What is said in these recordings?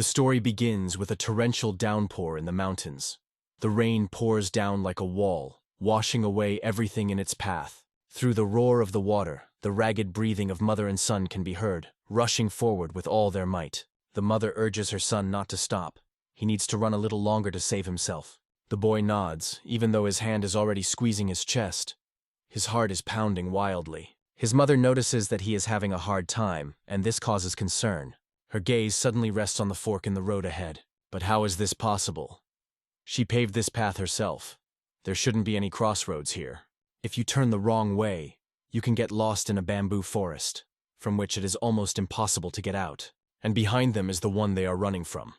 The story begins with a torrential downpour in the mountains. The rain pours down like a wall, washing away everything in its path. Through the roar of the water, the ragged breathing of mother and son can be heard, rushing forward with all their might. The mother urges her son not to stop. He needs to run a little longer to save himself. The boy nods, even though his hand is already squeezing his chest. His heart is pounding wildly. His mother notices that he is having a hard time, and this causes concern. Her gaze suddenly rests on the fork in the road ahead. But how is this possible? She paved this path herself. There shouldn't be any crossroads here. If you turn the wrong way, you can get lost in a bamboo forest, from which it is almost impossible to get out. And behind them is the one they are running from.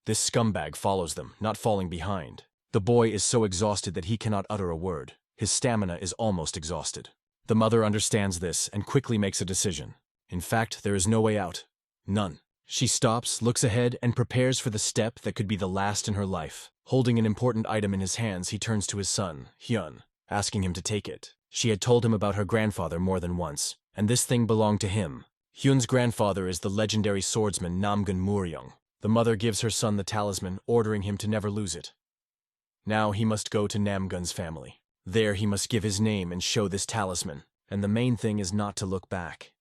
This scumbag follows them, not falling behind. The boy is so exhausted that he cannot utter a word. His stamina is almost exhausted. The mother understands this and quickly makes a decision. In fact, there is no way out. None. She stops, looks ahead, and prepares for the step that could be the last in her life. Holding an important item in his hands, he turns to his son, Hyun, asking him to take it. She had told him about her grandfather more than once, and this thing belonged to him. Hyun's grandfather is the legendary swordsman Namgun Muryong. The mother gives her son the talisman, ordering him to never lose it. Now he must go to Namgun's family. There he must give his name and show this talisman, and the main thing is not to look back.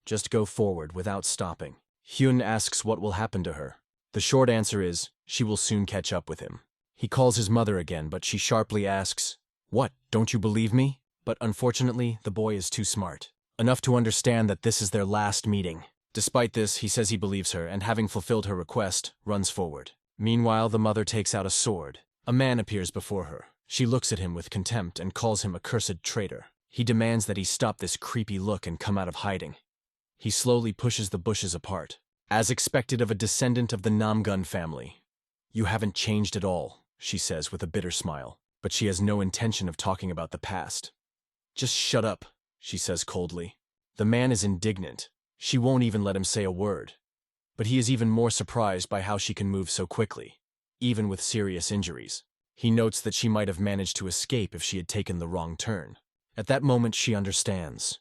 Just go forward without stopping. Hyun asks what will happen to her. The short answer is, she will soon catch up with him. He calls his mother again, but she sharply asks, "What, don't you believe me?" But unfortunately, the boy is too smart. Enough to understand that this is their last meeting. Despite this, he says he believes her, and having fulfilled her request, runs forward. Meanwhile, the mother takes out a sword. A man appears before her. She looks at him with contempt and calls him a cursed traitor. He demands that he stop this creepy look and come out of hiding. He slowly pushes the bushes apart. As expected of a descendant of the Namgun family. "You haven't changed at all," she says with a bitter smile, but she has no intention of talking about the past. "Just shut up," she says coldly. The man is indignant. She won't even let him say a word. But he is even more surprised by how she can move so quickly, even with serious injuries. He notes that she might have managed to escape if she had taken the wrong turn. At that moment, she understands.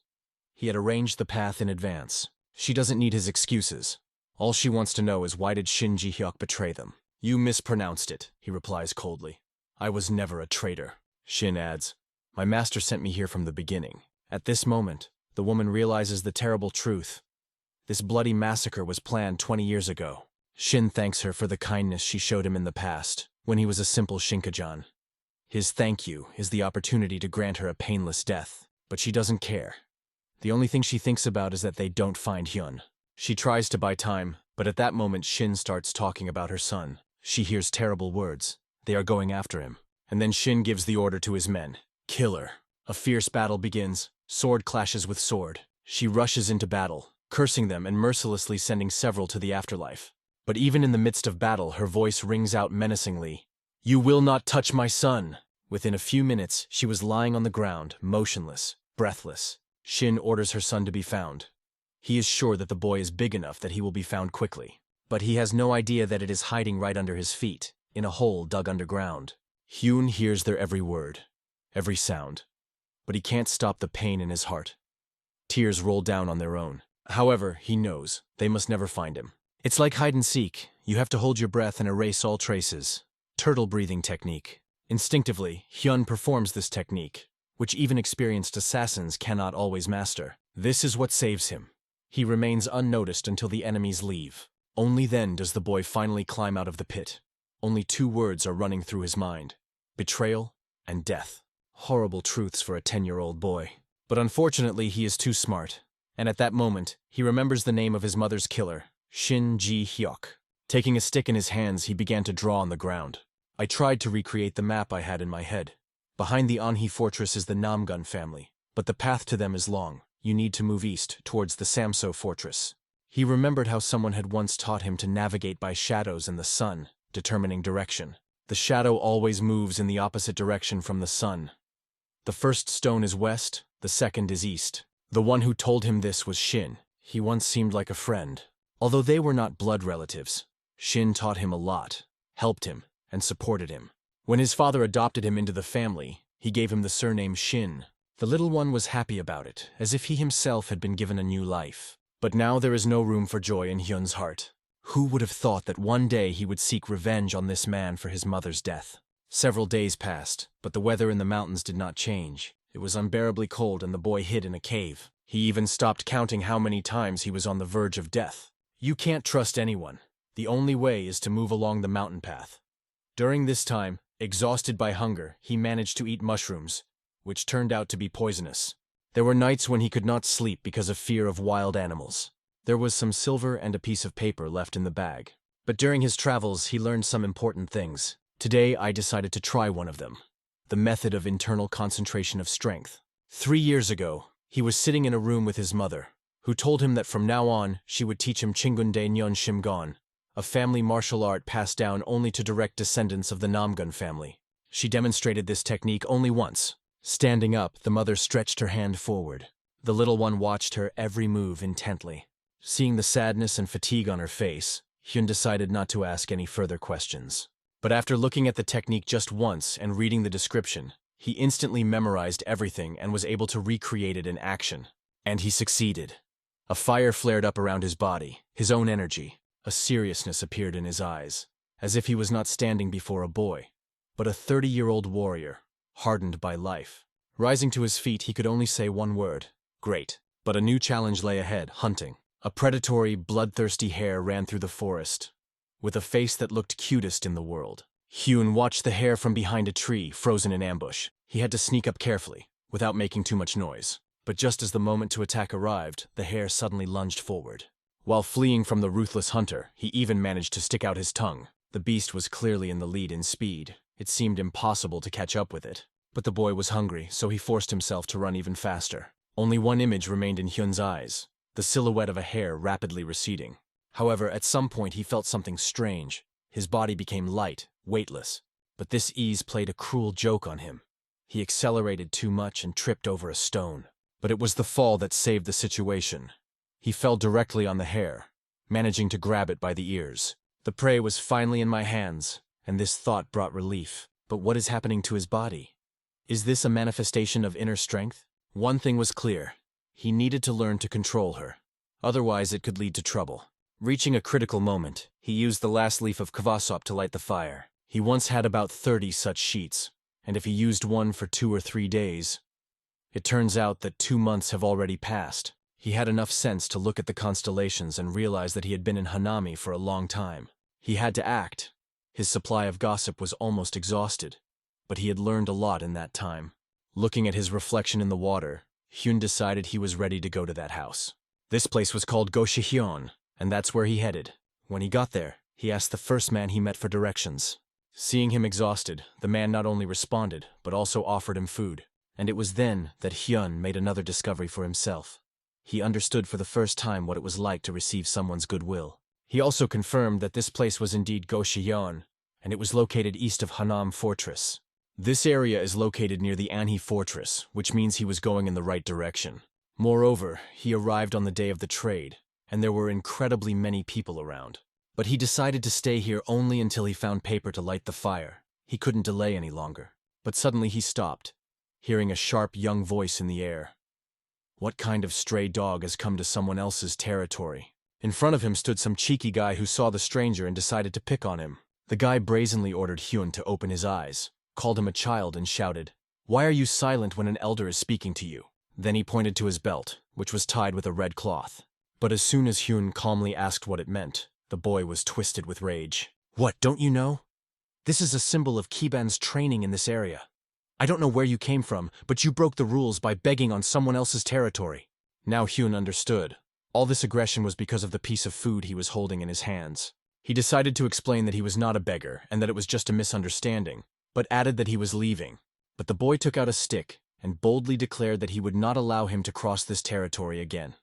He had arranged the path in advance. She doesn't need his excuses. All she wants to know is why did Shin Ji-hyuk betray them? "You mispronounced it," he replies coldly. "I was never a traitor." Shin adds, "My master sent me here from the beginning." At this moment, the woman realizes the terrible truth. This bloody massacre was planned 20 years ago. Shin thanks her for the kindness she showed him in the past, when he was a simple Shinkajan. His thank you is the opportunity to grant her a painless death, but she doesn't care. The only thing she thinks about is that they don't find Hyun. She tries to buy time, but at that moment Shin starts talking about her son. She hears terrible words. They are going after him. And then Shin gives the order to his men. "Kill her." A fierce battle begins. Sword clashes with sword. She rushes into battle, cursing them and mercilessly sending several to the afterlife. But even in the midst of battle, her voice rings out menacingly. "You will not touch my son!" Within a few minutes, she was lying on the ground, motionless, breathless. Shin orders her son to be found. He is sure that the boy is big enough that he will be found quickly. But he has no idea that it is hiding right under his feet, in a hole dug underground. Hyun hears their every word, every sound. But he can't stop the pain in his heart. Tears roll down on their own. However, he knows they must never find him. It's like hide and seek. You have to hold your breath and erase all traces. Turtle breathing technique. Instinctively, Hyun performs this technique, which even experienced assassins cannot always master. This is what saves him. He remains unnoticed until the enemies leave. Only then does the boy finally climb out of the pit. Only 2 words are running through his mind: betrayal and death. Horrible truths for a 10-year-old boy. But unfortunately, he is too smart. And at that moment, he remembers the name of his mother's killer, Shin Ji-hyuk. Taking a stick in his hands, he began to draw on the ground. I tried to recreate the map I had in my head. Behind the Anhi fortress is the Namgun family, but the path to them is long. You need to move east, towards the Samso fortress. He remembered how someone had once taught him to navigate by shadows and the sun, determining direction. The shadow always moves in the opposite direction from the sun. The first stone is west, the second is east. The one who told him this was Shin. He once seemed like a friend. Although they were not blood relatives, Shin taught him a lot, helped him, and supported him. When his father adopted him into the family, he gave him the surname Shin. The little one was happy about it, as if he himself had been given a new life. But now there is no room for joy in Hyun's heart. Who would have thought that one day he would seek revenge on this man for his mother's death? Several days passed, but the weather in the mountains did not change. It was unbearably cold and the boy hid in a cave. He even stopped counting how many times he was on the verge of death. You can't trust anyone. The only way is to move along the mountain path. During this time, exhausted by hunger, he managed to eat mushrooms, which turned out to be poisonous. There were nights when he could not sleep because of fear of wild animals. There was some silver and a piece of paper left in the bag. But during his travels, he learned some important things. Today, I decided to try one of them. The method of internal concentration of strength. 3 years ago, he was sitting in a room with his mother, who told him that from now on, she would teach him Chingundae Nyon Shimgon, a family martial art passed down only to direct descendants of the Namgun family. She demonstrated this technique only once. Standing up, the mother stretched her hand forward. The little one watched her every move intently. Seeing the sadness and fatigue on her face, Hyun decided not to ask any further questions. But after looking at the technique just once and reading the description, he instantly memorized everything and was able to recreate it in action. And he succeeded. A fire flared up around his body, his own energy. A seriousness appeared in his eyes, as if he was not standing before a boy, but a 30-year-old warrior, hardened by life. Rising to his feet, he could only say one word: great. But a new challenge lay ahead: hunting. A predatory, bloodthirsty hare ran through the forest, with a face that looked cutest in the world. Hyun watched the hare from behind a tree, frozen in ambush. He had to sneak up carefully, without making too much noise. But just as the moment to attack arrived, the hare suddenly lunged forward. While fleeing from the ruthless hunter, he even managed to stick out his tongue. The beast was clearly in the lead in speed. It seemed impossible to catch up with it. But the boy was hungry, so he forced himself to run even faster. Only one image remained in Hyun's eyes: the silhouette of a hare rapidly receding. However, at some point he felt something strange. His body became light, weightless. But this ease played a cruel joke on him. He accelerated too much and tripped over a stone. But it was the fall that saved the situation. He fell directly on the hare, managing to grab it by the ears. The prey was finally in my hands, and this thought brought relief. But what is happening to his body? Is this a manifestation of inner strength? One thing was clear: he needed to learn to control her. Otherwise, it could lead to trouble. Reaching a critical moment, he used the last leaf of kvasop to light the fire. He once had about 30 such sheets, and if he used one for 2 or 3 days, it turns out that 2 months have already passed. He had enough sense to look at the constellations and realize that he had been in Hanami for a long time. He had to act. His supply of gossip was almost exhausted, but he had learned a lot in that time. Looking at his reflection in the water, Hyun decided he was ready to go to that house. This place was called Goshihyeon, and that's where he headed. When he got there, he asked the first man he met for directions. Seeing him exhausted, the man not only responded, but also offered him food. And it was then that Hyun made another discovery for himself. He understood for the first time what it was like to receive someone's goodwill. He also confirmed that this place was indeed Goshihyeon, and it was located east of Hanam Fortress. This area is located near the Anhi Fortress, which means he was going in the right direction. Moreover, he arrived on the day of the trade, and there were incredibly many people around. But he decided to stay here only until he found paper to light the fire. He couldn't delay any longer. But suddenly he stopped, hearing a sharp young voice in the air. What kind of stray dog has come to someone else's territory? In front of him stood some cheeky guy who saw the stranger and decided to pick on him. The guy brazenly ordered Hyun to open his eyes, called him a child, and shouted, "Why are you silent when an elder is speaking to you?" Then he pointed to his belt, which was tied with a red cloth. But as soon as Hyun calmly asked what it meant, the boy was twisted with rage. "What, don't you know? This is a symbol of Kiban's training in this area. I don't know where you came from, but you broke the rules by begging on someone else's territory." Now Hyun understood. All this aggression was because of the piece of food he was holding in his hands. He decided to explain that he was not a beggar and that it was just a misunderstanding, but added that he was leaving. But the boy took out a stick and boldly declared that he would not allow him to cross this territory again.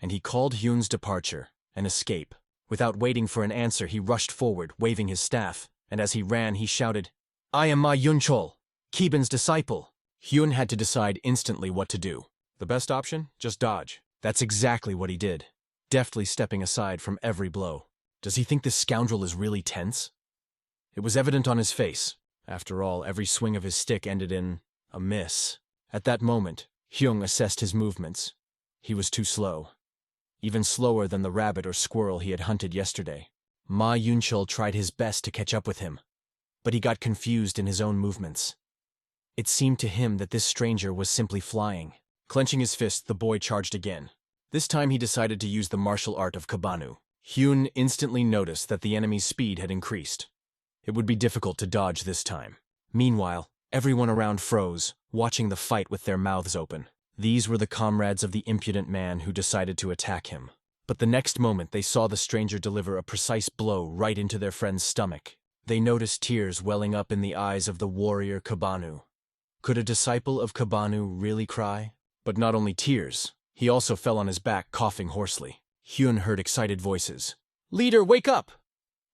And he called Hyun's departure an escape. Without waiting for an answer, he rushed forward, waving his staff, and as he ran, he shouted, "I am Ma Yunchol, Kiban's disciple." Hyun had to decide instantly what to do. The best option? Just dodge. That's exactly what he did, deftly stepping aside from every blow. Does he think this scoundrel is really tense? It was evident on his face. After all, every swing of his stick ended in a miss. At that moment, Hyun assessed his movements. He was too slow. even slower than the rabbit or squirrel he had hunted yesterday. Ma Yunchul tried his best to catch up with him, but he got confused in his own movements. It seemed to him that this stranger was simply flying. Clenching his fist, the boy charged again. This time he decided to use the martial art of Kabanu. Hyun instantly noticed that the enemy's speed had increased. It would be difficult to dodge this time. Meanwhile, everyone around froze, watching the fight with their mouths open. These were the comrades of the impudent man who decided to attack him. But the next moment they saw the stranger deliver a precise blow right into their friend's stomach. They noticed tears welling up in the eyes of the warrior Kabanu. Could a disciple of Kabanu really cry? But not only tears, he also fell on his back coughing hoarsely. Hyun heard excited voices. "Leader, wake up!"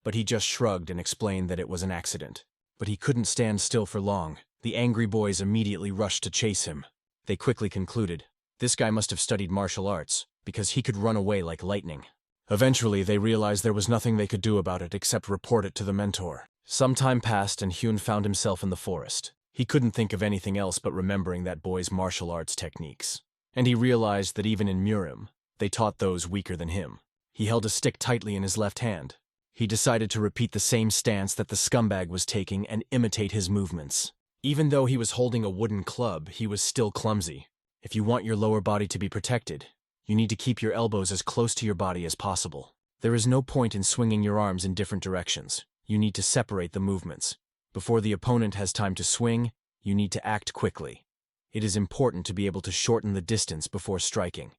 But he just shrugged and explained that it was an accident. But he couldn't stand still for long. The angry boys immediately rushed to chase him. They quickly concluded, this guy must have studied martial arts, because he could run away like lightning. Eventually, they realized there was nothing they could do about it except report it to the mentor. Some time passed and Hyun found himself in the forest. He couldn't think of anything else but remembering that boy's martial arts techniques. And he realized that even in Murim, they taught those weaker than him. He held a stick tightly in his left hand. He decided to repeat the same stance that the scumbag was taking and imitate his movements. Even though he was holding a wooden club, he was still clumsy. If you want your lower body to be protected, you need to keep your elbows as close to your body as possible. There is no point in swinging your arms in different directions. You need to separate the movements. Before the opponent has time to swing, you need to act quickly. It is important to be able to shorten the distance before striking.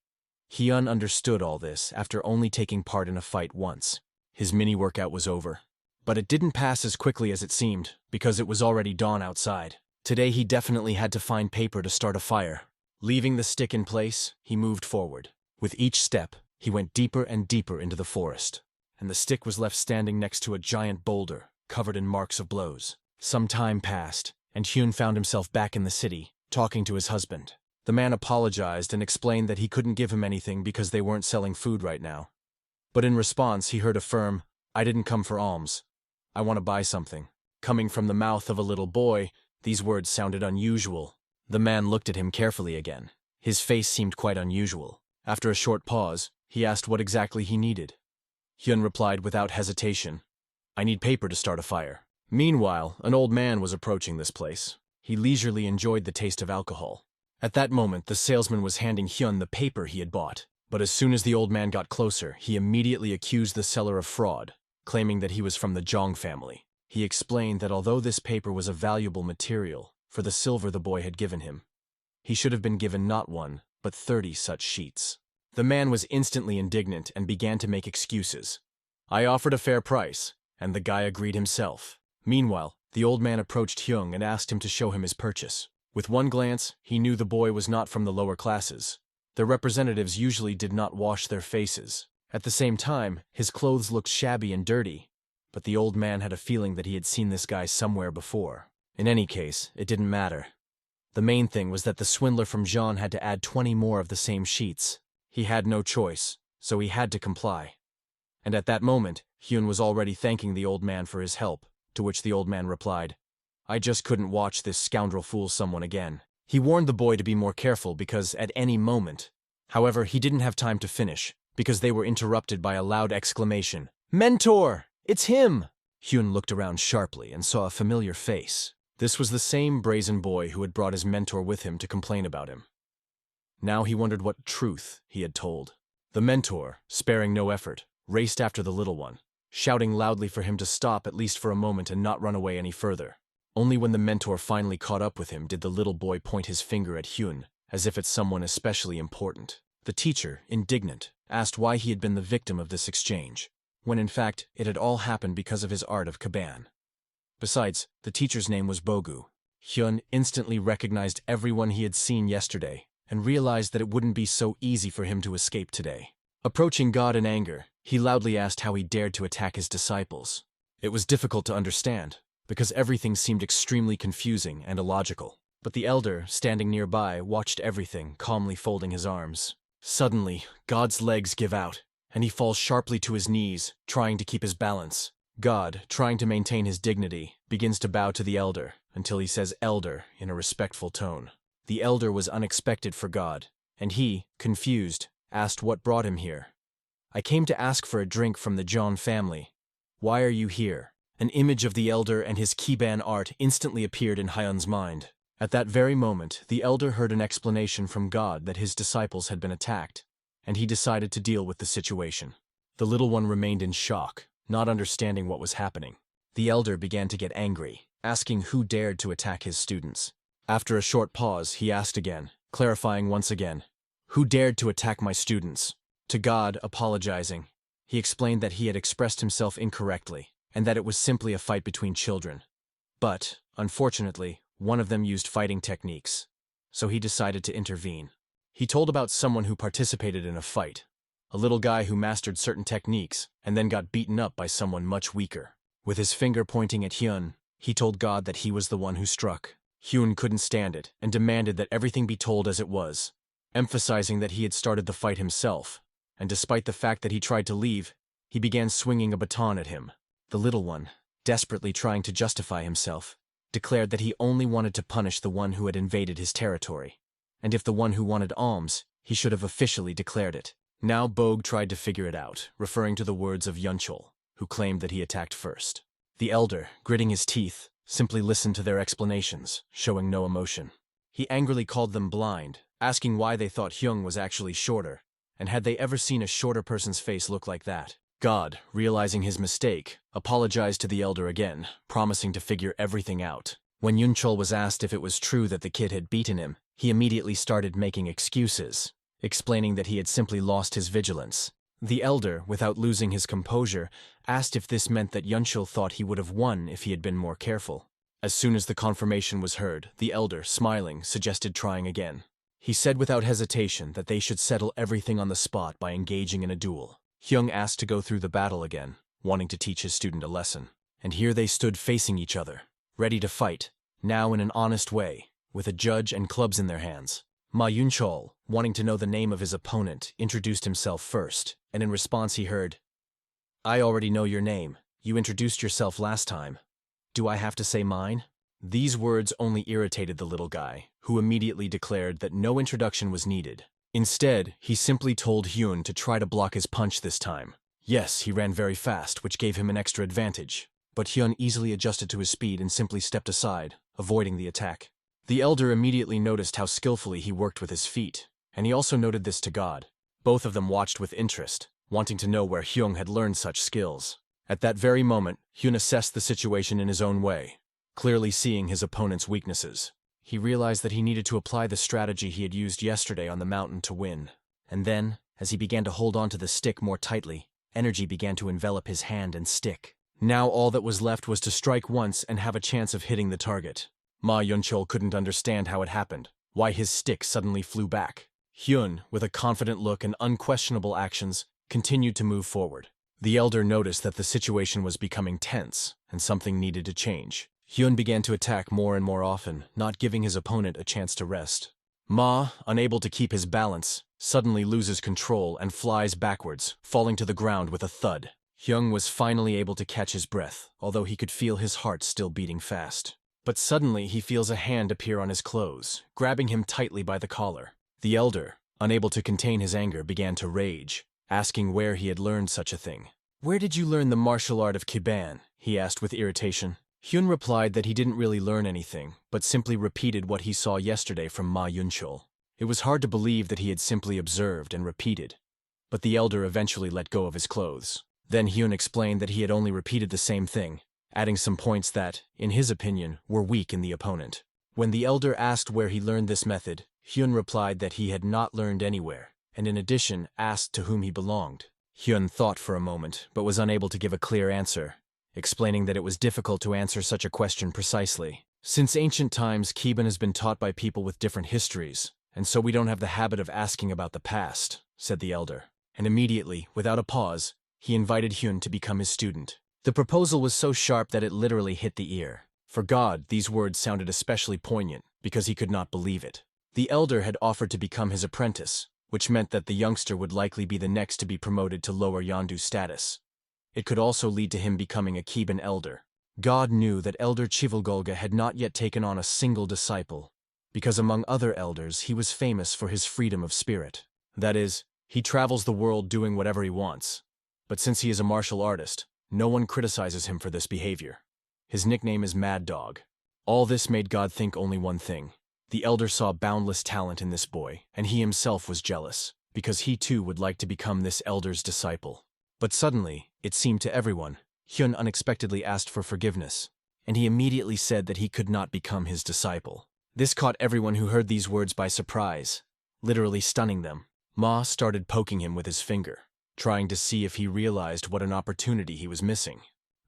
Hyun understood all this after only taking part in a fight once. His mini-workout was over. But it didn't pass as quickly as it seemed, because it was already dawn outside. Today he definitely had to find paper to start a fire. Leaving the stick in place, he moved forward. With each step, he went deeper and deeper into the forest, and the stick was left standing next to a giant boulder, covered in marks of blows. Some time passed, and Hyun found himself back in the city, talking to his husband. The man apologized and explained that he couldn't give him anything because they weren't selling food right now. But in response, he heard a firm, "I didn't come for alms. I want to buy something." Coming from the mouth of a little boy, these words sounded unusual. The man looked at him carefully again. His face seemed quite unusual. After a short pause, he asked what exactly he needed. Hyun replied without hesitation, "I need paper to start a fire." Meanwhile, an old man was approaching this place. He leisurely enjoyed the taste of alcohol. At that moment, the salesman was handing Hyun the paper he had bought. But as soon as the old man got closer, he immediately accused the seller of fraud, claiming that he was from the Jong family. He explained that although this paper was a valuable material for the silver the boy had given him, he should have been given not one, but 30 such sheets. The man was instantly indignant and began to make excuses. "I offered a fair price, and the guy agreed himself." Meanwhile, the old man approached Hyung and asked him to show him his purchase. With one glance, he knew the boy was not from the lower classes. Their representatives usually did not wash their faces. At the same time, his clothes looked shabby and dirty, but the old man had a feeling that he had seen this guy somewhere before. In any case, it didn't matter. The main thing was that the swindler from Jean had to add 20 more of the same sheets. He had no choice, so he had to comply. And at that moment, Hyun was already thanking the old man for his help, to which the old man replied, "I just couldn't watch this scoundrel fool someone again." He warned the boy to be more careful because at any moment. However, he didn't have time to finish, because they were interrupted by a loud exclamation. "Mentor! It's him!" Hyun looked around sharply and saw a familiar face. This was the same brazen boy who had brought his mentor with him to complain about him. Now he wondered what truth he had told. The mentor, sparing no effort, raced after the little one, shouting loudly for him to stop at least for a moment and not run away any further. Only when the mentor finally caught up with him did the little boy point his finger at Hyun, as if it's someone especially important. The teacher, indignant, asked why he had been the victim of this exchange, when in fact it had all happened because of his art of Kaban. Besides, the teacher's name was Bogu. Hyun instantly recognized everyone he had seen yesterday, and realized that it wouldn't be so easy for him to escape today. Approaching God in anger, he loudly asked how he dared to attack his disciples. It was difficult to understand, because everything seemed extremely confusing and illogical. But the elder, standing nearby, watched everything, calmly folding his arms. Suddenly, God's legs give out, and he falls sharply to his knees, trying to keep his balance. God, trying to maintain his dignity, begins to bow to the elder, until he says "elder" in a respectful tone. The elder was unexpected for God, and he, confused, asked what brought him here. I came to ask for a drink from the John family. Why are you here? An image of the elder and his Kiban art instantly appeared in Hyun's mind. At that very moment, the elder heard an explanation from God that his disciples had been attacked, and he decided to deal with the situation. The little one remained in shock, not understanding what was happening. The elder began to get angry, asking who dared to attack his students. After a short pause, he asked again, clarifying once again, "Who dared to attack my students?" To God, apologizing, he explained that he had expressed himself incorrectly, and that it was simply a fight between children. But, unfortunately, one of them used fighting techniques, so he decided to intervene. He told about someone who participated in a fight, a little guy who mastered certain techniques and then got beaten up by someone much weaker. With his finger pointing at Hyun, he told God that he was the one who struck. Hyun couldn't stand it and demanded that everything be told as it was, emphasizing that he had started the fight himself, and despite the fact that he tried to leave, he began swinging a baton at him. The little one, desperately trying to justify himself, declared that he only wanted to punish the one who had invaded his territory, and if the one who wanted alms, he should have officially declared it. Now Bogue tried to figure it out, referring to the words of Yunchol, who claimed that he attacked first. The elder, gritting his teeth, simply listened to their explanations, showing no emotion. He angrily called them blind, asking why they thought Hyung was actually shorter, and had they ever seen a shorter person's face look like that. God, realizing his mistake, apologized to the elder again, promising to figure everything out. When Yunchol was asked if it was true that the kid had beaten him, he immediately started making excuses, explaining that he had simply lost his vigilance. The elder, without losing his composure, asked if this meant that Yunchol thought he would have won if he had been more careful. As soon as the confirmation was heard, the elder, smiling, suggested trying again. He said without hesitation that they should settle everything on the spot by engaging in a duel. Hyung asked to go through the battle again, wanting to teach his student a lesson. And here they stood facing each other, ready to fight, now in an honest way, with a judge and clubs in their hands. Ma Yunchol, wanting to know the name of his opponent, introduced himself first, and in response he heard, "I already know your name. You introduced yourself last time. Do I have to say mine?" These words only irritated the little guy, who immediately declared that no introduction was needed. Instead, he simply told Hyun to try to block his punch this time. Yes, he ran very fast, which gave him an extra advantage, but Hyun easily adjusted to his speed and simply stepped aside, avoiding the attack. The elder immediately noticed how skillfully he worked with his feet, and he also noted this to God. Both of them watched with interest, wanting to know where Hyun had learned such skills. At that very moment, Hyun assessed the situation in his own way, clearly seeing his opponent's weaknesses. He realized that he needed to apply the strategy he had used yesterday on the mountain to win. And then, as he began to hold onto the stick more tightly, energy began to envelop his hand and stick. Now all that was left was to strike once and have a chance of hitting the target. Ma Yunchol couldn't understand how it happened, why his stick suddenly flew back. Hyun, with a confident look and unquestionable actions, continued to move forward. The elder noticed that the situation was becoming tense, and something needed to change. Hyun began to attack more and more often, not giving his opponent a chance to rest. Ma, unable to keep his balance, suddenly loses control and flies backwards, falling to the ground with a thud. Hyun was finally able to catch his breath, although he could feel his heart still beating fast. But suddenly he feels a hand appear on his clothes, grabbing him tightly by the collar. The elder, unable to contain his anger, began to rage, asking where he had learned such a thing. "Where did you learn the martial art of Kiban?" he asked with irritation. Hyun replied that he didn't really learn anything, but simply repeated what he saw yesterday from Ma Yunchol. It was hard to believe that he had simply observed and repeated. But the elder eventually let go of his clothes. Then Hyun explained that he had only repeated the same thing, adding some points that, in his opinion, were weak in the opponent. When the elder asked where he learned this method, Hyun replied that he had not learned anywhere, and in addition asked to whom he belonged. Hyun thought for a moment, but was unable to give a clear answer, explaining that it was difficult to answer such a question precisely. Since ancient times, Kiban has been taught by people with different histories, and so we don't have the habit of asking about the past, said the elder. And immediately, without a pause, he invited Hyun to become his student. The proposal was so sharp that it literally hit the ear. For God, these words sounded especially poignant, because he could not believe it. The elder had offered to become his apprentice, which meant that the youngster would likely be the next to be promoted to lower Yondu status. It could also lead to him becoming a Kiban elder. God knew that Elder Chivalgolga had not yet taken on a single disciple, because among other elders he was famous for his freedom of spirit. That is, He travels the world doing whatever he wants. But since he is a martial artist, no one criticizes him for this behavior. His nickname is Mad Dog. All this made God think only one thing. The elder saw boundless talent in this boy, and he himself was jealous, because he too would like to become this elder's disciple. But suddenly, it seemed to everyone, Hyun unexpectedly asked for forgiveness, and he immediately said that he could not become his disciple. This caught everyone who heard these words by surprise, literally stunning them. Ma started poking him with his finger, trying to see if he realized what an opportunity he was missing.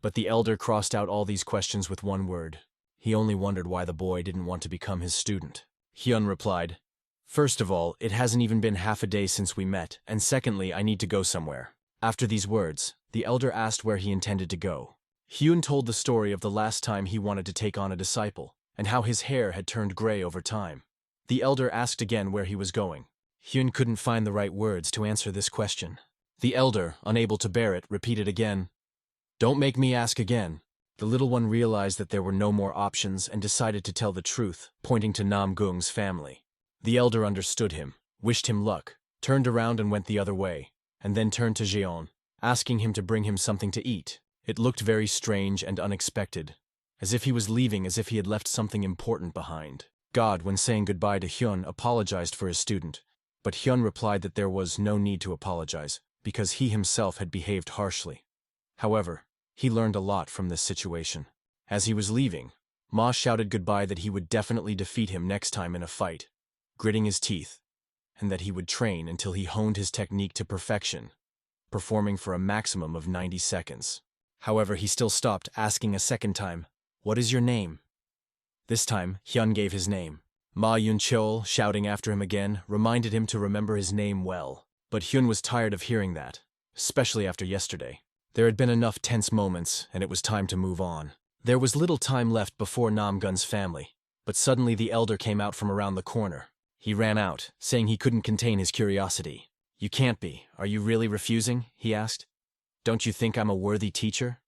But the elder crossed out all these questions with one word. He only wondered why the boy didn't want to become his student. Hyun replied, "First of all, it hasn't even been half a day since we met, and secondly, I need to go somewhere." After these words, the elder asked where he intended to go. Hyun told the story of the last time he wanted to take on a disciple, and how his hair had turned gray over time. The elder asked again where he was going. Hyun couldn't find the right words to answer this question. The elder, unable to bear it, repeated again, "Don't make me ask again." The little one realized that there were no more options and decided to tell the truth, pointing to Namgung's family. The elder understood him, wished him luck, turned around and went the other way, and then turned to Jeon, asking him to bring him something to eat. It looked very strange and unexpected, as if he was leaving, as if he had left something important behind. God, when saying goodbye to Hyun, apologized for his student, but Hyun replied that there was no need to apologize, because he himself had behaved harshly. However, he learned a lot from this situation. As he was leaving, Ma shouted goodbye that he would definitely defeat him next time in a fight, gritting his teeth, and that he would train until he honed his technique to perfection, performing for a maximum of 90 seconds. However, he still stopped, asking a second time, "What is your name?" This time, Hyun gave his name. Ma Yun-cheol, shouting after him again, reminded him to remember his name well. But Hyun was tired of hearing that, especially after yesterday. There had been enough tense moments, and it was time to move on. There was little time left before Namgun's family, but suddenly the elder came out from around the corner. He ran out, saying he couldn't contain his curiosity. "You can't be. Are you really refusing?" he asked. "Don't you think I'm a worthy teacher?"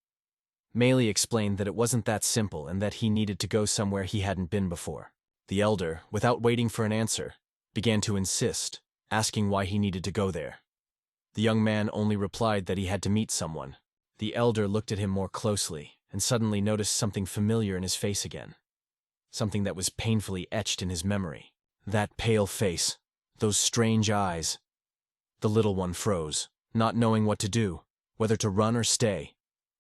Meili explained that it wasn't that simple and that he needed to go somewhere he hadn't been before. The elder, without waiting for an answer, began to insist, asking why he needed to go there. The young man only replied that he had to meet someone. The elder looked at him more closely and suddenly noticed something familiar in his face again. Something that was painfully etched in his memory. That pale face, those strange eyes. The little one froze, not knowing what to do, whether to run or stay.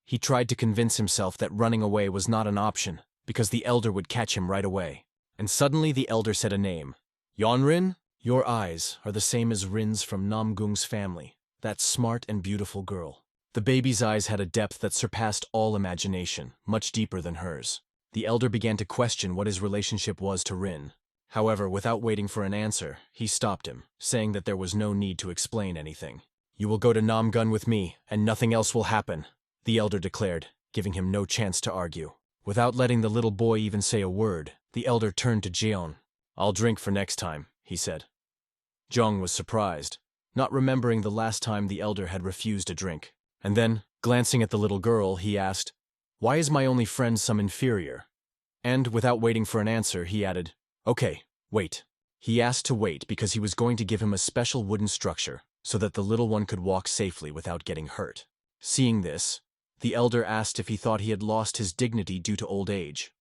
He tried to convince himself that running away was not an option, because the elder would catch him right away. And suddenly the elder said a name. "Yeonrin? Your eyes are the same as Rin's from Namgung's family, that smart and beautiful girl." The baby's eyes had a depth that surpassed all imagination, much deeper than hers. The elder began to question what his relationship was to Rin. However, without waiting for an answer, he stopped him, saying that there was no need to explain anything. "You will go to Namgun with me, and nothing else will happen," the elder declared, giving him no chance to argue. Without letting the little boy even say a word, the elder turned to Jeon. "I'll drink for next time," he said. Jong was surprised, not remembering the last time the elder had refused a drink. And then, glancing at the little girl, he asked, "Why is my only friend some inferior?" And, without waiting for an answer, he added, "Okay, wait." He asked to wait because he was going to give him a special wooden structure so that the little one could walk safely without getting hurt. Seeing this, the elder asked if he thought he had lost his dignity due to old age,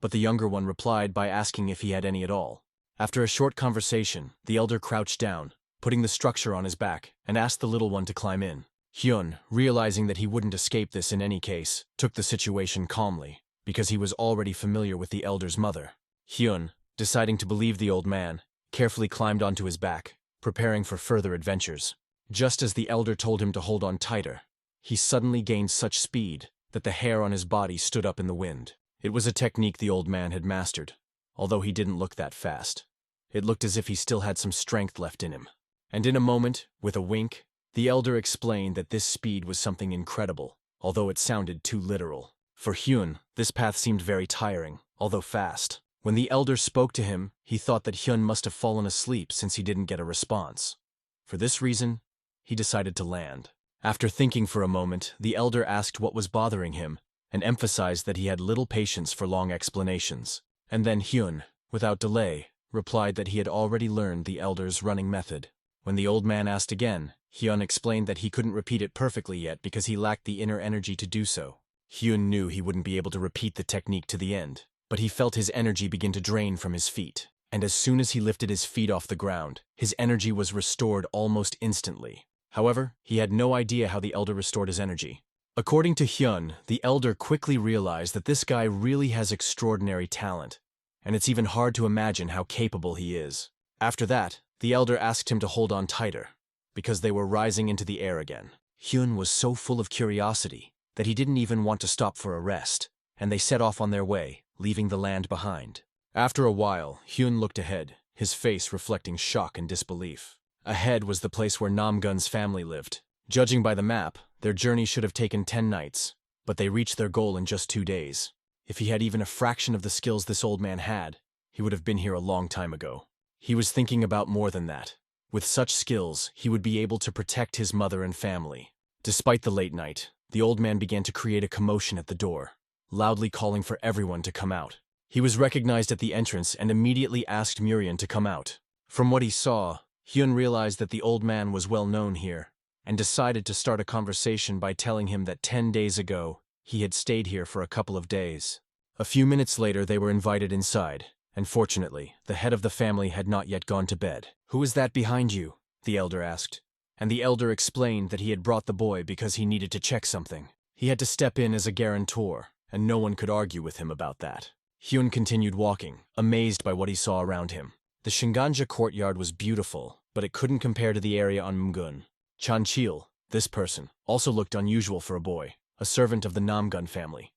but the younger one replied by asking if he had any at all. After a short conversation, the elder crouched down, putting the structure on his back, and asked the little one to climb in. Hyun, realizing that he wouldn't escape this in any case, took the situation calmly, because he was already familiar with the elder's mother. Hyun, deciding to believe the old man, carefully climbed onto his back, preparing for further adventures. Just as the elder told him to hold on tighter, he suddenly gained such speed that the hair on his body stood up in the wind. It was a technique the old man had mastered, although he didn't look that fast. It looked as if he still had some strength left in him. And in a moment, with a wink, the elder explained that this speed was something incredible, although it sounded too literal. For Hyun, this path seemed very tiring, although fast. When the elder spoke to him, he thought that Hyun must have fallen asleep since he didn't get a response. For this reason, he decided to land. After thinking for a moment, the elder asked what was bothering him, and emphasized that he had little patience for long explanations. And then Hyun, without delay, replied that he had already learned the elder's running method. When the old man asked again, Hyun explained that he couldn't repeat it perfectly yet because he lacked the inner energy to do so. Hyun knew he wouldn't be able to repeat the technique to the end, but he felt his energy begin to drain from his feet, and as soon as he lifted his feet off the ground, his energy was restored almost instantly. However, he had no idea how the elder restored his energy. According to Hyun, the elder quickly realized that this guy really has extraordinary talent, and it's even hard to imagine how capable he is. After that, the elder asked him to hold on tighter, because they were rising into the air again. Hyun was so full of curiosity that he didn't even want to stop for a rest, and they set off on their way, leaving the land behind. After a while, Hyun looked ahead, his face reflecting shock and disbelief. Ahead was the place where Namgun's family lived. Judging by the map, their journey should have taken 10 nights, but they reached their goal in just 2 days. If he had even a fraction of the skills this old man had, he would have been here a long time ago. He was thinking about more than that. With such skills, he would be able to protect his mother and family. Despite the late night, the old man began to create a commotion at the door, loudly calling for everyone to come out. He was recognized at the entrance and immediately asked Murian to come out. From what he saw, Hyun realized that the old man was well known here, and decided to start a conversation by telling him that 10 days ago, he had stayed here for a couple of days. A few minutes later, they were invited inside, and fortunately, the head of the family had not yet gone to bed. "Who is that behind you?" the elder asked. And the elder explained that he had brought the boy because he needed to check something. He had to step in as a guarantor, and no one could argue with him about that. Hyun continued walking, amazed by what he saw around him. The Shinganja courtyard was beautiful, but it couldn't compare to the area on Mgun. Chanchil, this person, also looked unusual for a boy, a servant of the Namgun family.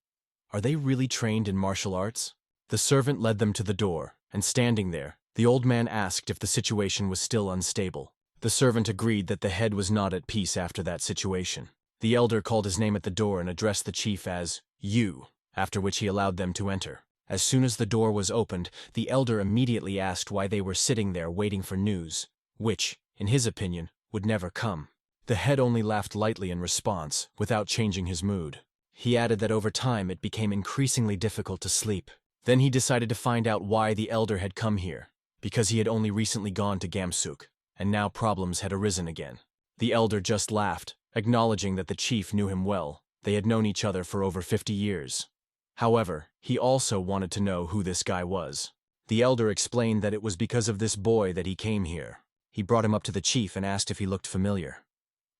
Are they really trained in martial arts? The servant led them to the door, and standing there, the old man asked if the situation was still unstable. The servant agreed that the head was not at peace after that situation. The elder called his name at the door and addressed the chief as "you," after which he allowed them to enter. As soon as the door was opened, the elder immediately asked why they were sitting there waiting for news, which, in his opinion, would never come. The head only laughed lightly in response, without changing his mood. He added that over time it became increasingly difficult to sleep. Then he decided to find out why the elder had come here, because he had only recently gone to Gamsuk, and now problems had arisen again. The elder just laughed, acknowledging that the chief knew him well. They had known each other for over 50 years. However, he also wanted to know who this guy was. The elder explained that it was because of this boy that he came here. He brought him up to the chief and asked if he looked familiar.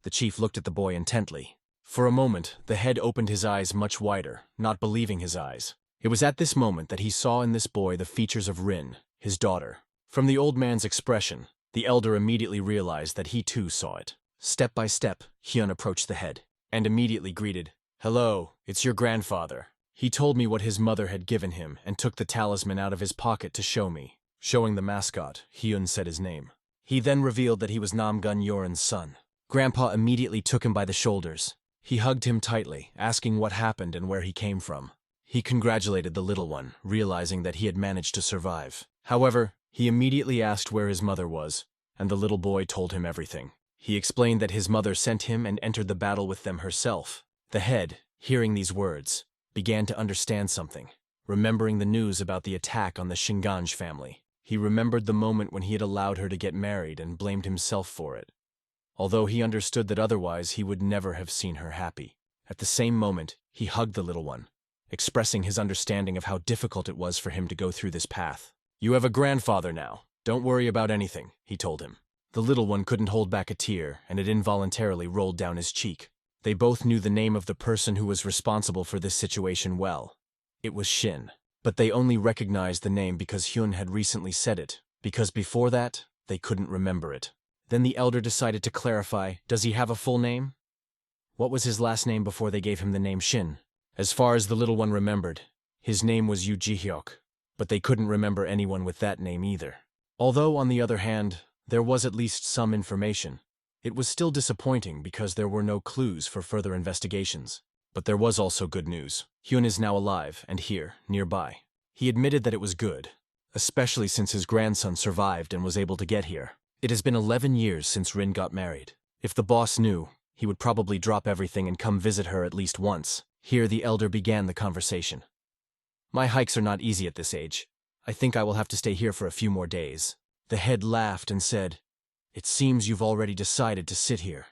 The chief looked at the boy intently. For a moment, the head opened his eyes much wider, not believing his eyes. It was at this moment that he saw in this boy the features of Rin, his daughter. From the old man's expression, the elder immediately realized that he too saw it. Step by step, Hyun approached the head, and immediately greeted, "Hello, it's your grandfather." He told me what his mother had given him and took the talisman out of his pocket to show me. Showing the mascot, Hyun said his name. He then revealed that he was Namgun Yoren's son. Grandpa immediately took him by the shoulders. He hugged him tightly, asking what happened and where he came from. He congratulated the little one, realizing that he had managed to survive. However, he immediately asked where his mother was, and the little boy told him everything. He explained that his mother sent him and entered the battle with them herself. The head, hearing these words, began to understand something, remembering the news about the attack on the Shinganj family. He remembered the moment when he had allowed her to get married and blamed himself for it, although he understood that otherwise he would never have seen her happy. At the same moment, he hugged the little one, expressing his understanding of how difficult it was for him to go through this path. "You have a grandfather now. Don't worry about anything," he told him. The little one couldn't hold back a tear, and it involuntarily rolled down his cheek. They both knew the name of the person who was responsible for this situation well. It was Shin. But they only recognized the name because Hyun had recently said it, because before that, they couldn't remember it. Then the elder decided to clarify, does he have a full name? What was his last name before they gave him the name Shin? As far as the little one remembered, his name was Yu Ji-hyuk, but they couldn't remember anyone with that name either. Although, on the other hand, there was at least some information. It was still disappointing because there were no clues for further investigations. But there was also good news. Hyun is now alive and here, nearby. He admitted that it was good, especially since his grandson survived and was able to get here. It has been 11 years since Rin got married. If the boss knew, he would probably drop everything and come visit her at least once. Here the elder began the conversation. "My hikes are not easy at this age. I think I will have to stay here for a few more days." The head laughed and said, It seems you've already decided to sit here.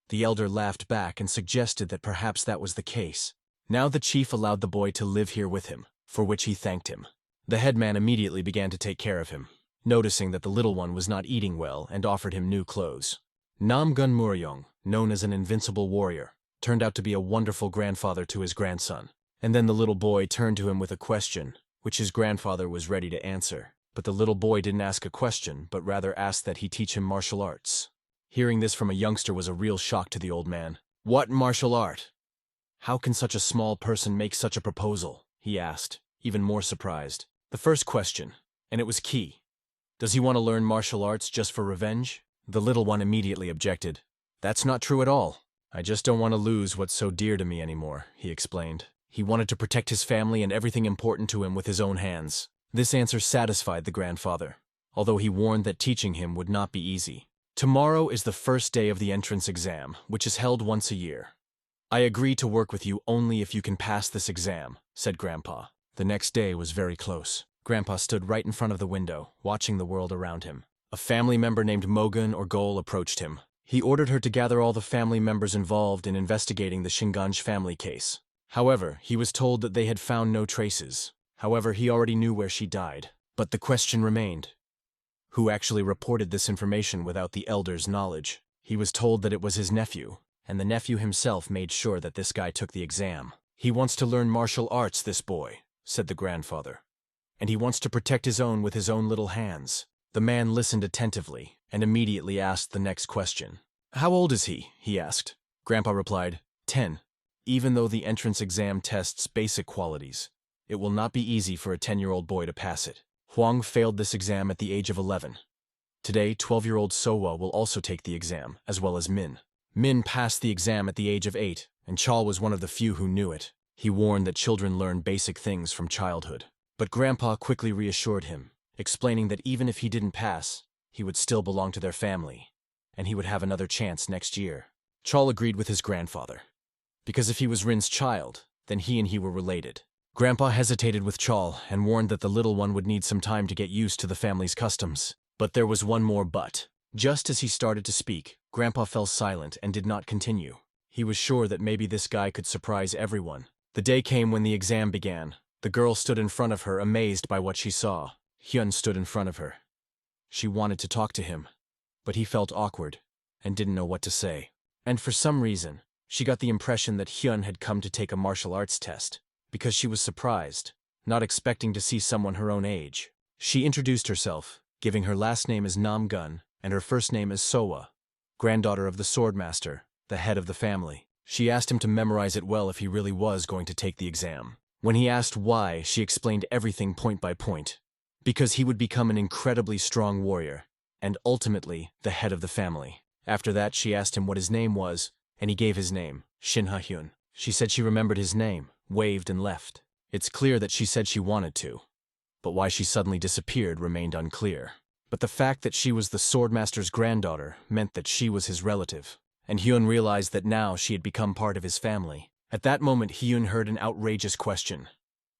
The elder laughed back and suggested that perhaps that was the case. Now the chief allowed the boy to live here with him, for which he thanked him. The headman immediately began to take care of him, noticing that the little one was not eating well and offered him new clothes. Nam Gun Muryong, known as an invincible warrior, turned out to be a wonderful grandfather to his grandson. And then the little boy turned to him with a question, which his grandfather was ready to answer. But the little boy didn't ask a question, but rather asked that he teach him martial arts. Hearing this from a youngster was a real shock to the old man. What martial art? How can such a small person make such a proposal? He asked, even more surprised. The first question, and it was key. Does he want to learn martial arts just for revenge? The little one immediately objected. That's not true at all. I just don't want to lose what's so dear to me anymore, he explained. He wanted to protect his family and everything important to him with his own hands. This answer satisfied the grandfather, although he warned that teaching him would not be easy. Tomorrow is the first day of the entrance exam, which is held once a year. I agree to work with you only if you can pass this exam, said Grandpa. The next day was very close. Grandpa stood right in front of the window, watching the world around him. A family member named Mogun or Gol approached him. He ordered her to gather all the family members involved in investigating the Shinganj family case. However, he was told that they had found no traces. However, he already knew where she died. But the question remained. Who actually reported this information without the elder's knowledge? He was told that it was his nephew, and the nephew himself made sure that this guy took the exam. He wants to learn martial arts, this boy, said the grandfather. And he wants to protect his own with his own little hands. The man listened attentively and immediately asked the next question. How old is he? He asked. Grandpa replied, 10. Even though the entrance exam tests basic qualities, it will not be easy for a 10-year-old boy to pass it. Huang failed this exam at the age of 11. Today, 12-year-old Sowa will also take the exam, as well as Min. Min passed the exam at the age of 8, and Chal was one of the few who knew it. He warned that children learn basic things from childhood. But Grandpa quickly reassured him, explaining that even if he didn't pass, he would still belong to their family, and he would have another chance next year. Chal agreed with his grandfather, because if he was Rin's child, then he were related. Grandpa hesitated with Chal and warned that the little one would need some time to get used to the family's customs. But there was one more but. Just as he started to speak, Grandpa fell silent and did not continue. He was sure that maybe this guy could surprise everyone. The day came when the exam began. The girl stood in front of her, amazed by what she saw. Hyun stood in front of her. She wanted to talk to him, but he felt awkward and didn't know what to say. And for some reason, she got the impression that Hyun had come to take a martial arts test, because she was surprised, not expecting to see someone her own age. She introduced herself, giving her last name as Namgun and her first name as Sowa, granddaughter of the swordmaster, the head of the family. She asked him to memorize it well if he really was going to take the exam. When he asked why, she explained everything point by point. Because he would become an incredibly strong warrior, and ultimately the head of the family. After that, she asked him what his name was, and he gave his name, Shin Ha-hyun. She said she remembered his name, waved and left. It's clear that she said she wanted to, but why she suddenly disappeared remained unclear. But the fact that she was the swordmaster's granddaughter meant that she was his relative, and Hyun realized that now she had become part of his family. At that moment, Hyun heard an outrageous question.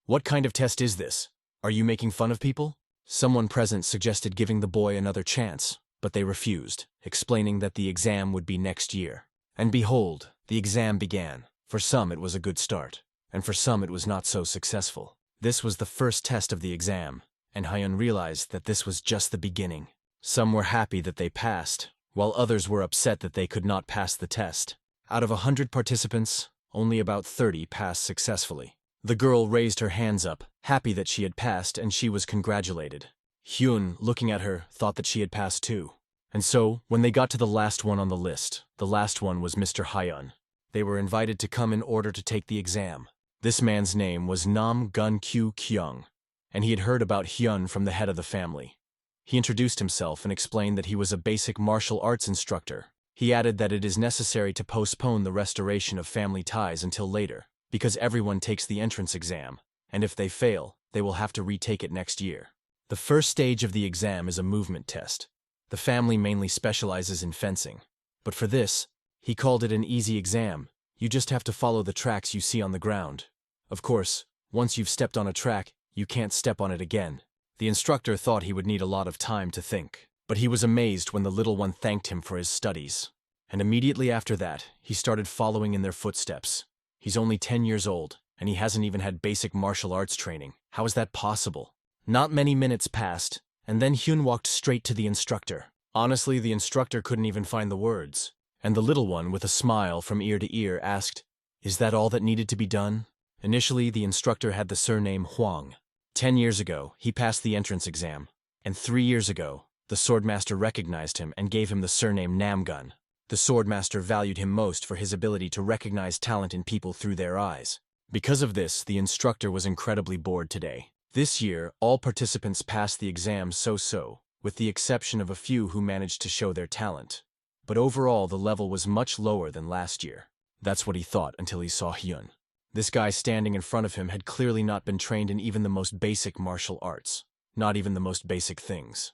What kind of test is this? Are you making fun of people? Someone present suggested giving the boy another chance, but they refused, explaining that the exam would be next year. And behold, the exam began. For some it was a good start, and for some it was not so successful. This was the first test of the exam, and Hyun realized that this was just the beginning. Some were happy that they passed, while others were upset that they could not pass the test. Out of 100 participants, only about 30 passed successfully. The girl raised her hands up, happy that she had passed, and she was congratulated. Hyun, looking at her, thought that she had passed too. And so, when they got to the last one on the list, the last one was Mr. Hyun. They were invited to come in order to take the exam. This man's name was Nam Gun Kyu Kyung, and he had heard about Hyun from the head of the family. He introduced himself and explained that he was a basic martial arts instructor. He added that it is necessary to postpone the restoration of family ties until later, because everyone takes the entrance exam, and if they fail, they will have to retake it next year. The first stage of the exam is a movement test. The family mainly specializes in fencing, but for this, he called it an easy exam. You just have to follow the tracks you see on the ground. Of course, once you've stepped on a track, you can't step on it again. The instructor thought he would need a lot of time to think, But he was amazed when the little one thanked him for his studies. And immediately after that, he started following in their footsteps. He's only 10 years old, and he hasn't even had basic martial arts training. How is that possible? Not many minutes passed, and then Hyun walked straight to the instructor. Honestly, the instructor couldn't even find the words. And the little one, with a smile from ear to ear, asked, "Is that all that needed to be done?" Initially, the instructor had the surname Huang. 10 years ago, he passed the entrance exam. And 3 years ago, the swordmaster recognized him and gave him the surname Namgun. The swordmaster valued him most for his ability to recognize talent in people through their eyes. Because of this, the instructor was incredibly bored today. This year, all participants passed the exam so-so, with the exception of a few who managed to show their talent. But overall, the level was much lower than last year. That's what he thought until he saw Hyun. This guy standing in front of him had clearly not been trained in even the most basic martial arts, not even the most basic things.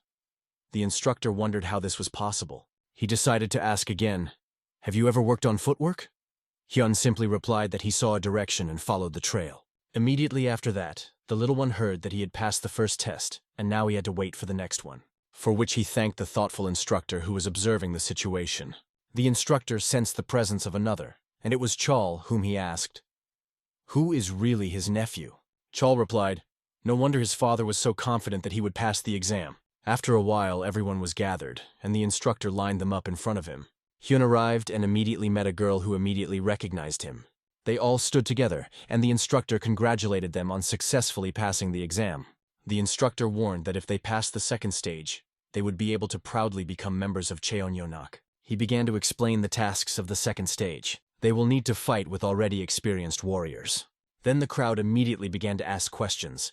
The instructor wondered how this was possible. He decided to ask again, "Have you ever worked on footwork?" Hyun simply replied that he saw a direction and followed the trail. Immediately after that, the little one heard that he had passed the first test, and now he had to wait for the next one, for which he thanked the thoughtful instructor who was observing the situation. The instructor sensed the presence of another, and it was Chol whom he asked, "Who is really his nephew?" Chol replied, "No wonder his father was so confident that he would pass the exam." After a while, everyone was gathered, and the instructor lined them up in front of him. Hyun arrived and immediately met a girl who immediately recognized him. They all stood together, and the instructor congratulated them on successfully passing the exam. The instructor warned that if they passed the second stage, they would be able to proudly become members of Cheonyonak. He began to explain the tasks of the second stage. They will need to fight with already experienced warriors. Then the crowd immediately began to ask questions.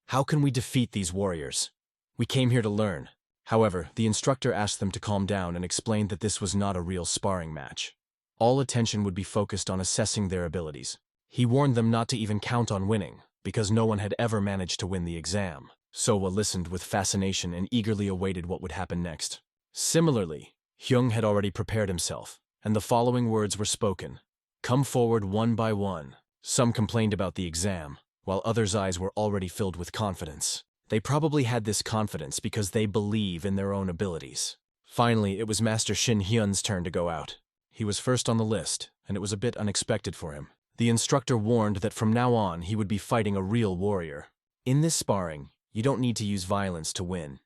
How can we defeat these warriors? We came here to learn. However, the instructor asked them to calm down and explained that this was not a real sparring match. All attention would be focused on assessing their abilities. He warned them not to even count on winning, because no one had ever managed to win the exam. Sowa listened with fascination and eagerly awaited what would happen next. Similarly, Hyung had already prepared himself, and the following words were spoken. "Come forward one by one." Some complained about the exam, while others' eyes were already filled with confidence. They probably had this confidence because they believe in their own abilities. Finally, it was Master Shin Hyun's turn to go out. He was first on the list, and it was a bit unexpected for him. The instructor warned that from now on he would be fighting a real warrior. In this sparring, you don't need to use violence to win.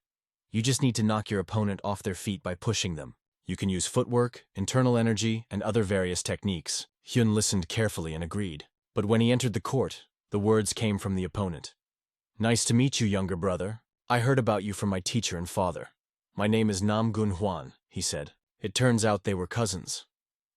You just need to knock your opponent off their feet by pushing them. You can use footwork, internal energy, and other various techniques. Hyun listened carefully and agreed. But when he entered the court, the words came from the opponent. "Nice to meet you, younger brother. I heard about you from my teacher and father. My name is Nam Gun Hwan," he said. It turns out they were cousins.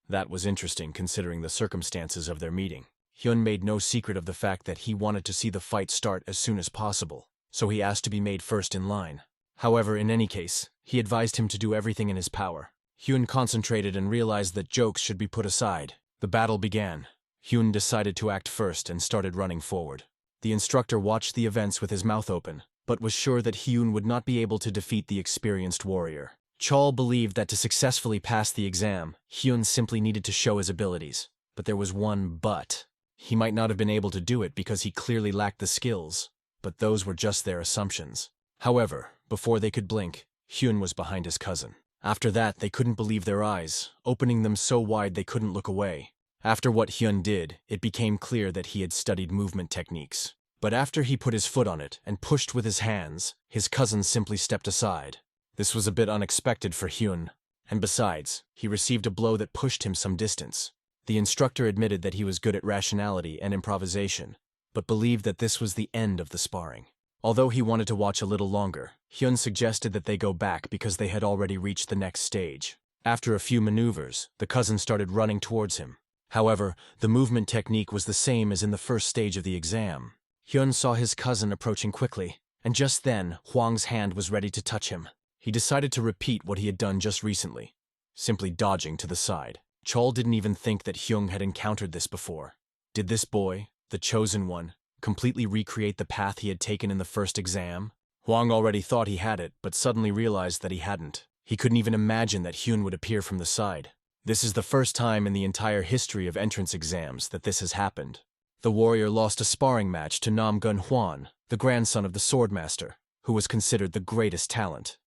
That was interesting considering the circumstances of their meeting. Hyun made no secret of the fact that he wanted to see the fight start as soon as possible, so he asked to be made first in line. However, in any case, he advised him to do everything in his power. Hyun concentrated and realized that jokes should be put aside. The battle began. Hyun decided to act first and started running forward. The instructor watched the events with his mouth open, but was sure that Hyun would not be able to defeat the experienced warrior. Chol believed that to successfully pass the exam, Hyun simply needed to show his abilities. But there was one but. He might not have been able to do it because he clearly lacked the skills, but those were just their assumptions. However, before they could blink, Hyun was behind his cousin. After that, they couldn't believe their eyes, opening them so wide they couldn't look away. After what Hyun did, it became clear that he had studied movement techniques. But after he put his foot on it and pushed with his hands, his cousin simply stepped aside. This was a bit unexpected for Hyun, and besides, he received a blow that pushed him some distance. The instructor admitted that he was good at rationality and improvisation, but believed that this was the end of the sparring. Although he wanted to watch a little longer, Hyun suggested that they go back because they had already reached the next stage. After a few maneuvers, the cousin started running towards him. However, the movement technique was the same as in the first stage of the exam. Hyun saw his cousin approaching quickly, and just then, Hwang's hand was ready to touch him. He decided to repeat what he had done just recently, simply dodging to the side. Chol didn't even think that Hyung had encountered this before. Did this boy, the chosen one, completely recreate the path he had taken in the first exam? Hwang already thought he had it, but suddenly realized that he hadn't. He couldn't even imagine that Hyun would appear from the side. This is the first time in the entire history of entrance exams that this has happened. The warrior lost a sparring match to Nam Gun Hwan, the grandson of the swordmaster, who was considered the greatest talent.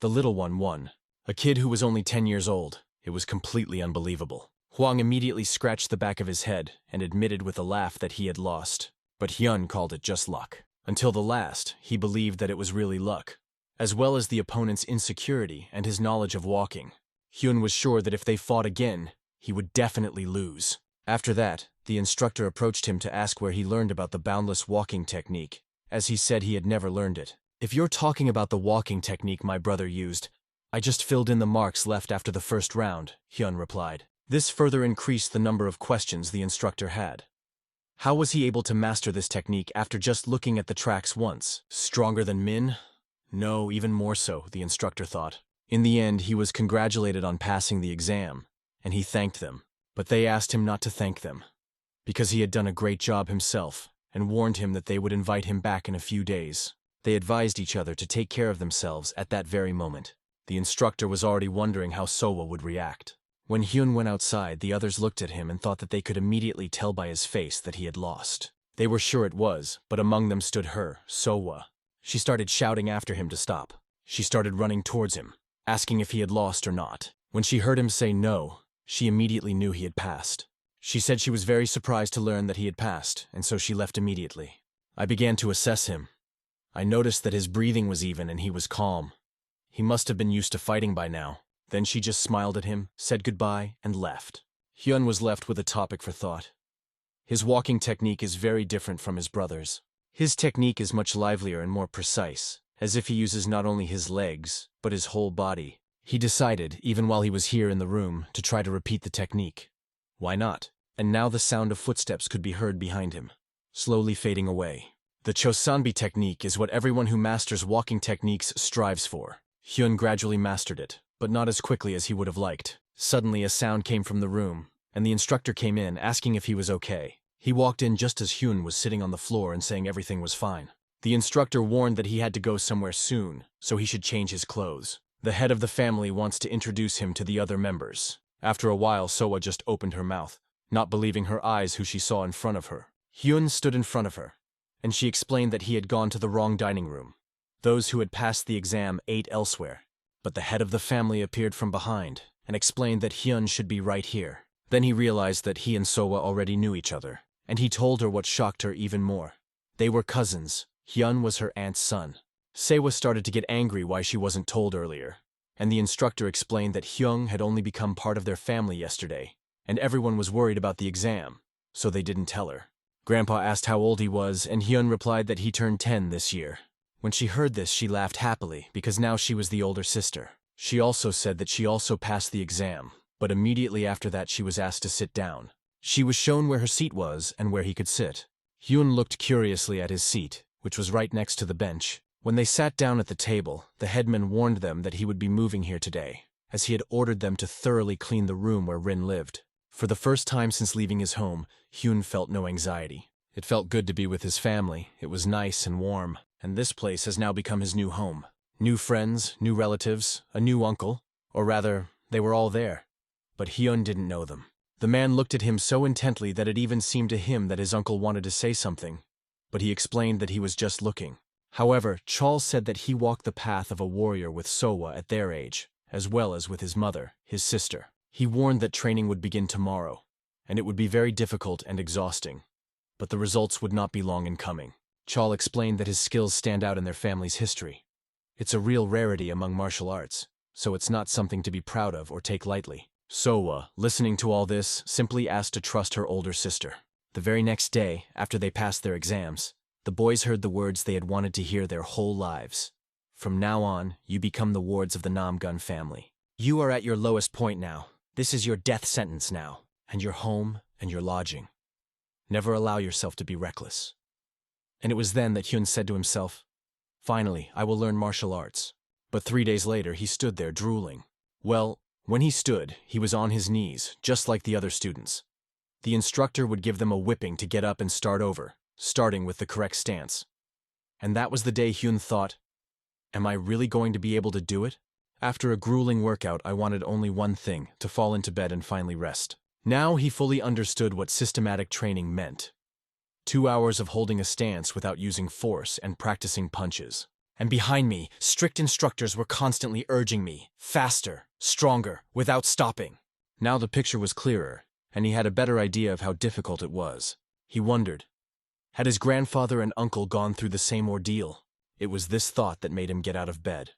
The little one won. A kid who was only 10 years old. It was completely unbelievable. Huang immediately scratched the back of his head and admitted with a laugh that he had lost. But Hyun called it just luck. Until the last, he believed that it was really luck, as well as the opponent's insecurity and his knowledge of walking. Hyun was sure that if they fought again, he would definitely lose. After that, the instructor approached him to ask where he learned about the boundless walking technique, as he said he had never learned it. If you're talking about the walking technique my brother used, I just filled in the marks left after the first round, Hyun replied. This further increased the number of questions the instructor had. How was he able to master this technique after just looking at the tracks once? Stronger than Min? No, even more so, the instructor thought. In the end, he was congratulated on passing the exam, and he thanked them. But they asked him not to thank them, because he had done a great job himself, and warned him that they would invite him back in a few days. They advised each other to take care of themselves at that very moment. The instructor was already wondering how Sowa would react. When Hyun went outside, the others looked at him and thought that they could immediately tell by his face that he had lost. They were sure it was, but among them stood her, Sowa. She started shouting after him to stop. She started running towards him, asking if he had lost or not. When she heard him say no, she immediately knew he had passed. She said she was very surprised to learn that he had passed, and so she left immediately. I began to assess him. I noticed that his breathing was even and he was calm. He must have been used to fighting by now. Then she just smiled at him, said goodbye, and left. Hyun was left with a topic for thought. His walking technique is very different from his brother's. His technique is much livelier and more precise, as if he uses not only his legs, but his whole body. He decided, even while he was here in the room, to try to repeat the technique. Why not? And now the sound of footsteps could be heard behind him, slowly fading away. The Chosanbi technique is what everyone who masters walking techniques strives for. Hyun gradually mastered it, but not as quickly as he would have liked. Suddenly a sound came from the room, and the instructor came in, asking if he was okay. He walked in just as Hyun was sitting on the floor and saying everything was fine. The instructor warned that he had to go somewhere soon, so he should change his clothes. The head of the family wants to introduce him to the other members. After a while, Sowa just opened her mouth, not believing her eyes who she saw in front of her. Hyun stood in front of her, and she explained that he had gone to the wrong dining room. Those who had passed the exam ate elsewhere, but the head of the family appeared from behind and explained that Hyun should be right here. Then he realized that he and Sowa already knew each other, and he told her what shocked her even more. They were cousins. Hyun was her aunt's son. Sewa started to get angry why she wasn't told earlier, and the instructor explained that Hyung had only become part of their family yesterday, and everyone was worried about the exam, so they didn't tell her. Grandpa asked how old he was, and Hyun replied that he turned 10 this year. When she heard this, she laughed happily, because now she was the older sister. She also said that she also passed the exam, but immediately after that she was asked to sit down. She was shown where her seat was and where he could sit. Hyun looked curiously at his seat, which was right next to the bench. When they sat down at the table, the headman warned them that he would be moving here today, as he had ordered them to thoroughly clean the room where Rin lived. For the first time since leaving his home, Hyun felt no anxiety. It felt good to be with his family. It was nice and warm, and this place has now become his new home. New friends, new relatives, a new uncle, or rather, they were all there. But Hyun didn't know them. The man looked at him so intently that it even seemed to him that his uncle wanted to say something, but he explained that he was just looking. However, Chol said that he walked the path of a warrior with Sowa at their age, as well as with his mother, his sister. He warned that training would begin tomorrow, and it would be very difficult and exhausting, but the results would not be long in coming. Chol explained that his skills stand out in their family's history. It's a real rarity among martial arts, so it's not something to be proud of or take lightly. Sowa, listening to all this, simply asked to trust her older sister. The very next day, after they passed their exams, the boys heard the words they had wanted to hear their whole lives. From now on, you become the wards of the Namgun family. You are at your lowest point now. This is your death sentence now, and your home and your lodging. Never allow yourself to be reckless. And it was then that Hyun said to himself, finally, I will learn martial arts. But 3 days later, he stood there drooling. Well, when he stood, he was on his knees, just like the other students. The instructor would give them a whipping to get up and start over, starting with the correct stance. And that was the day Hyun thought, am I really going to be able to do it? After a grueling workout, I wanted only one thing, to fall into bed and finally rest. Now he fully understood what systematic training meant. 2 hours of holding a stance without using force and practicing punches. And behind me, strict instructors were constantly urging me, faster, stronger, without stopping. Now the picture was clearer, and he had a better idea of how difficult it was. He wondered, had his grandfather and uncle gone through the same ordeal? It was this thought that made him get out of bed.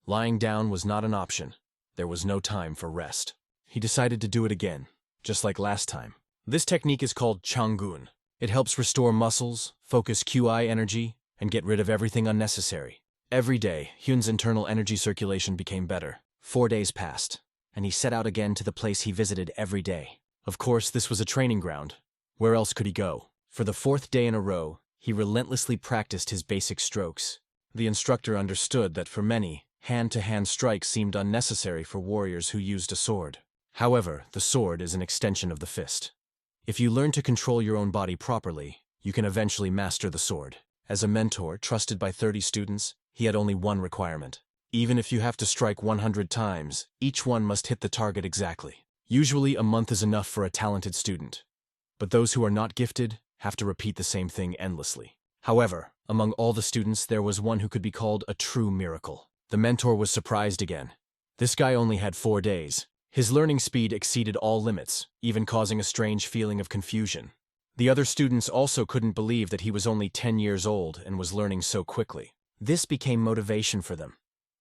Lying down was not an option. There was no time for rest. He decided to do it again, just like last time. This technique is called Changgun. It helps restore muscles, focus QI energy, and get rid of everything unnecessary. Every day, Hyun's internal energy circulation became better. 4 days passed, and he set out again to the place he visited every day. Of course, this was a training ground. Where else could he go? For the 4th day in a row, he relentlessly practiced his basic strokes. The instructor understood that for many, hand-to-hand strikes seemed unnecessary for warriors who used a sword. However, the sword is an extension of the fist. If you learn to control your own body properly, you can eventually master the sword. As a mentor, trusted by 30 students, he had only one requirement. Even if you have to strike 100 times, each one must hit the target exactly. Usually, a month is enough for a talented student. But those who are not gifted have to repeat the same thing endlessly. However, among all the students, there was one who could be called a true miracle. The mentor was surprised again. This guy only had 4 days. His learning speed exceeded all limits, even causing a strange feeling of confusion. The other students also couldn't believe that he was only 10 years old and was learning so quickly. This became motivation for them.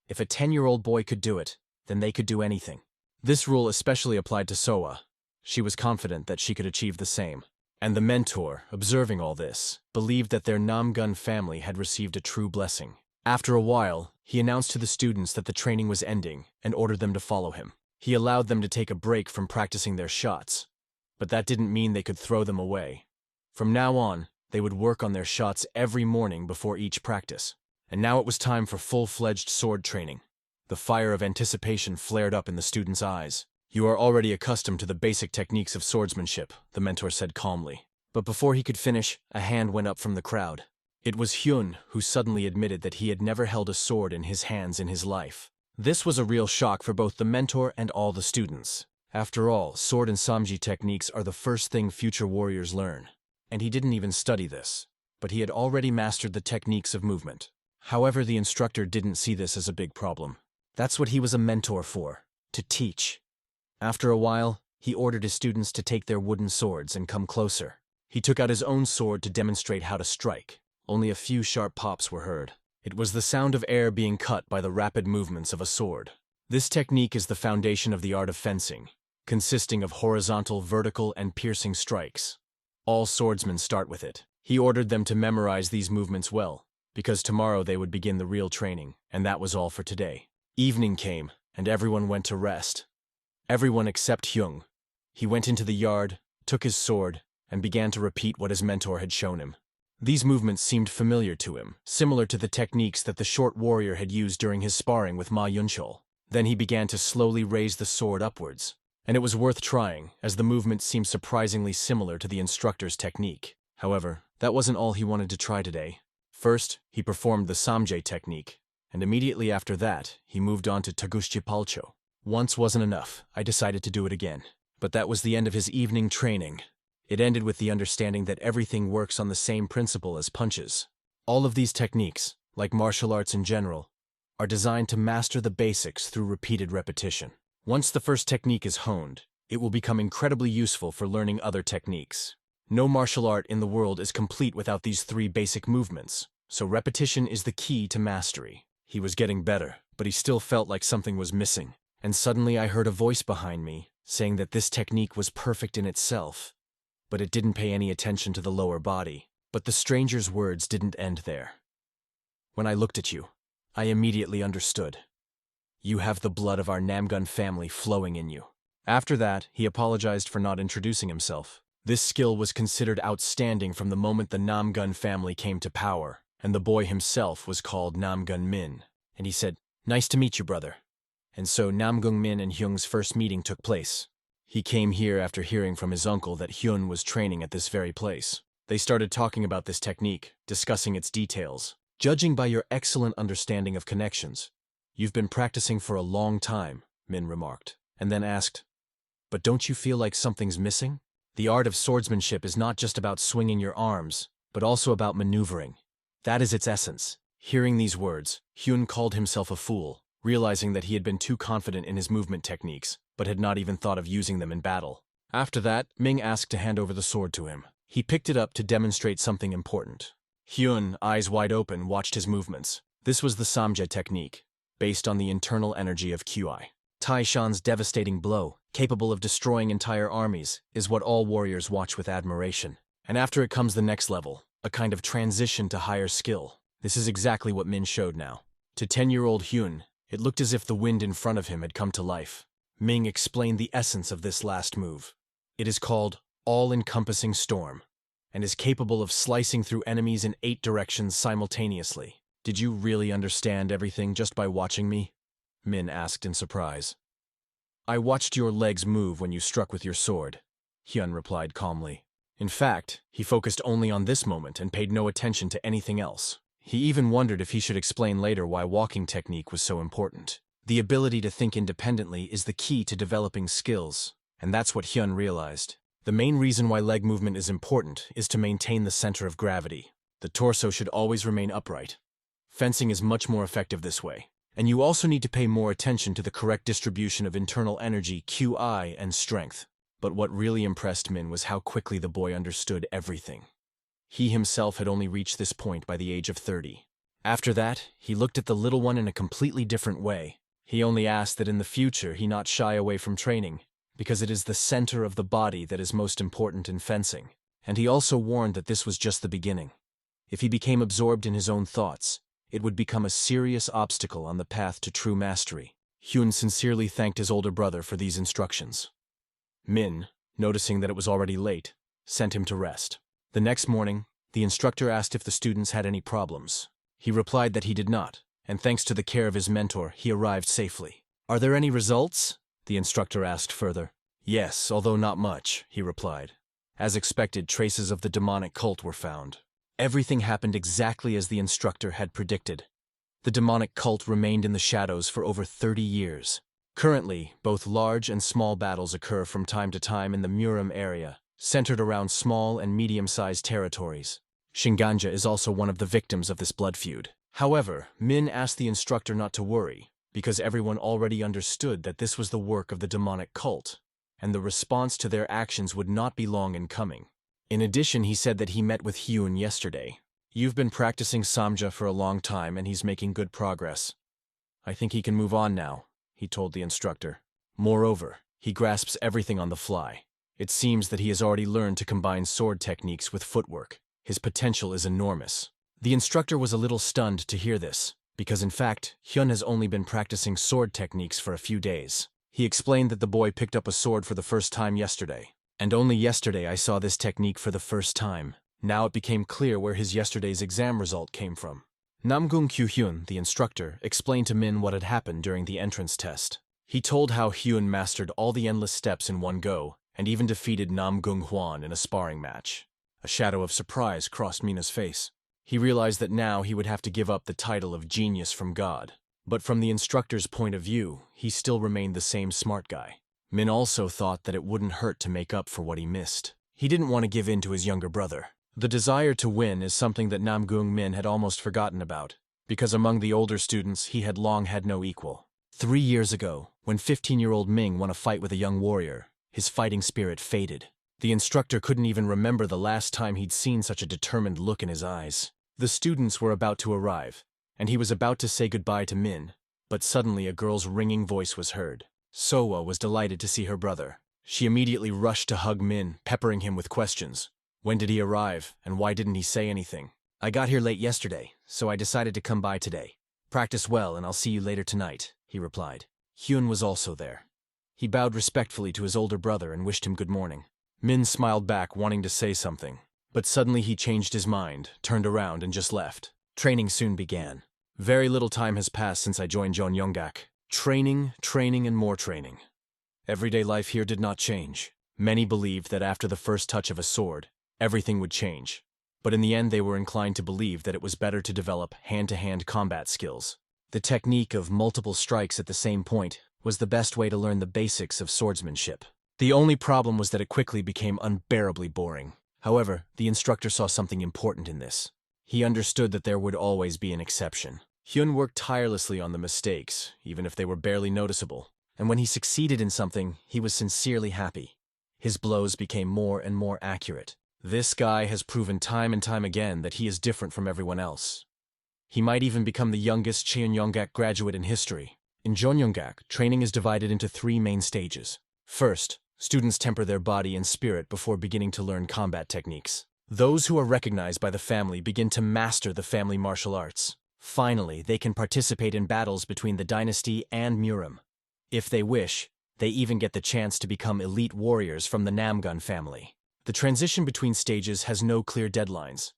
If a 10-year-old boy could do it, then they could do anything. This rule especially applied to Soa. She was confident that she could achieve the same. And the mentor, observing all this, believed that their Namgun family had received a true blessing. After a while, he announced to the students that the training was ending and ordered them to follow him. He allowed them to take a break from practicing their shots, but that didn't mean they could throw them away. From now on, they would work on their shots every morning before each practice. And now it was time for full-fledged sword training. The fire of anticipation flared up in the students' eyes. "You are already accustomed to the basic techniques of swordsmanship," the mentor said calmly. But before he could finish, a hand went up from the crowd. It was Hyun, who suddenly admitted that he had never held a sword in his hands in his life. This was a real shock for both the mentor and all the students. After all, sword and samji techniques are the first thing future warriors learn. And he didn't even study this, but he had already mastered the techniques of movement. However, the instructor didn't see this as a big problem. That's what he was a mentor for, to teach. After a while, he ordered his students to take their wooden swords and come closer. He took out his own sword to demonstrate how to strike. Only a few sharp pops were heard. It was the sound of air being cut by the rapid movements of a sword. This technique is the foundation of the art of fencing, consisting of horizontal, vertical, and piercing strikes. All swordsmen start with it. He ordered them to memorize these movements well, because tomorrow they would begin the real training, and that was all for today. Evening came, and everyone went to rest. Everyone except Hyung. He went into the yard, took his sword, and began to repeat what his mentor had shown him. These movements seemed familiar to him, similar to the techniques that the short warrior had used during his sparring with Ma Yunchol. Then he began to slowly raise the sword upwards, and it was worth trying, as the movement seemed surprisingly similar to the instructor's technique. However, that wasn't all he wanted to try today. First, he performed the Samje technique, and immediately after that, he moved on to Tagushchipalcho. Once wasn't enough, I decided to do it again. But that was the end of his evening training. It ended with the understanding that everything works on the same principle as punches. All of these techniques, like martial arts in general, are designed to master the basics through repeated repetition. Once the first technique is honed, it will become incredibly useful for learning other techniques. No martial art in the world is complete without these 3 basic movements, so repetition is the key to mastery. He was getting better, but he still felt like something was missing. And suddenly I heard a voice behind me, saying that this technique was perfect in itself, but it didn't pay any attention to the lower body. But the stranger's words didn't end there. When I looked at you, I immediately understood. You have the blood of our Namgun family flowing in you. After that, he apologized for not introducing himself. This skill was considered outstanding from the moment the Namgun family came to power, and the boy himself was called Namgun Min. And he said, "Nice to meet you, brother." And so Namgung Min and Hyung's first meeting took place. He came here after hearing from his uncle that Hyun was training at this very place. They started talking about this technique, discussing its details. "Judging by your excellent understanding of connections, you've been practicing for a long time," Min remarked, and then asked, "But don't you feel like something's missing? The art of swordsmanship is not just about swinging your arms, but also about maneuvering. That is its essence. Hearing these words, Hyun called himself a fool, realizing that he had been too confident in his movement techniques, but had not even thought of using them in battle. After that, Ming asked to hand over the sword to him. He picked it up to demonstrate something important. Hyun, eyes wide open, watched his movements. This was the Samja technique, based on the internal energy of Qi. Taishan's devastating blow, capable of destroying entire armies, is what all warriors watch with admiration. And after it comes the next level, a kind of transition to higher skill. This is exactly what Min showed now. To 10-year-old Hyun, it looked as if the wind in front of him had come to life. Ming explained the essence of this last move. It is called all-encompassing storm, and is capable of slicing through enemies in 8 directions simultaneously. Did you really understand everything just by watching me? Min asked in surprise. I watched your legs move when you struck with your sword, Hyun replied calmly. In fact, he focused only on this moment and paid no attention to anything else. He even wondered if he should explain later why walking technique was so important. The ability to think independently is the key to developing skills, and that's what Hyun realized. The main reason why leg movement is important is to maintain the center of gravity. The torso should always remain upright. Fencing is much more effective this way. And you also need to pay more attention to the correct distribution of internal energy, Qi, and strength. But what really impressed Min was how quickly the boy understood everything. He himself had only reached this point by the age of 30. After that, he looked at the little one in a completely different way. He only asked that in the future he not shy away from training, because it is the center of the body that is most important in fencing. And he also warned that this was just the beginning. If he became absorbed in his own thoughts, it would become a serious obstacle on the path to true mastery. Hyun sincerely thanked his older brother for these instructions. Min, noticing that it was already late, sent him to rest. The next morning, the instructor asked if the students had any problems. He replied that he did not, and thanks to the care of his mentor, he arrived safely. Are there any results? The instructor asked further. Yes, although not much, he replied. As expected, traces of the demonic cult were found. Everything happened exactly as the instructor had predicted. The demonic cult remained in the shadows for over 30 years. Currently, both large and small battles occur from time to time in the Murim area, centered around small and medium-sized territories. Shinganja is also one of the victims of this blood feud. However, Min asked the instructor not to worry, because everyone already understood that this was the work of the demonic cult, and the response to their actions would not be long in coming. In addition, he said that he met with Hyun yesterday. You've been practicing Samja for a long time and he's making good progress. I think he can move on now, he told the instructor. Moreover, he grasps everything on the fly. It seems that he has already learned to combine sword techniques with footwork. His potential is enormous. The instructor was a little stunned to hear this, because in fact, Hyun has only been practicing sword techniques for a few days. He explained that the boy picked up a sword for the first time yesterday. And only yesterday I saw this technique for the first time. Now it became clear where his yesterday's exam result came from. Namgung Kyu-hyun, the instructor, explained to Min what had happened during the entrance test. He told how Hyun mastered all the endless steps in one go, and even defeated Namgung Hwan in a sparring match. A shadow of surprise crossed Mina's face. He realized that now he would have to give up the title of genius from God. But from the instructor's point of view, he still remained the same smart guy. Min also thought that it wouldn't hurt to make up for what he missed. He didn't want to give in to his younger brother. The desire to win is something that Namgung Min had almost forgotten about, because among the older students he had long had no equal. 3 years ago, when 15-year-old Ming won a fight with a young warrior, his fighting spirit faded. The instructor couldn't even remember the last time he'd seen such a determined look in his eyes. The students were about to arrive, and he was about to say goodbye to Min, but suddenly a girl's ringing voice was heard. Sowa was delighted to see her brother. She immediately rushed to hug Min, peppering him with questions. When did he arrive, and why didn't he say anything? I got here late yesterday, so I decided to come by today. Practice well, and I'll see you later tonight, he replied. Hyun was also there. He bowed respectfully to his older brother and wished him good morning. Min smiled back, wanting to say something, but suddenly he changed his mind, turned around, and just left. Training soon began. Very little time has passed since I joined Jeonyeonggak. Training, and more training. Everyday life here did not change. Many believed that after the first touch of a sword, everything would change. But in the end they were inclined to believe that it was better to develop hand-to-hand combat skills. The technique of multiple strikes at the same point was the best way to learn the basics of swordsmanship. The only problem was that it quickly became unbearably boring. However, the instructor saw something important in this. He understood that there would always be an exception. Hyun worked tirelessly on the mistakes, even if they were barely noticeable, and when he succeeded in something, he was sincerely happy. His blows became more and more accurate. This guy has proven time and time again that he is different from everyone else. He might even become the youngest Cheonyeonggak graduate in history. In Jeonyeonggak, training is divided into 3 main stages. First, students temper their body and spirit before beginning to learn combat techniques. Those who are recognized by the family begin to master the family martial arts. Finally, they can participate in battles between the dynasty and Murim. If they wish, they even get the chance to become elite warriors from the Namgun family. The transition between stages has no clear deadlines.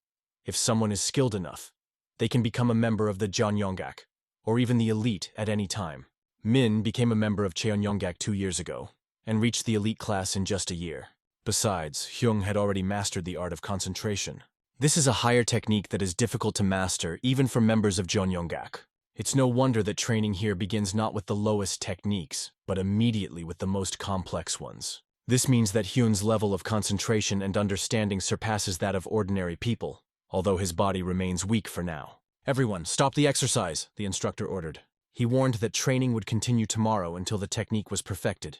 If someone is skilled enough, they can become a member of the Jeonyeonggak, or even the elite at any time. Min became a member of Cheonyeonggak 2 years ago, and reached the elite class in just a year. Besides, Hyung had already mastered the art of concentration. This is a higher technique that is difficult to master even for members of Jeonyeonggak. It's no wonder that training here begins not with the lowest techniques, but immediately with the most complex ones. This means that Hyun's level of concentration and understanding surpasses that of ordinary people, although his body remains weak for now. "Everyone, stop the exercise," the instructor ordered. He warned that training would continue tomorrow until the technique was perfected,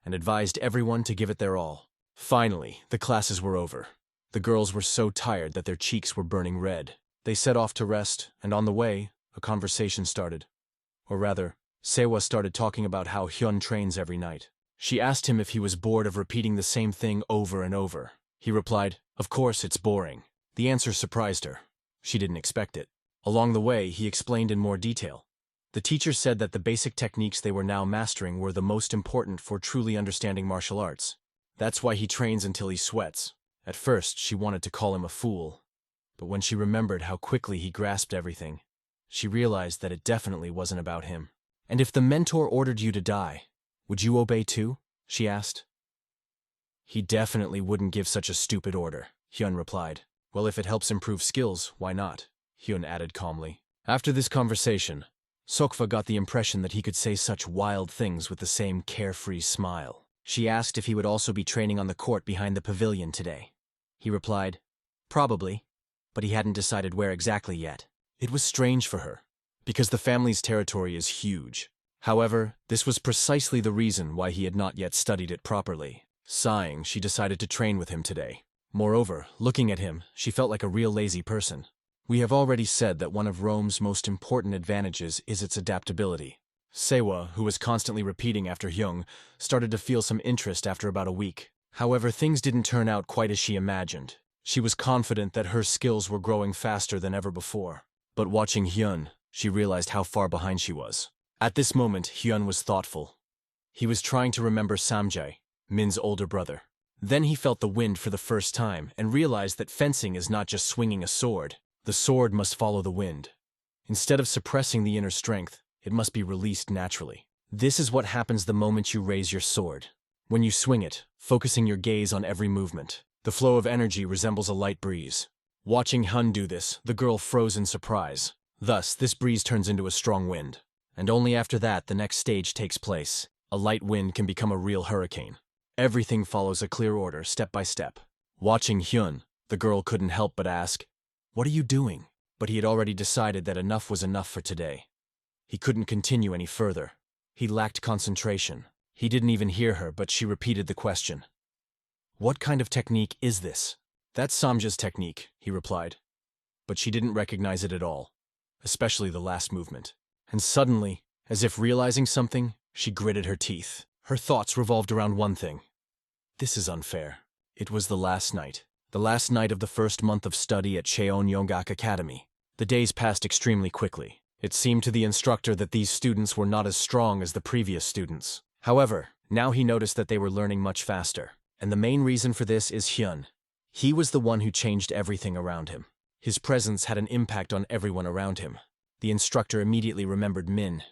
and advised everyone to give it their all. Finally, the classes were over. The girls were so tired that their cheeks were burning red. They set off to rest, and on the way, a conversation started. Or rather, Sewa started talking about how Hyun trains every night. She asked him if he was bored of repeating the same thing over and over. He replied, "Of course it's boring." The answer surprised her. She didn't expect it. Along the way, he explained in more detail. The teacher said that the basic techniques they were now mastering were the most important for truly understanding martial arts. That's why he trains until he sweats. At first, she wanted to call him a fool, but when she remembered how quickly he grasped everything, she realized that it definitely wasn't about him. "And if the mentor ordered you to die, would you obey too?" she asked. "He definitely wouldn't give such a stupid order," Hyun replied. "Well, if it helps improve skills, why not?" Hyun added calmly. After this conversation, Sokva got the impression that he could say such wild things with the same carefree smile. She asked if he would also be training on the court behind the pavilion today. He replied, "Probably," but he hadn't decided where exactly yet. It was strange for her, because the family's territory is huge. However, this was precisely the reason why he had not yet studied it properly. Sighing, she decided to train with him today. Moreover, looking at him, she felt like a real lazy person. We have already said that one of Rome's most important advantages is its adaptability. Sewa, who was constantly repeating after Hyung, started to feel some interest after about a week. However, things didn't turn out quite as she imagined. She was confident that her skills were growing faster than ever before. But watching Hyun, she realized how far behind she was. At this moment, Hyun was thoughtful. He was trying to remember Samjae, Min's older brother. Then he felt the wind for the first time and realized that fencing is not just swinging a sword. The sword must follow the wind. Instead of suppressing the inner strength, it must be released naturally. This is what happens the moment you raise your sword. When you swing it, focusing your gaze on every movement, the flow of energy resembles a light breeze. Watching Hyun do this, the girl froze in surprise. Thus, this breeze turns into a strong wind. And only after that, the next stage takes place. A light wind can become a real hurricane. Everything follows a clear order, step by step. Watching Hyun, the girl couldn't help but ask, "What are you doing?" But he had already decided that enough was enough for today. He couldn't continue any further. He lacked concentration. He didn't even hear her, but she repeated the question. "What kind of technique is this?" "That's Samja's technique," he replied. But she didn't recognize it at all, especially the last movement. And suddenly, as if realizing something, she gritted her teeth. Her thoughts revolved around one thing. This is unfair. It was the last night of the first month of study at Cheonyeonggak Academy. The days passed extremely quickly. It seemed to the instructor that these students were not as strong as the previous students. However, now he noticed that they were learning much faster. And the main reason for this is Hyun. He was the one who changed everything around him. His presence had an impact on everyone around him. The instructor immediately remembered Min.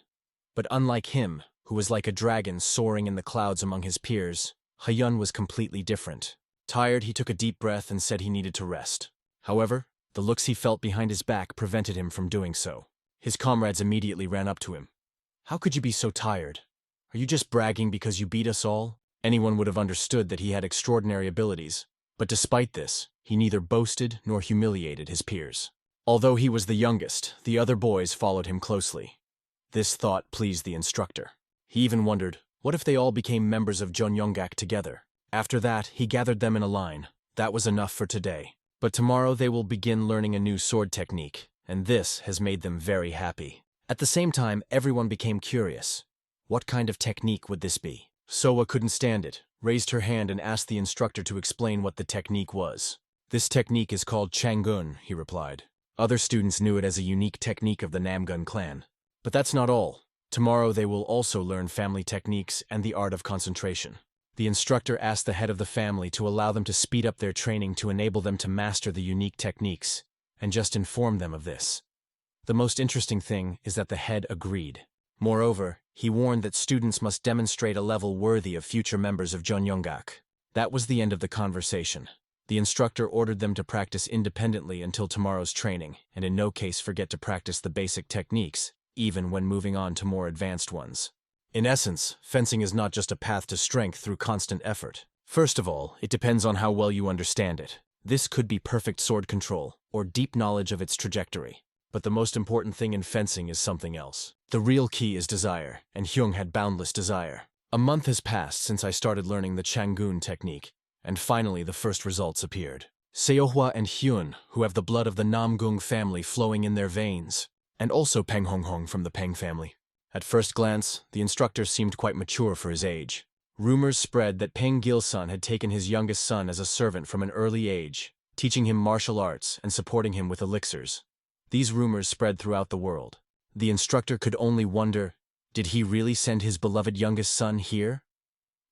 But unlike him, who was like a dragon soaring in the clouds among his peers, Hyun was completely different. Tired, he took a deep breath and said he needed to rest. However, the looks he felt behind his back prevented him from doing so. His comrades immediately ran up to him. "How could you be so tired? Are you just bragging because you beat us all?" Anyone would have understood that he had extraordinary abilities. But despite this, he neither boasted nor humiliated his peers. Although he was the youngest, the other boys followed him closely. This thought pleased the instructor. He even wondered, what if they all became members of Jonyoungak together? After that, he gathered them in a line. That was enough for today. But tomorrow they will begin learning a new sword technique, and this has made them very happy. At the same time, everyone became curious. What kind of technique would this be? Soa couldn't stand it, raised her hand and asked the instructor to explain what the technique was. This technique is called Changun, he replied. Other students knew it as a unique technique of the Namgun clan. But that's not all. Tomorrow they will also learn family techniques and the art of concentration. The instructor asked the head of the family to allow them to speed up their training to enable them to master the unique techniques, and just inform them of this. The most interesting thing is that the head agreed. Moreover, he warned that students must demonstrate a level worthy of future members of Jonyoungak. That was the end of the conversation. The instructor ordered them to practice independently until tomorrow's training, and in no case forget to practice the basic techniques, even when moving on to more advanced ones. In essence, fencing is not just a path to strength through constant effort. First of all, it depends on how well you understand it. This could be perfect sword control, or deep knowledge of its trajectory. But the most important thing in fencing is something else. The real key is desire, and Hyung had boundless desire. A month has passed since I started learning the Changun technique, and finally the first results appeared. Seohwa and Hyun, who have the blood of the Namgung family flowing in their veins, and also Peng Honghong from the Peng family. At first glance, the instructor seemed quite mature for his age. Rumors spread that Peng Gilsun had taken his youngest son as a servant from an early age, teaching him martial arts and supporting him with elixirs. These rumors spread throughout the world. The instructor could only wonder, did he really send his beloved youngest son here?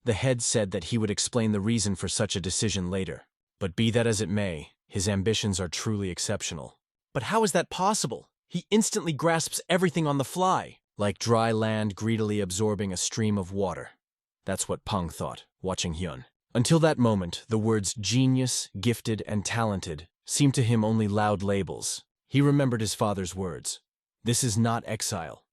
The head said that he would explain the reason for such a decision later. But be that as it may, his ambitions are truly exceptional. But how is that possible? He instantly grasps everything on the fly, like dry land greedily absorbing a stream of water. That's what Peng thought, watching Hyun. Until that moment, the words genius, gifted, and talented seemed to him only loud labels. He remembered his father's words. This is not exile.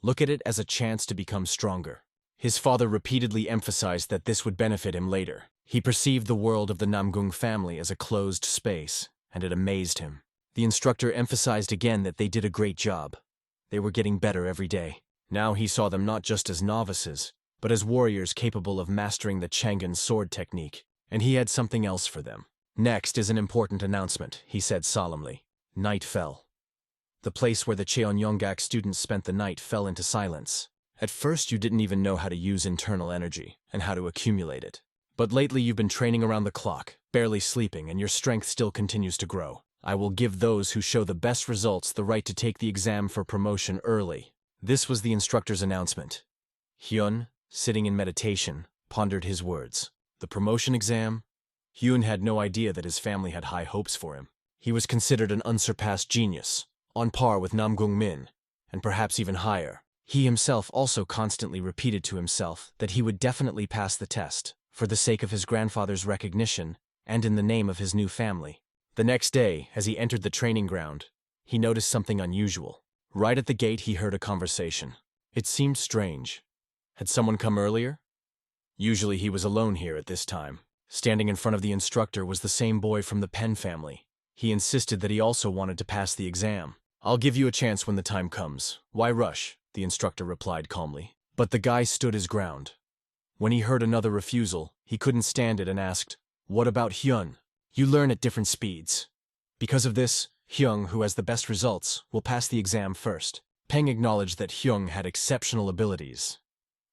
Look at it as a chance to become stronger. His father repeatedly emphasized that this would benefit him later. He perceived the world of the Namgung family as a closed space, and it amazed him. The instructor emphasized again that they did a great job. They were getting better every day. Now he saw them not just as novices, but as warriors capable of mastering the Changun sword technique, and he had something else for them. Next is an important announcement, he said solemnly. Night fell. The place where the Cheonyeonggak students spent the night fell into silence. At first you didn't even know how to use internal energy and how to accumulate it. But lately you've been training around the clock, barely sleeping, and your strength still continues to grow. I will give those who show the best results the right to take the exam for promotion early. This was the instructor's announcement. Hyun, sitting in meditation, pondered his words. The promotion exam? Hyun had no idea that his family had high hopes for him. He was considered an unsurpassed genius, on par with Namgung Min, and perhaps even higher. He himself also constantly repeated to himself that he would definitely pass the test, for the sake of his grandfather's recognition and in the name of his new family. The next day, as he entered the training ground, he noticed something unusual. Right at the gate he heard a conversation. It seemed strange. Had someone come earlier? Usually he was alone here at this time. Standing in front of the instructor was the same boy from the Penn family. He insisted that he also wanted to pass the exam. I'll give you a chance when the time comes. Why rush? The instructor replied calmly. But the guy stood his ground. When he heard another refusal, he couldn't stand it and asked, "What about Hyun? You learn at different speeds." Because of this, Hyung, who has the best results, will pass the exam first. Peng acknowledged that Hyung had exceptional abilities.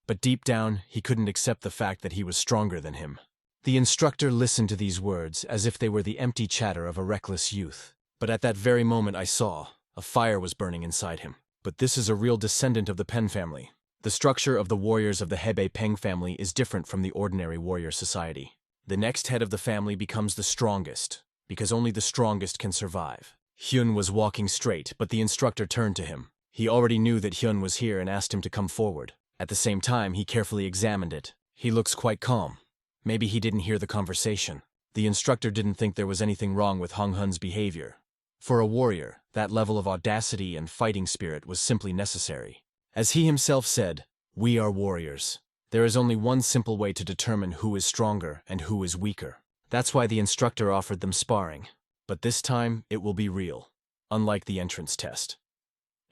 But deep down, he couldn't accept the fact that he was stronger than him. The instructor listened to these words as if they were the empty chatter of a reckless youth. But at that very moment I saw, a fire was burning inside him. But this is a real descendant of the Penn family. The structure of the warriors of the Hebei Peng family is different from the ordinary warrior society. The next head of the family becomes the strongest, because only the strongest can survive. Hyun was walking straight, but the instructor turned to him. He already knew that Hyun was here and asked him to come forward. At the same time, he carefully examined it. He looks quite calm. Maybe he didn't hear the conversation. The instructor didn't think there was anything wrong with Hong Hun's behavior. For a warrior, that level of audacity and fighting spirit was simply necessary. As he himself said, "We are warriors. There is only one simple way to determine who is stronger and who is weaker." That's why the instructor offered them sparring. But this time, it will be real. unlike the entrance test.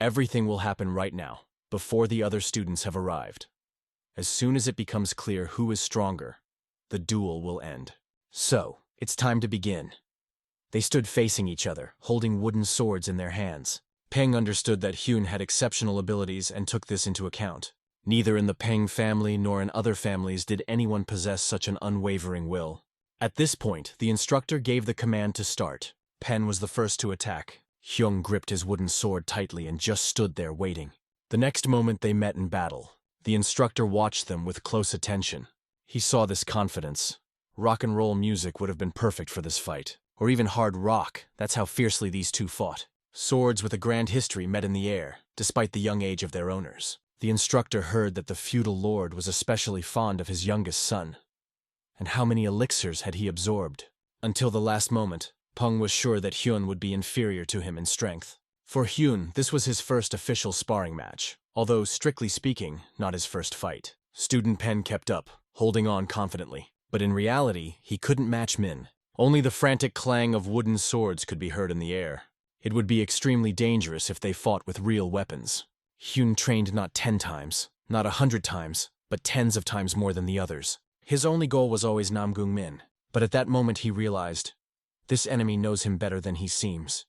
Everything will happen right now, before the other students have arrived. As soon as it becomes clear who is stronger, the duel will end. So, it's time to begin. They stood facing each other, holding wooden swords in their hands. Peng understood that Hyun had exceptional abilities and took this into account. Neither in the Peng family nor in other families did anyone possess such an unwavering will. At this point, the instructor gave the command to start. Pen was the first to attack. Hyung gripped his wooden sword tightly and just stood there waiting. The next moment they met in battle. The instructor watched them with close attention. He saw this confidence. Rock and roll music would have been perfect for this fight. Or even hard rock, that's how fiercely these two fought. Swords with a grand history met in the air, despite the young age of their owners. The instructor heard that the feudal lord was especially fond of his youngest son. And how many elixirs had he absorbed? Until the last moment, Peng was sure that Hyun would be inferior to him in strength. For Hyun, this was his first official sparring match, although, strictly speaking, not his first fight. Student Pen kept up, holding on confidently. But in reality, he couldn't match Min. Only the frantic clang of wooden swords could be heard in the air. It would be extremely dangerous if they fought with real weapons. Hyun trained not 10 times, not 100 times, but tens of times more than the others. His only goal was always Namgung Min. But at that moment he realized, this enemy knows him better than he seems.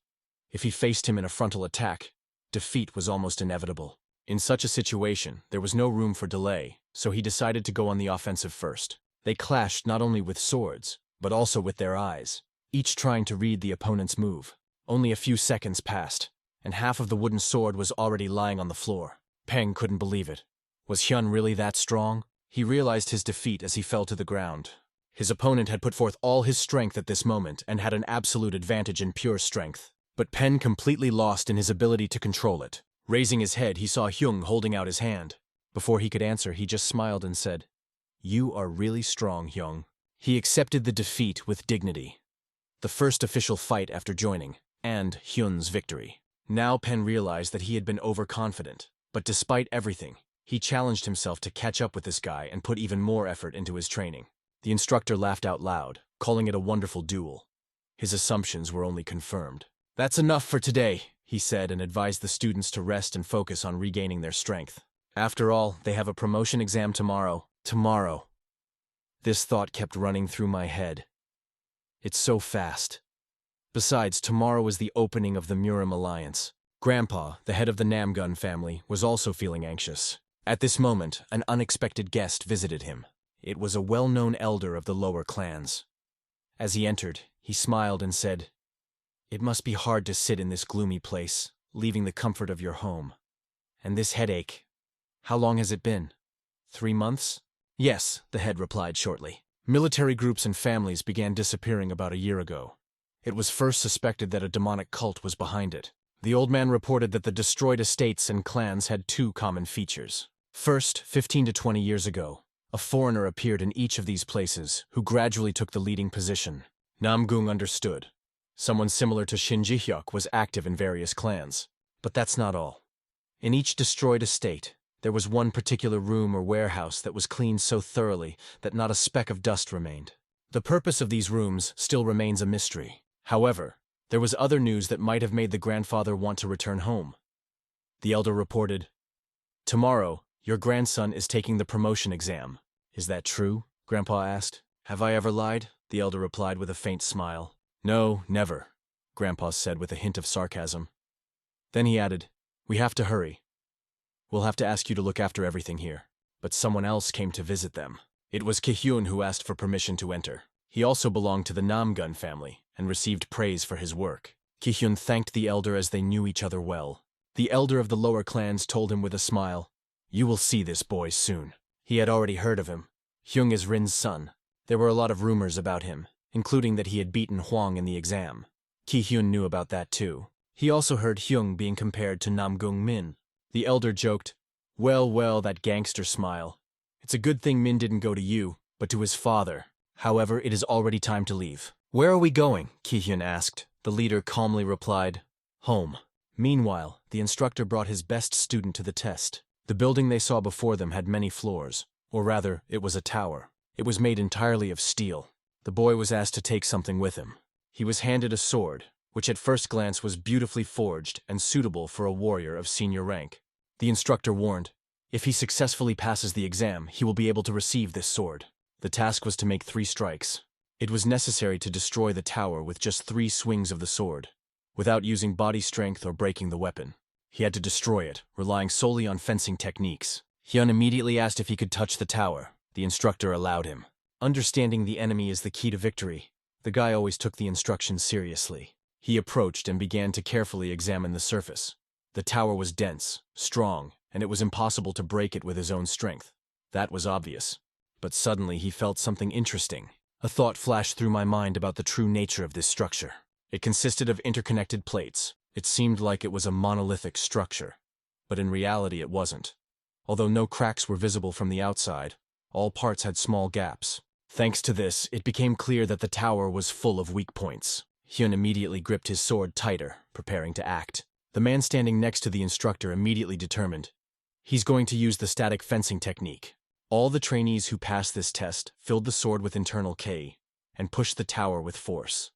If he faced him in a frontal attack, defeat was almost inevitable. In such a situation, there was no room for delay, so he decided to go on the offensive first. They clashed not only with swords, but also with their eyes, each trying to read the opponent's move. Only a few seconds passed, and half of the wooden sword was already lying on the floor. Peng couldn't believe it. Was Hyun really that strong? He realized his defeat as he fell to the ground. His opponent had put forth all his strength at this moment and had an absolute advantage in pure strength. But Pen completely lost in his ability to control it. Raising his head, he saw Hyung holding out his hand. Before he could answer, he just smiled and said, "You are really strong, Hyung." He accepted the defeat with dignity. The first official fight after joining, and Hyun's victory. Now Pen realized that he had been overconfident, but despite everything, he challenged himself to catch up with this guy and put even more effort into his training. The instructor laughed out loud, calling it a wonderful duel. His assumptions were only confirmed. "That's enough for today," he said, and advised the students to rest and focus on regaining their strength. After all, they have a promotion exam tomorrow. Tomorrow. This thought kept running through my head. It's so fast. Besides, tomorrow is the opening of the Murim Alliance. Grandpa, the head of the Namgun family, was also feeling anxious. At this moment, an unexpected guest visited him. It was a well-known elder of the lower clans. As he entered, he smiled and said, "It must be hard to sit in this gloomy place, leaving the comfort of your home. And this headache, how long has it been? 3 months?" "Yes," the head replied shortly. "Military groups and families began disappearing about a year ago. It was first suspected that a demonic cult was behind it. The old man reported that the destroyed estates and clans had 2 common features. First, 15 to 20 years ago, a foreigner appeared in each of these places, who gradually took the leading position. Namgung understood. Someone similar to Shin Ji-hyuk was active in various clans. But that's not all. In each destroyed estate, there was one particular room or warehouse that was cleaned so thoroughly that not a speck of dust remained. The purpose of these rooms still remains a mystery. However, there was other news that might have made the grandfather want to return home. The elder reported, "Tomorrow, your grandson is taking the promotion exam." "Is that true?" Grandpa asked. "Have I ever lied?" The elder replied with a faint smile. "No, never," Grandpa said with a hint of sarcasm. Then he added, "We have to hurry. We'll have to ask you to look after everything here." But someone else came to visit them. It was Ki-hyun who asked for permission to enter. He also belonged to the Namgun family and received praise for his work. Ki-hyun thanked the elder as they knew each other well. The elder of the lower clans told him with a smile, "You will see this boy soon." He had already heard of him. Hyung is Rin's son. There were a lot of rumors about him, including that he had beaten Hwang in the exam. Ki-hyun knew about that too. He also heard Hyung being compared to Namgung Min. The elder joked, well, that gangster smile. It's a good thing Min didn't go to you, but to his father. However, it is already time to leave." "Where are we going?" Ki-hyun asked. The leader calmly replied, "Home." Meanwhile, the instructor brought his best student to the test. The building they saw before them had many floors, or rather, it was a tower. It was made entirely of steel. The boy was asked to take something with him. He was handed a sword, which at first glance was beautifully forged and suitable for a warrior of senior rank. The instructor warned, if he successfully passes the exam, he will be able to receive this sword. The task was to make 3 strikes. It was necessary to destroy the tower with just 3 swings of the sword, without using body strength or breaking the weapon. He had to destroy it, relying solely on fencing techniques. Hyun immediately asked if he could touch the tower. The instructor allowed him. Understanding the enemy is the key to victory. The guy always took the instructions seriously. He approached and began to carefully examine the surface. The tower was dense, strong, and it was impossible to break it with his own strength. That was obvious. But suddenly he felt something interesting. A thought flashed through my mind about the true nature of this structure. It consisted of interconnected plates. It seemed like it was a monolithic structure. But in reality it wasn't. Although no cracks were visible from the outside, all parts had small gaps. Thanks to this, it became clear that the tower was full of weak points. Hyun immediately gripped his sword tighter, preparing to act. The man standing next to the instructor immediately determined. He's going to use the static fencing technique. All the trainees who passed this test filled the sword with internal K and pushed the tower with force.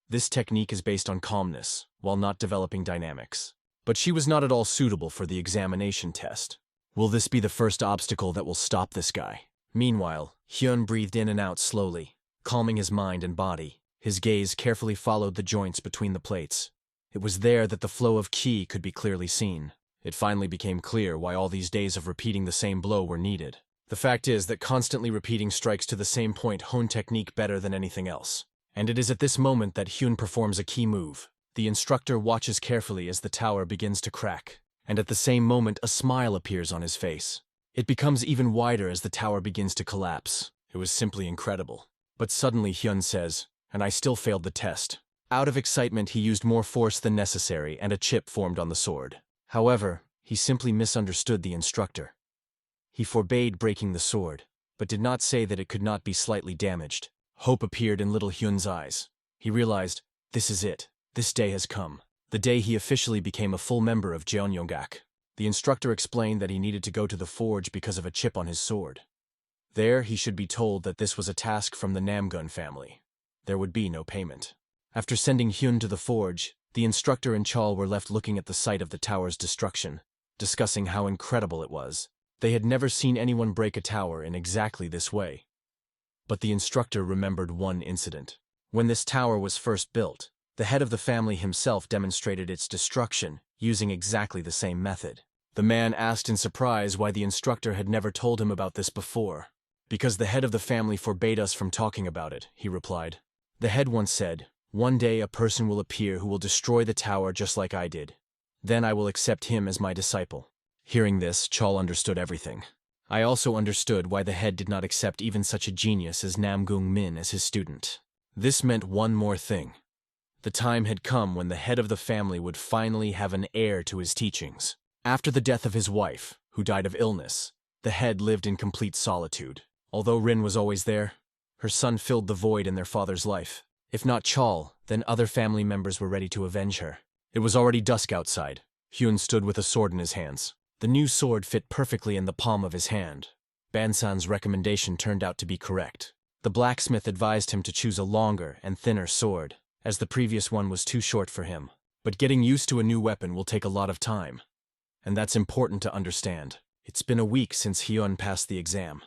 This technique is based on calmness, while not developing dynamics. But she was not at all suitable for the examination test. Will this be the first obstacle that will stop this guy? Meanwhile, Hyun breathed in and out slowly, calming his mind and body. His gaze carefully followed the joints between the plates. It was there that the flow of ki could be clearly seen. It finally became clear why all these days of repeating the same blow were needed. The fact is that constantly repeating strikes to the same point hone technique better than anything else. And it is at this moment that Hyun performs a key move. The instructor watches carefully as the tower begins to crack, and at the same moment a smile appears on his face. It becomes even wider as the tower begins to collapse. It was simply incredible. But suddenly Hyun says, and I still failed the test. Out of excitement he used more force than necessary and a chip formed on the sword. However, he simply misunderstood the instructor. He forbade breaking the sword, but did not say that it could not be slightly damaged. Hope appeared in little Hyun's eyes. He realized, this is it. This day has come. The day he officially became a full member of Jeonyeongak. The instructor explained that he needed to go to the forge because of a chip on his sword. There he should be told that this was a task from the Namgun family. There would be no payment. After sending Hyun to the forge, the instructor and Chol were left looking at the site of the tower's destruction, discussing how incredible it was. They had never seen anyone break a tower in exactly this way. But the instructor remembered one incident. When this tower was first built, the head of the family himself demonstrated its destruction using exactly the same method. The man asked in surprise why the instructor had never told him about this before. Because the head of the family forbade us from talking about it, he replied. The head once said, one day a person will appear who will destroy the tower just like I did. Then I will accept him as my disciple. Hearing this, Chol understood everything. I also understood why the head did not accept even such a genius as Namgung Min as his student. This meant one more thing. The time had come when the head of the family would finally have an heir to his teachings. After the death of his wife, who died of illness, the head lived in complete solitude. Although Rin was always there, her son filled the void in their father's life. If not Chol, then other family members were ready to avenge her. It was already dusk outside. Hyun stood with a sword in his hands. The new sword fit perfectly in the palm of his hand. Bansan's recommendation turned out to be correct. The blacksmith advised him to choose a longer and thinner sword, as the previous one was too short for him. But getting used to a new weapon will take a lot of time. And that's important to understand. It's been a week since Hyun passed the exam.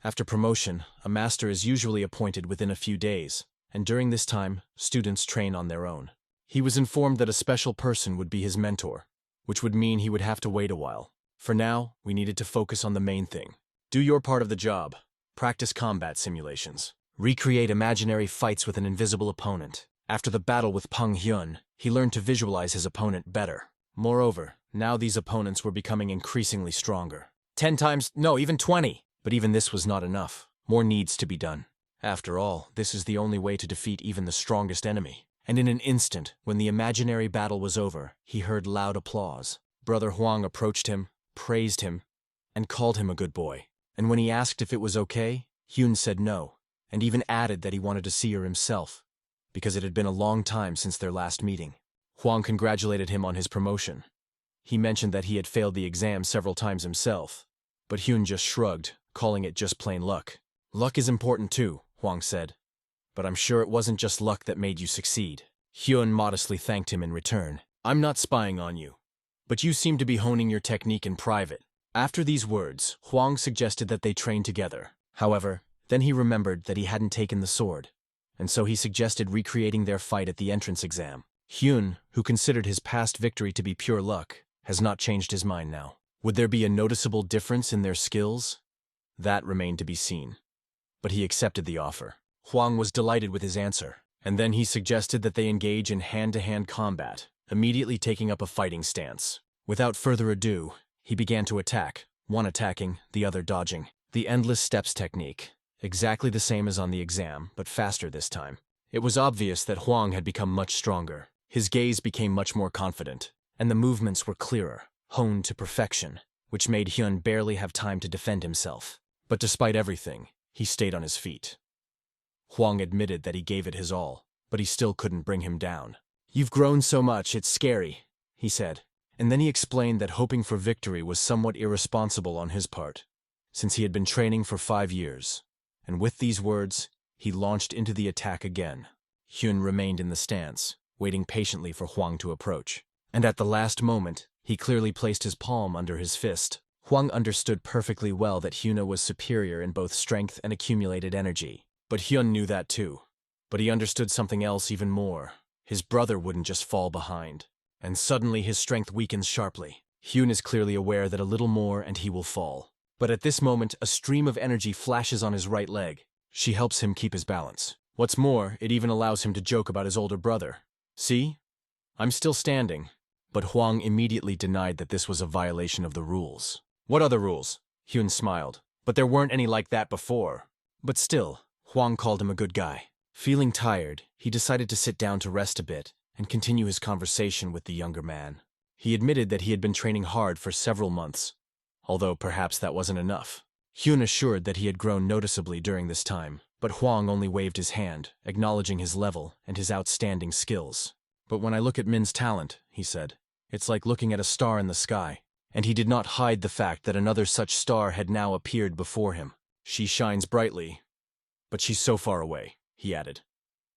After promotion, a master is usually appointed within a few days, and during this time, students train on their own. He was informed that a special person would be his mentor, which would mean he would have to wait a while. For now, we needed to focus on the main thing. Do your part of the job. Practice combat simulations. Recreate imaginary fights with an invisible opponent. After the battle with Peng Hyun, he learned to visualize his opponent better. Moreover, now these opponents were becoming increasingly stronger. 10 times, no, even 20. But even this was not enough. More needs to be done. After all, this is the only way to defeat even the strongest enemy. And in an instant, when the imaginary battle was over, he heard loud applause. Brother Huang approached him, praised him, and called him a good boy. And when he asked if it was okay, Hyun said no, and even added that he wanted to see her himself, because it had been a long time since their last meeting. Huang congratulated him on his promotion. He mentioned that he had failed the exam several times himself, but Hyun just shrugged, calling it just plain luck. Luck is important too, Huang said. But I'm sure it wasn't just luck that made you succeed. Hyun modestly thanked him in return. "I'm not spying on you, but you seem to be honing your technique in private." After these words, Huang suggested that they train together. However, then he remembered that he hadn't taken the sword, and so he suggested recreating their fight at the entrance exam. Hyun, who considered his past victory to be pure luck, has not changed his mind now. Would there be a noticeable difference in their skills? That remained to be seen. But he accepted the offer. Huang was delighted with his answer, and then he suggested that they engage in hand-to-hand combat, immediately taking up a fighting stance. Without further ado, he began to attack, one attacking, the other dodging. The endless steps technique, exactly the same as on the exam, but faster this time. It was obvious that Huang had become much stronger. His gaze became much more confident, and the movements were clearer, honed to perfection, which made Hyun barely have time to defend himself. But despite everything, he stayed on his feet. Huang admitted that he gave it his all, but he still couldn't bring him down. "You've grown so much, it's scary," he said. And then he explained that hoping for victory was somewhat irresponsible on his part, since he had been training for 5 years. And with these words, he launched into the attack again. Hyun remained in the stance, waiting patiently for Huang to approach. And at the last moment, he clearly placed his palm under his fist. Huang understood perfectly well that Hyun was superior in both strength and accumulated energy. But Hyun knew that too. But he understood something else even more. His brother wouldn't just fall behind. And suddenly his strength weakens sharply. Hyun is clearly aware that a little more and he will fall. But at this moment, a stream of energy flashes on his right leg. She helps him keep his balance. What's more, it even allows him to joke about his older brother. "See? I'm still standing." But Huang immediately denied that this was a violation of the rules. "What other rules?" Hyun smiled. "But there weren't any like that before." But still, Huang called him a good guy. Feeling tired, he decided to sit down to rest a bit and continue his conversation with the younger man. He admitted that he had been training hard for several months, although perhaps that wasn't enough. Hyun assured that he had grown noticeably during this time, but Huang only waved his hand, acknowledging his level and his outstanding skills. "But when I look at Min's talent," he said, "it's like looking at a star in the sky." And he did not hide the fact that another such star had now appeared before him. "She shines brightly, but she's so far away," he added.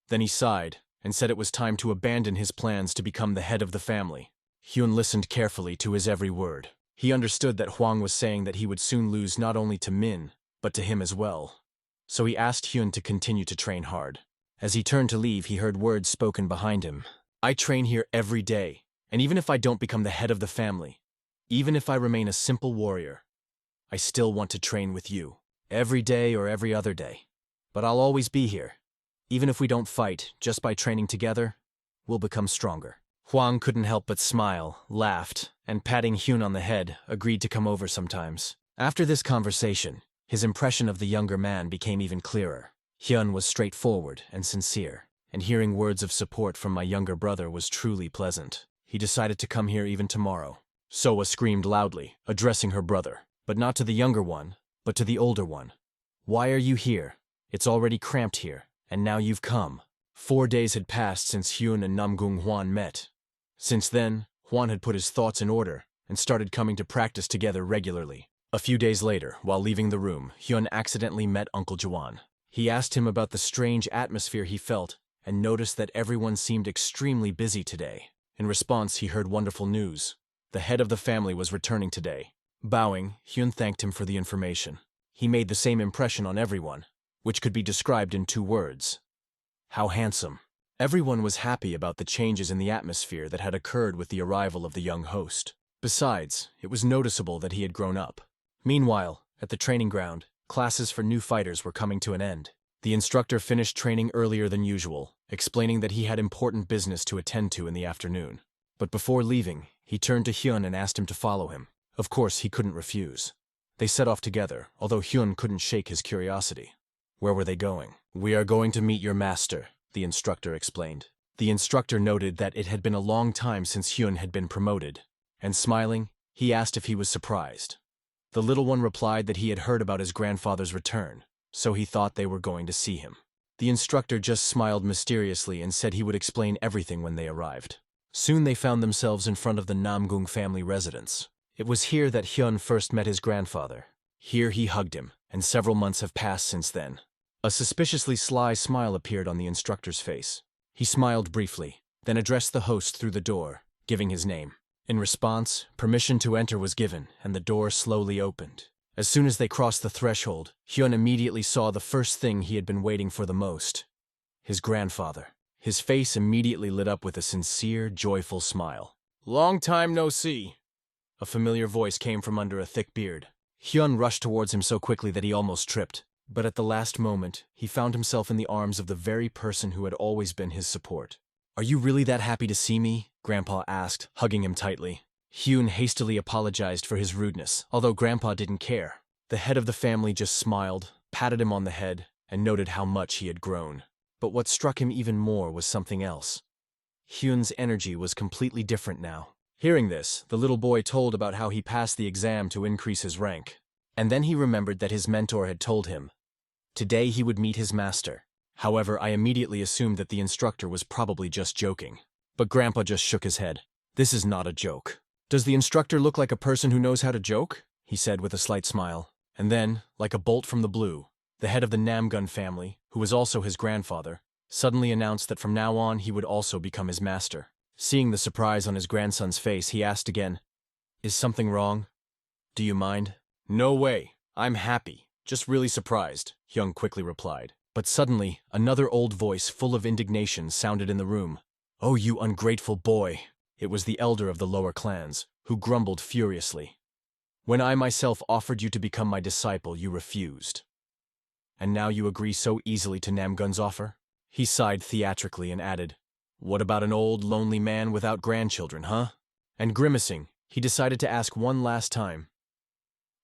Then he sighed and said it was time to abandon his plans to become the head of the family. Hyun listened carefully to his every word. He understood that Huang was saying that he would soon lose not only to Min, but to him as well. So he asked Hyun to continue to train hard. As he turned to leave, he heard words spoken behind him. "I train here every day, and even if I don't become the head of the family, even if I remain a simple warrior, I still want to train with you, every day or every other day. But I'll always be here. Even if we don't fight, just by training together, we'll become stronger." Huang couldn't help but smile, laughed, and patting Hyun on the head, agreed to come over sometimes. After this conversation, his impression of the younger man became even clearer. Hyun was straightforward and sincere, and hearing words of support from my younger brother was truly pleasant. He decided to come here even tomorrow. Soa screamed loudly, addressing her brother, but not to the younger one, but to the older one. "Why are you here? It's already cramped here, and now you've come." 4 days had passed since Hyun and Namgung Hwan met. Since then, Hwan had put his thoughts in order and started coming to practice together regularly. A few days later, while leaving the room, Hyun accidentally met Uncle Jawan. He asked him about the strange atmosphere he felt and noticed that everyone seemed extremely busy today. In response, he heard wonderful news. The head of the family was returning today. Bowing, Hyun thanked him for the information. He made the same impression on everyone, which could be described in 2 words. How handsome. Everyone was happy about the changes in the atmosphere that had occurred with the arrival of the young host. Besides, it was noticeable that he had grown up. Meanwhile, at the training ground, classes for new fighters were coming to an end. The instructor finished training earlier than usual, explaining that he had important business to attend to in the afternoon. But before leaving, he turned to Hyun and asked him to follow him. Of course, he couldn't refuse. They set off together, although Hyun couldn't shake his curiosity. Where were they going? "We are going to meet your master," the instructor explained. The instructor noted that it had been a long time since Hyun had been promoted, and smiling, he asked if he was surprised. The little one replied that he had heard about his grandfather's return, so he thought they were going to see him. The instructor just smiled mysteriously and said he would explain everything when they arrived. Soon they found themselves in front of the Namgung family residence. It was here that Hyun first met his grandfather. Here he hugged him, and several months have passed since then. A suspiciously sly smile appeared on the instructor's face. He smiled briefly, then addressed the host through the door, giving his name. In response, permission to enter was given, and the door slowly opened. As soon as they crossed the threshold, Hyun immediately saw the first thing he had been waiting for the most: his grandfather. His face immediately lit up with a sincere, joyful smile. "Long time no see." A familiar voice came from under a thick beard. Hyun rushed towards him so quickly that he almost tripped. But at the last moment, he found himself in the arms of the very person who had always been his support. "Are you really that happy to see me?" Grandpa asked, hugging him tightly. Hyun hastily apologized for his rudeness, although Grandpa didn't care. The head of the family just smiled, patted him on the head, and noted how much he had grown. But what struck him even more was something else. Hyun's energy was completely different now. Hearing this, the little boy told about how he passed the exam to increase his rank. And then he remembered that his mentor had told him today he would meet his master. However, I immediately assumed that the instructor was probably just joking. But Grandpa just shook his head. "This is not a joke." "Does the instructor look like a person who knows how to joke?" he said with a slight smile. And then, like a bolt from the blue, the head of the Namgun family, who was also his grandfather, suddenly announced that from now on he would also become his master. Seeing the surprise on his grandson's face, he asked again, "Is something wrong? Do you mind?" "No way. I'm happy. Just really surprised," Hyung quickly replied. But suddenly, another old voice full of indignation sounded in the room. "Oh, you ungrateful boy!" It was the elder of the lower clans, who grumbled furiously. "When I myself offered you to become my disciple, you refused. And now you agree so easily to Namgun's offer?" He sighed theatrically and added, "What about an old, lonely man without grandchildren, huh?" And grimacing, he decided to ask one last time,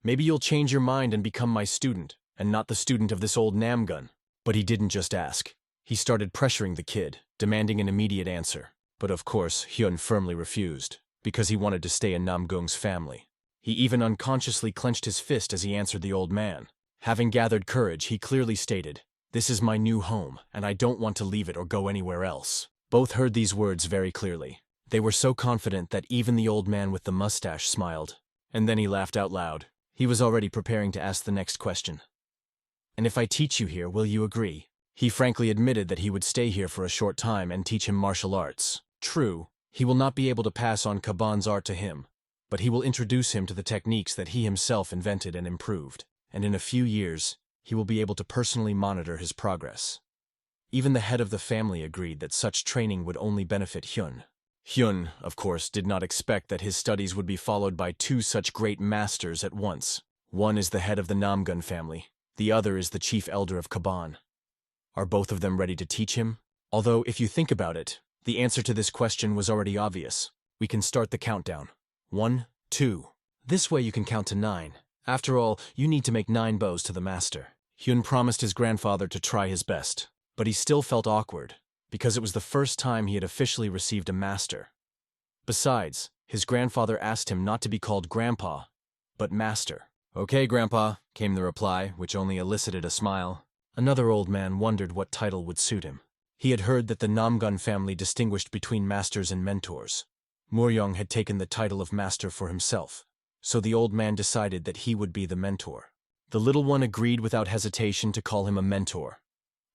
"Maybe you'll change your mind and become my student, and not the student of this old Namgun." But he didn't just ask. He started pressuring the kid, demanding an immediate answer. But of course, Hyun firmly refused, because he wanted to stay in Namgung's family. He even unconsciously clenched his fist as he answered the old man. Having gathered courage, he clearly stated, "This is my new home, and I don't want to leave it or go anywhere else." Both heard these words very clearly. They were so confident that even the old man with the mustache smiled. And then he laughed out loud. He was already preparing to ask the next question. "And if I teach you here, will you agree?" He frankly admitted that he would stay here for a short time and teach him martial arts. True, he will not be able to pass on Kaban's art to him, but he will introduce him to the techniques that he himself invented and improved, and in a few years, he will be able to personally monitor his progress. Even the head of the family agreed that such training would only benefit Hyun. Hyun, of course, did not expect that his studies would be followed by two such great masters at once. One is the head of the Namgun family, the other is the chief elder of Kaban. Are both of them ready to teach him? Although, if you think about it, the answer to this question was already obvious. We can start the countdown. 1, 2. This way you can count to 9. After all, you need to make 9 bows to the master. Hyun promised his grandfather to try his best, but he still felt awkward, because it was the first time he had officially received a master. Besides, his grandfather asked him not to be called Grandpa, but Master. "Okay, Grandpa," came the reply, which only elicited a smile. Another old man wondered what title would suit him. He had heard that the Namgun family distinguished between masters and mentors. Muryong had taken the title of master for himself, so the old man decided that he would be the mentor. The little one agreed without hesitation to call him a mentor,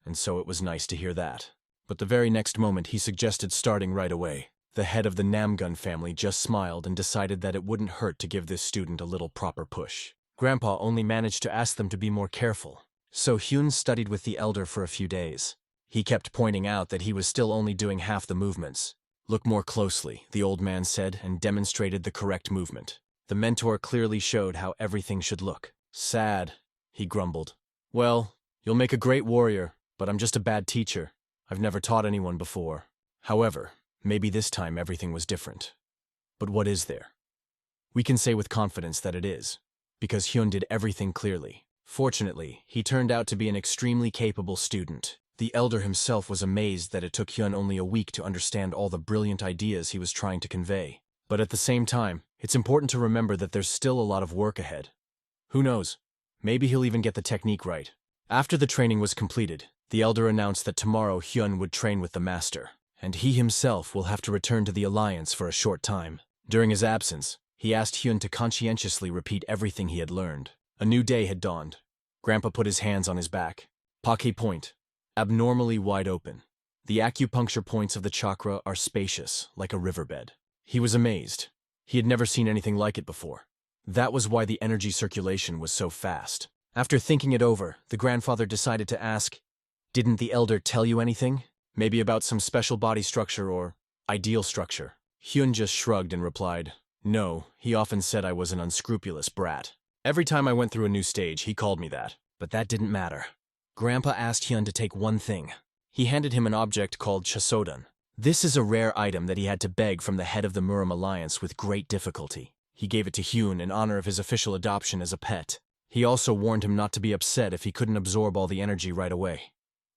and so it was nice to hear that. But the very next moment he suggested starting right away. The head of the Namgun family just smiled and decided that it wouldn't hurt to give this student a little proper push. Grandpa only managed to ask them to be more careful, so Hyun studied with the elder for a few days. He kept pointing out that he was still only doing half the movements. "Look more closely," the old man said, and demonstrated the correct movement. The mentor clearly showed how everything should look. "Sad," he grumbled. "Well, you'll make a great warrior, but I'm just a bad teacher. I've never taught anyone before." However, maybe this time everything was different. But what is there? We can say with confidence that it is, because Hyun did everything clearly. Fortunately, he turned out to be an extremely capable student. The elder himself was amazed that it took Hyun only a week to understand all the brilliant ideas he was trying to convey. But at the same time, it's important to remember that there's still a lot of work ahead. Who knows? Maybe he'll even get the technique right. After the training was completed, the elder announced that tomorrow Hyun would train with the master, and he himself will have to return to the Alliance for a short time. During his absence, he asked Hyun to conscientiously repeat everything he had learned. A new day had dawned. Grandpa put his hands on his back. Pocket point, abnormally wide open. The acupuncture points of the chakra are spacious, like a riverbed. He was amazed. He had never seen anything like it before. That was why the energy circulation was so fast. After thinking it over, the grandfather decided to ask, "Didn't the elder tell you anything? Maybe about some special body structure or ideal structure?" Hyun just shrugged and replied, "No, he often said I was an unscrupulous brat. Every time I went through a new stage, he called me that. But that didn't matter." Grandpa asked Hyun to take one thing. He handed him an object called showdown. This is a rare item that he had to beg from the head of the Murim Alliance with great difficulty. He gave it to Hyun in honor of his official adoption as a pet. He also warned him not to be upset if he couldn't absorb all the energy right away.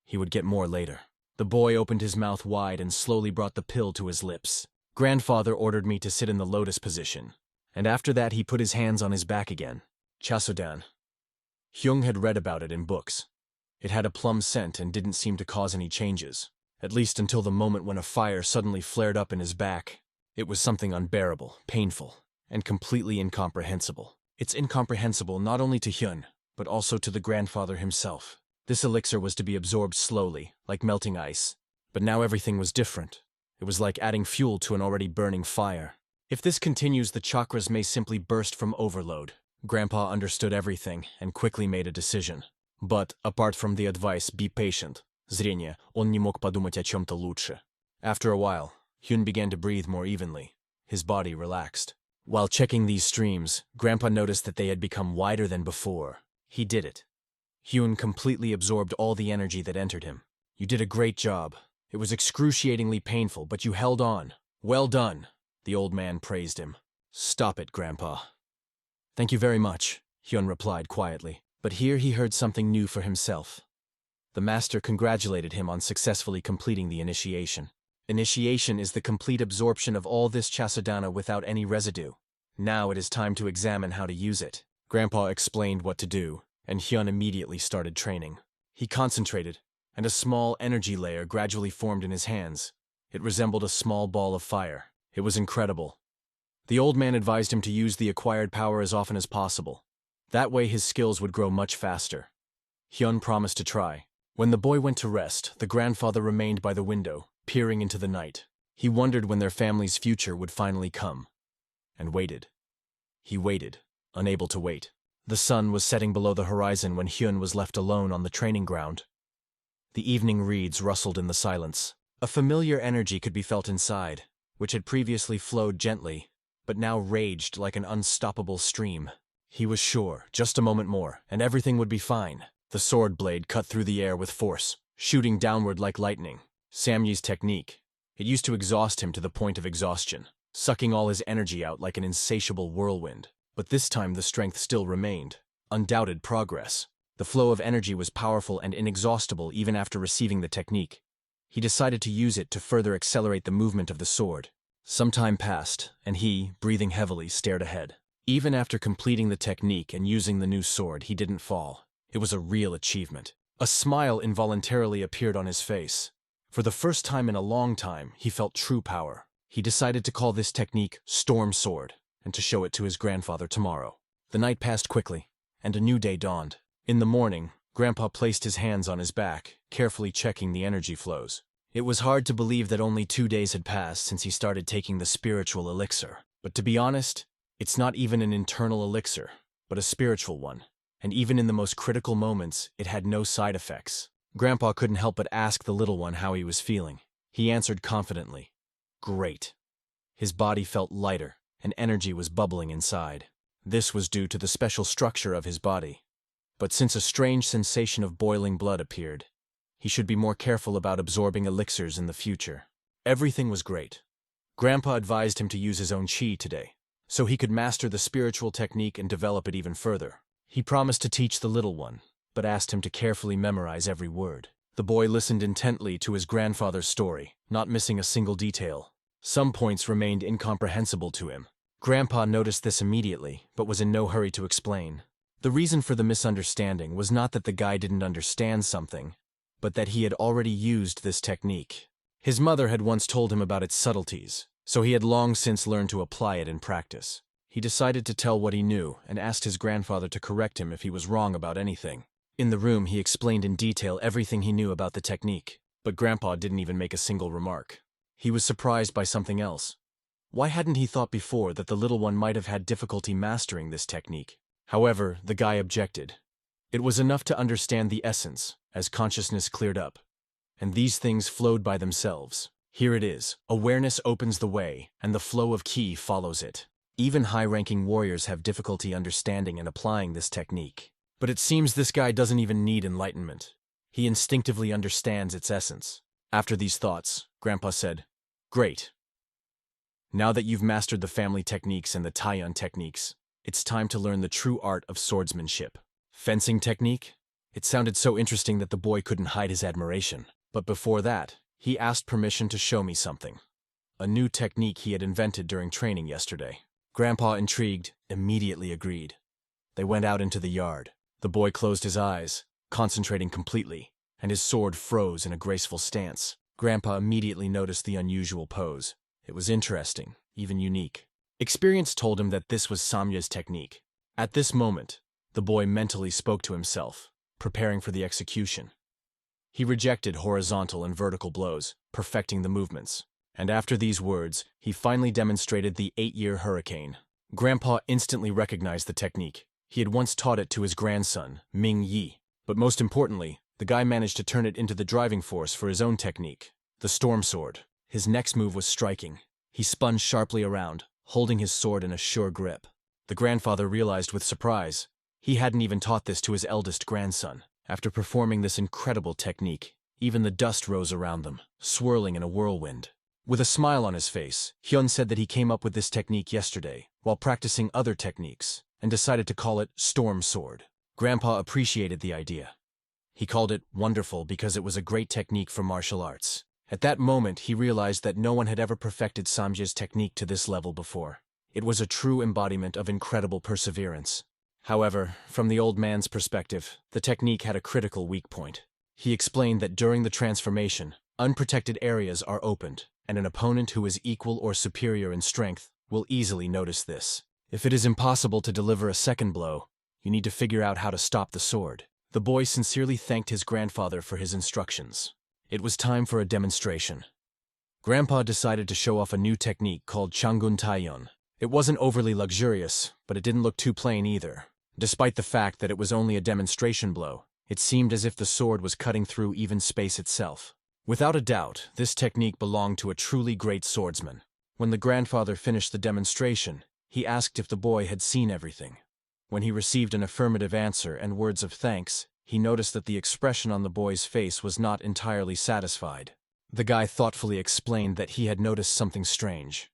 He would get more later. The boy opened his mouth wide and slowly brought the pill to his lips. Grandfather ordered me to sit in the lotus position, and after that he put his hands on his back again. Chasodan. Hyung had read about it in books. It had a plum scent and didn't seem to cause any changes, at least until the moment when a fire suddenly flared up in his back. It was something unbearable, painful, and completely incomprehensible. It's incomprehensible not only to Hyun, but also to the grandfather himself. This elixir was to be absorbed slowly, like melting ice. But now everything was different. It was like adding fuel to an already burning fire. If this continues, the chakras may simply burst from overload. Grandpa understood everything and quickly made a decision. But, apart from the advice, be patient, зрение, он не мог подумать о чем-то лучше. After a while, Hyun began to breathe more evenly. His body relaxed. While checking these streams, Grandpa noticed that they had become wider than before. He did it. Hyun completely absorbed all the energy that entered him. "You did a great job. It was excruciatingly painful, but you held on. Well done," the old man praised him. "Stop it, Grandpa." "Thank you very much," Hyun replied quietly. But here he heard something new for himself. The master congratulated him on successfully completing the initiation. Initiation is the complete absorption of all this chasadana without any residue. Now it is time to examine how to use it. Grandpa explained what to do, and Hyun immediately started training. He concentrated, and a small energy layer gradually formed in his hands. It resembled a small ball of fire. It was incredible. The old man advised him to use the acquired power as often as possible. That way his skills would grow much faster. Hyun promised to try. When the boy went to rest, the grandfather remained by the window, peering into the night. He wondered when their family's future would finally come. And waited. He waited, unable to wait. The sun was setting below the horizon when Hyun was left alone on the training ground. The evening reeds rustled in the silence. A familiar energy could be felt inside, which had previously flowed gently, but now raged like an unstoppable stream. He was sure, just a moment more, and everything would be fine. The sword blade cut through the air with force, shooting downward like lightning. Samyi's technique. It used to exhaust him to the point of exhaustion, sucking all his energy out like an insatiable whirlwind. But this time the strength still remained. Undoubted progress. The flow of energy was powerful and inexhaustible even after receiving the technique. He decided to use it to further accelerate the movement of the sword. Some time passed, and he, breathing heavily, stared ahead. Even after completing the technique and using the new sword, he didn't fall. It was a real achievement. A smile involuntarily appeared on his face. For the first time in a long time, he felt true power. He decided to call this technique Storm Sword, and to show it to his grandfather tomorrow. The night passed quickly, and a new day dawned. In the morning, Grandpa placed his hands on his back, carefully checking the energy flows. It was hard to believe that only 2 days had passed since he started taking the spiritual elixir. But to be honest, it's not even an internal elixir, but a spiritual one. And even in the most critical moments, it had no side effects. Grandpa couldn't help but ask the little one how he was feeling. He answered confidently, "Great." His body felt lighter, and energy was bubbling inside. This was due to the special structure of his body. But since a strange sensation of boiling blood appeared, he should be more careful about absorbing elixirs in the future. Everything was great. Grandpa advised him to use his own chi today, so he could master the spiritual technique and develop it even further. He promised to teach the little one, but asked him to carefully memorize every word. The boy listened intently to his grandfather's story, not missing a single detail. Some points remained incomprehensible to him. Grandpa noticed this immediately, but was in no hurry to explain. The reason for the misunderstanding was not that the guy didn't understand something, but that he had already used this technique. His mother had once told him about its subtleties, so he had long since learned to apply it in practice. He decided to tell what he knew and asked his grandfather to correct him if he was wrong about anything. In the room, he explained in detail everything he knew about the technique. But Grandpa didn't even make a single remark. He was surprised by something else. Why hadn't he thought before that the little one might have had difficulty mastering this technique? However, the guy objected. It was enough to understand the essence, as consciousness cleared up. And these things flowed by themselves. Here it is. Awareness opens the way, and the flow of ki follows it. Even high-ranking warriors have difficulty understanding and applying this technique. But it seems this guy doesn't even need enlightenment. He instinctively understands its essence. After these thoughts, Grandpa said, "Great. Now that you've mastered the family techniques and the Taiyan techniques, it's time to learn the true art of swordsmanship." Fencing technique? It sounded so interesting that the boy couldn't hide his admiration. But before that, he asked permission to show me something. A new technique he had invented during training yesterday. Grandpa, intrigued, immediately agreed. They went out into the yard. The boy closed his eyes, concentrating completely, and his sword froze in a graceful stance. Grandpa immediately noticed the unusual pose. It was interesting, even unique. Experience told him that this was Samya's technique. At this moment, the boy mentally spoke to himself, preparing for the execution. He rejected horizontal and vertical blows, perfecting the movements. And after these words, he finally demonstrated the 8-year hurricane. Grandpa instantly recognized the technique. He had once taught it to his grandson, Ming Yi. But most importantly, the guy managed to turn it into the driving force for his own technique, the storm sword. His next move was striking. He spun sharply around, holding his sword in a sure grip. The grandfather realized with surprise. He hadn't even taught this to his eldest grandson. After performing this incredible technique, even the dust rose around them, swirling in a whirlwind. With a smile on his face, Hyun said that he came up with this technique yesterday, while practicing other techniques, and decided to call it Storm Sword. Grandpa appreciated the idea. He called it wonderful because it was a great technique for martial arts. At that moment, he realized that no one had ever perfected Samja's technique to this level before. It was a true embodiment of incredible perseverance. However, from the old man's perspective, the technique had a critical weak point. He explained that during the transformation, unprotected areas are opened, and an opponent who is equal or superior in strength will easily notice this. If it is impossible to deliver a second blow, you need to figure out how to stop the sword. The boy sincerely thanked his grandfather for his instructions. It was time for a demonstration. Grandpa decided to show off a new technique called Changun Taiyon. It wasn't overly luxurious, but it didn't look too plain either. Despite the fact that it was only a demonstration blow, it seemed as if the sword was cutting through even space itself. Without a doubt, this technique belonged to a truly great swordsman. When the grandfather finished the demonstration, he asked if the boy had seen everything. When he received an affirmative answer and words of thanks, he noticed that the expression on the boy's face was not entirely satisfied. The guy thoughtfully explained that he had noticed something strange.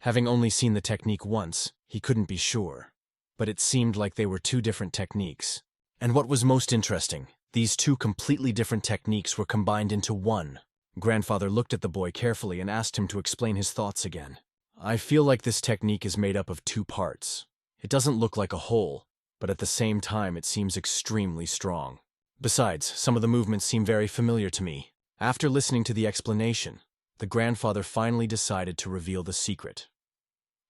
Having only seen the technique once, he couldn't be sure. But it seemed like they were two different techniques. And what was most interesting, these two completely different techniques were combined into one. Grandfather looked at the boy carefully and asked him to explain his thoughts again. "I feel like this technique is made up of two parts. It doesn't look like a whole, but at the same time it seems extremely strong. Besides, some of the movements seem very familiar to me." After listening to the explanation, the grandfather finally decided to reveal the secret.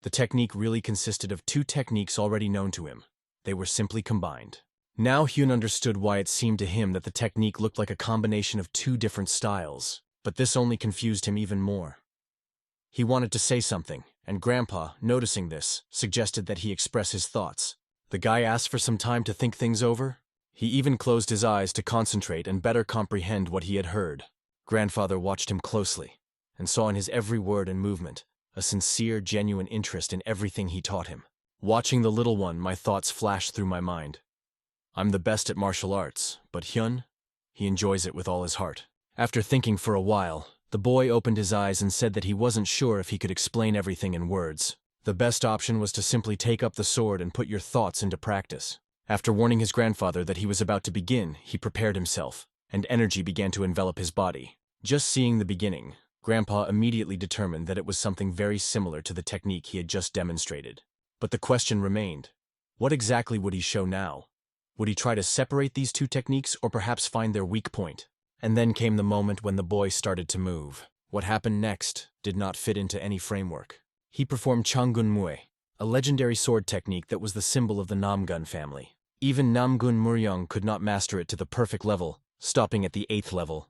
The technique really consisted of two techniques already known to him. They were simply combined. Now Hyun understood why it seemed to him that the technique looked like a combination of two different styles, but this only confused him even more. He wanted to say something, and Grandpa, noticing this, suggested that he express his thoughts. The guy asked for some time to think things over. He even closed his eyes to concentrate and better comprehend what he had heard. Grandfather watched him closely, and saw in his every word and movement a sincere, genuine interest in everything he taught him. Watching the little one, my thoughts flashed through my mind. I'm the best at martial arts, but Hyun, he enjoys it with all his heart. After thinking for a while, the boy opened his eyes and said that he wasn't sure if he could explain everything in words. The best option was to simply take up the sword and put your thoughts into practice. After warning his grandfather that he was about to begin, he prepared himself, and energy began to envelop his body. Just seeing the beginning, Grandpa immediately determined that it was something very similar to the technique he had just demonstrated. But the question remained, what exactly would he show now? Would he try to separate these two techniques or perhaps find their weak point? And then came the moment when the boy started to move. What happened next did not fit into any framework. He performed Changun Mue, a legendary sword technique that was the symbol of the Namgun family. Even Namgun Muryong could not master it to the perfect level, stopping at the 8th level.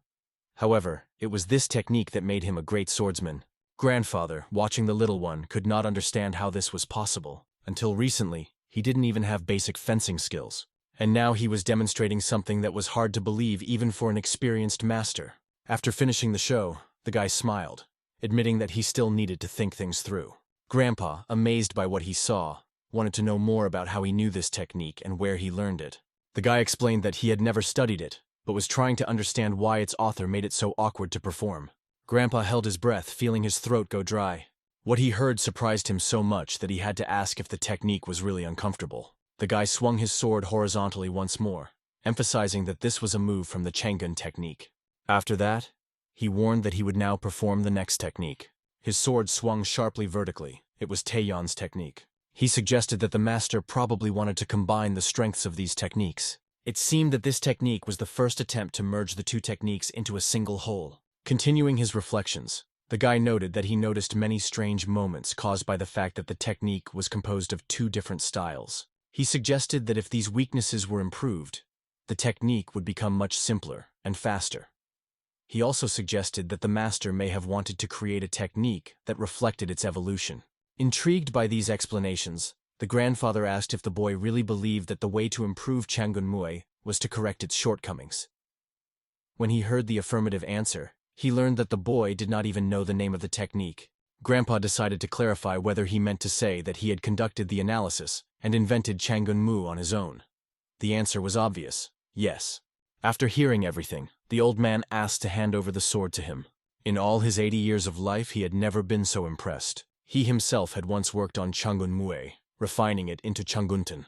However, it was this technique that made him a great swordsman. Grandfather, watching the little one, could not understand how this was possible. Until recently, he didn't even have basic fencing skills. And now he was demonstrating something that was hard to believe even for an experienced master. After finishing the show, the guy smiled, admitting that he still needed to think things through. Grandpa, amazed by what he saw, wanted to know more about how he knew this technique and where he learned it. The guy explained that he had never studied it, but was trying to understand why its author made it so awkward to perform. Grandpa held his breath, feeling his throat go dry. What he heard surprised him so much that he had to ask if the technique was really uncomfortable. The guy swung his sword horizontally once more, emphasizing that this was a move from the Changun technique. After that, he warned that he would now perform the next technique. His sword swung sharply vertically. It was Taeyeon's technique. He suggested that the master probably wanted to combine the strengths of these techniques. It seemed that this technique was the first attempt to merge the two techniques into a single whole. Continuing his reflections, the guy noted that he noticed many strange moments caused by the fact that the technique was composed of two different styles. He suggested that if these weaknesses were improved, the technique would become much simpler and faster. He also suggested that the master may have wanted to create a technique that reflected its evolution. Intrigued by these explanations, the grandfather asked if the boy really believed that the way to improve Changun Muay was to correct its shortcomings. When he heard the affirmative answer, he learned that the boy did not even know the name of the technique. Grandpa decided to clarify whether he meant to say that he had conducted the analysis and invented Changun Mu on his own. The answer was obvious, yes. After hearing everything, the old man asked to hand over the sword to him. In all his 80 years of life, he had never been so impressed. He himself had once worked on Changun Muay, refining it into Changunten.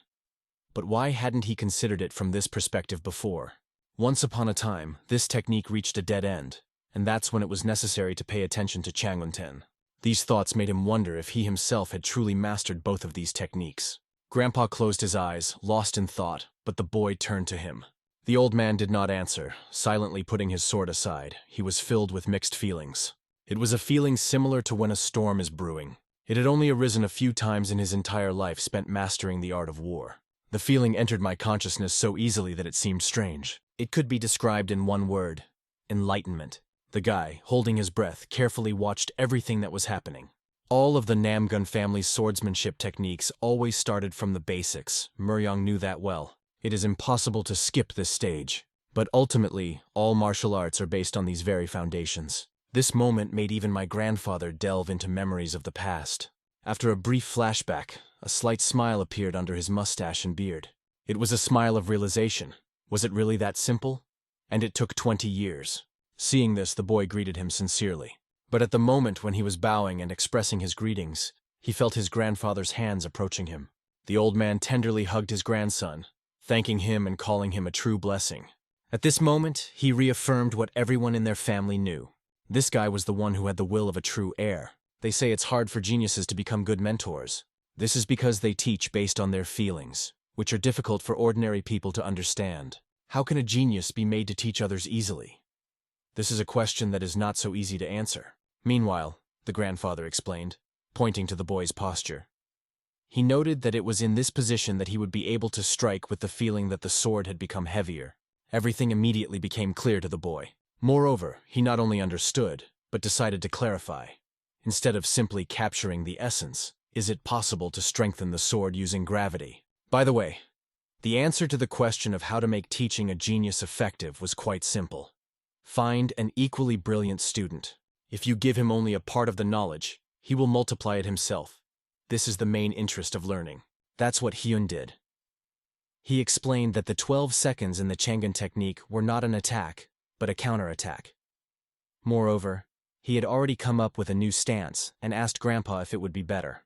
But why hadn't he considered it from this perspective before? Once upon a time, this technique reached a dead end, and that's when it was necessary to pay attention to Changunten. These thoughts made him wonder if he himself had truly mastered both of these techniques. Grandpa closed his eyes, lost in thought, but the boy turned to him. The old man did not answer, silently putting his sword aside. He was filled with mixed feelings. It was a feeling similar to when a storm is brewing. It had only arisen a few times in his entire life spent mastering the art of war. The feeling entered my consciousness so easily that it seemed strange. It could be described in one word: enlightenment. The guy, holding his breath, carefully watched everything that was happening. All of the Namgun family's swordsmanship techniques always started from the basics. Muryong knew that well. It is impossible to skip this stage. But ultimately, all martial arts are based on these very foundations. This moment made even my grandfather delve into memories of the past. After a brief flashback, a slight smile appeared under his mustache and beard. It was a smile of realization. Was it really that simple? And it took 20 years. Seeing this, the boy greeted him sincerely. But at the moment when he was bowing and expressing his greetings, he felt his grandfather's hands approaching him. The old man tenderly hugged his grandson, thanking him and calling him a true blessing. At this moment, he reaffirmed what everyone in their family knew. This guy was the one who had the will of a true heir. They say it's hard for geniuses to become good mentors. This is because they teach based on their feelings, which are difficult for ordinary people to understand. How can a genius be made to teach others easily? This is a question that is not so easy to answer. Meanwhile, the grandfather explained, pointing to the boy's posture. He noted that it was in this position that he would be able to strike with the feeling that the sword had become heavier. Everything immediately became clear to the boy. Moreover, he not only understood, but decided to clarify. Instead of simply capturing the essence, is it possible to strengthen the sword using gravity? By the way, the answer to the question of how to make teaching a genius effective was quite simple. Find an equally brilliant student. If you give him only a part of the knowledge, he will multiply it himself. This is the main interest of learning. That's what Hyun did. He explained that the 12 seconds in the Changun technique were not an attack, but a counterattack. Moreover, he had already come up with a new stance and asked Grandpa if it would be better.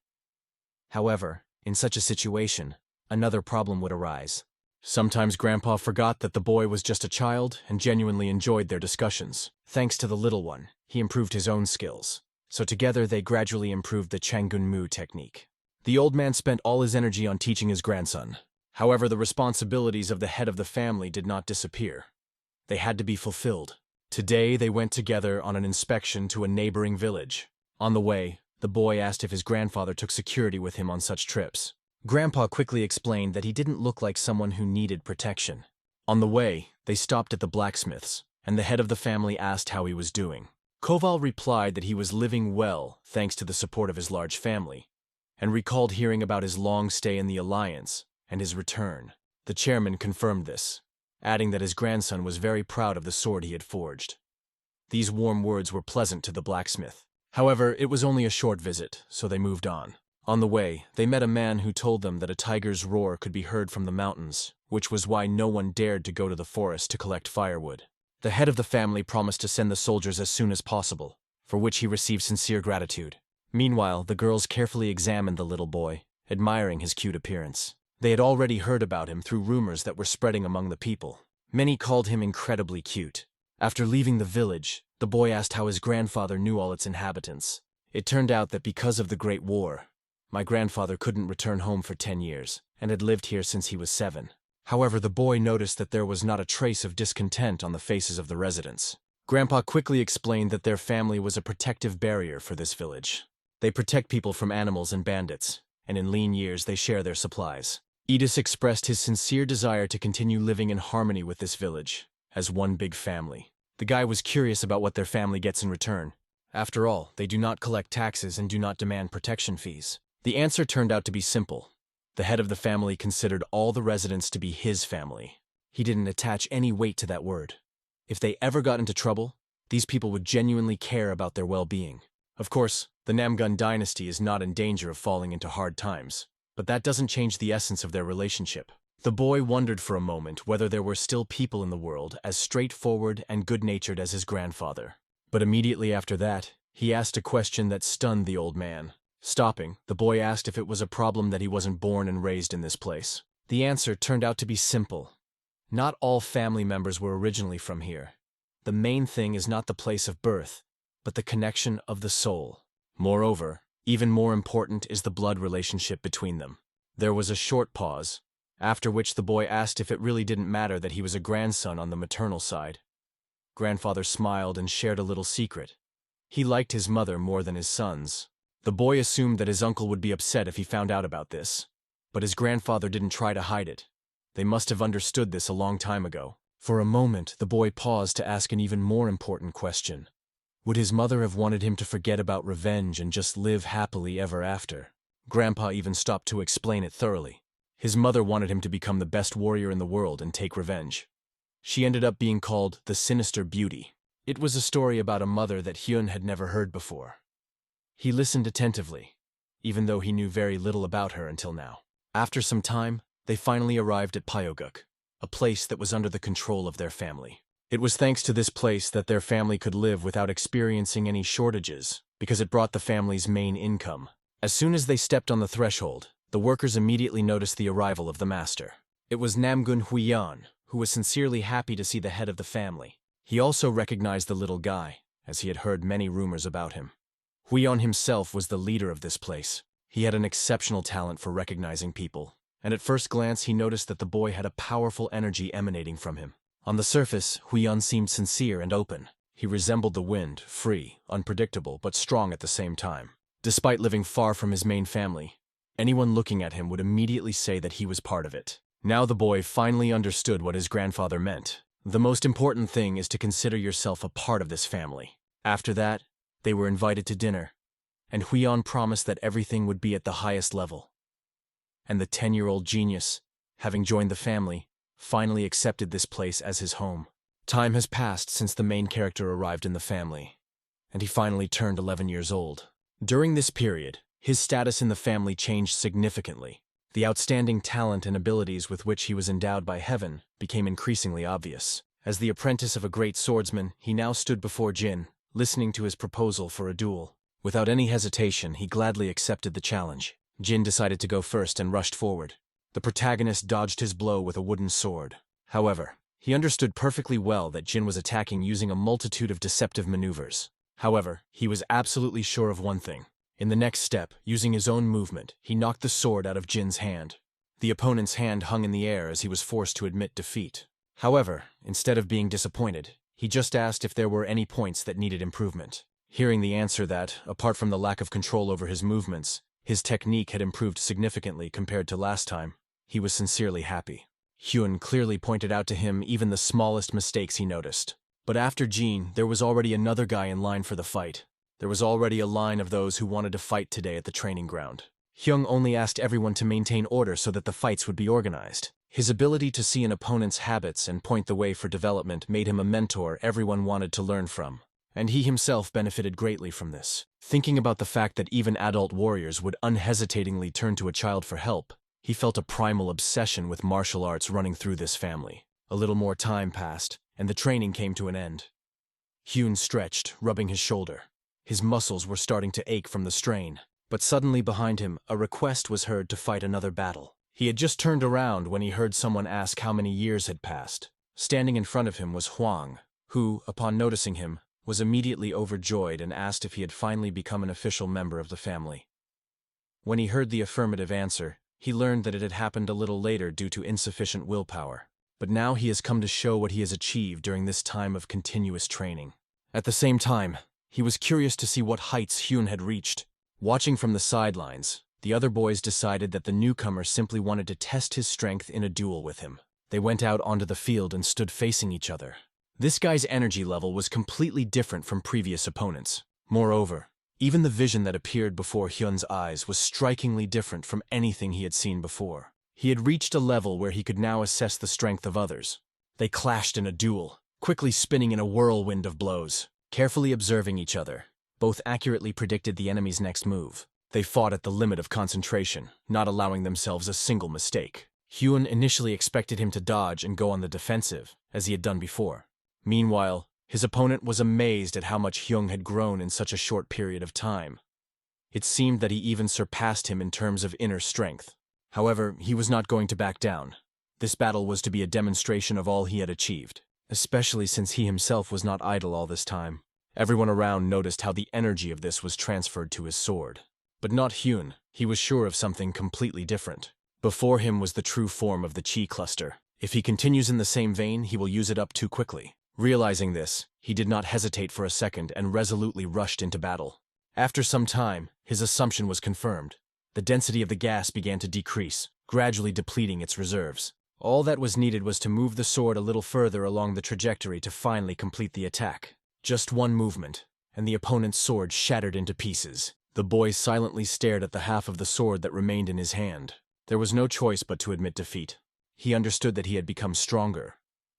However, in such a situation, another problem would arise. Sometimes Grandpa forgot that the boy was just a child and genuinely enjoyed their discussions. Thanks to the little one, he improved his own skills. So together they gradually improved the Changun Mu technique. The old man spent all his energy on teaching his grandson. However, the responsibilities of the head of the family did not disappear. They had to be fulfilled. Today they went together on an inspection to a neighboring village. On the way, the boy asked if his grandfather took security with him on such trips. Grandpa quickly explained that he didn't look like someone who needed protection. On the way, they stopped at the blacksmith's, and the head of the family asked how he was doing. Koval replied that he was living well thanks to the support of his large family, and recalled hearing about his long stay in the Alliance and his return. The chairman confirmed this, adding that his grandson was very proud of the sword he had forged. These warm words were pleasant to the blacksmith. However, it was only a short visit, so they moved on. On the way, they met a man who told them that a tiger's roar could be heard from the mountains, which was why no one dared to go to the forest to collect firewood. The head of the family promised to send the soldiers as soon as possible, for which he received sincere gratitude. Meanwhile, the girls carefully examined the little boy, admiring his cute appearance. They had already heard about him through rumors that were spreading among the people. Many called him incredibly cute. After leaving the village, the boy asked how his grandfather knew all its inhabitants. It turned out that because of the Great War, my grandfather couldn't return home for 10 years, and had lived here since he was 7. However, the boy noticed that there was not a trace of discontent on the faces of the residents. Grandpa quickly explained that their family was a protective barrier for this village. They protect people from animals and bandits, and in lean years they share their supplies. Edis expressed his sincere desire to continue living in harmony with this village, as one big family. The guy was curious about what their family gets in return. After all, they do not collect taxes and do not demand protection fees. The answer turned out to be simple. The head of the family considered all the residents to be his family. He didn't attach any weight to that word. If they ever got into trouble, these people would genuinely care about their well-being. Of course, the Namgun dynasty is not in danger of falling into hard times, but that doesn't change the essence of their relationship. The boy wondered for a moment whether there were still people in the world as straightforward and good-natured as his grandfather. But immediately after that, he asked a question that stunned the old man. Stopping, the boy asked if it was a problem that he wasn't born and raised in this place. The answer turned out to be simple. Not all family members were originally from here. The main thing is not the place of birth, but the connection of the soul. Moreover, even more important is the blood relationship between them. There was a short pause, after which the boy asked if it really didn't matter that he was a grandson on the maternal side. Grandfather smiled and shared a little secret. He liked his mother more than his sons. The boy assumed that his uncle would be upset if he found out about this, but his grandfather didn't try to hide it. They must have understood this a long time ago. For a moment, the boy paused to ask an even more important question. Would his mother have wanted him to forget about revenge and just live happily ever after? Grandpa even stopped to explain it thoroughly. His mother wanted him to become the best warrior in the world and take revenge. She ended up being called the Sinister Beauty. It was a story about a mother that Hyun had never heard before. He listened attentively, even though he knew very little about her until now. After some time, they finally arrived at Pyoguk, a place that was under the control of their family. It was thanks to this place that their family could live without experiencing any shortages, because it brought the family's main income. As soon as they stepped on the threshold, the workers immediately noticed the arrival of the master. It was Namgun Huiyan, who was sincerely happy to see the head of the family. He also recognized the little guy, as he had heard many rumors about him. Huiyan himself was the leader of this place. He had an exceptional talent for recognizing people, and at first glance he noticed that the boy had a powerful energy emanating from him. On the surface, Huiyan seemed sincere and open. He resembled the wind, free, unpredictable, but strong at the same time. Despite living far from his main family, anyone looking at him would immediately say that he was part of it. Now the boy finally understood what his grandfather meant. The most important thing is to consider yourself a part of this family. After that, they were invited to dinner, and Huiyan promised that everything would be at the highest level. And the 10-year-old genius, having joined the family, finally accepted this place as his home. Time has passed since the main character arrived in the family, and he finally turned 11 years old. During this period, his status in the family changed significantly. The outstanding talent and abilities with which he was endowed by heaven became increasingly obvious. As the apprentice of a great swordsman, he now stood before Jin, listening to his proposal for a duel. Without any hesitation, he gladly accepted the challenge. Jin decided to go first and rushed forward. The protagonist dodged his blow with a wooden sword. However, he understood perfectly well that Jin was attacking using a multitude of deceptive maneuvers. However, he was absolutely sure of one thing. In the next step, using his own movement, he knocked the sword out of Jin's hand. The opponent's hand hung in the air as he was forced to admit defeat. However, instead of being disappointed, he just asked if there were any points that needed improvement. Hearing the answer that, apart from the lack of control over his movements, his technique had improved significantly compared to last time, he was sincerely happy. Hyun clearly pointed out to him even the smallest mistakes he noticed. But after Jean, there was already another guy in line for the fight. There was already a line of those who wanted to fight today at the training ground. Hyung only asked everyone to maintain order so that the fights would be organized. His ability to see an opponent's habits and point the way for development made him a mentor everyone wanted to learn from. And he himself benefited greatly from this. Thinking about the fact that even adult warriors would unhesitatingly turn to a child for help, he felt a primal obsession with martial arts running through this family. A little more time passed, and the training came to an end. Hyun stretched, rubbing his shoulder. His muscles were starting to ache from the strain. But suddenly behind him, a request was heard to fight another battle. He had just turned around when he heard someone ask how many years had passed. Standing in front of him was Huang, who, upon noticing him, was immediately overjoyed and asked if he had finally become an official member of the family. When he heard the affirmative answer, he learned that it had happened a little later due to insufficient willpower. But now he has come to show what he has achieved during this time of continuous training. At the same time, he was curious to see what heights Hyun had reached. Watching from the sidelines, the other boys decided that the newcomer simply wanted to test his strength in a duel with him. They went out onto the field and stood facing each other. This guy's energy level was completely different from previous opponents. Moreover, even the vision that appeared before Hyun's eyes was strikingly different from anything he had seen before. He had reached a level where he could now assess the strength of others. They clashed in a duel, quickly spinning in a whirlwind of blows. Carefully observing each other, both accurately predicted the enemy's next move. They fought at the limit of concentration, not allowing themselves a single mistake. Hyun initially expected him to dodge and go on the defensive, as he had done before. Meanwhile, his opponent was amazed at how much Hyun had grown in such a short period of time. It seemed that he even surpassed him in terms of inner strength. However, he was not going to back down. This battle was to be a demonstration of all he had achieved, especially since he himself was not idle all this time. Everyone around noticed how the energy of this was transferred to his sword. But not Hyun. He was sure of something completely different. Before him was the true form of the chi cluster. If he continues in the same vein, he will use it up too quickly. Realizing this, he did not hesitate for a second and resolutely rushed into battle. After some time, his assumption was confirmed. The density of the gas began to decrease, gradually depleting its reserves. All that was needed was to move the sword a little further along the trajectory to finally complete the attack. Just one movement, and the opponent's sword shattered into pieces. The boy silently stared at the half of the sword that remained in his hand. There was no choice but to admit defeat. He understood that he had become stronger,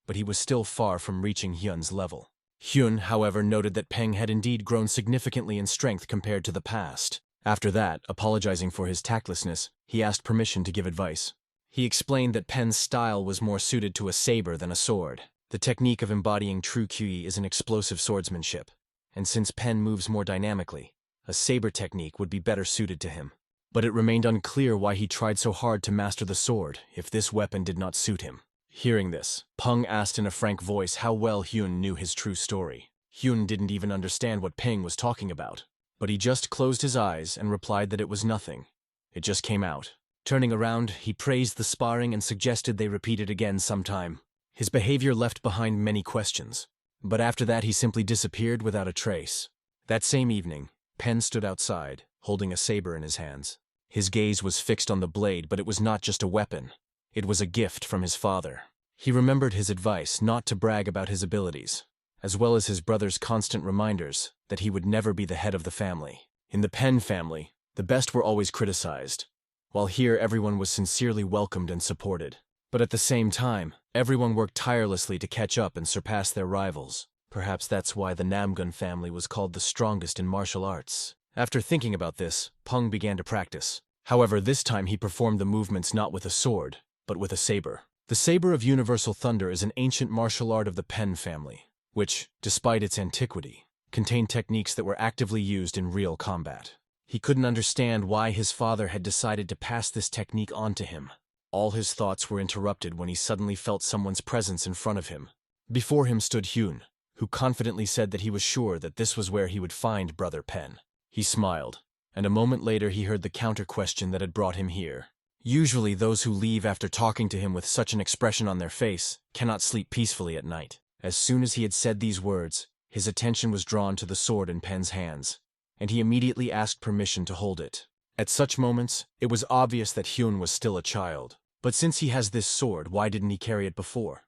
but he was still far from reaching Hyun's level. Hyun, however, noted that Peng had indeed grown significantly in strength compared to the past. After that, apologizing for his tactlessness, he asked permission to give advice. He explained that Peng's style was more suited to a saber than a sword. The technique of embodying true Qi is an explosive swordsmanship, and since Peng moves more dynamically, a saber technique would be better suited to him. But it remained unclear why he tried so hard to master the sword if this weapon did not suit him. Hearing this, Peng asked in a frank voice how well Hyun knew his true story. Hyun didn't even understand what Peng was talking about, but he just closed his eyes and replied that it was nothing. It just came out. Turning around, he praised the sparring and suggested they repeat it again sometime. His behavior left behind many questions, but after that he simply disappeared without a trace. That same evening, Peng stood outside, holding a saber in his hands. His gaze was fixed on the blade, but it was not just a weapon. It was a gift from his father. He remembered his advice not to brag about his abilities, as well as his brother's constant reminders that he would never be the head of the family. In the Peng family, the best were always criticized, while here everyone was sincerely welcomed and supported. But at the same time, everyone worked tirelessly to catch up and surpass their rivals. Perhaps that's why the Namgun family was called the strongest in martial arts. After thinking about this, Peng began to practice. However, this time he performed the movements not with a sword, but with a saber. The saber of universal thunder is an ancient martial art of the Peng family, which, despite its antiquity, contained techniques that were actively used in real combat. He couldn't understand why his father had decided to pass this technique on to him. All his thoughts were interrupted when he suddenly felt someone's presence in front of him. Before him stood Hyun, who confidently said that he was sure that this was where he would find Brother Peng. He smiled, and a moment later he heard the counter-question that had brought him here. Usually those who leave after talking to him with such an expression on their face cannot sleep peacefully at night. As soon as he had said these words, his attention was drawn to the sword in Peng's hands, and he immediately asked permission to hold it. At such moments, it was obvious that Hyun was still a child. But since he has this sword, why didn't he carry it before?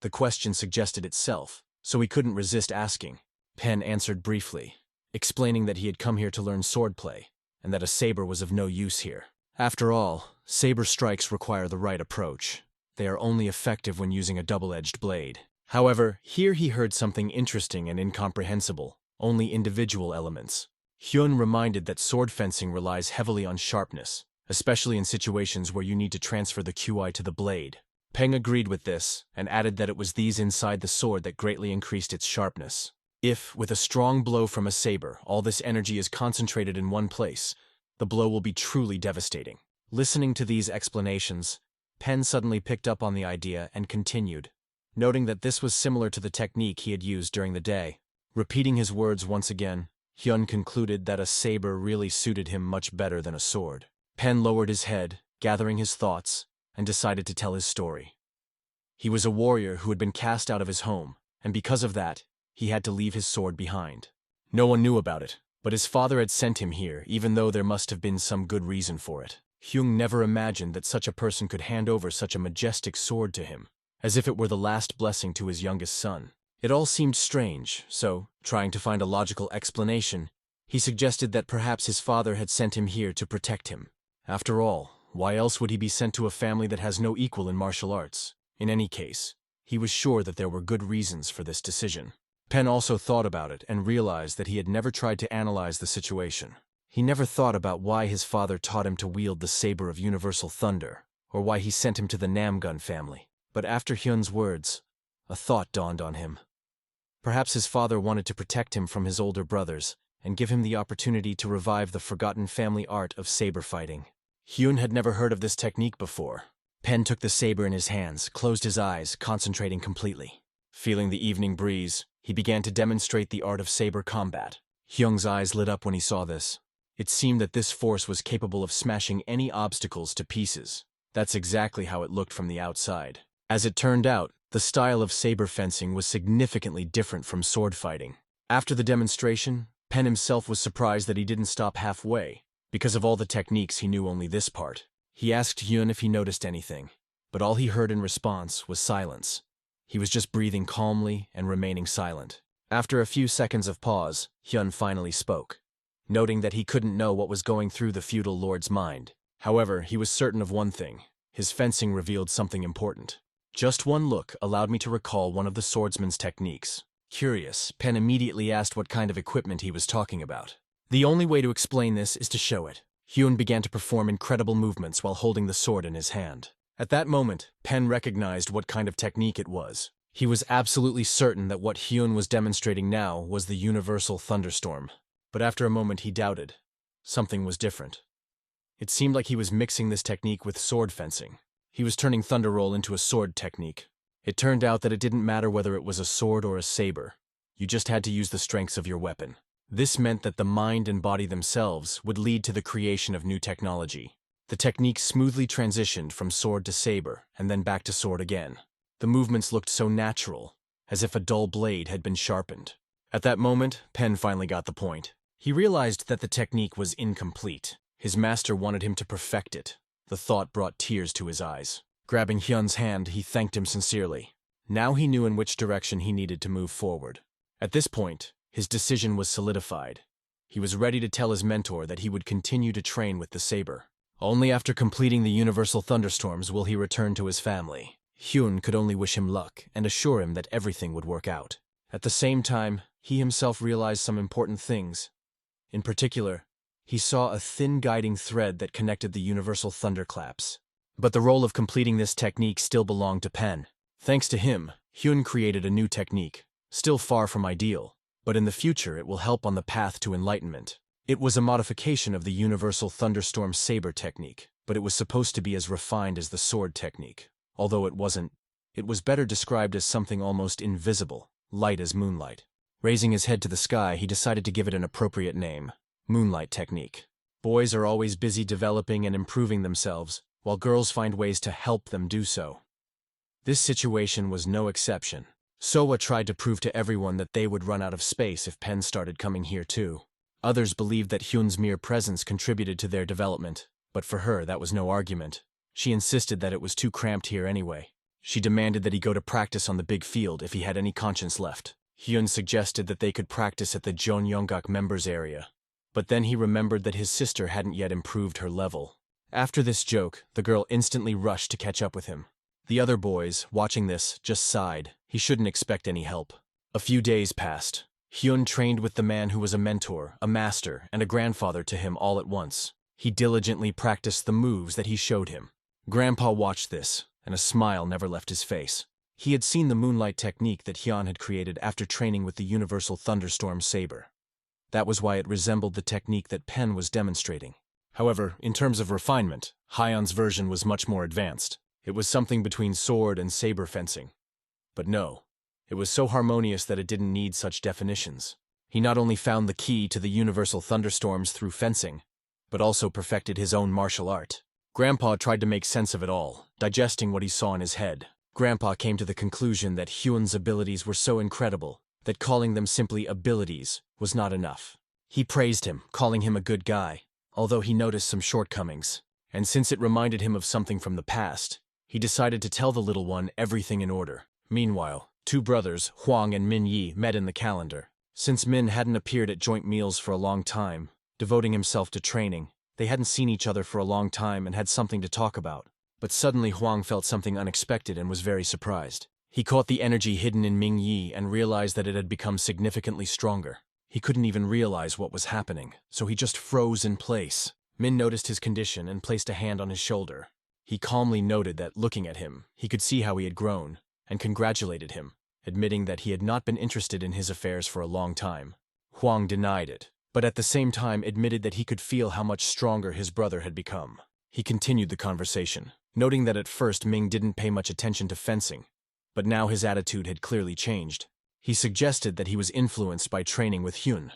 The question suggested itself. so he couldn't resist asking. Pen answered briefly, explaining that he had come here to learn swordplay, and that a saber was of no use here. After all, saber strikes require the right approach. They are only effective when using a double-edged blade. However, here he heard something interesting and incomprehensible, only individual elements. Hyun reminded that sword fencing relies heavily on sharpness, especially in situations where you need to transfer the QI to the blade. Peng agreed with this, and added that it was these inside the sword that greatly increased its sharpness. If, with a strong blow from a saber, all this energy is concentrated in one place, the blow will be truly devastating. Listening to these explanations, Pen suddenly picked up on the idea and continued, noting that this was similar to the technique he had used during the day. Repeating his words once again, Hyun concluded that a saber really suited him much better than a sword. Pen lowered his head, gathering his thoughts, and decided to tell his story. He was a warrior who had been cast out of his home, and because of that, he had to leave his sword behind. No one knew about it, but his father had sent him here, even though there must have been some good reason for it. Hyung never imagined that such a person could hand over such a majestic sword to him, as if it were the last blessing to his youngest son. It all seemed strange, so, trying to find a logical explanation, he suggested that perhaps his father had sent him here to protect him. After all, why else would he be sent to a family that has no equal in martial arts? In any case, he was sure that there were good reasons for this decision. Pen also thought about it and realized that he had never tried to analyze the situation. He never thought about why his father taught him to wield the saber of universal thunder, or why he sent him to the Namgun family. But after Hyun's words, a thought dawned on him. Perhaps his father wanted to protect him from his older brothers and give him the opportunity to revive the forgotten family art of saber fighting. Hyun had never heard of this technique before. Pen took the saber in his hands, closed his eyes, concentrating completely. Feeling the evening breeze, he began to demonstrate the art of saber combat. Hyung's eyes lit up when he saw this. It seemed that this force was capable of smashing any obstacles to pieces. That's exactly how it looked from the outside. As it turned out, the style of saber fencing was significantly different from sword fighting. After the demonstration, Pen himself was surprised that he didn't stop halfway. Because of all the techniques, he knew only this part. He asked Hyun if he noticed anything, but all he heard in response was silence. He was just breathing calmly and remaining silent. After a few seconds of pause, Hyun finally spoke, noting that he couldn't know what was going through the feudal lord's mind. However, he was certain of one thing. His fencing revealed something important. Just one look allowed me to recall one of the swordsman's techniques. Curious, Pen immediately asked what kind of equipment he was talking about. The only way to explain this is to show it. Hyun began to perform incredible movements while holding the sword in his hand. At that moment, Pen recognized what kind of technique it was. He was absolutely certain that what Hyun was demonstrating now was the universal thunderstorm. But after a moment he doubted. Something was different. It seemed like he was mixing this technique with sword fencing. He was turning thunder roll into a sword technique. It turned out that it didn't matter whether it was a sword or a saber. You just had to use the strengths of your weapon. This meant that the mind and body themselves would lead to the creation of new technology. The technique smoothly transitioned from sword to saber, and then back to sword again. The movements looked so natural, as if a dull blade had been sharpened. At that moment, Pen finally got the point. He realized that the technique was incomplete. His master wanted him to perfect it. The thought brought tears to his eyes. Grabbing Hyun's hand, he thanked him sincerely. Now he knew in which direction he needed to move forward. At this point, his decision was solidified. He was ready to tell his mentor that he would continue to train with the saber. Only after completing the universal thunderstorms will he return to his family. Hyun could only wish him luck and assure him that everything would work out. At the same time, he himself realized some important things. In particular, he saw a thin guiding thread that connected the universal thunderclaps. But the role of completing this technique still belonged to Pen. Thanks to him, Hyun created a new technique, still far from ideal, but in the future it will help on the path to enlightenment. It was a modification of the universal thunderstorm saber technique, but it was supposed to be as refined as the sword technique. Although it wasn't, it was better described as something almost invisible, light as moonlight. Raising his head to the sky, he decided to give it an appropriate name, moonlight technique. Boys are always busy developing and improving themselves, while girls find ways to help them do so. This situation was no exception. Soa tried to prove to everyone that they would run out of space if Pen started coming here too. Others believed that Hyun's mere presence contributed to their development, but for her that was no argument. She insisted that it was too cramped here anyway. She demanded that he go to practice on the big field if he had any conscience left. Hyun suggested that they could practice at the Jeonyeonggak members area. But then he remembered that his sister hadn't yet improved her level. After this joke, the girl instantly rushed to catch up with him. The other boys, watching this, just sighed. He shouldn't expect any help. A few days passed. Hyun trained with the man who was a mentor, a master, and a grandfather to him all at once. He diligently practiced the moves that he showed him. Grandpa watched this, and a smile never left his face. He had seen the moonlight technique that Hyun had created after training with the universal thunderstorm saber. That was why it resembled the technique that Pen was demonstrating. However, in terms of refinement, Hyun's version was much more advanced. It was something between sword and saber fencing. But no, it was so harmonious that it didn't need such definitions. He not only found the key to the universal thunderstorms through fencing, but also perfected his own martial art. Grandpa tried to make sense of it all, digesting what he saw in his head. Grandpa came to the conclusion that Hyun's abilities were so incredible that calling them simply abilities was not enough. He praised him, calling him a good guy, although he noticed some shortcomings. And since it reminded him of something from the past, he decided to tell the little one everything in order. Meanwhile, two brothers, Hwang and Min Yi, met in the calendar. Since Min hadn't appeared at joint meals for a long time, devoting himself to training, they hadn't seen each other for a long time and had something to talk about. But suddenly Hwang felt something unexpected and was very surprised. He caught the energy hidden in Ming Yi and realized that it had become significantly stronger. He couldn't even realize what was happening, so he just froze in place. Min noticed his condition and placed a hand on his shoulder. He calmly noted that, looking at him, he could see how he had grown, and congratulated him, admitting that he had not been interested in his affairs for a long time. Hwang denied it, but at the same time admitted that he could feel how much stronger his brother had become. He continued the conversation, noting that at first Ming didn't pay much attention to fencing, but now his attitude had clearly changed. He suggested that he was influenced by training with Hyun.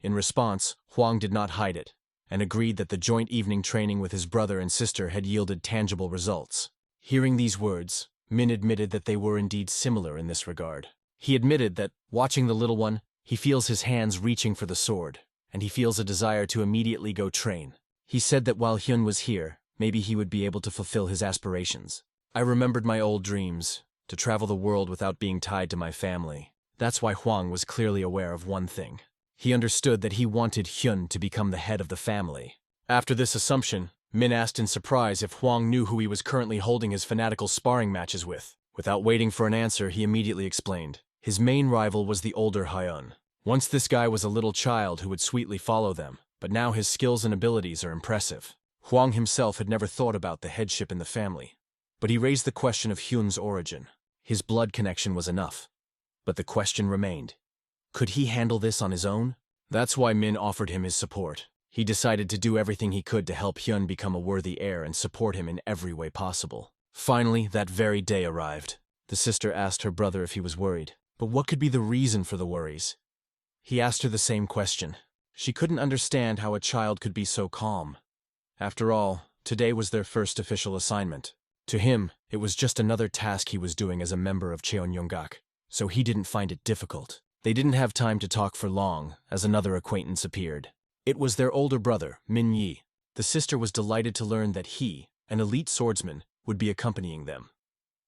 In response, Hwang did not hide it, and agreed that the joint evening training with his brother and sister had yielded tangible results. Hearing these words, Min admitted that they were indeed similar in this regard. He admitted that, watching the little one, he feels his hands reaching for the sword, and he feels a desire to immediately go train. He said that while Hyun was here, maybe he would be able to fulfill his aspirations. I remembered my old dreams, to travel the world without being tied to my family. That's why Hwang was clearly aware of one thing. He understood that he wanted Hyun to become the head of the family. After this assumption, Min asked in surprise if Hwang knew who he was currently holding his fanatical sparring matches with. Without waiting for an answer, he immediately explained. His main rival was the older Hyun. Once this guy was a little child who would sweetly follow them, but now his skills and abilities are impressive. Hwang himself had never thought about the headship in the family, but he raised the question of Hyun's origin. His blood connection was enough, but the question remained. Could he handle this on his own? That's why Min offered him his support. He decided to do everything he could to help Hyun become a worthy heir and support him in every way possible. Finally, that very day arrived. The sister asked her brother if he was worried. But what could be the reason for the worries? He asked her the same question. She couldn't understand how a child could be so calm. After all, today was their first official assignment. To him, it was just another task he was doing as a member of Cheonyeonggak, so he didn't find it difficult. They didn't have time to talk for long, as another acquaintance appeared. It was their older brother, Min Yi. The sister was delighted to learn that he, an elite swordsman, would be accompanying them.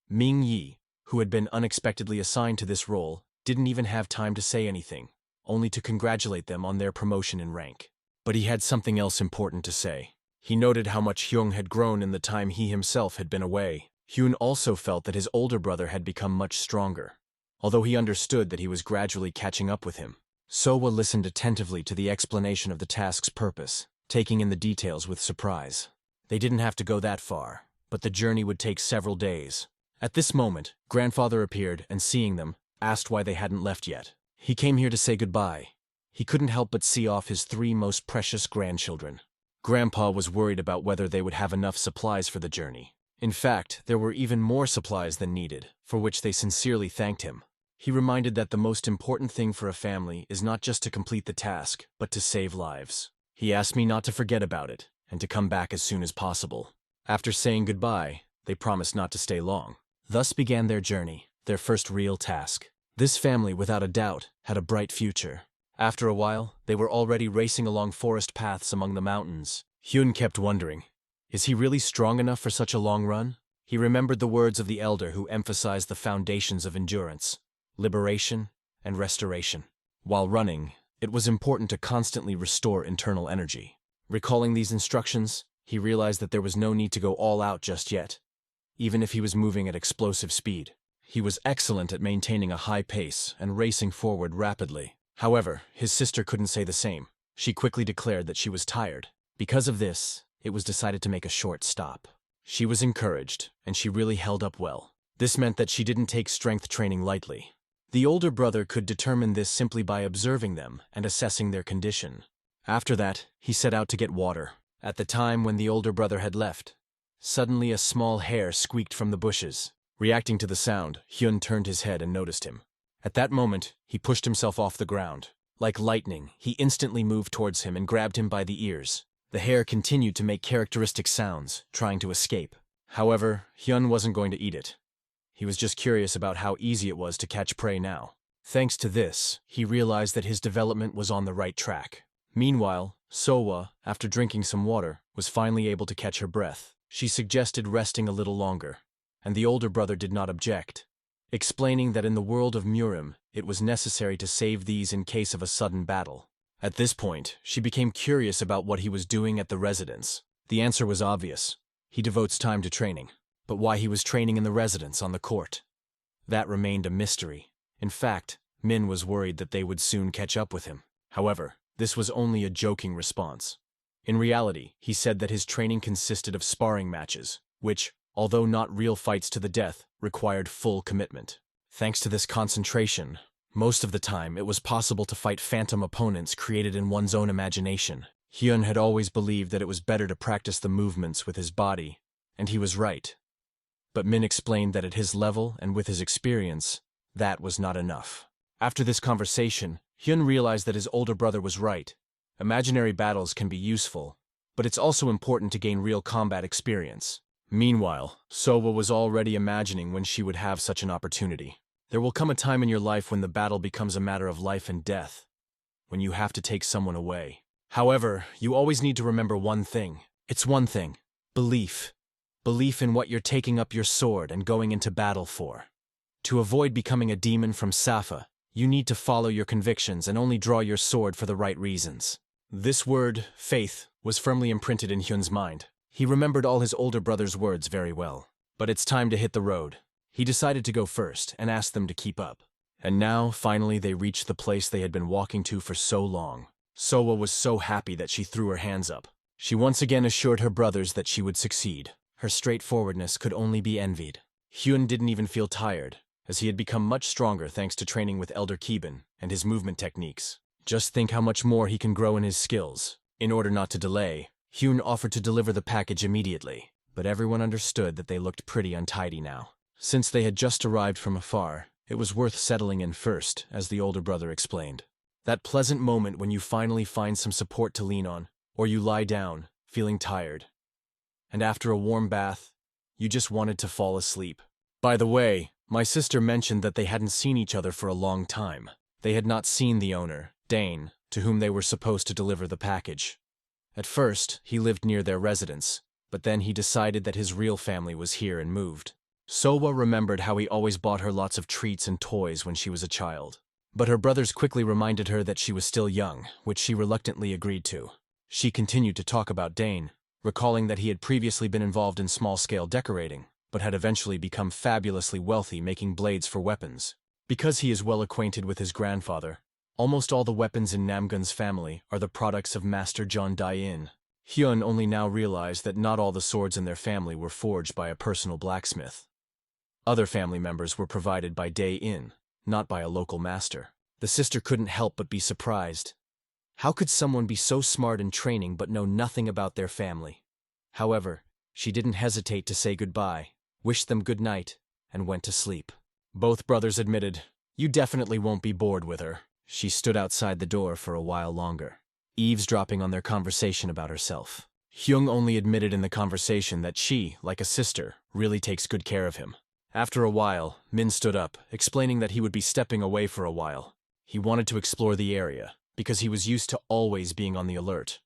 Ming Yi, who had been unexpectedly assigned to this role, didn't even have time to say anything, only to congratulate them on their promotion in rank. But he had something else important to say. He noted how much Hyun had grown in the time he himself had been away. Hyun also felt that his older brother had become much stronger, although he understood that he was gradually catching up with him. Sowa listened attentively to the explanation of the task's purpose, taking in the details with surprise. They didn't have to go that far, but the journey would take several days. At this moment, grandfather appeared and, seeing them, asked why they hadn't left yet. He came here to say goodbye. He couldn't help but see off his 3 most precious grandchildren. Grandpa was worried about whether they would have enough supplies for the journey. In fact, there were even more supplies than needed, for which they sincerely thanked him. He reminded that the most important thing for a family is not just to complete the task, but to save lives. He asked me not to forget about it, and to come back as soon as possible. After saying goodbye, they promised not to stay long. Thus began their journey, their first real task. This family, without a doubt, had a bright future. After a while, they were already racing along forest paths among the mountains. Hyun kept wondering, is he really strong enough for such a long run? He remembered the words of the elder who emphasized the foundations of endurance, liberation, and restoration. While running, it was important to constantly restore internal energy. Recalling these instructions, he realized that there was no need to go all out just yet. Even if he was moving at explosive speed, he was excellent at maintaining a high pace and racing forward rapidly. However, his sister couldn't say the same. She quickly declared that she was tired. Because of this, it was decided to make a short stop. She was encouraged, and she really held up well. This meant that she didn't take strength training lightly. The older brother could determine this simply by observing them and assessing their condition. After that, he set out to get water. At the time when the older brother had left, suddenly a small hare squeaked from the bushes. Reacting to the sound, Hyun turned his head and noticed him. At that moment, he pushed himself off the ground. Like lightning, he instantly moved towards him and grabbed him by the ears. The hare continued to make characteristic sounds, trying to escape. However, Hyun wasn't going to eat it. He was just curious about how easy it was to catch prey now. Thanks to this, he realized that his development was on the right track. Meanwhile, Sowa, after drinking some water, was finally able to catch her breath. She suggested resting a little longer, and the older brother did not object, explaining that in the world of Murim, it was necessary to save these in case of a sudden battle. At this point, she became curious about what he was doing at the residence. The answer was obvious. He devotes time to training. But why he was training in the residence on the court? That remained a mystery. In fact, Min was worried that they would soon catch up with him. However, this was only a joking response. In reality, he said that his training consisted of sparring matches, which, although not real fights to the death, required full commitment. Thanks to this concentration, most of the time it was possible to fight phantom opponents created in one's own imagination. Hyun had always believed that it was better to practice the movements with his body, and he was right. But Min explained that at his level and with his experience, that was not enough. After this conversation, Hyun realized that his older brother was right. Imaginary battles can be useful, but it's also important to gain real combat experience. Meanwhile, Sowa was already imagining when she would have such an opportunity. There will come a time in your life when the battle becomes a matter of life and death, when you have to take someone away. However, you always need to remember one thing. It's one thing: belief. Belief in what you're taking up your sword and going into battle for. To avoid becoming a demon from Safa, you need to follow your convictions and only draw your sword for the right reasons. This word, faith, was firmly imprinted in Hyun's mind. He remembered all his older brother's words very well. But it's time to hit the road. He decided to go first and asked them to keep up. And now, finally, they reached the place they had been walking to for so long. Sowa was so happy that she threw her hands up. She once again assured her brothers that she would succeed. Her straightforwardness could only be envied. Hyun didn't even feel tired, as he had become much stronger thanks to training with Elder Keban and his movement techniques. Just think how much more he can grow in his skills. In order not to delay, Hyun offered to deliver the package immediately, but everyone understood that they looked pretty untidy now. Since they had just arrived from afar, it was worth settling in first, as the older brother explained. That pleasant moment when you finally find some support to lean on, or you lie down, feeling tired. And after a warm bath, you just wanted to fall asleep. By the way, my sister mentioned that they hadn't seen each other for a long time. They had not seen the owner, Dane, to whom they were supposed to deliver the package. At first, he lived near their residence, but then he decided that his real family was here and moved. Sowa remembered how he always bought her lots of treats and toys when she was a child. But her brothers quickly reminded her that she was still young, which she reluctantly agreed to. She continued to talk about Dane, recalling that he had previously been involved in small-scale decorating, but had eventually become fabulously wealthy making blades for weapons. Because he is well acquainted with his grandfather, almost all the weapons in Namgun's family are the products of Master John Dae-in. Hyun only now realized that not all the swords in their family were forged by a personal blacksmith. Other family members were provided by Dae-in, not by a local master. The sister couldn't help but be surprised. How could someone be so smart in training but know nothing about their family? However, she didn't hesitate to say goodbye, wished them good night, and went to sleep. Both brothers admitted, "You definitely won't be bored with her." She stood outside the door for a while longer, eavesdropping on their conversation about herself. Hyung only admitted in the conversation that she, like a sister, really takes good care of him. After a while, Min stood up, explaining that he would be stepping away for a while. He wanted to explore the area, because he was used to always being on the alert.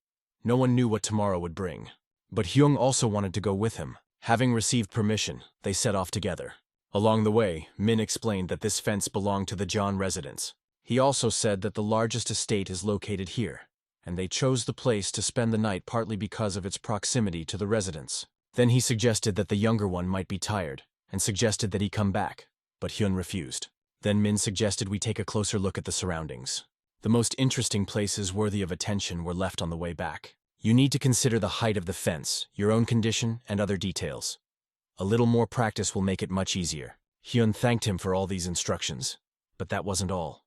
No one knew what tomorrow would bring. But Hyung also wanted to go with him. Having received permission, they set off together. Along the way, Min explained that this fence belonged to the John residence. He also said that the largest estate is located here, and they chose the place to spend the night partly because of its proximity to the residence. Then he suggested that the younger one might be tired, and suggested that he come back, but Hyun refused. Then Min suggested we take a closer look at the surroundings. The most interesting places worthy of attention were left on the way back. You need to consider the height of the fence, your own condition, and other details. A little more practice will make it much easier. Hyun thanked him for all these instructions, but that wasn't all.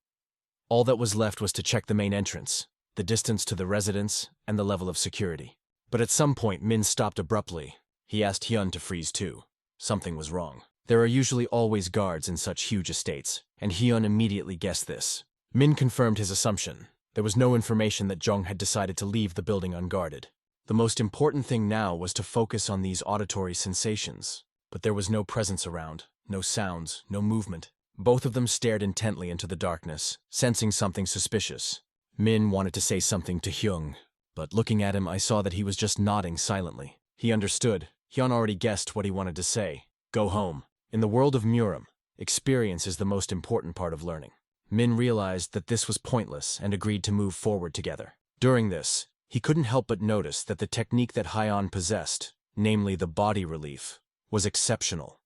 All that was left was to check the main entrance, the distance to the residence, and the level of security. But at some point, Min stopped abruptly. He asked Hyun to freeze too. Something was wrong. There are usually always guards in such huge estates, and Hyun immediately guessed this. Min confirmed his assumption. There was no information that Jong had decided to leave the building unguarded. The most important thing now was to focus on these auditory sensations. But there was no presence around, no sounds, no movement. Both of them stared intently into the darkness, sensing something suspicious. Min wanted to say something to Hyung, but looking at him I saw that he was just nodding silently. He understood. Hyun already guessed what he wanted to say. Go home. In the world of Murim, experience is the most important part of learning. Min realized that this was pointless and agreed to move forward together. During this, he couldn't help but notice that the technique that Hyeon possessed, namely the body relief, was exceptional.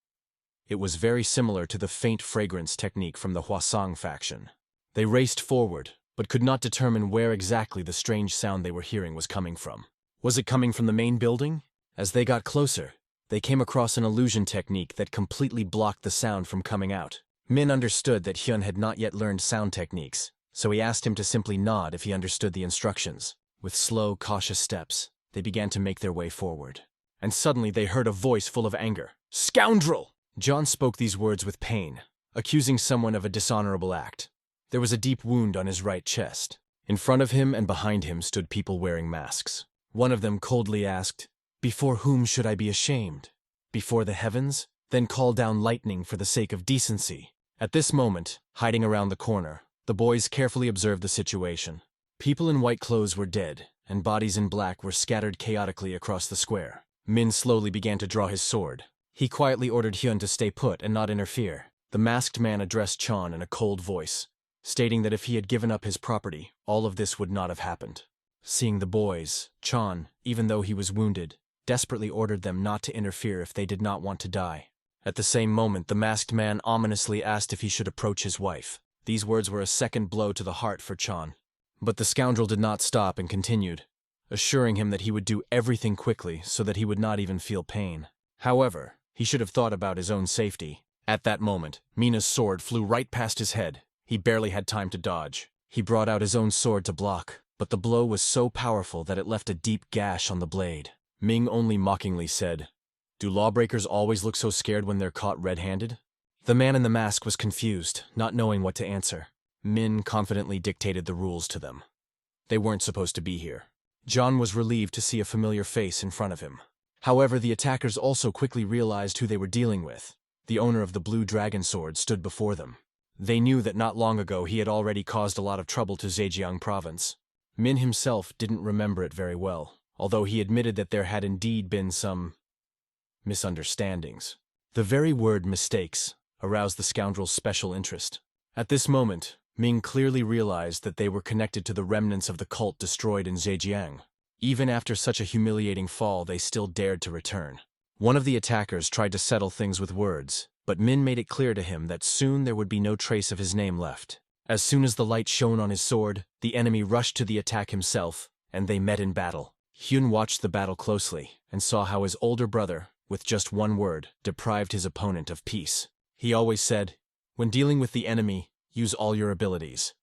It was very similar to the faint fragrance technique from the Hwasong faction. They raced forward, but could not determine where exactly the strange sound they were hearing was coming from. Was it coming from the main building? As they got closer, they came across an illusion technique that completely blocked the sound from coming out. Min understood that Hyun had not yet learned sound techniques, so he asked him to simply nod if he understood the instructions. With slow, cautious steps, they began to make their way forward. And suddenly they heard a voice full of anger. "Scoundrel!" John spoke these words with pain, accusing someone of a dishonorable act. There was a deep wound on his right chest. In front of him and behind him stood people wearing masks. One of them coldly asked, "Before whom should I be ashamed? Before the heavens? Then call down lightning for the sake of decency." At this moment, hiding around the corner, the boys carefully observed the situation. People in white clothes were dead, and bodies in black were scattered chaotically across the square. Min slowly began to draw his sword. He quietly ordered Hyun to stay put and not interfere. The masked man addressed Chon in a cold voice, stating that if he had given up his property, all of this would not have happened. Seeing the boys, Chon, even though he was wounded, desperately ordered them not to interfere if they did not want to die. At the same moment, the masked man ominously asked if he should approach his wife. These words were a second blow to the heart for Chon. But the scoundrel did not stop and continued, assuring him that he would do everything quickly so that he would not even feel pain. However, he should have thought about his own safety. At that moment, Mina's sword flew right past his head. He barely had time to dodge. He brought out his own sword to block, but the blow was so powerful that it left a deep gash on the blade. Ming only mockingly said, "Do lawbreakers always look so scared when they're caught red-handed?" The man in the mask was confused, not knowing what to answer. Min confidently dictated the rules to them. They weren't supposed to be here. John was relieved to see a familiar face in front of him. However, the attackers also quickly realized who they were dealing with. The owner of the blue dragon sword stood before them. They knew that not long ago he had already caused a lot of trouble to Zhejiang province. Min himself didn't remember it very well, although he admitted that there had indeed been some misunderstandings. The very word mistakes aroused the scoundrel's special interest. At this moment, Ming clearly realized that they were connected to the remnants of the cult destroyed in Zhejiang. Even after such a humiliating fall, they still dared to return. One of the attackers tried to settle things with words, but Min made it clear to him that soon there would be no trace of his name left. As soon as the light shone on his sword, the enemy rushed to the attack himself, and they met in battle. Hyun watched the battle closely and saw how his older brother, with just one word, deprived his opponent of peace. He always said, "When dealing with the enemy, use all your abilities."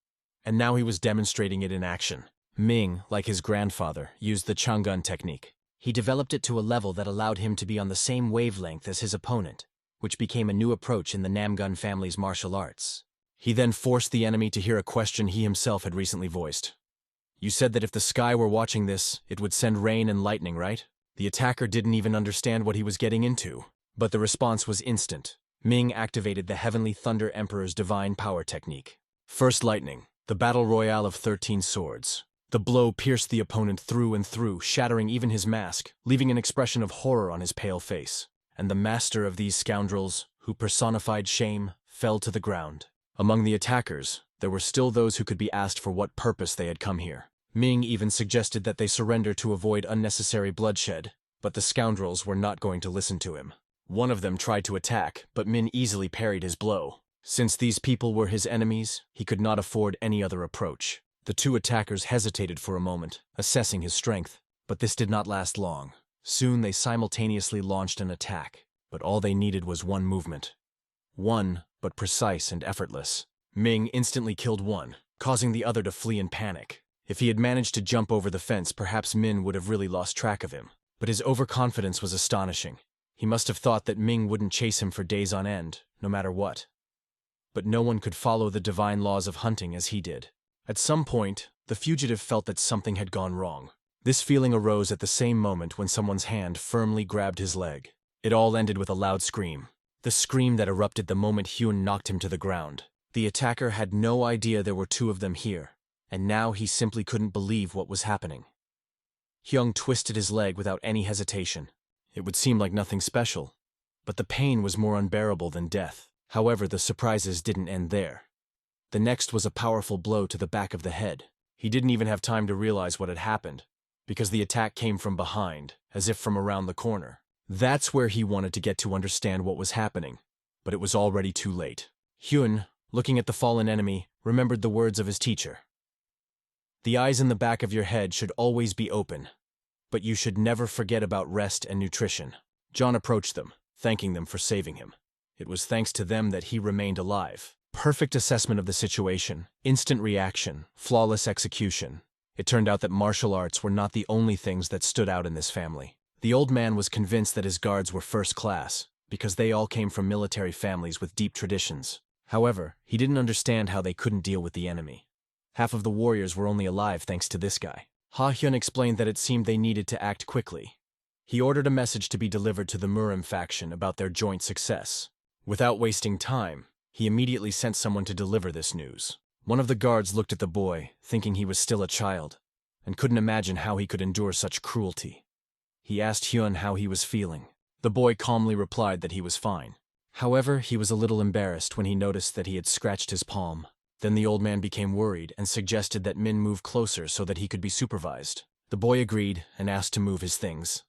And now he was demonstrating it in action. Ming, like his grandfather, used the Chang'un technique. He developed it to a level that allowed him to be on the same wavelength as his opponent, which became a new approach in the Namgun family's martial arts. He then forced the enemy to hear a question he himself had recently voiced. "You said that if the sky were watching this, it would send rain and lightning, right?" The attacker didn't even understand what he was getting into, but the response was instant. Ming activated the Heavenly Thunder Emperor's divine power technique. First lightning, the battle royale of 13 swords. The blow pierced the opponent through and through, shattering even his mask, leaving an expression of horror on his pale face. and the master of these scoundrels, who personified shame, fell to the ground. Among the attackers, there were still those who could be asked for what purpose they had come here. Ming even suggested that they surrender to avoid unnecessary bloodshed, but the scoundrels were not going to listen to him. One of them tried to attack, but Min easily parried his blow. Since these people were his enemies, he could not afford any other approach. The two attackers hesitated for a moment, assessing his strength, but this did not last long. Soon they simultaneously launched an attack, but all they needed was one movement. One, but precise and effortless. Ming instantly killed one, causing the other to flee in panic. If he had managed to jump over the fence, perhaps Min would have really lost track of him. But his overconfidence was astonishing. He must have thought that Ming wouldn't chase him for days on end, no matter what. But no one could follow the divine laws of hunting as he did. At some point, the fugitive felt that something had gone wrong. This feeling arose at the same moment when someone's hand firmly grabbed his leg. It all ended with a loud scream. The scream that erupted the moment Hyun knocked him to the ground. The attacker had no idea there were two of them here, and now he simply couldn't believe what was happening. Hyung twisted his leg without any hesitation. It would seem like nothing special, but the pain was more unbearable than death. However, the surprises didn't end there. The next was a powerful blow to the back of the head. He didn't even have time to realize what had happened, because the attack came from behind, as if from around the corner. That's where he wanted to get to understand what was happening, but it was already too late. Hyun, looking at the fallen enemy, remembered the words of his teacher. The eyes in the back of your head should always be open, but you should never forget about rest and nutrition. John approached them, thanking them for saving him. It was thanks to them that he remained alive. Perfect assessment of the situation, instant reaction, flawless execution. It turned out that martial arts were not the only things that stood out in this family. The old man was convinced that his guards were first class, because they all came from military families with deep traditions. However, he didn't understand how they couldn't deal with the enemy. Half of the warriors were only alive thanks to this guy. Ha Hyun explained that it seemed they needed to act quickly. He ordered a message to be delivered to the Murim faction about their joint success. Without wasting time, he immediately sent someone to deliver this news. One of the guards looked at the boy, thinking he was still a child, and couldn't imagine how he could endure such cruelty. He asked Hyun how he was feeling. The boy calmly replied that he was fine. However, he was a little embarrassed when he noticed that he had scratched his palm. Then the old man became worried and suggested that Min move closer so that he could be supervised. The boy agreed and asked to move his things.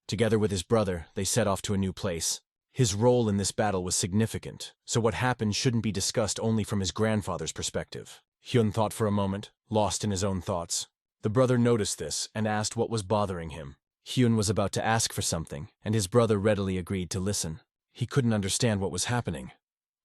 Together with his brother, they set off to a new place. His role in this battle was significant, so what happened shouldn't be discussed only from his grandfather's perspective. Hyun thought for a moment, lost in his own thoughts. The brother noticed this and asked what was bothering him. Hyun was about to ask for something, and his brother readily agreed to listen. He couldn't understand what was happening.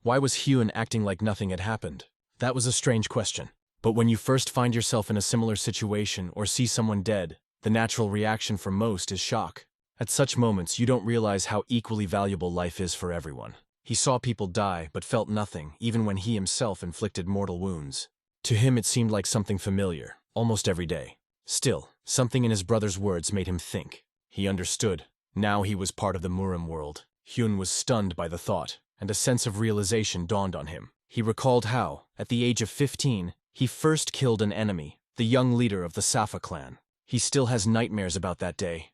Why was Hyun acting like nothing had happened? That was a strange question. But when you first find yourself in a similar situation or see someone dead, the natural reaction for most is shock. At such moments, you don't realize how equally valuable life is for everyone. He saw people die, but felt nothing, even when he himself inflicted mortal wounds. To him, it seemed like something familiar, almost every day. Still, something in his brother's words made him think. He understood. Now he was part of the Murim world. Hyun was stunned by the thought, and a sense of realization dawned on him. He recalled how, at the age of 15, he first killed an enemy, the young leader of the Safa clan. He still has nightmares about that day.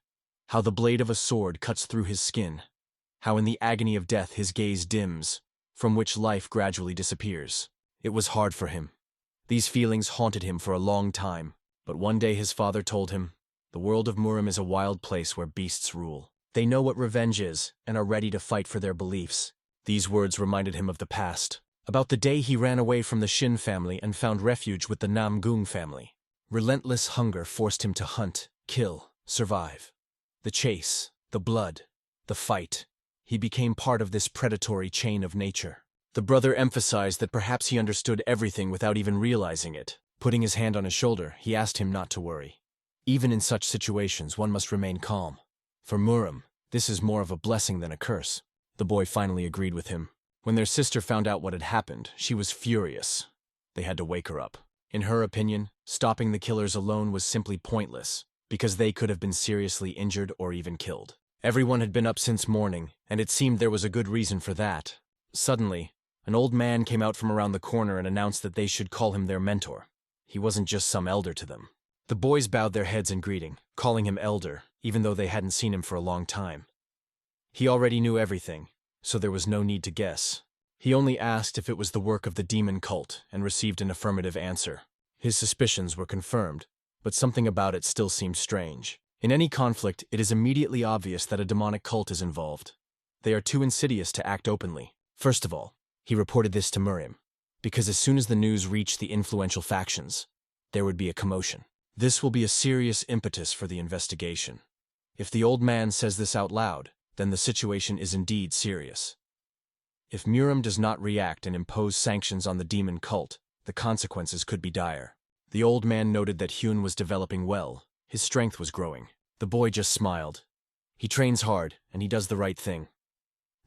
How the blade of a sword cuts through his skin. How in the agony of death his gaze dims, from which life gradually disappears. It was hard for him. These feelings haunted him for a long time, but one day his father told him, "The world of Murim is a wild place where beasts rule. They know what revenge is and are ready to fight for their beliefs." These words reminded him of the past, about the day he ran away from the Shin family and found refuge with the Namgung family. Relentless hunger forced him to hunt, kill, survive. The chase, the blood, the fight. He became part of this predatory chain of nature. The brother emphasized that perhaps he understood everything without even realizing it. Putting his hand on his shoulder, he asked him not to worry. Even in such situations, one must remain calm. For Murim, this is more of a blessing than a curse. The boy finally agreed with him. When their sister found out what had happened, she was furious. They had to wake her up. In her opinion, stopping the killers alone was simply pointless, because they could have been seriously injured or even killed. Everyone had been up since morning, and it seemed there was a good reason for that. Suddenly, an old man came out from around the corner and announced that they should call him their mentor. He wasn't just some elder to them. The boys bowed their heads in greeting, calling him elder, even though they hadn't seen him for a long time. He already knew everything, so there was no need to guess. He only asked if it was the work of the demon cult and received an affirmative answer. His suspicions were confirmed, but something about it still seemed strange. In any conflict, it is immediately obvious that a demonic cult is involved. They are too insidious to act openly. First of all, he reported this to Miriam, because as soon as the news reached the influential factions, there would be a commotion. This will be a serious impetus for the investigation. If the old man says this out loud, then the situation is indeed serious. If Miriam does not react and impose sanctions on the demon cult, the consequences could be dire. The old man noted that Hyun was developing well. His strength was growing. The boy just smiled. He trains hard, and he does the right thing.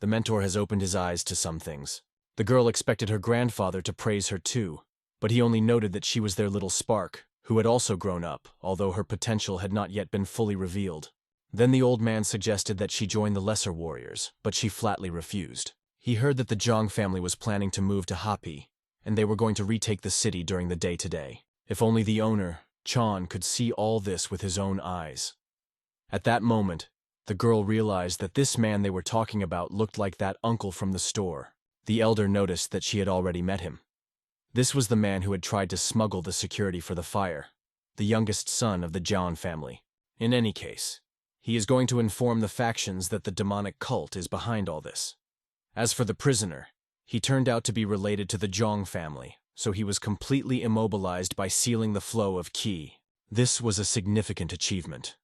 The mentor has opened his eyes to some things. The girl expected her grandfather to praise her too, but he only noted that she was their little spark, who had also grown up, although her potential had not yet been fully revealed. Then the old man suggested that she join the lesser warriors, but she flatly refused. He heard that the Jong family was planning to move to Hapi, and they were going to retake the city during the day today. If only the owner, Chan, could see all this with his own eyes. At that moment, the girl realized that this man they were talking about looked like that uncle from the store. The elder noticed that she had already met him. This was the man who had tried to smuggle the security for the fire, the youngest son of the Jian family. In any case, he is going to inform the factions that the demonic cult is behind all this. As for the prisoner, he turned out to be related to the Zhong family, so he was completely immobilized by sealing the flow of qi. This was a significant achievement.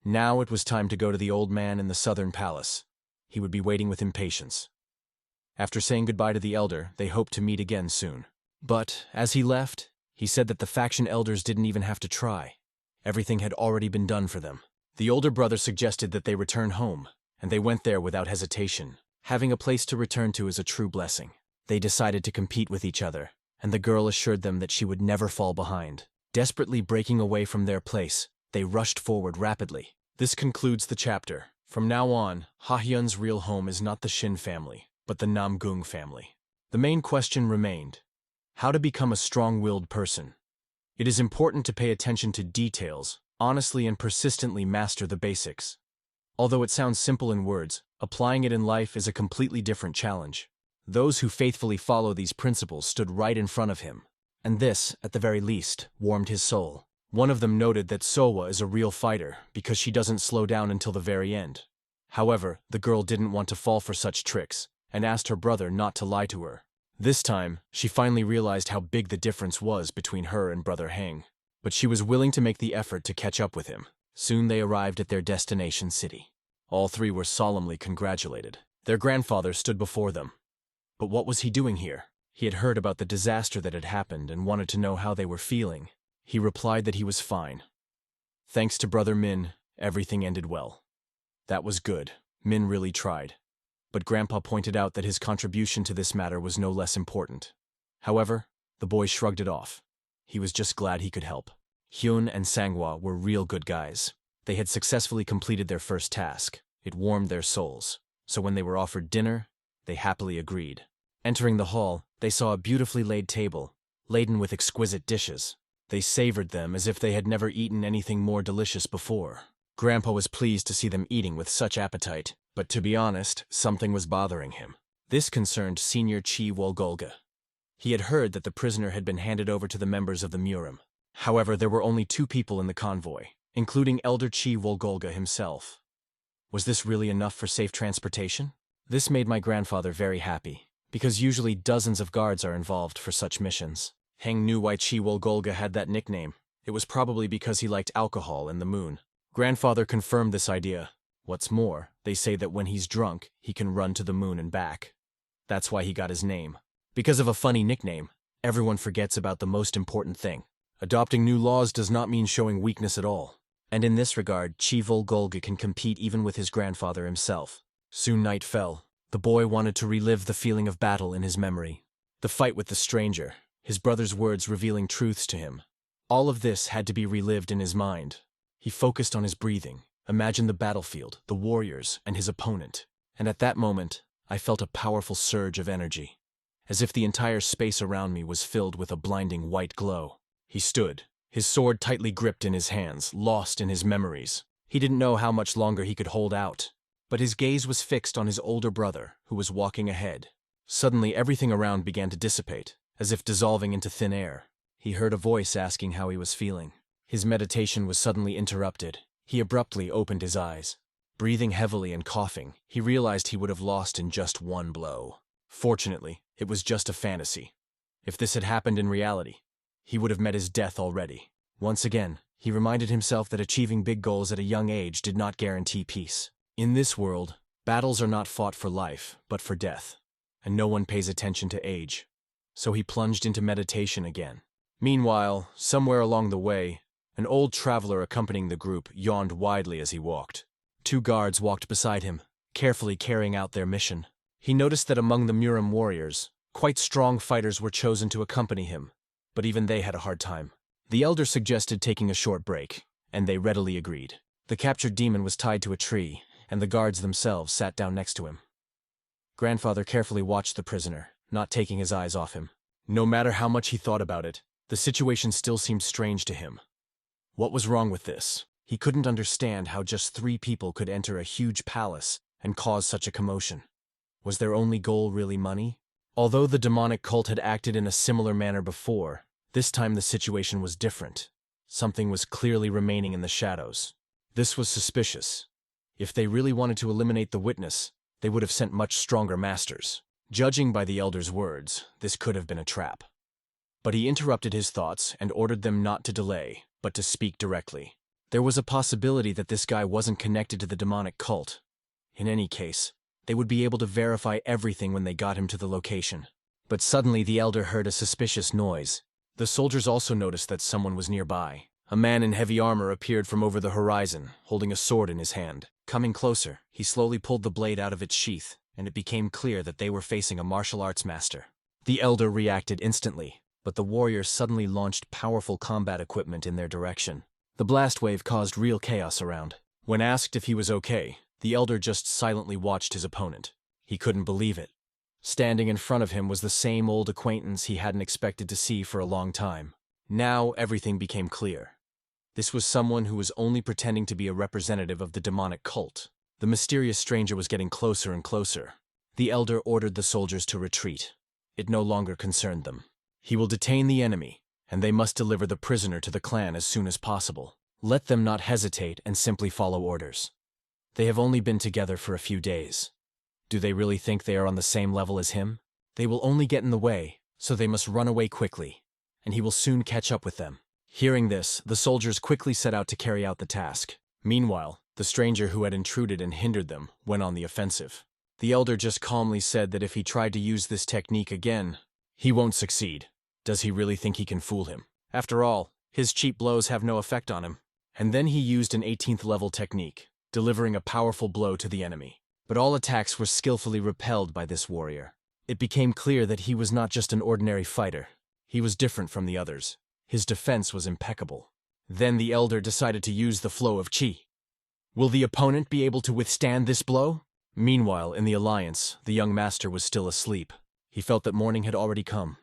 Now it was time to go to the old man in the southern palace. He would be waiting with impatience. After saying goodbye to the elder, they hoped to meet again soon. But, as he left, he said that the faction elders didn't even have to try. Everything had already been done for them. The older brother suggested that they return home, and they went there without hesitation. Having a place to return to is a true blessing. They decided to compete with each other, and the girl assured them that she would never fall behind. Desperately breaking away from their place, they rushed forward rapidly. This concludes the chapter. From now on, Ha-hyun's real home is not the Shin family, but the Namgung family. The main question remained: how to become a strong-willed person. It is important to pay attention to details, honestly and persistently master the basics. Although it sounds simple in words, applying it in life is a completely different challenge. Those who faithfully follow these principles stood right in front of him, and this, at the very least, warmed his soul. One of them noted that Sowa is a real fighter because she doesn't slow down until the very end. However, the girl didn't want to fall for such tricks, and asked her brother not to lie to her. This time, she finally realized how big the difference was between her and Brother Heng. But she was willing to make the effort to catch up with him. Soon they arrived at their destination city. All three were solemnly congratulated. Their grandfather stood before them. But what was he doing here? He had heard about the disaster that had happened and wanted to know how they were feeling. He replied that he was fine. Thanks to Brother Min, everything ended well. That was good. Min really tried. But Grandpa pointed out that his contribution to this matter was no less important. However, the boy shrugged it off. He was just glad he could help. Hyun and Sanghwa were real good guys. They had successfully completed their first task. It warmed their souls. So when they were offered dinner, they happily agreed. Entering the hall, they saw a beautifully laid table, laden with exquisite dishes. They savored them as if they had never eaten anything more delicious before. Grandpa was pleased to see them eating with such appetite, but to be honest, something was bothering him. This concerned Senior Chi Wolgolga. He had heard that the prisoner had been handed over to the members of the Murim. However, there were only 2 people in the convoy, including Elder Chi Wolgolga himself. Was this really enough for safe transportation? This made my grandfather very happy, because usually dozens of guards are involved for such missions. Heng knew why Chi Wolgolga had that nickname. It was probably because he liked alcohol and the moon. Grandfather confirmed this idea. What's more, they say that when he's drunk, he can run to the moon and back. That's why he got his name. Because of a funny nickname, everyone forgets about the most important thing. Adopting new laws does not mean showing weakness at all. And in this regard, Chi Wolgolga can compete even with his grandfather himself. Soon night fell. The boy wanted to relive the feeling of battle in his memory. The fight with the stranger, his brother's words revealing truths to him. All of this had to be relived in his mind. He focused on his breathing, imagined the battlefield, the warriors, and his opponent. And at that moment, I felt a powerful surge of energy, as if the entire space around me was filled with a blinding white glow. He stood, his sword tightly gripped in his hands, lost in his memories. He didn't know how much longer he could hold out. but his gaze was fixed on his older brother, who was walking ahead. Suddenly, everything around began to dissipate, as if dissolving into thin air. He heard a voice asking how he was feeling. His meditation was suddenly interrupted. He abruptly opened his eyes. Breathing heavily and coughing, he realized he would have lost in just one blow. Fortunately, it was just a fantasy. If this had happened in reality, he would have met his death already. Once again, he reminded himself that achieving big goals at a young age did not guarantee peace. In this world, battles are not fought for life, but for death, and no one pays attention to age. So he plunged into meditation again. Meanwhile, somewhere along the way, an old traveler accompanying the group yawned widely as he walked. 2 guards walked beside him, carefully carrying out their mission. He noticed that among the Murim warriors, quite strong fighters were chosen to accompany him, but even they had a hard time. The elder suggested taking a short break, and they readily agreed. The captured demon was tied to a tree, and the guards themselves sat down next to him. Grandfather carefully watched the prisoner, not taking his eyes off him. No matter how much he thought about it, the situation still seemed strange to him. What was wrong with this? He couldn't understand how just 3 people could enter a huge palace and cause such a commotion. Was their only goal really money? Although the demonic cult had acted in a similar manner before, this time the situation was different. Something was clearly remaining in the shadows. This was suspicious. If they really wanted to eliminate the witness, they would have sent much stronger masters. Judging by the elder's words, this could have been a trap. But he interrupted his thoughts and ordered them not to delay, but to speak directly. There was a possibility that this guy wasn't connected to the demonic cult. In any case, they would be able to verify everything when they got him to the location. But suddenly the elder heard a suspicious noise. The soldiers also noticed that someone was nearby. A man in heavy armor appeared from over the horizon, holding a sword in his hand. Coming closer, he slowly pulled the blade out of its sheath, and it became clear that they were facing a martial arts master. The elder reacted instantly, but the warriors suddenly launched powerful combat equipment in their direction. The blast wave caused real chaos around. When asked if he was okay, the elder just silently watched his opponent. He couldn't believe it. Standing in front of him was the same old acquaintance he hadn't expected to see for a long time. Now everything became clear. This was someone who was only pretending to be a representative of the demonic cult. The mysterious stranger was getting closer and closer. The elder ordered the soldiers to retreat. It no longer concerned them. He will detain the enemy, and they must deliver the prisoner to the clan as soon as possible. Let them not hesitate and simply follow orders. They have only been together for a few days. Do they really think they are on the same level as him? They will only get in the way, so they must run away quickly, and he will soon catch up with them. Hearing this, the soldiers quickly set out to carry out the task. Meanwhile, the stranger who had intruded and hindered them went on the offensive. The elder just calmly said that if he tried to use this technique again, he won't succeed. Does he really think he can fool him? After all, his cheap blows have no effect on him. And then he used an 18th level technique, delivering a powerful blow to the enemy. But all attacks were skillfully repelled by this warrior. It became clear that he was not just an ordinary fighter. He was different from the others. His defense was impeccable. Then the elder decided to use the flow of chi. Will the opponent be able to withstand this blow? Meanwhile, in the alliance, the young master was still asleep. He felt that morning had already come.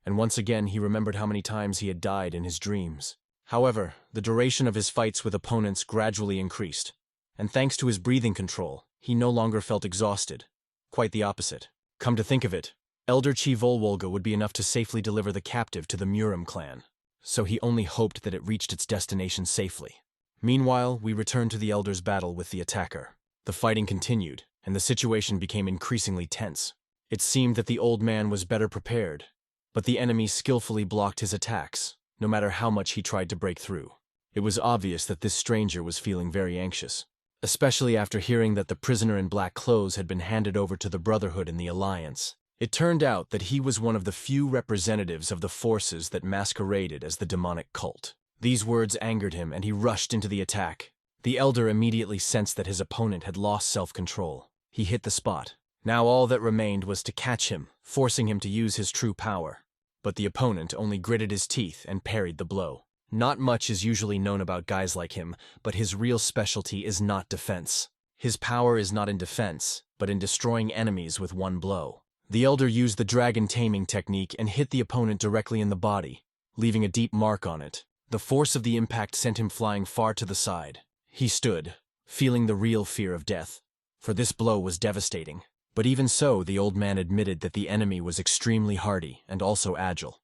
And once again he remembered how many times he had died in his dreams. However, the duration of his fights with opponents gradually increased, and thanks to his breathing control, he no longer felt exhausted. Quite the opposite. Come to think of it, Elder Chi Volwolga would be enough to safely deliver the captive to the Murim clan, so he only hoped that it reached its destination safely. Meanwhile, we returned to the elder's battle with the attacker. The fighting continued, and the situation became increasingly tense. It seemed that the old man was better prepared, but the enemy skillfully blocked his attacks, no matter how much he tried to break through. It was obvious that this stranger was feeling very anxious, especially after hearing that the prisoner in black clothes had been handed over to the Brotherhood in the Alliance. It turned out that he was one of the few representatives of the forces that masqueraded as the demonic cult. These words angered him, and he rushed into the attack. The elder immediately sensed that his opponent had lost self-control. He hit the spot. Now all that remained was to catch him, forcing him to use his true power. But the opponent only gritted his teeth and parried the blow. Not much is usually known about guys like him, but his real specialty is not defense. His power is not in defense, but in destroying enemies with one blow. The elder used the dragon taming technique and hit the opponent directly in the body, leaving a deep mark on it. The force of the impact sent him flying far to the side. He stood, feeling the real fear of death. for this blow was devastating. But even so, the old man admitted that the enemy was extremely hardy and also agile.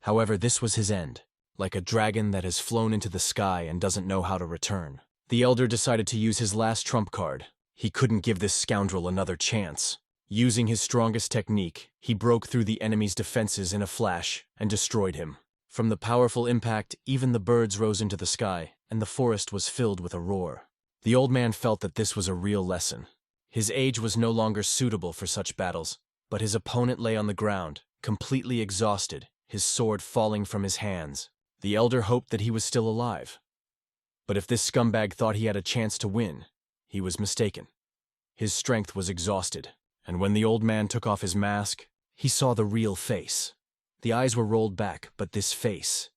However, this was his end, like a dragon that has flown into the sky and doesn't know how to return. The elder decided to use his last trump card. He couldn't give this scoundrel another chance. Using his strongest technique, he broke through the enemy's defenses in a flash and destroyed him. From the powerful impact, even the birds rose into the sky, and the forest was filled with a roar. The old man felt that this was a real lesson. His age was no longer suitable for such battles, but his opponent lay on the ground, completely exhausted, his sword falling from his hands. The elder hoped that he was still alive. But if this scumbag thought he had a chance to win, he was mistaken. His strength was exhausted, and when the old man took off his mask, he saw the real face. The eyes were rolled back, but this face,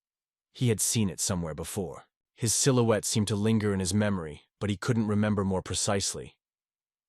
he had seen it somewhere before. His silhouette seemed to linger in his memory, but he couldn't remember more precisely.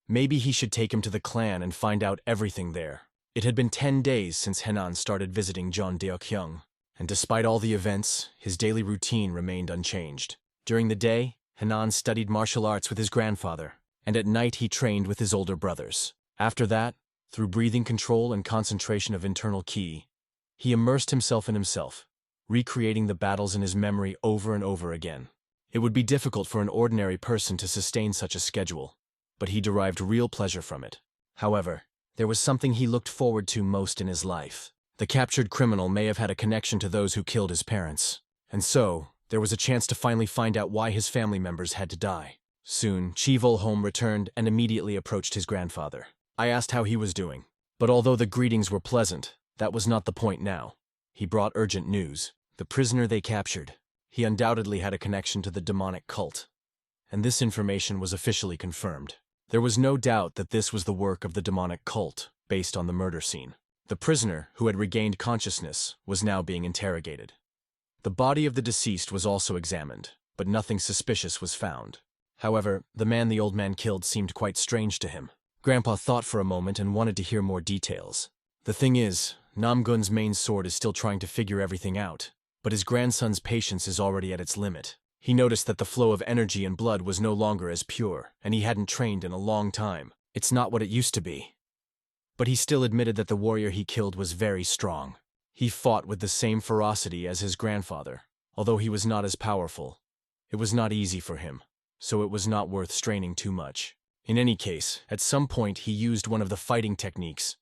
Maybe he should take him to the clan and find out everything there. It had been 10 days since Henan started visiting John Deokhyung, and despite all the events, his daily routine remained unchanged. During the day, Henan studied martial arts with his grandfather, and at night he trained with his older brothers. After that, through breathing control and concentration of internal ki, he immersed himself in himself, recreating the battles in his memory over and over again. It would be difficult for an ordinary person to sustain such a schedule, but he derived real pleasure from it. However, there was something he looked forward to most in his life. The captured criminal may have had a connection to those who killed his parents, and so there was a chance to finally find out why his family members had to die. Soon, Chi Volholm returned and immediately approached his grandfather. I asked how he was doing, but although the greetings were pleasant, that was not the point now. He brought urgent news. The prisoner they captured, he undoubtedly had a connection to the demonic cult, and this information was officially confirmed. There was no doubt that this was the work of the demonic cult, based on the murder scene. The prisoner, who had regained consciousness, was now being interrogated. The body of the deceased was also examined, but nothing suspicious was found. However, the man the old man killed seemed quite strange to him. Grandpa thought for a moment and wanted to hear more details. The thing is, Namgun's main sword is still trying to figure everything out, but his grandson's patience is already at its limit. He noticed that the flow of energy and blood was no longer as pure, and he hadn't trained in a long time. It's not what it used to be. But he still admitted that the warrior he killed was very strong. He fought with the same ferocity as his grandfather, although he was not as powerful. It was not easy for him, so it was not worth straining too much. In any case, at some point he used one of the fighting techniques,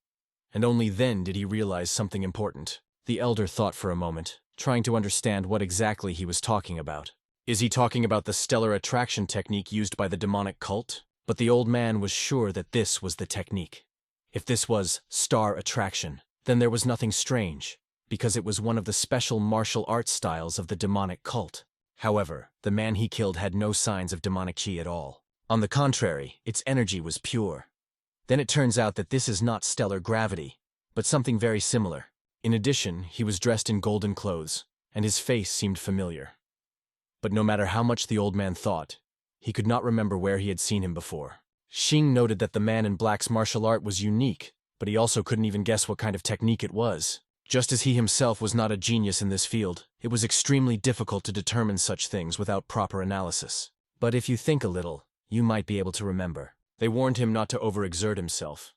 and only then did he realize something important. The elder thought for a moment, trying to understand what exactly he was talking about. Is he talking about the stellar attraction technique used by the demonic cult? But the old man was sure that this was the technique. If this was star attraction, then there was nothing strange, because it was one of the special martial arts styles of the demonic cult. However, the man he killed had no signs of demonic chi at all. On the contrary, its energy was pure. Then it turns out that this is not stellar gravity, but something very similar. In addition, he was dressed in golden clothes, and his face seemed familiar. But no matter how much the old man thought, he could not remember where he had seen him before. Xing noted that the man in black's martial art was unique, but he also couldn't even guess what kind of technique it was. Just as he himself was not a genius in this field, it was extremely difficult to determine such things without proper analysis. But if you think a little, you might be able to remember. They warned him not to overexert himself.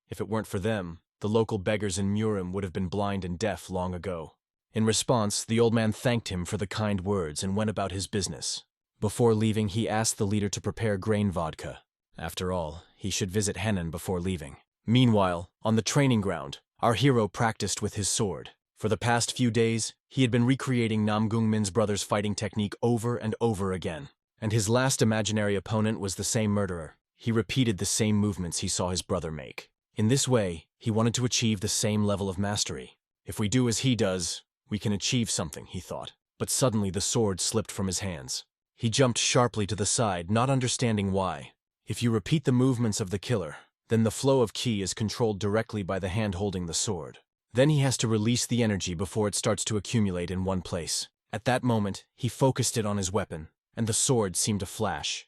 If it weren't for them, the local beggars in Murim would have been blind and deaf long ago. In response, the old man thanked him for the kind words and went about his business. Before leaving, he asked the leader to prepare grain vodka. After all, he should visit Henan before leaving. Meanwhile, on the training ground, our hero practiced with his sword. For the past few days, he had been recreating Namgung Min's brother's fighting technique over and over again. And his last imaginary opponent was the same murderer. He repeated the same movements he saw his brother make. In this way, he wanted to achieve the same level of mastery. If we do as he does, we can achieve something, he thought. But suddenly the sword slipped from his hands. He jumped sharply to the side, not understanding why. If you repeat the movements of the killer, then the flow of ki is controlled directly by the hand holding the sword. Then he has to release the energy before it starts to accumulate in one place. At that moment, he focused it on his weapon, and the sword seemed to flash.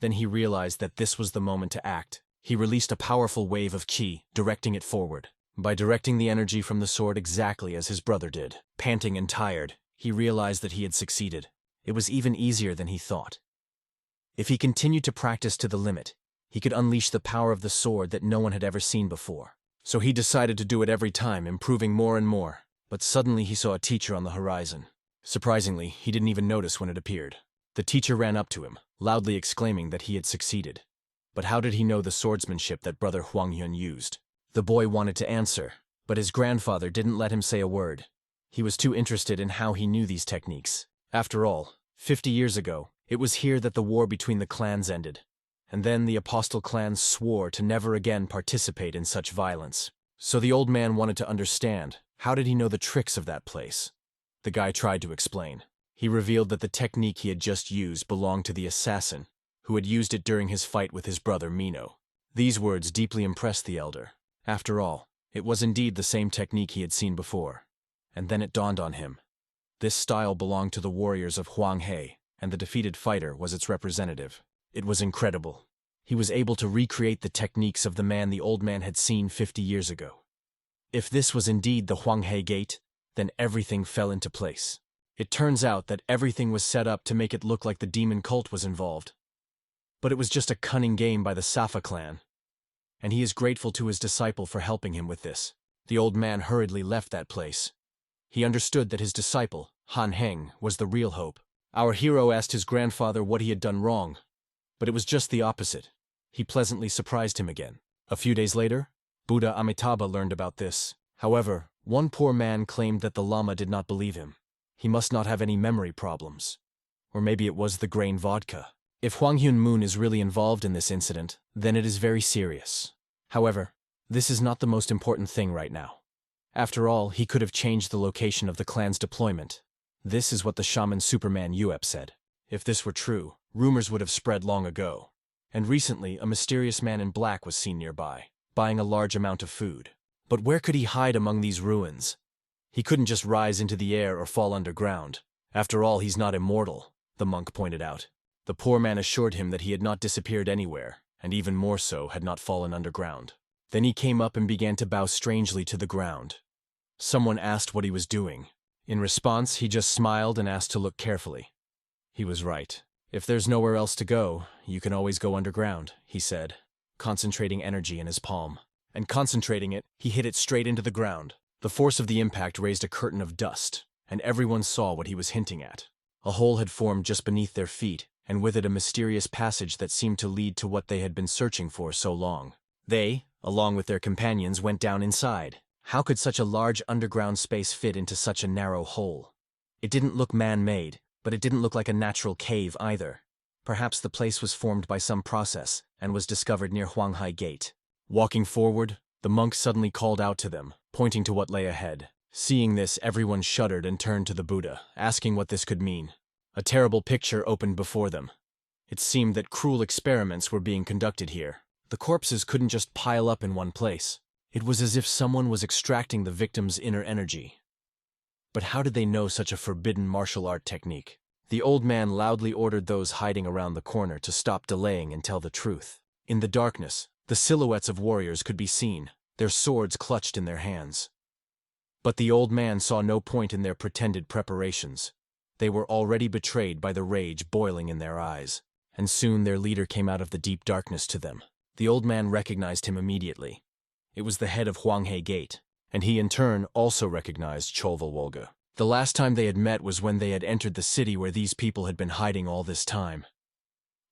Then he realized that this was the moment to act. He released a powerful wave of ki, directing it forward. By directing the energy from the sword exactly as his brother did, panting and tired, he realized that he had succeeded. It was even easier than he thought. If he continued to practice to the limit, He could unleash the power of the sword that no one had ever seen before. So he decided to do it every time, improving more and more. But suddenly he saw a teacher on the horizon. Surprisingly, he didn't even notice when it appeared. The teacher ran up to him, loudly exclaiming that he had succeeded. But how did he know the swordsmanship that brother Huang Yun used? The boy wanted to answer, but his grandfather didn't let him say a word. He was too interested in how he knew these techniques. After all, 50 years ago, it was here that the war between the clans ended. And then the Apostle clans swore to never again participate in such violence. So the old man wanted to understand, how did he know the tricks of that place? The guy tried to explain. He revealed that the technique he had just used belonged to the assassin, who had used it during his fight with his brother Mino. These words deeply impressed the elder. After all, it was indeed the same technique he had seen before. And then it dawned on him. This style belonged to the warriors of Huang He, and the defeated fighter was its representative. It was incredible. He was able to recreate the techniques of the man the old man had seen 50 years ago. If this was indeed the Huang He Gate, then everything fell into place. It turns out that everything was set up to make it look like the demon cult was involved. But it was just a cunning game by the Safa clan. And he is grateful to his disciple for helping him with this. The old man hurriedly left that place. He understood that his disciple, Han Heng, was the real hope. Our hero asked his grandfather what he had done wrong, but it was just the opposite. He pleasantly surprised him again. A few days later, Buddha Amitabha learned about this. However, one poor man claimed that the Lama did not believe him. He must not have any memory problems. Or maybe it was the grain vodka. If Huang Hyun Moon is really involved in this incident, then it is very serious. However, this is not the most important thing right now. After all, he could have changed the location of the clan's deployment. This is what the shaman Superman Yuep said. If this were true, rumors would have spread long ago. And recently, a mysterious man in black was seen nearby, buying a large amount of food. But where could he hide among these ruins? He couldn't just rise into the air or fall underground. After all, he's not immortal, the monk pointed out. The poor man assured him that he had not disappeared anywhere, and even more so, had not fallen underground. Then he came up and began to bow strangely to the ground. Someone asked what he was doing. In response, he just smiled and asked to look carefully. He was right. If there's nowhere else to go, you can always go underground, he said, concentrating energy in his palm. And concentrating it, he hit it straight into the ground. The force of the impact raised a curtain of dust, and everyone saw what he was hinting at. A hole had formed just beneath their feet, and with it a mysterious passage that seemed to lead to what they had been searching for so long. They, along with their companions, went down inside. How could such a large underground space fit into such a narrow hole? It didn't look man-made, but it didn't look like a natural cave either. Perhaps the place was formed by some process and was discovered near Huanghai Gate. Walking forward, the monk suddenly called out to them, pointing to what lay ahead. Seeing this, everyone shuddered and turned to the Buddha, asking what this could mean. A terrible picture opened before them. It seemed that cruel experiments were being conducted here. The corpses couldn't just pile up in one place. It was as if someone was extracting the victim's inner energy. But how did they know such a forbidden martial art technique? The old man loudly ordered those hiding around the corner to stop delaying and tell the truth. In the darkness, the silhouettes of warriors could be seen, their swords clutched in their hands. But the old man saw no point in their pretended preparations. They were already betrayed by the rage boiling in their eyes, and soon their leader came out of the deep darkness to them. The old man recognized him immediately. It was the head of Huanghe Gate, and he in turn also recognized Cholval Wolga. The last time they had met was when they had entered the city where these people had been hiding all this time.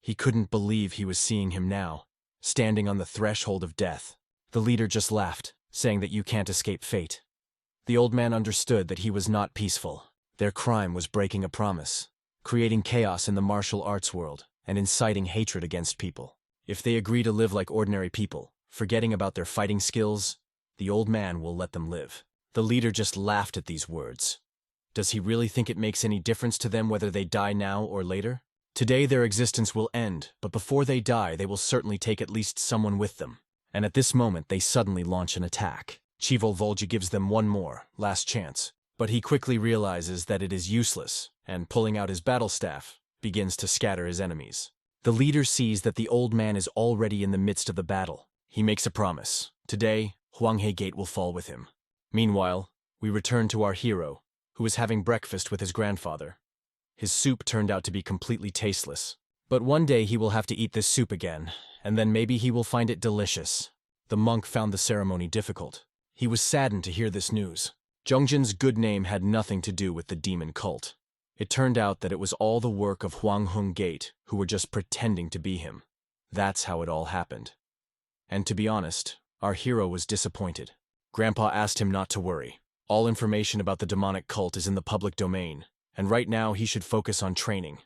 He couldn't believe he was seeing him now, standing on the threshold of death. The leader just laughed, saying that you can't escape fate. The old man understood that he was not peaceful. Their crime was breaking a promise, creating chaos in the martial arts world, and inciting hatred against people. If they agree to live like ordinary people, forgetting about their fighting skills, the old man will let them live. The leader just laughed at these words. Does he really think it makes any difference to them whether they die now or later? Today their existence will end, but before they die they will certainly take at least someone with them. And at this moment they suddenly launch an attack. Cholval Wolga gives them one more, last chance. But he quickly realizes that it is useless, and pulling out his battle staff, begins to scatter his enemies. The leader sees that the old man is already in the midst of the battle. He makes a promise. Today, Huanghe Gate will fall with him. Meanwhile, we return to our hero, who is having breakfast with his grandfather. His soup turned out to be completely tasteless. But one day he will have to eat this soup again, and then maybe he will find it delicious. The monk found the ceremony difficult. He was saddened to hear this news. Zhongjin's good name had nothing to do with the demon cult. It turned out that it was all the work of Huangheng Gate, who were just pretending to be him. That's how it all happened. And to be honest, our hero was disappointed. Grandpa asked him not to worry. All information about the demonic cult is in the public domain, and right now he should focus on training.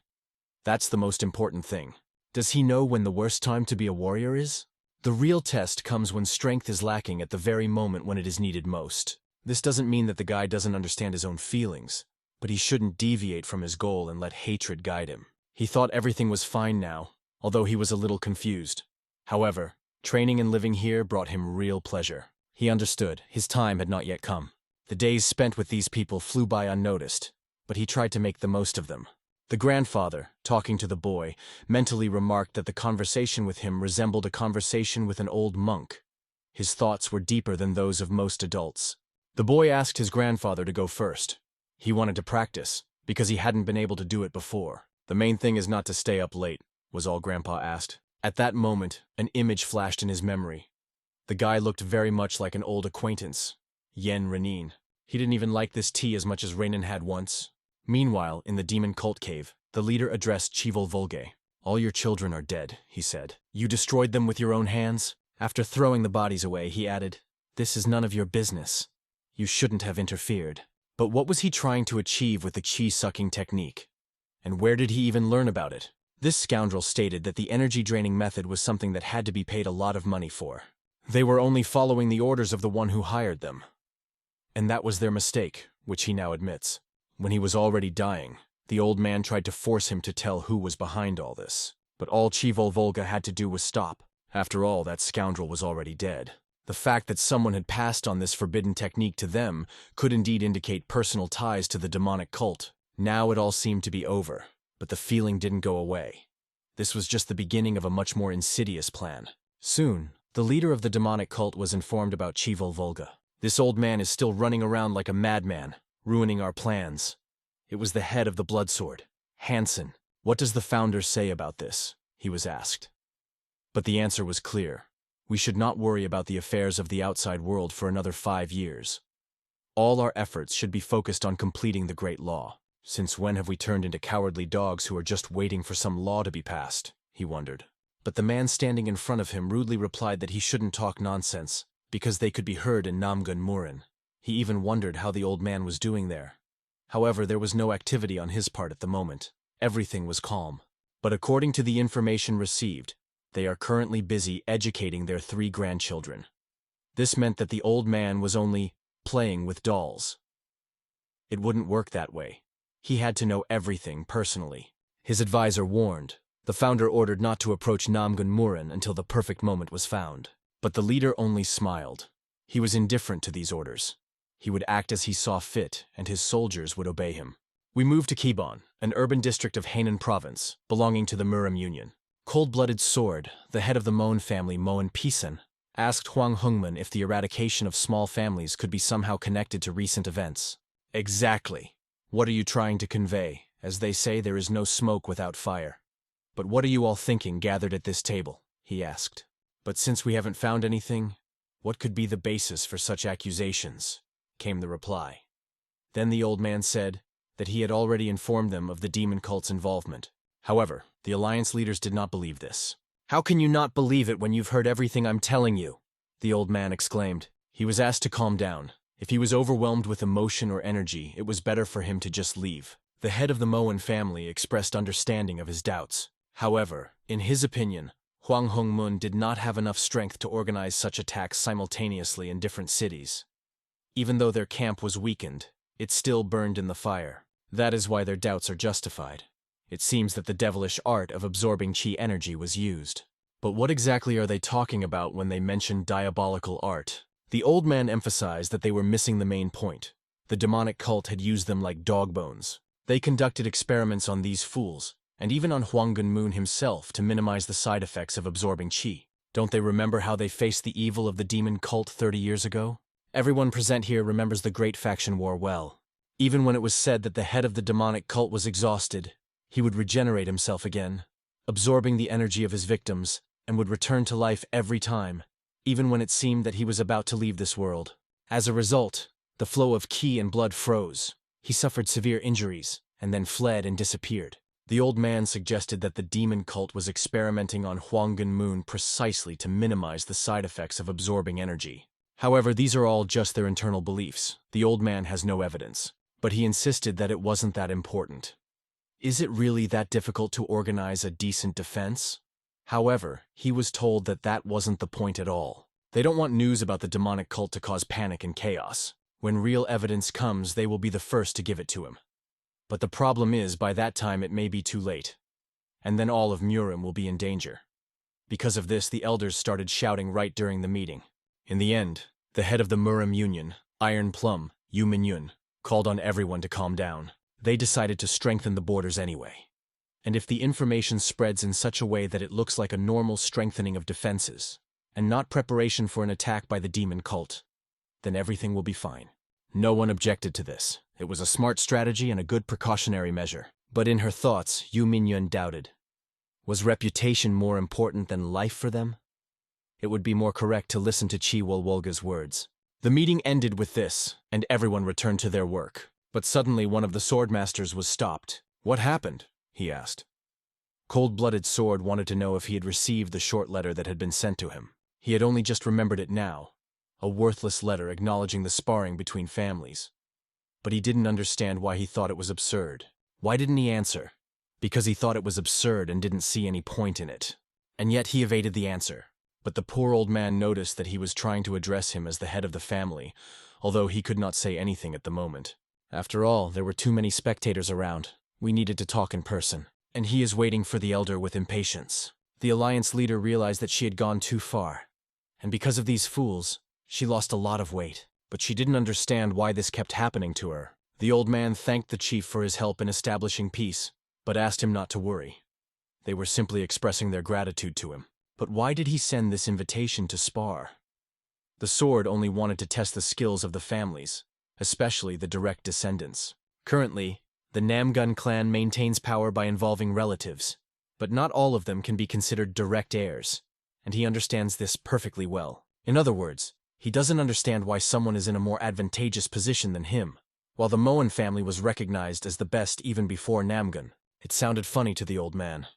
That's the most important thing. Does he know when the worst time to be a warrior is? The real test comes when strength is lacking at the very moment when it is needed most. This doesn't mean that the guy doesn't understand his own feelings, but he shouldn't deviate from his goal and let hatred guide him. He thought everything was fine now, although he was a little confused. However, training and living here brought him real pleasure. He understood his time had not yet come. The days spent with these people flew by unnoticed, but he tried to make the most of them. The grandfather, talking to the boy, mentally remarked that the conversation with him resembled a conversation with an old monk. His thoughts were deeper than those of most adults. The boy asked his grandfather to go first. He wanted to practice, because he hadn't been able to do it before. The main thing is not to stay up late, was all Grandpa asked. At that moment, an image flashed in his memory. The guy looked very much like an old acquaintance, Yen Renin. He didn't even like this tea as much as Renin had once. Meanwhile, in the demon cult cave, the leader addressed Chivolvolge. All your children are dead, he said. You destroyed them with your own hands? After throwing the bodies away, he added, this is none of your business. You shouldn't have interfered. But what was he trying to achieve with the chi-sucking technique? And where did he even learn about it? This scoundrel stated that the energy-draining method was something that had to be paid a lot of money for. They were only following the orders of the one who hired them. And that was their mistake, which he now admits. When he was already dying, the old man tried to force him to tell who was behind all this. But all Chivolvolga had to do was stop. After all, that scoundrel was already dead. The fact that someone had passed on this forbidden technique to them could indeed indicate personal ties to the demonic cult. Now it all seemed to be over, but the feeling didn't go away. This was just the beginning of a much more insidious plan. Soon, the leader of the demonic cult was informed about Chivolvolga. This old man is still running around like a madman, ruining our plans. It was the head of the Blood Sword, Hansen. What does the founder say about this? He was asked. But the answer was clear. We should not worry about the affairs of the outside world for another 5 years. All our efforts should be focused on completing the Great Law. Since when have we turned into cowardly dogs who are just waiting for some law to be passed? He wondered. But the man standing in front of him rudely replied that he shouldn't talk nonsense, because they could be heard in Namgun Murin. He even wondered how the old man was doing there. However, there was no activity on his part at the moment. Everything was calm. But according to the information received, they are currently busy educating their 3 grandchildren. This meant that the old man was only playing with dolls. It wouldn't work that way. He had to know everything personally. His advisor warned. The founder ordered not to approach Namgun Murin until the perfect moment was found. But the leader only smiled. He was indifferent to these orders. He would act as he saw fit, and his soldiers would obey him. We moved to Kibon, an urban district of Hainan province, belonging to the Murim Union. Cold-blooded Sword, the head of the Moan family Moan Pisan, asked Huang Hungman if the eradication of small families could be somehow connected to recent events. Exactly. What are you trying to convey? As they say, there is no smoke without fire. But what are you all thinking gathered at this table? He asked. But since we haven't found anything, what could be the basis for such accusations? Came the reply. Then the old man said that he had already informed them of the demon cult's involvement. However, the alliance leaders did not believe this. How can you not believe it when you've heard everything I'm telling you? The old man exclaimed. He was asked to calm down. If he was overwhelmed with emotion or energy, it was better for him to just leave. The head of the Moan family expressed understanding of his doubts. However, in his opinion, Huang Hongmun did not have enough strength to organize such attacks simultaneously in different cities. Even though their camp was weakened, it still burned in the fire. That is why their doubts are justified. It seems that the devilish art of absorbing chi energy was used. But what exactly are they talking about when they mention diabolical art? The old man emphasized that they were missing the main point. The demonic cult had used them like dog bones. They conducted experiments on these fools, and even on Huanggun Moon himself to minimize the side effects of absorbing chi. Don't they remember how they faced the evil of the demon cult 30 years ago? Everyone present here remembers the Great Faction War well. Even when it was said that the head of the demonic cult was exhausted, he would regenerate himself again. absorbing the energy of his victims, and would return to life every time, even when it seemed that he was about to leave this world. As a result, the flow of ki and blood froze. He suffered severe injuries, and then fled and disappeared. The old man suggested that the demon cult was experimenting on Huanggan Moon precisely to minimize the side effects of absorbing energy. However, these are all just their internal beliefs. The old man has no evidence, but he insisted that it wasn't that important. Is it really that difficult to organize a decent defense? However, he was told that that wasn't the point at all. They don't want news about the demonic cult to cause panic and chaos. When real evidence comes, they will be the first to give it to him. But the problem is, by that time it may be too late. And then all of Murim will be in danger. Because of this, the elders started shouting right during the meeting. In the end, the head of the Murim Union, Iron Plum, Yu Minyun, called on everyone to calm down. They decided to strengthen the borders anyway. And if the information spreads in such a way that it looks like a normal strengthening of defenses, and not preparation for an attack by the demon cult, then everything will be fine. No one objected to this. It was a smart strategy and a good precautionary measure. But in her thoughts, Yu Minyun doubted. Was reputation more important than life for them? It would be more correct to listen to Chi Wolwolga's words. The meeting ended with this, and everyone returned to their work. But suddenly one of the swordmasters was stopped. What happened? He asked. Cold-Blooded Sword wanted to know if he had received the short letter that had been sent to him. He had only just remembered it now. A worthless letter acknowledging the sparring between families. But he didn't understand why he thought it was absurd. Why didn't he answer? Because he thought it was absurd and didn't see any point in it. And yet he evaded the answer. But the poor old man noticed that he was trying to address him as the head of the family, although he could not say anything at the moment. After all, there were too many spectators around. We needed to talk in person. And he is waiting for the elder with impatience. The alliance leader realized that she had gone too far. And because of these fools, she lost a lot of weight. But she didn't understand why this kept happening to her. The old man thanked the chief for his help in establishing peace, but asked him not to worry. They were simply expressing their gratitude to him. But why did he send this invitation to spar? The sword only wanted to test the skills of the families, especially the direct descendants. Currently, the Namgun clan maintains power by involving relatives, but not all of them can be considered direct heirs, and he understands this perfectly well. In other words, he doesn't understand why someone is in a more advantageous position than him. While the Moen family was recognized as the best even before Namgun, it sounded funny to the old man.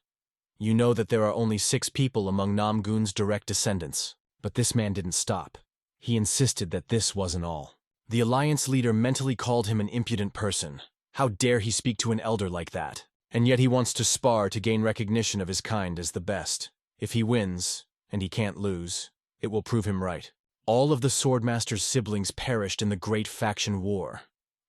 You know that there are only 6 people among Namgun's direct descendants. But this man didn't stop. He insisted that this wasn't all. The alliance leader mentally called him an impudent person. How dare he speak to an elder like that? And yet he wants to spar to gain recognition of his kind as the best. If he wins, and he can't lose, it will prove him right. All of the Swordmaster's siblings perished in the Great Faction War.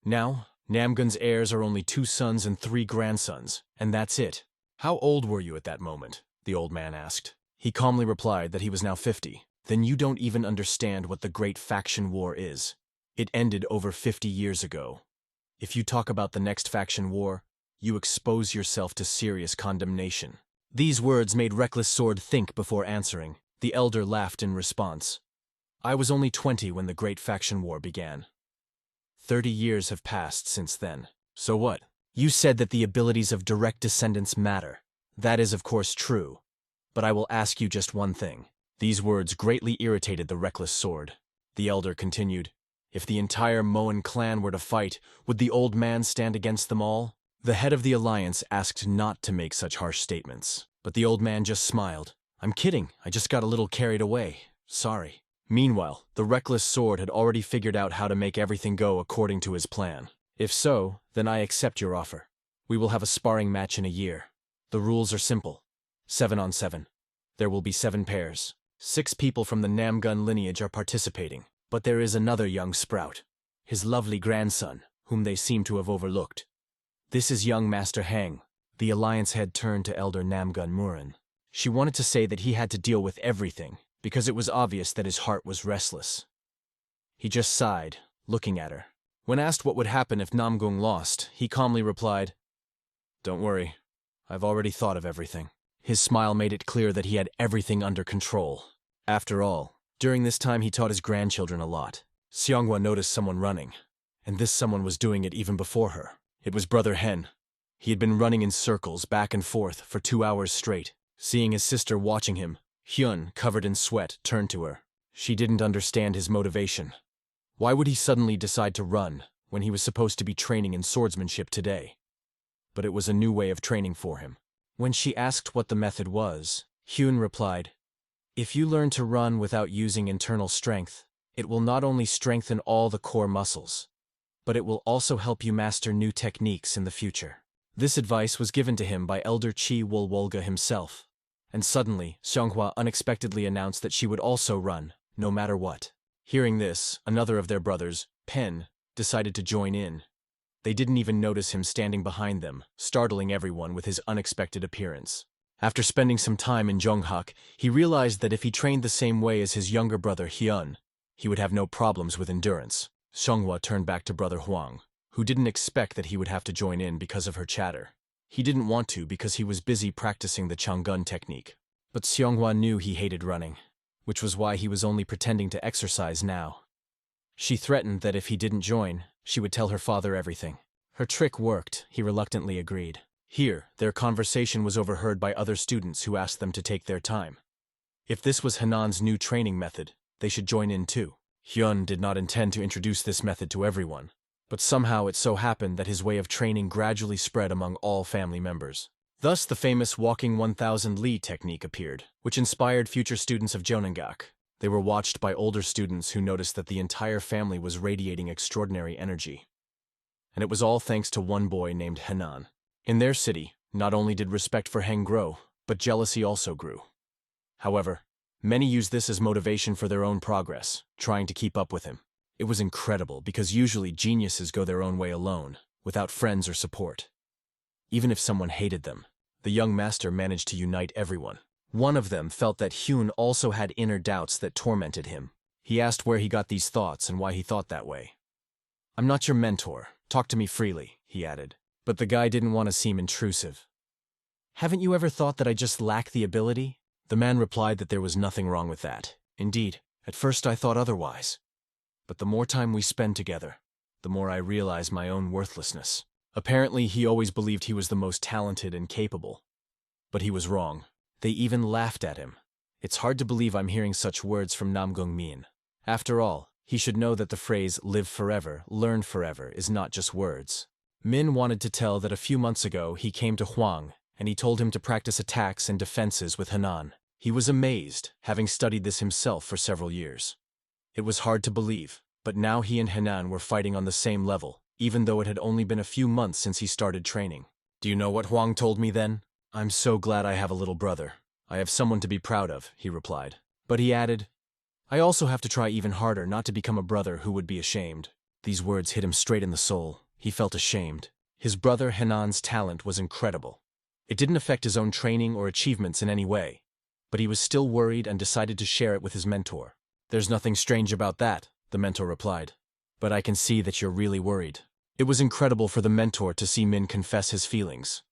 Now, Namgun's heirs are only 2 sons and 3 grandsons, and that's it. How old were you at that moment? The old man asked. He calmly replied that he was now 50. Then you don't even understand what the Great Faction War is. It ended over 50 years ago. If you talk about the next faction war, you expose yourself to serious condemnation. These words made Reckless Sword think before answering. The elder laughed in response. I was only 20 when the Great Faction War began. 30 years have passed since then. So what? You said that the abilities of direct descendants matter. That is of course true. But I will ask you just one thing. These words greatly irritated the Reckless Sword. The elder continued, if the entire Moen clan were to fight, would the old man stand against them all? The head of the alliance asked not to make such harsh statements, but the old man just smiled. I'm kidding, I just got a little carried away. Sorry. Meanwhile, the Reckless Sword had already figured out how to make everything go according to his plan. If so, then I accept your offer. We will have a sparring match in a year. The rules are simple. 7 on 7. There will be 7 pairs. 6 people from the Namgun lineage are participating, but there is another young sprout, his lovely grandson, whom they seem to have overlooked. This is young Master Hang. The alliance head turned to Elder Namgun Murin. She wanted to say that he had to deal with everything, because it was obvious that his heart was restless. He just sighed, looking at her. When asked what would happen if Namgung lost, he calmly replied, Don't worry, I've already thought of everything. His smile made it clear that he had everything under control. After all, during this time he taught his grandchildren a lot. Xianghua noticed someone running, and this someone was doing it even before her. It was Brother Hen. He had been running in circles back and forth for 2 hours straight. Seeing his sister watching him, Hyun, covered in sweat, turned to her. She didn't understand his motivation. Why would he suddenly decide to run when he was supposed to be training in swordsmanship today? But it was a new way of training for him. When she asked what the method was, Hyun replied, "If you learn to run without using internal strength, it will not only strengthen all the core muscles, but it will also help you master new techniques in the future." This advice was given to him by Elder Chi Wulwolga himself, and suddenly Seonghwa unexpectedly announced that she would also run, no matter what. Hearing this, another of their brothers, Pen, decided to join in. They didn't even notice him standing behind them, startling everyone with his unexpected appearance. After spending some time in Jonghak, he realized that if he trained the same way as his younger brother Hyun, he would have no problems with endurance. Seonghwa turned back to brother Hwang, who didn't expect that he would have to join in because of her chatter. He didn't want to because he was busy practicing the Changgun technique. But Seonghwa knew he hated running, which was why he was only pretending to exercise now. She threatened that if he didn't join, she would tell her father everything. Her trick worked, he reluctantly agreed. Here, their conversation was overheard by other students who asked them to take their time. If this was Hanan's new training method, they should join in too. Hyun did not intend to introduce this method to everyone, but somehow it so happened that his way of training gradually spread among all family members. Thus the famous walking 1,000 li technique appeared, which inspired future students of Jonangak. They were watched by older students who noticed that the entire family was radiating extraordinary energy. And it was all thanks to one boy named Hanan. In their city, not only did respect for Heng grow, but jealousy also grew. However, many used this as motivation for their own progress, trying to keep up with him. It was incredible because usually geniuses go their own way alone, without friends or support. Even if someone hated them, the young master managed to unite everyone. One of them felt that Hyun also had inner doubts that tormented him. He asked where he got these thoughts and why he thought that way. "I'm not your mentor. Talk to me freely," he added. But the guy didn't want to seem intrusive. "Haven't you ever thought that I just lack the ability?" The man replied that there was nothing wrong with that. "Indeed, at first I thought otherwise. But the more time we spend together, the more I realize my own worthlessness." Apparently, he always believed he was the most talented and capable. But he was wrong. They even laughed at him. It's hard to believe I'm hearing such words from Nam Gong-min. After all, he should know that the phrase "live forever, learn forever" is not just words. Min wanted to tell that a few months ago he came to Hwang, and he told him to practice attacks and defenses with Hanan. He was amazed, having studied this himself for several years. It was hard to believe, but now he and Hanan were fighting on the same level, even though it had only been a few months since he started training. "Do you know what Hwang told me then? I'm so glad I have a little brother. I have someone to be proud of," he replied. But he added, "I also have to try even harder not to become a brother who would be ashamed." These words hit him straight in the soul. He felt ashamed. His brother Hanan's talent was incredible. It didn't affect his own training or achievements in any way, but he was still worried and decided to share it with his mentor. "There's nothing strange about that," the mentor replied. "But I can see that you're really worried." It was incredible for the mentor to see Min confess his feelings.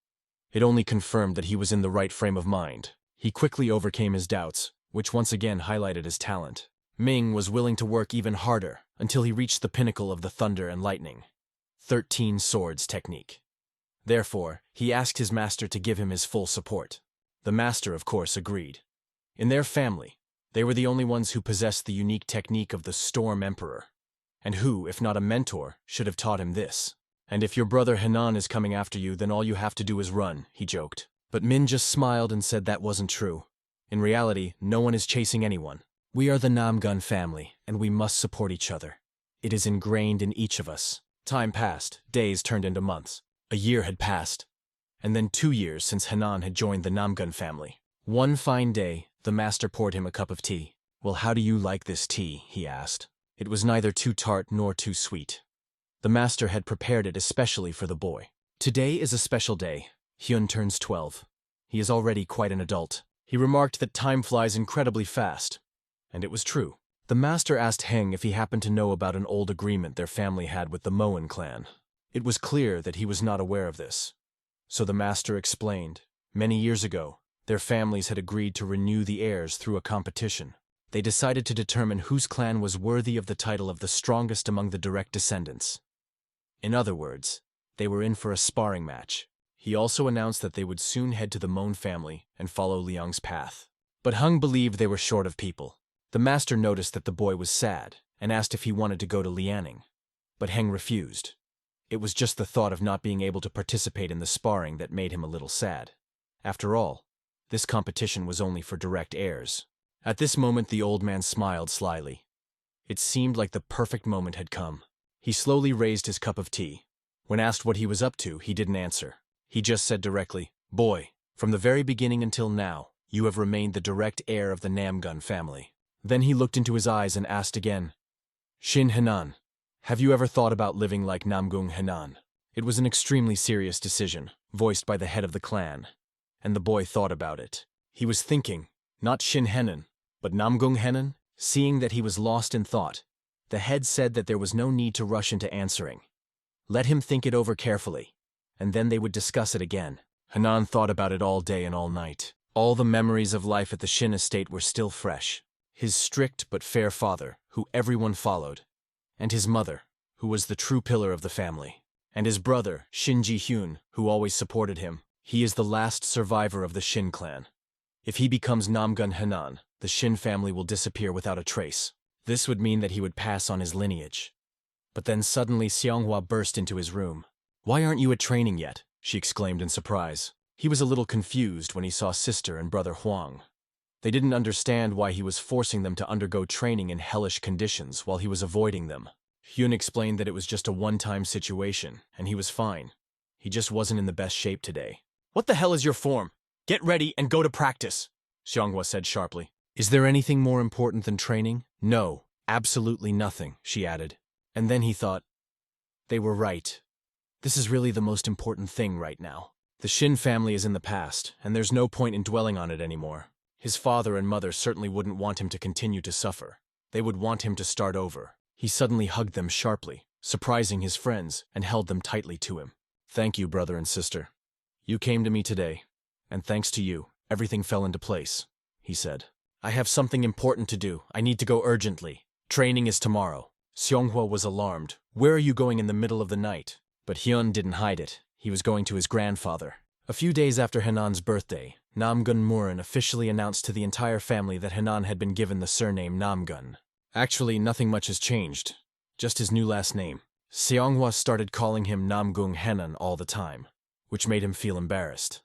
It only confirmed that he was in the right frame of mind. He quickly overcame his doubts, which once again highlighted his talent. Ming was willing to work even harder until he reached the pinnacle of the thunder and lightning. 13 swords technique. Therefore, he asked his master to give him his full support. The master, of course, agreed. In their family, they were the only ones who possessed the unique technique of the Storm Emperor. And who, if not a mentor, should have taught him this? "And if your brother Hanan is coming after you, then all you have to do is run," he joked. But Min just smiled and said that wasn't true. In reality, no one is chasing anyone. We are the Namgun family, and we must support each other. It is ingrained in each of us. Time passed, days turned into months. A year had passed, and then 2 years since Hanan had joined the Namgun family. One fine day, the master poured him a cup of tea. "Well, how do you like this tea?" he asked. It was neither too tart nor too sweet. The master had prepared it especially for the boy. "Today is a special day. Hyun turns 12. He is already quite an adult." He remarked that time flies incredibly fast. And it was true. The master asked Heng if he happened to know about an old agreement their family had with the Moen clan. It was clear that he was not aware of this. So the master explained. Many years ago, their families had agreed to renew the heirs through a competition. They decided to determine whose clan was worthy of the title of the strongest among the direct descendants. In other words, they were in for a sparring match. He also announced that they would soon head to the Moan family and follow Liang's path. But Hung believed they were short of people. The master noticed that the boy was sad and asked if he wanted to go to Lianing. But Heng refused. It was just the thought of not being able to participate in the sparring that made him a little sad. After all, this competition was only for direct heirs. At this moment, the old man smiled slyly. It seemed like the perfect moment had come. He slowly raised his cup of tea. When asked what he was up to, he didn't answer. He just said directly, "Boy, from the very beginning until now, you have remained the direct heir of the Namgun family." Then he looked into his eyes and asked again, "Shin Henan, have you ever thought about living like Namgung Henan?" It was an extremely serious decision, voiced by the head of the clan, and the boy thought about it. He was thinking, not Shin Henan, but Namgung Henan. Seeing that he was lost in thought, the head said that there was no need to rush into answering. Let him think it over carefully, and then they would discuss it again. Henan thought about it all day and all night. All the memories of life at the Shin estate were still fresh. His strict but fair father, who everyone followed, and his mother, who was the true pillar of the family, and his brother, Shin Ji-hyun, who always supported him. He is the last survivor of the Shin clan. If he becomes Namgun Henan, the Shin family will disappear without a trace. This would mean that he would pass on his lineage. But then suddenly Xianghua burst into his room. "Why aren't you at training yet?" she exclaimed in surprise. He was a little confused when he saw sister and brother Huang. They didn't understand why he was forcing them to undergo training in hellish conditions while he was avoiding them. Hyun explained that it was just a one-time situation, and he was fine. He just wasn't in the best shape today. "What the hell is your form? Get ready and go to practice," Xianghua said sharply. "Is there anything more important than training?" "No, absolutely nothing," she added. And then he thought, they were right. This is really the most important thing right now. The Shin family is in the past, and there's no point in dwelling on it anymore. His father and mother certainly wouldn't want him to continue to suffer. They would want him to start over. He suddenly hugged them sharply, surprising his friends, and held them tightly to him. "Thank you, brother and sister. You came to me today, and thanks to you, everything fell into place," he said. "I have something important to do. I need to go urgently. Training is tomorrow." Xianghua was alarmed. "Where are you going in the middle of the night?" But Hyun didn't hide it. He was going to his grandfather. A few days after Henan's birthday, Namgun Murin officially announced to the entire family that Henan had been given the surname Namgun. Actually, nothing much has changed. Just his new last name. Xianghua started calling him Namgung Henan all the time, which made him feel embarrassed.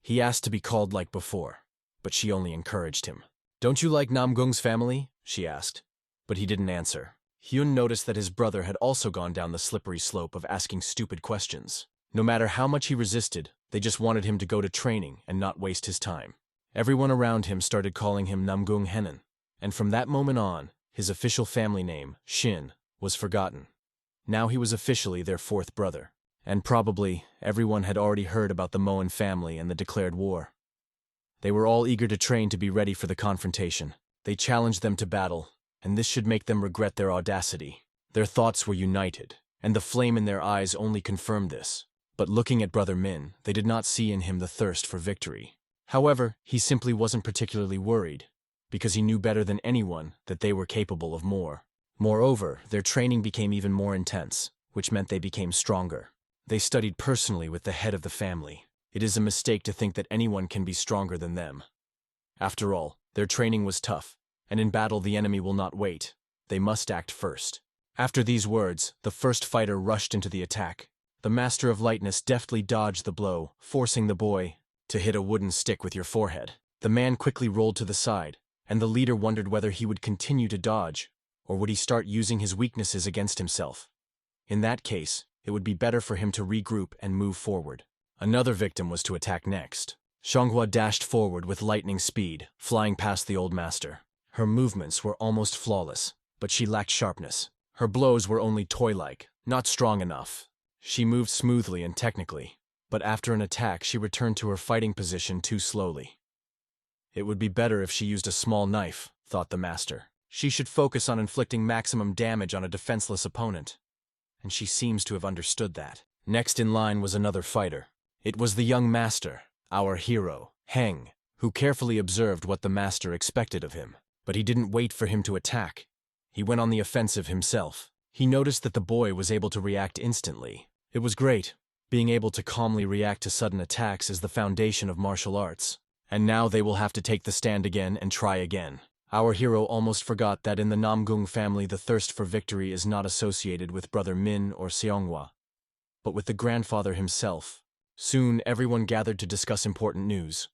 He asked to be called like before, but she only encouraged him. "Don't you like Namgung's family?" she asked. But he didn't answer. Hyun noticed that his brother had also gone down the slippery slope of asking stupid questions. No matter how much he resisted, they just wanted him to go to training and not waste his time. Everyone around him started calling him Namgung Henan, and from that moment on, his official family name, Shin, was forgotten. Now he was officially their fourth brother. And probably, everyone had already heard about the Moen family and the declared war. They were all eager to train to be ready for the confrontation. They challenged them to battle, and this should make them regret their audacity. Their thoughts were united, and the flame in their eyes only confirmed this. But looking at Brother Min, they did not see in him the thirst for victory. However, he simply wasn't particularly worried, because he knew better than anyone that they were capable of more. Moreover, their training became even more intense, which meant they became stronger. They studied personally with the head of the family. It is a mistake to think that anyone can be stronger than them. After all, their training was tough, and in battle the enemy will not wait. They must act first. After these words, the first fighter rushed into the attack. The Master of Lightness deftly dodged the blow, forcing the boy to hit a wooden stick with your forehead. The man quickly rolled to the side, and the leader wondered whether he would continue to dodge, or would he start using his weaknesses against himself. In that case, it would be better for him to regroup and move forward. Another victim was to attack next. Xianghua dashed forward with lightning speed, flying past the old master. Her movements were almost flawless, but she lacked sharpness. Her blows were only toy-like, not strong enough. She moved smoothly and technically, but after an attack she returned to her fighting position too slowly. It would be better if she used a small knife, thought the master. She should focus on inflicting maximum damage on a defenseless opponent. And she seems to have understood that. Next in line was another fighter. It was the young master, our hero, Heng, who carefully observed what the master expected of him. But he didn't wait for him to attack. He went on the offensive himself. He noticed that the boy was able to react instantly. It was great. Being able to calmly react to sudden attacks is the foundation of martial arts. And now they will have to take the stand again and try again. Our hero almost forgot that in the Namgung family the thirst for victory is not associated with brother Min or Seonghwa, but with the grandfather himself. Soon everyone gathered to discuss important news.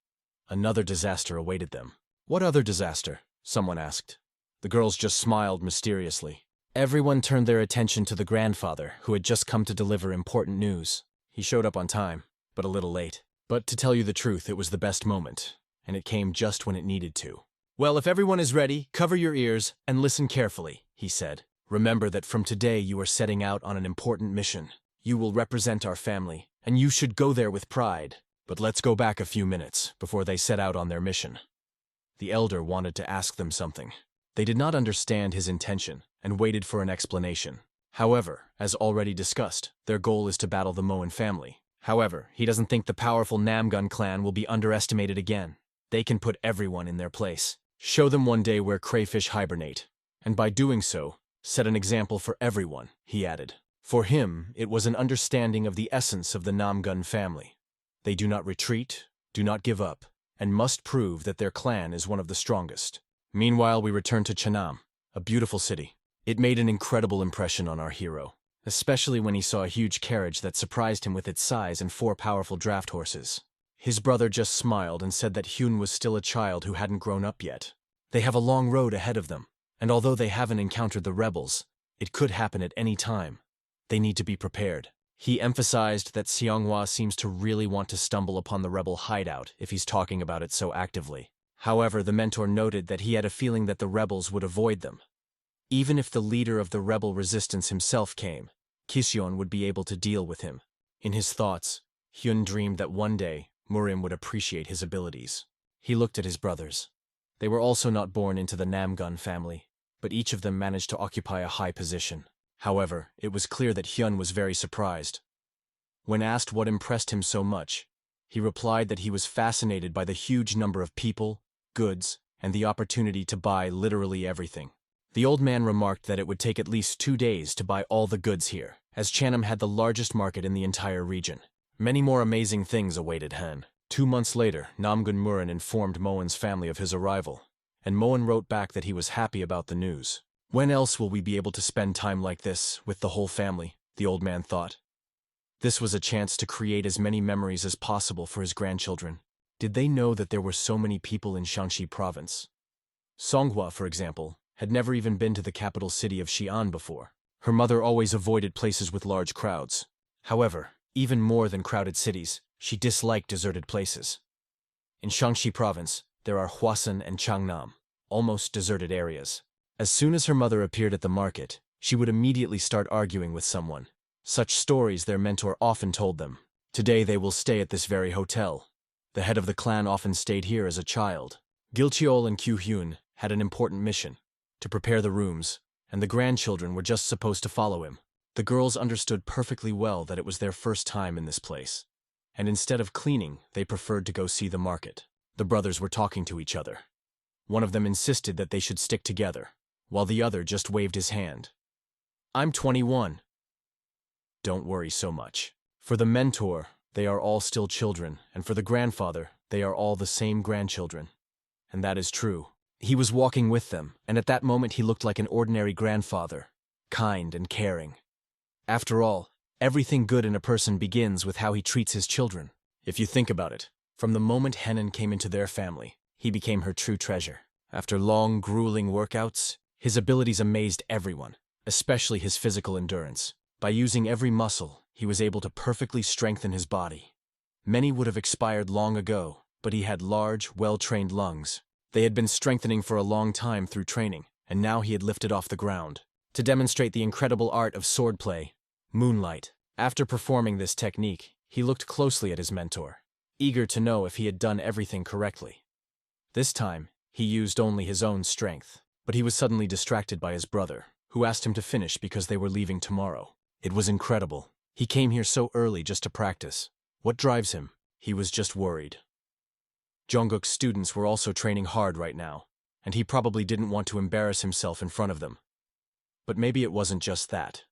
Another disaster awaited them. What other disaster? Someone asked. The girls just smiled mysteriously. Everyone turned their attention to the grandfather, who had just come to deliver important news. He showed up on time, but a little late. But to tell you the truth, it was the best moment, and it came just when it needed to. Well, if everyone is ready, cover your ears and listen carefully, he said. Remember that from today you are setting out on an important mission. You will represent our family, and you should go there with pride. But let's go back a few minutes before they set out on their mission. The elder wanted to ask them something. They did not understand his intention and waited for an explanation. However, as already discussed, their goal is to battle the Moen family. However, he doesn't think the powerful Namgun clan will be underestimated again. They can put everyone in their place. Show them one day where crayfish hibernate. And by doing so, set an example for everyone, he added. For him, it was an understanding of the essence of the Namgun family. They do not retreat, do not give up, and must prove that their clan is one of the strongest. Meanwhile, we return to Chanam, a beautiful city. It made an incredible impression on our hero, especially when he saw a huge carriage that surprised him with its size and 4 powerful draft horses. His brother just smiled and said that Hyun was still a child who hadn't grown up yet. They have a long road ahead of them, and although they haven't encountered the rebels, it could happen at any time. They need to be prepared. He emphasized that Seonghwa seems to really want to stumble upon the rebel hideout if he's talking about it so actively. However, the mentor noted that he had a feeling that the rebels would avoid them. Even if the leader of the rebel resistance himself came, Kisyon would be able to deal with him. In his thoughts, Hyun dreamed that one day, Murim would appreciate his abilities. He looked at his brothers. They were also not born into the Namgun family, but each of them managed to occupy a high position. However, it was clear that Hyun was very surprised. When asked what impressed him so much, he replied that he was fascinated by the huge number of people, goods, and the opportunity to buy literally everything. The old man remarked that it would take at least 2 days to buy all the goods here, as Chanam had the largest market in the entire region. Many more amazing things awaited Han. 2 months later, Namgun Murin informed Moen's family of his arrival, and Moen wrote back that he was happy about the news. When else will we be able to spend time like this with the whole family, the old man thought. This was a chance to create as many memories as possible for his grandchildren. Did they know that there were so many people in Shaanxi province? Songhua, for example, had never even been to the capital city of Xi'an before. Her mother always avoided places with large crowds. However, even more than crowded cities, she disliked deserted places. In Shaanxi province, there are Hwasun and Changnam, almost deserted areas. As soon as her mother appeared at the market, she would immediately start arguing with someone. Such stories their mentor often told them. Today they will stay at this very hotel. The head of the clan often stayed here as a child. Gilcheol and Kyuhyun had an important mission, to prepare the rooms, and the grandchildren were just supposed to follow him. The girls understood perfectly well that it was their first time in this place, and instead of cleaning, they preferred to go see the market. The brothers were talking to each other. One of them insisted that they should stick together, while the other just waved his hand. I'm 21. Don't worry so much. For the mentor, they are all still children, and for the grandfather, they are all the same grandchildren. And that is true. He was walking with them, and at that moment he looked like an ordinary grandfather, kind and caring. After all, everything good in a person begins with how he treats his children. If you think about it, from the moment Henan came into their family, he became her true treasure. After long, grueling workouts, his abilities amazed everyone, especially his physical endurance. By using every muscle, he was able to perfectly strengthen his body. Many would have expired long ago, but he had large, well-trained lungs. They had been strengthening for a long time through training, and now he had lifted off the ground. To demonstrate the incredible art of swordplay, moonlight. After performing this technique, he looked closely at his mentor, eager to know if he had done everything correctly. This time, he used only his own strength, but he was suddenly distracted by his brother, who asked him to finish because they were leaving tomorrow. It was incredible. He came here so early just to practice. What drives him? He was just worried. Jungkook's students were also training hard right now, and he probably didn't want to embarrass himself in front of them. But maybe it wasn't just that.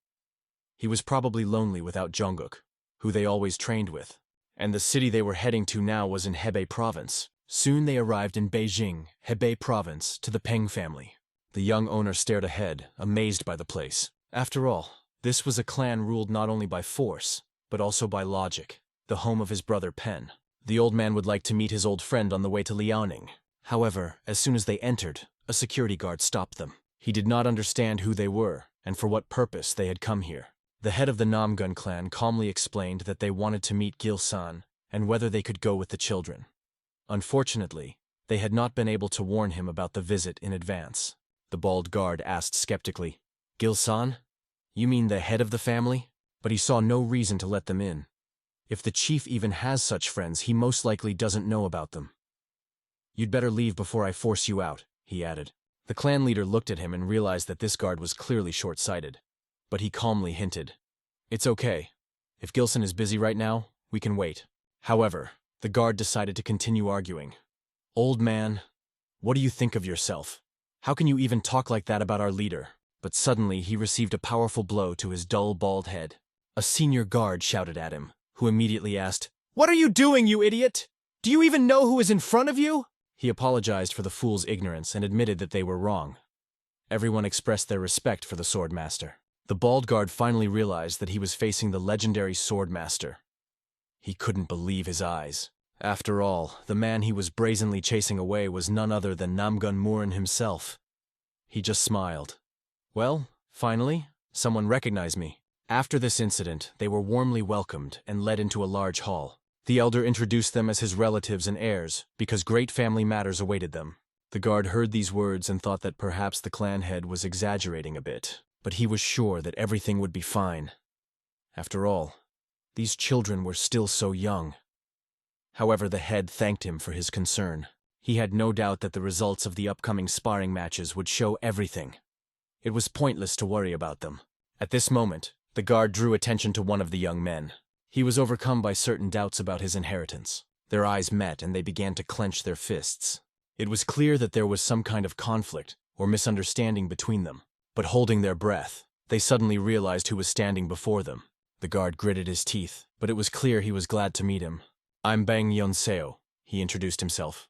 He was probably lonely without Jungkook, who they always trained with. And the city they were heading to now was in Hebei province. Soon they arrived in Beijing, Hebei province, to the Peng family. The young owner stared ahead, amazed by the place. After all, this was a clan ruled not only by force, but also by logic, the home of his brother Pen. The old man would like to meet his old friend on the way to Liaoning. However, as soon as they entered, a security guard stopped them. He did not understand who they were, and for what purpose they had come here. The head of the Namgun clan calmly explained that they wanted to meet Gil-san, and whether they could go with the children. Unfortunately, they had not been able to warn him about the visit in advance. The bald guard asked skeptically, "Gil-san? You mean the head of the family?" But he saw no reason to let them in. If the chief even has such friends, he most likely doesn't know about them. "You'd better leave before I force you out," he added. The clan leader looked at him and realized that this guard was clearly short-sighted. But he calmly hinted, "It's okay. If Gilson is busy right now, we can wait." However, the guard decided to continue arguing. "Old man, what do you think of yourself? How can you even talk like that about our leader?" But suddenly he received a powerful blow to his dull, bald head. A senior guard shouted at him, who immediately asked, "What are you doing, you idiot? Do you even know who is in front of you?" He apologized for the fool's ignorance and admitted that they were wrong. Everyone expressed their respect for the swordmaster. The bald guard finally realized that he was facing the legendary swordmaster. He couldn't believe his eyes. After all, the man he was brazenly chasing away was none other than Namgun Murin himself. He just smiled. "Well, finally, someone recognized me." After this incident, they were warmly welcomed and led into a large hall. The elder introduced them as his relatives and heirs, because great family matters awaited them. The guard heard these words and thought that perhaps the clan head was exaggerating a bit, but he was sure that everything would be fine. After all, these children were still so young. However, the head thanked him for his concern. He had no doubt that the results of the upcoming sparring matches would show everything. It was pointless to worry about them. At this moment, the guard drew attention to one of the young men. He was overcome by certain doubts about his inheritance. Their eyes met and they began to clench their fists. It was clear that there was some kind of conflict or misunderstanding between them. But holding their breath, they suddenly realized who was standing before them. The guard gritted his teeth, but it was clear he was glad to meet him. "I'm Bang Yonseo," he introduced himself.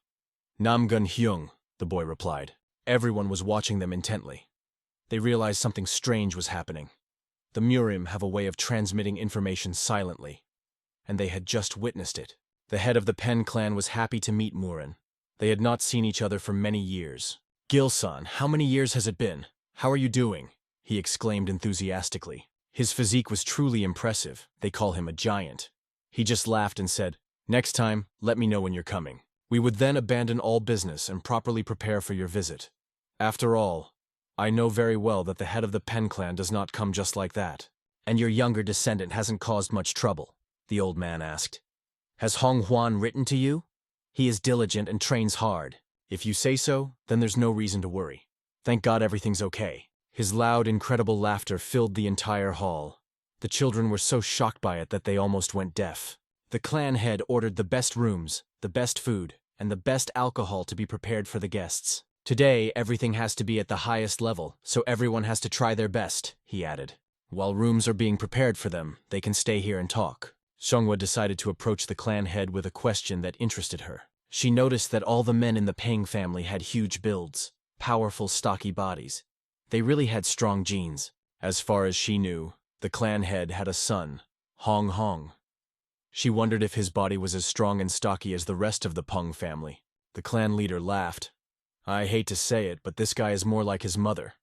"Namgun Hyung," the boy replied. Everyone was watching them intently. They realized something strange was happening. The Murim have a way of transmitting information silently, and they had just witnessed it. The head of the Pen clan was happy to meet Murin. They had not seen each other for many years. "Gil-san, how many years has it been? How are you doing?" he exclaimed enthusiastically. His physique was truly impressive. They call him a giant. He just laughed and said, "Next time, let me know when you're coming. We would then abandon all business and properly prepare for your visit. After all, I know very well that the head of the Pen clan does not come just like that." "And your younger descendant hasn't caused much trouble?" the old man asked. "Has Hong Huan written to you? He is diligent and trains hard. If you say so, then there's no reason to worry. Thank God everything's okay." His loud, incredible laughter filled the entire hall. The children were so shocked by it that they almost went deaf. The clan head ordered the best rooms, the best food, and the best alcohol to be prepared for the guests. "Today, everything has to be at the highest level, so everyone has to try their best," he added. "While rooms are being prepared for them, they can stay here and talk." Xianghua decided to approach the clan head with a question that interested her. She noticed that all the men in the Peng family had huge builds, powerful, stocky bodies. They really had strong genes. As far as she knew, the clan head had a son, Hong Hong. She wondered if his body was as strong and stocky as the rest of the Peng family. The clan leader laughed. "I hate to say it, but this guy is more like his mother.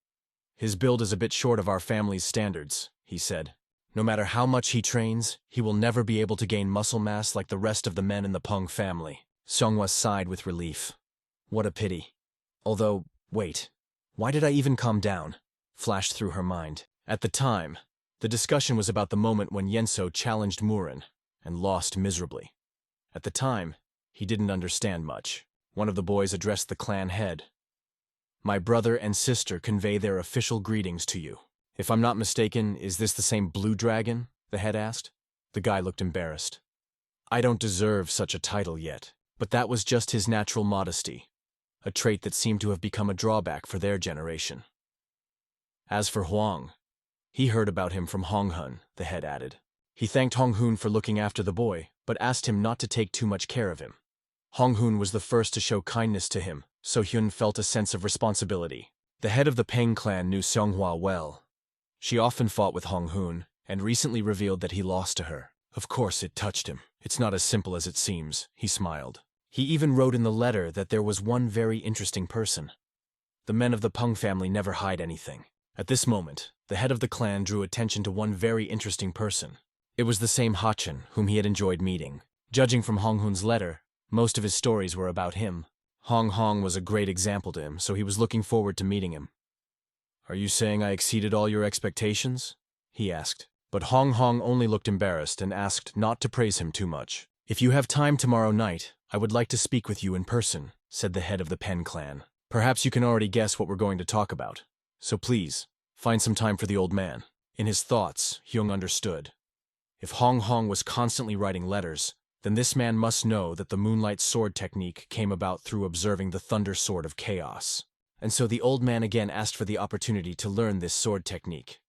His build is a bit short of our family's standards," he said. "No matter how much he trains, he will never be able to gain muscle mass like the rest of the men in the Peng family." Xianghua sighed with relief. What a pity. Although, wait, why did I even calm down? Flashed through her mind. At the time, the discussion was about the moment when Yenso challenged Murin and lost miserably. At the time, he didn't understand much. One of the boys addressed the clan head. "My brother and sister convey their official greetings to you." "If I'm not mistaken, is this the same blue dragon?" the head asked. The guy looked embarrassed. "I don't deserve such a title yet, but that was just his natural modesty, a trait that seemed to have become a drawback for their generation." "As for Huang, he heard about him from Honghun," the head added. He thanked Hong Hoon for looking after the boy, but asked him not to take too much care of him. Hong Hoon was the first to show kindness to him, so Hyun felt a sense of responsibility. The head of the Peng clan knew Seonghwa well. She often fought with Hong Hoon, and recently revealed that he lost to her. Of course it touched him. It's not as simple as it seems, he smiled. He even wrote in the letter that there was one very interesting person. The men of the Peng family never hide anything. At this moment, the head of the clan drew attention to one very interesting person. It was the same Hachin whom he had enjoyed meeting. Judging from Hong Hoon's letter, most of his stories were about him. Hong was a great example to him, so he was looking forward to meeting him. "Are you saying I exceeded all your expectations?" he asked. But Hong only looked embarrassed and asked not to praise him too much. "If you have time tomorrow night, I would like to speak with you in person," said the head of the Pen clan. "Perhaps you can already guess what we're going to talk about. So please, find some time for the old man." In his thoughts, Hyung understood. If Hong was constantly writing letters, then this man must know that the moonlight sword technique came about through observing the thunder sword of chaos. And so the old man again asked for the opportunity to learn this sword technique.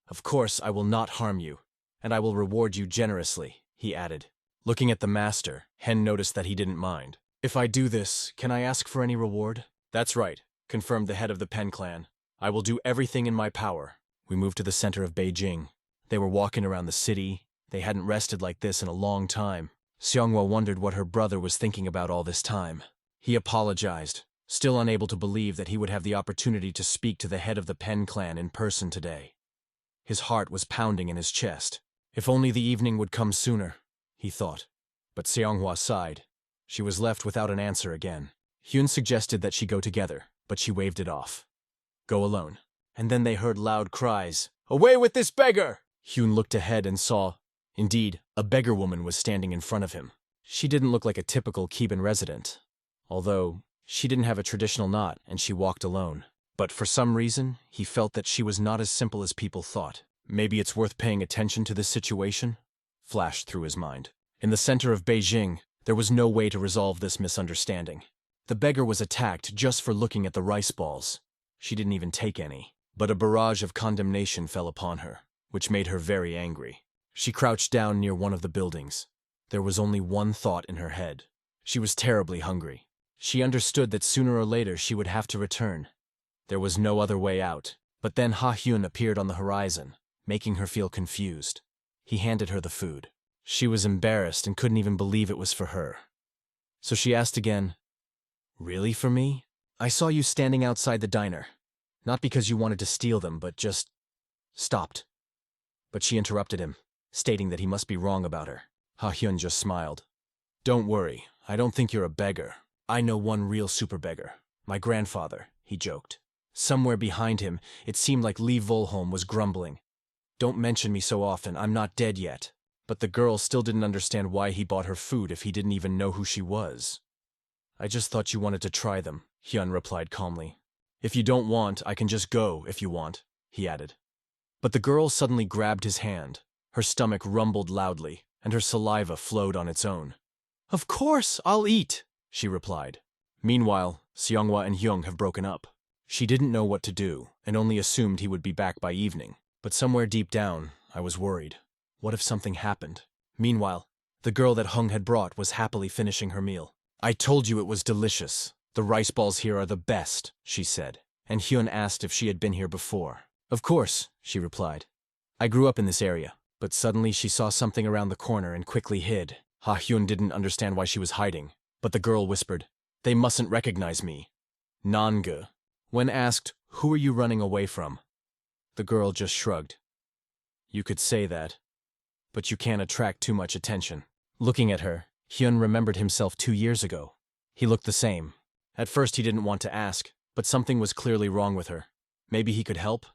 "Of course I will not harm you, and I will reward you generously," he added. Looking at the master, Hen noticed that he didn't mind. "If I do this, can I ask for any reward?" "That's right," confirmed the head of the Pen clan. "I will do everything in my power." We moved to the center of Beijing. They were walking around the city. They hadn't rested like this in a long time. Seonghwa wondered what her brother was thinking about all this time. He apologized, still unable to believe that he would have the opportunity to speak to the head of the Pen clan in person today. His heart was pounding in his chest. If only the evening would come sooner, he thought. But Seonghwa sighed. She was left without an answer again. Hyun suggested that she go together, but she waved it off. "Go alone." And then they heard loud cries. "Away with this beggar!" Hyun looked ahead and saw, indeed, a beggar woman was standing in front of him. She didn't look like a typical Keban resident, although she didn't have a traditional knot and she walked alone. But for some reason, he felt that she was not as simple as people thought. Maybe it's worth paying attention to this situation? Flashed through his mind. In the center of Beijing, there was no way to resolve this misunderstanding. The beggar was attacked just for looking at the rice balls. She didn't even take any. But a barrage of condemnation fell upon her, which made her very angry. She crouched down near one of the buildings. There was only one thought in her head. She was terribly hungry. She understood that sooner or later she would have to return. There was no other way out. But then Ha Hyun appeared on the horizon, making her feel confused. He handed her the food. She was embarrassed and couldn't even believe it was for her. So she asked again, "Really for me? I saw you standing outside the diner. Not because you wanted to steal them, but just stopped." But she interrupted him, stating that he must be wrong about her. Ha Hyun just smiled. "Don't worry, I don't think you're a beggar. I know one real super beggar. My grandfather," he joked. Somewhere behind him, it seemed like Lee Volholm was grumbling. "Don't mention me so often, I'm not dead yet." But the girl still didn't understand why he bought her food if he didn't even know who she was. "I just thought you wanted to try them," Hyun replied calmly. "If you don't want, I can just go if you want," he added. But the girl suddenly grabbed his hand. Her stomach rumbled loudly, and her saliva flowed on its own. "Of course, I'll eat," she replied. Meanwhile, Seonghwa and Hyung have broken up. She didn't know what to do, and only assumed he would be back by evening. But somewhere deep down, I was worried. What if something happened? Meanwhile, the girl that Hung had brought was happily finishing her meal. "I told you it was delicious. The rice balls here are the best," she said. And Hyun asked if she had been here before. "Of course," she replied. "I grew up in this area." But suddenly she saw something around the corner and quickly hid. Ha Hyun didn't understand why she was hiding, but the girl whispered, "They mustn't recognize me." Nanga. When asked, "Who are you running away from?" the girl just shrugged. "You could say that, but you can't attract too much attention." Looking at her, Hyun remembered himself 2 years ago. He looked the same. At first he didn't want to ask, but something was clearly wrong with her. Maybe he could help?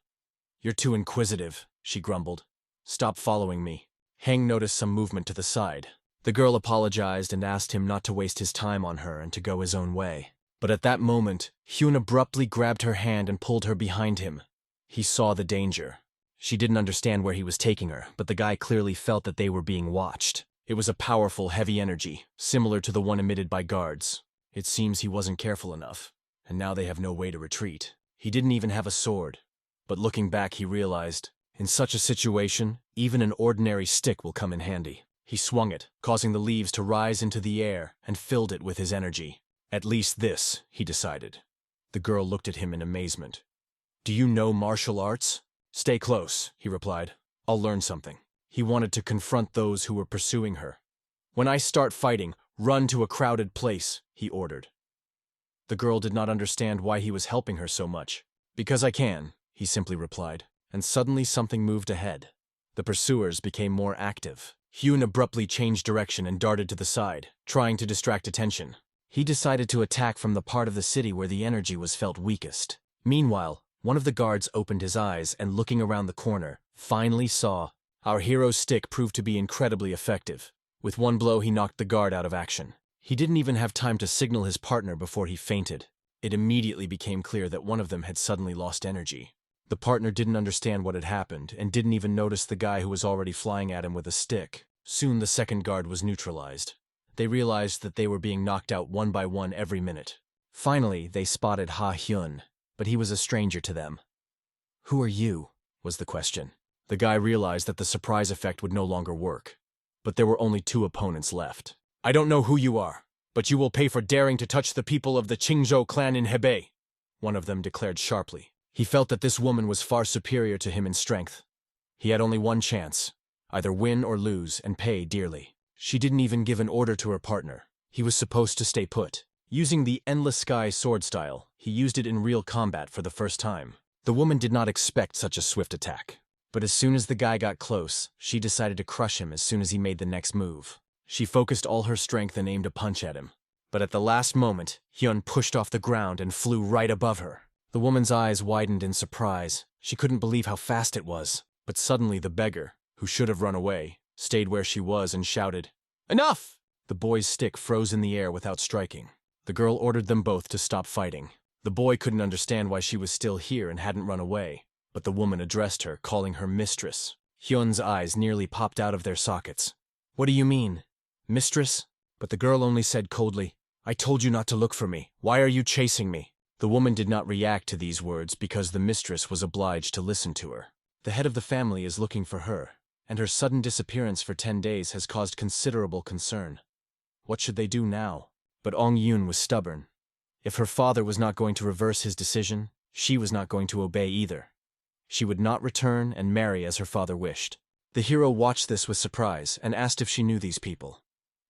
"You're too inquisitive," she grumbled. "Stop following me." Hang noticed some movement to the side. The girl apologized and asked him not to waste his time on her and to go his own way. But at that moment, Hyun abruptly grabbed her hand and pulled her behind him. He saw the danger. She didn't understand where he was taking her, but the guy clearly felt that they were being watched. It was a powerful, heavy energy, similar to the one emitted by guards. It seems he wasn't careful enough, and now they have no way to retreat. He didn't even have a sword. But looking back, he realized In such a situation, even an ordinary stick will come in handy. He swung it, causing the leaves to rise into the air, and filled it with his energy. At least this, he decided. The girl looked at him in amazement. "Do you know martial arts?" "Stay close," he replied. "I'll learn something." He wanted to confront those who were pursuing her. "When I start fighting, run to a crowded place," he ordered. The girl did not understand why he was helping her so much. "Because I can," he simply replied, and suddenly something moved ahead. The pursuers became more active. Hyun abruptly changed direction and darted to the side, trying to distract attention. He decided to attack from the part of the city where the energy was felt weakest. Meanwhile, one of the guards opened his eyes and, looking around the corner, finally saw. Our hero's stick proved to be incredibly effective. With one blow, he knocked the guard out of action. He didn't even have time to signal his partner before he fainted. It immediately became clear that one of them had suddenly lost energy. The partner didn't understand what had happened and didn't even notice the guy who was already flying at him with a stick. Soon the second guard was neutralized. They realized that they were being knocked out one by one every minute. Finally, they spotted Ha Hyun, but he was a stranger to them. "Who are you?" was the question. The guy realized that the surprise effect would no longer work. But there were only two opponents left. "I don't know who you are, but you will pay for daring to touch the people of the Qingzhou clan in Hebei," one of them declared sharply. He felt that this woman was far superior to him in strength. He had only one chance, either win or lose and pay dearly. She didn't even give an order to her partner. He was supposed to stay put. Using the Endless Sky sword style, he used it in real combat for the first time. The woman did not expect such a swift attack. But as soon as the guy got close, she decided to crush him as soon as he made the next move. She focused all her strength and aimed a punch at him. But at the last moment, Hyun pushed off the ground and flew right above her. The woman's eyes widened in surprise. She couldn't believe how fast it was. But suddenly the beggar, who should have run away, stayed where she was and shouted, "Enough!" The boy's stick froze in the air without striking. The girl ordered them both to stop fighting. The boy couldn't understand why she was still here and hadn't run away. But the woman addressed her, calling her mistress. Hyun's eyes nearly popped out of their sockets. "What do you mean? Mistress?" But the girl only said coldly, "I told you not to look for me. Why are you chasing me?" The woman did not react to these words because the mistress was obliged to listen to her. The head of the family is looking for her, and her sudden disappearance for 10 days has caused considerable concern. What should they do now? But Ong Yoon was stubborn. If her father was not going to reverse his decision, she was not going to obey either. She would not return and marry as her father wished. The hero watched this with surprise and asked if she knew these people.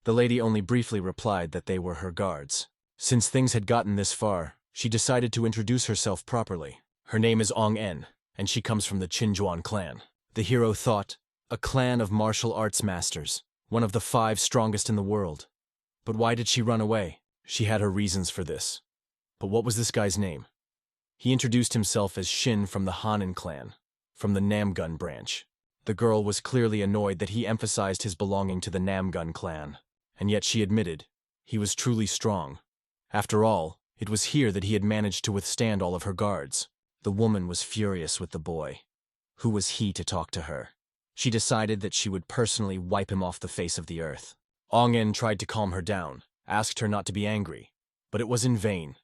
The lady only briefly replied that they were her guards. Since things had gotten this far, she decided to introduce herself properly. Her name is Ong En, and she comes from the Qinjuan clan. The hero thought, a clan of martial arts masters, one of the 5 strongest in the world. But why did she run away? She had her reasons for this. But what was this guy's name? He introduced himself as Shin from the Hanan clan, from the Namgun branch. The girl was clearly annoyed that he emphasized his belonging to the Namgun clan, and yet she admitted he was truly strong. After all, it was here that he had managed to withstand all of her guards. The woman was furious with the boy. Who was he to talk to her? She decided that she would personally wipe him off the face of the earth. Ong En tried to calm her down, asked her not to be angry, but it was in vain.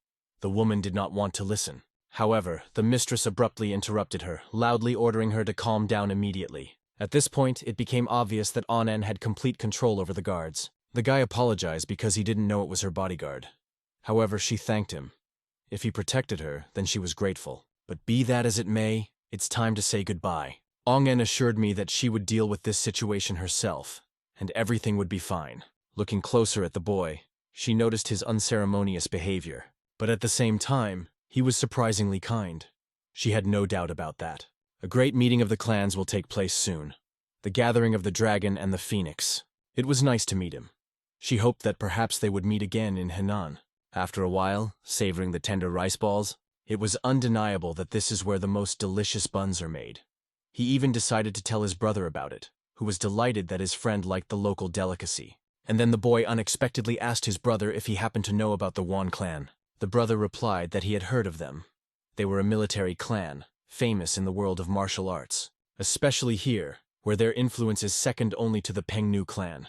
The woman did not want to listen. However, the mistress abruptly interrupted her, loudly ordering her to calm down immediately. At this point, it became obvious that Ong En had complete control over the guards. The guy apologized because he didn't know it was her bodyguard. However, she thanked him. If he protected her, then she was grateful. But be that as it may, it's time to say goodbye. Ong En assured me that she would deal with this situation herself, and everything would be fine. Looking closer at the boy, she noticed his unceremonious behavior. But at the same time, he was surprisingly kind. She had no doubt about that. A great meeting of the clans will take place soon. The gathering of the dragon and the phoenix. It was nice to meet him. She hoped that perhaps they would meet again in Henan. After a while, savoring the tender rice balls, it was undeniable that this is where the most delicious buns are made. He even decided to tell his brother about it, who was delighted that his friend liked the local delicacy. And then the boy unexpectedly asked his brother if he happened to know about the Wan clan. The brother replied that he had heard of them. They were a military clan, famous in the world of martial arts, especially here, where their influence is second only to the Pengnu clan.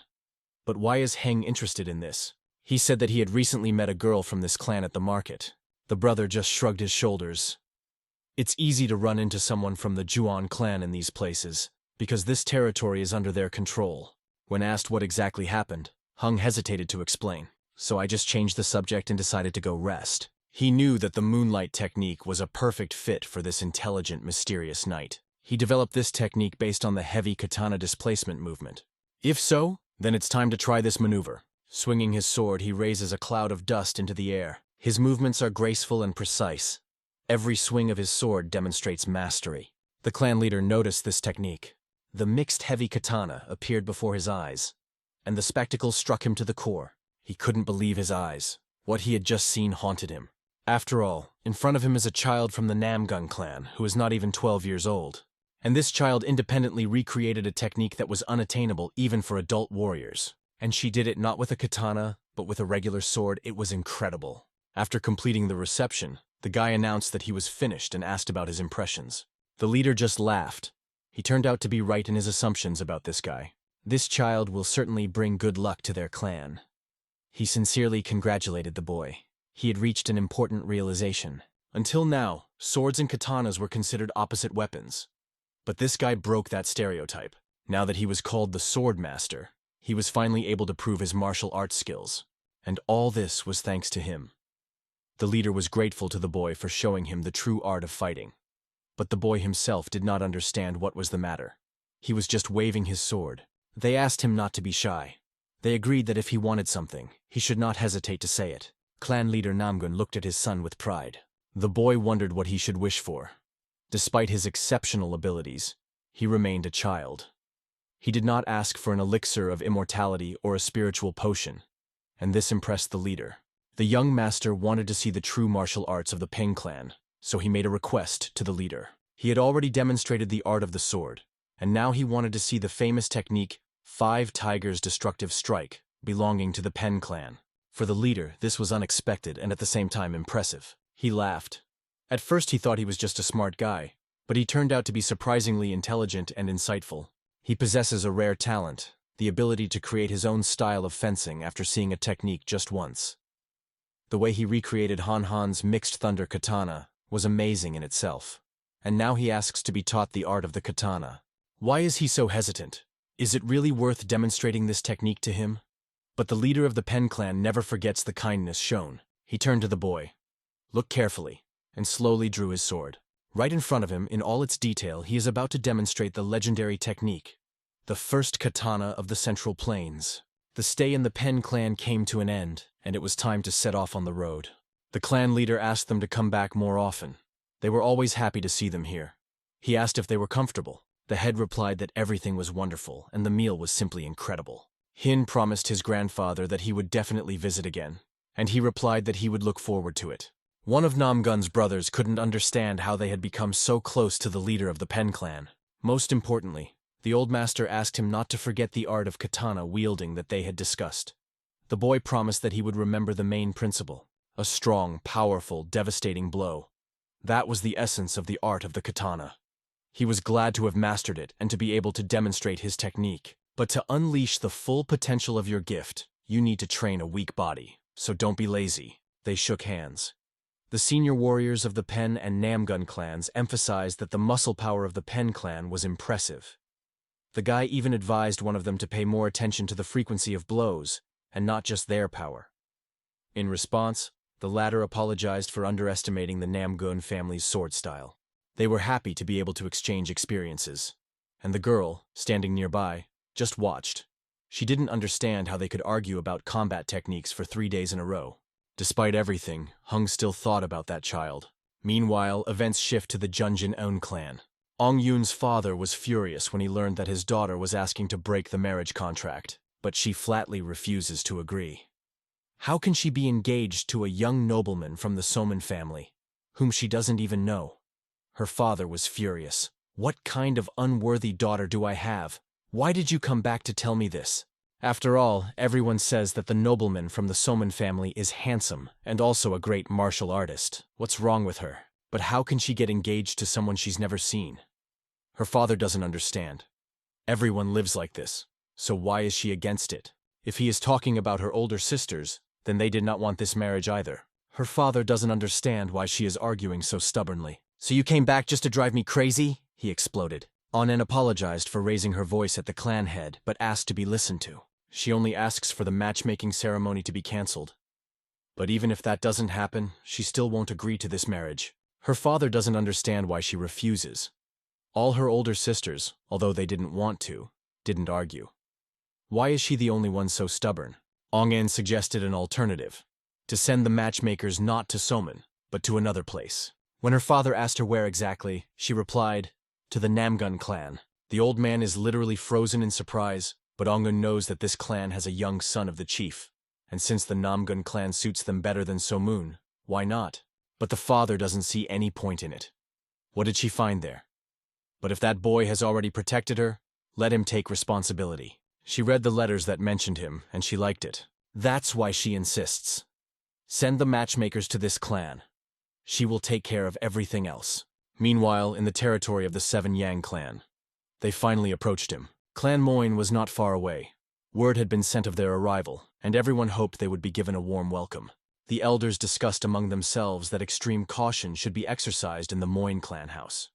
But why is Heng interested in this? He said that he had recently met a girl from this clan at the market. The brother just shrugged his shoulders. It's easy to run into someone from the Juon clan in these places, because this territory is under their control. When asked what exactly happened, Hung hesitated to explain, so I just changed the subject and decided to go rest. He knew that the moonlight technique was a perfect fit for this intelligent, mysterious knight. He developed this technique based on the heavy katana displacement movement. If so, then it's time to try this maneuver. Swinging his sword, he raises a cloud of dust into the air. His movements are graceful and precise. Every swing of his sword demonstrates mastery. The clan leader noticed this technique. The mixed heavy katana appeared before his eyes, and the spectacle struck him to the core. He couldn't believe his eyes. What he had just seen haunted him. After all, in front of him is a child from the Namgun clan who is not even 12 years old. And this child independently recreated a technique that was unattainable even for adult warriors. And she did it not with a katana, but with a regular sword. It was incredible. After completing the reception, the guy announced that he was finished and asked about his impressions. The leader just laughed. He turned out to be right in his assumptions about this guy. This child will certainly bring good luck to their clan. He sincerely congratulated the boy. He had reached an important realization. Until now, swords and katanas were considered opposite weapons. But this guy broke that stereotype. Now that he was called the Sword Master, he was finally able to prove his martial arts skills. And all this was thanks to him. The leader was grateful to the boy for showing him the true art of fighting. But the boy himself did not understand what was the matter. He was just waving his sword. They asked him not to be shy. They agreed that if he wanted something, he should not hesitate to say it. Clan leader Namgun looked at his son with pride. The boy wondered what he should wish for. Despite his exceptional abilities, he remained a child. He did not ask for an elixir of immortality or a spiritual potion, and this impressed the leader. The young master wanted to see the true martial arts of the Peng clan, so he made a request to the leader. He had already demonstrated the art of the sword, and now he wanted to see the famous technique, 5 Tigers Destructive Strike, belonging to the Peng clan. For the leader, this was unexpected and at the same time impressive. He laughed. At first he thought he was just a smart guy, but he turned out to be surprisingly intelligent and insightful. He possesses a rare talent, the ability to create his own style of fencing after seeing a technique just once. The way he recreated Han Han's mixed thunder katana was amazing in itself, and now he asks to be taught the art of the katana. Why is he so hesitant? Is it really worth demonstrating this technique to him? But the leader of the Pen clan never forgets the kindness shown. He turned to the boy, looked carefully, and slowly drew his sword. Right in front of him, in all its detail, he is about to demonstrate the legendary technique, the first katana of the Central Plains. The stay in the Pen clan came to an end, and it was time to set off on the road. The clan leader asked them to come back more often. They were always happy to see them here. He asked if they were comfortable. The head replied that everything was wonderful, and the meal was simply incredible. Hin promised his grandfather that he would definitely visit again, and he replied that he would look forward to it. One of Namgun's brothers couldn't understand how they had become so close to the leader of the Pen clan. Most importantly, the old master asked him not to forget the art of katana wielding that they had discussed. The boy promised that he would remember the main principle, a strong, powerful, devastating blow. That was the essence of the art of the katana. He was glad to have mastered it and to be able to demonstrate his technique. But to unleash the full potential of your gift, you need to train a weak body, so don't be lazy. They shook hands. The senior warriors of the Pen and Namgun clans emphasized that the muscle power of the Pen clan was impressive. The guy even advised one of them to pay more attention to the frequency of blows, and not just their power. In response, the latter apologized for underestimating the Namgun family's sword style. They were happy to be able to exchange experiences, and the girl, standing nearby, just watched. She didn't understand how they could argue about combat techniques for 3 days in a row. Despite everything, Hung still thought about that child. Meanwhile, events shift to the Junjin-On clan. Ong Yun's father was furious when he learned that his daughter was asking to break the marriage contract, but she flatly refuses to agree. How can she be engaged to a young nobleman from the Soman family, whom she doesn't even know? Her father was furious. What kind of unworthy daughter do I have? Why did you come back to tell me this? After all, everyone says that the nobleman from the Soman family is handsome and also a great martial artist. What's wrong with her? But how can she get engaged to someone she's never seen? Her father doesn't understand. Everyone lives like this, so why is she against it? If he is talking about her older sisters, then they did not want this marriage either. Her father doesn't understand why she is arguing so stubbornly. So you came back just to drive me crazy? He exploded. Onnen apologized for raising her voice at the clan head, but asked to be listened to. She only asks for the matchmaking ceremony to be cancelled. But even if that doesn't happen, she still won't agree to this marriage. Her father doesn't understand why she refuses. All her older sisters, although they didn't want to, didn't argue. Why is she the only one so stubborn? Onnen suggested an alternative, to send the matchmakers not to Soman, but to another place. When her father asked her where exactly, she replied, to the Namgun clan. The old man is literally frozen in surprise, but Ongun knows that this clan has a young son of the chief. And since the Namgun clan suits them better than Somun, why not? But the father doesn't see any point in it. What did she find there? But if that boy has already protected her, let him take responsibility. She read the letters that mentioned him, and she liked it. That's why she insists. Send the matchmakers to this clan. She will take care of everything else. Meanwhile, in the territory of the Seven Yang clan, they finally approached him. Clan Moyne was not far away. Word had been sent of their arrival, and everyone hoped they would be given a warm welcome. The elders discussed among themselves that extreme caution should be exercised in the Moyne clan house.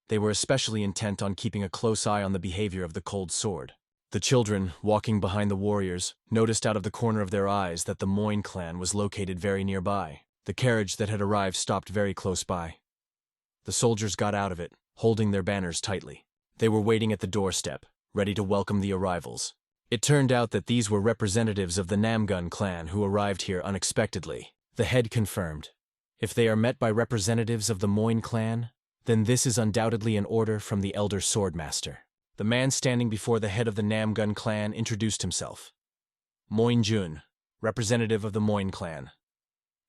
They were especially intent on keeping a close eye on the behavior of the Cold Sword. The children, walking behind the warriors, noticed out of the corner of their eyes that the Moyne clan was located very nearby. The carriage that had arrived stopped very close by. The soldiers got out of it, holding their banners tightly. They were waiting at the doorstep, ready to welcome the arrivals. It turned out that these were representatives of the Namgun clan who arrived here unexpectedly. The head confirmed. If they are met by representatives of the Moyne clan, then this is undoubtedly an order from the Elder Swordmaster. The man standing before the head of the Namgun clan introduced himself. Moyne Jun, representative of the Moyne clan.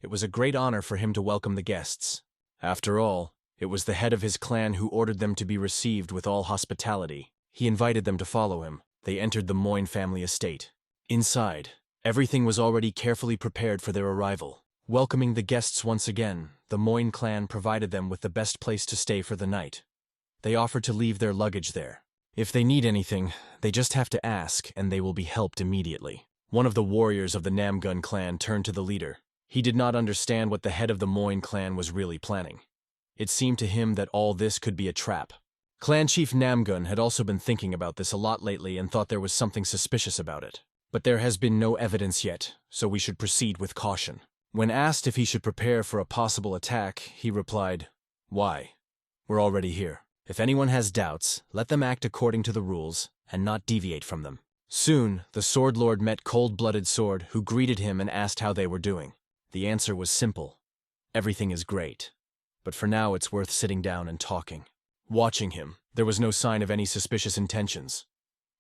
It was a great honor for him to welcome the guests. After all, it was the head of his clan who ordered them to be received with all hospitality. He invited them to follow him. They entered the Moyne family estate. Inside, everything was already carefully prepared for their arrival. Welcoming the guests once again, the Moyne clan provided them with the best place to stay for the night. They offered to leave their luggage there. If they need anything, they just have to ask, and they will be helped immediately. One of the warriors of the Namgun clan turned to the leader. He did not understand what the head of the Moyne clan was really planning. It seemed to him that all this could be a trap. Clan Chief Namgun had also been thinking about this a lot lately and thought there was something suspicious about it. But there has been no evidence yet, so we should proceed with caution. When asked if he should prepare for a possible attack, he replied, "Why? We're already here. If anyone has doubts, let them act according to the rules and not deviate from them." Soon, the Sword Lord met Cold-Blooded Sword, who greeted him and asked how they were doing. The answer was simple. Everything is great. But for now it's worth sitting down and talking. Watching him, there was no sign of any suspicious intentions.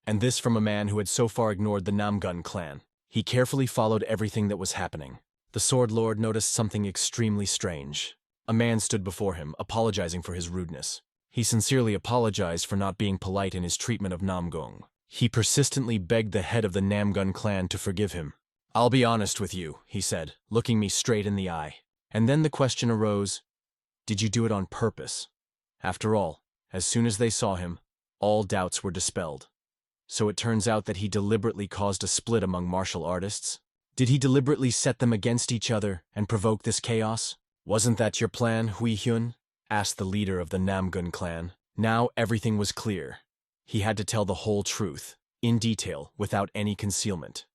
And this from a man who had so far ignored the Namgun clan. He carefully followed everything that was happening. The Sword Lord noticed something extremely strange. A man stood before him, apologizing for his rudeness. He sincerely apologized for not being polite in his treatment of Namgung. He persistently begged the head of the Namgun clan to forgive him. "I'll be honest with you," he said, looking me straight in the eye. And then the question arose, did you do it on purpose? After all, as soon as they saw him, all doubts were dispelled. So it turns out that he deliberately caused a split among martial artists? Did he deliberately set them against each other and provoke this chaos? "Wasn't that your plan, Hui Hyun?" asked the leader of the Namgun clan. Now everything was clear. He had to tell the whole truth, in detail, without any concealment.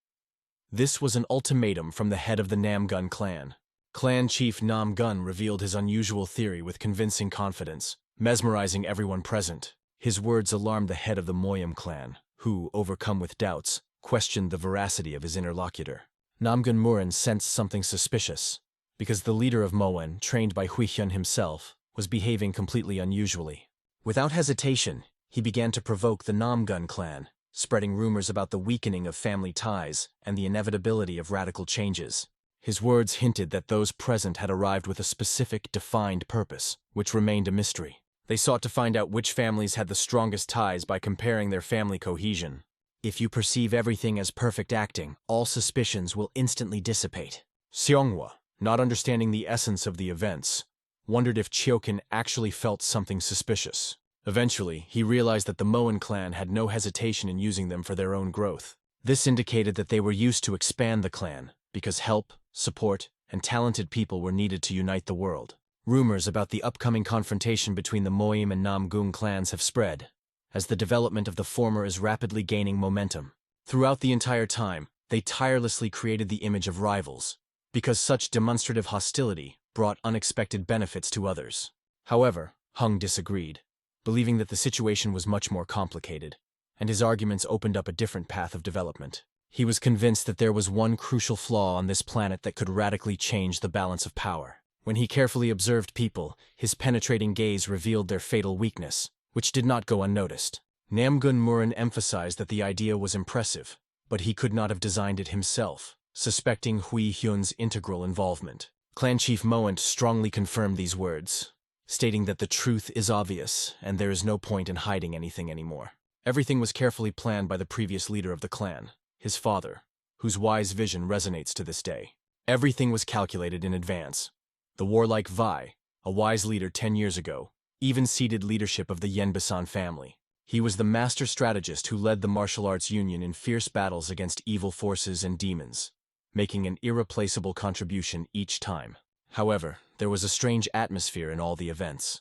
This was an ultimatum from the head of the Namgun clan. Clan Chief Namgun revealed his unusual theory with convincing confidence, mesmerizing everyone present. His words alarmed the head of the Moyam clan, who, overcome with doubts, questioned the veracity of his interlocutor. Namgun Murin sensed something suspicious, because the leader of Moen, trained by Hui Hyun himself, was behaving completely unusually. Without hesitation, he began to provoke the Namgun clan, spreading rumors about the weakening of family ties and the inevitability of radical changes. His words hinted that those present had arrived with a specific, defined purpose, which remained a mystery. They sought to find out which families had the strongest ties by comparing their family cohesion. "If you perceive everything as perfect acting, all suspicions will instantly dissipate." Seonghwa, not understanding the essence of the events, wondered if Chiokin actually felt something suspicious. Eventually, he realized that the Moen clan had no hesitation in using them for their own growth. This indicated that they were used to expand the clan, because help, support, and talented people were needed to unite the world. Rumors about the upcoming confrontation between the Moim and Namgung clans have spread, as the development of the former is rapidly gaining momentum. Throughout the entire time, they tirelessly created the image of rivals, because such demonstrative hostility brought unexpected benefits to others. However, Hung disagreed, believing that the situation was much more complicated, and his arguments opened up a different path of development. He was convinced that there was one crucial flaw on this planet that could radically change the balance of power. When he carefully observed people, his penetrating gaze revealed their fatal weakness, which did not go unnoticed. Namgun Murin emphasized that the idea was impressive, but he could not have designed it himself, suspecting Hui Hyun's integral involvement. Clan Chief Moant strongly confirmed these words, stating that the truth is obvious and there is no point in hiding anything anymore. Everything was carefully planned by the previous leader of the clan, his father, whose wise vision resonates to this day. Everything was calculated in advance. The warlike Vai, a wise leader 10 years ago, even ceded leadership of the Yenbasan family. He was the master strategist who led the martial arts union in fierce battles against evil forces and demons, making an irreplaceable contribution each time. However, there was a strange atmosphere in all the events.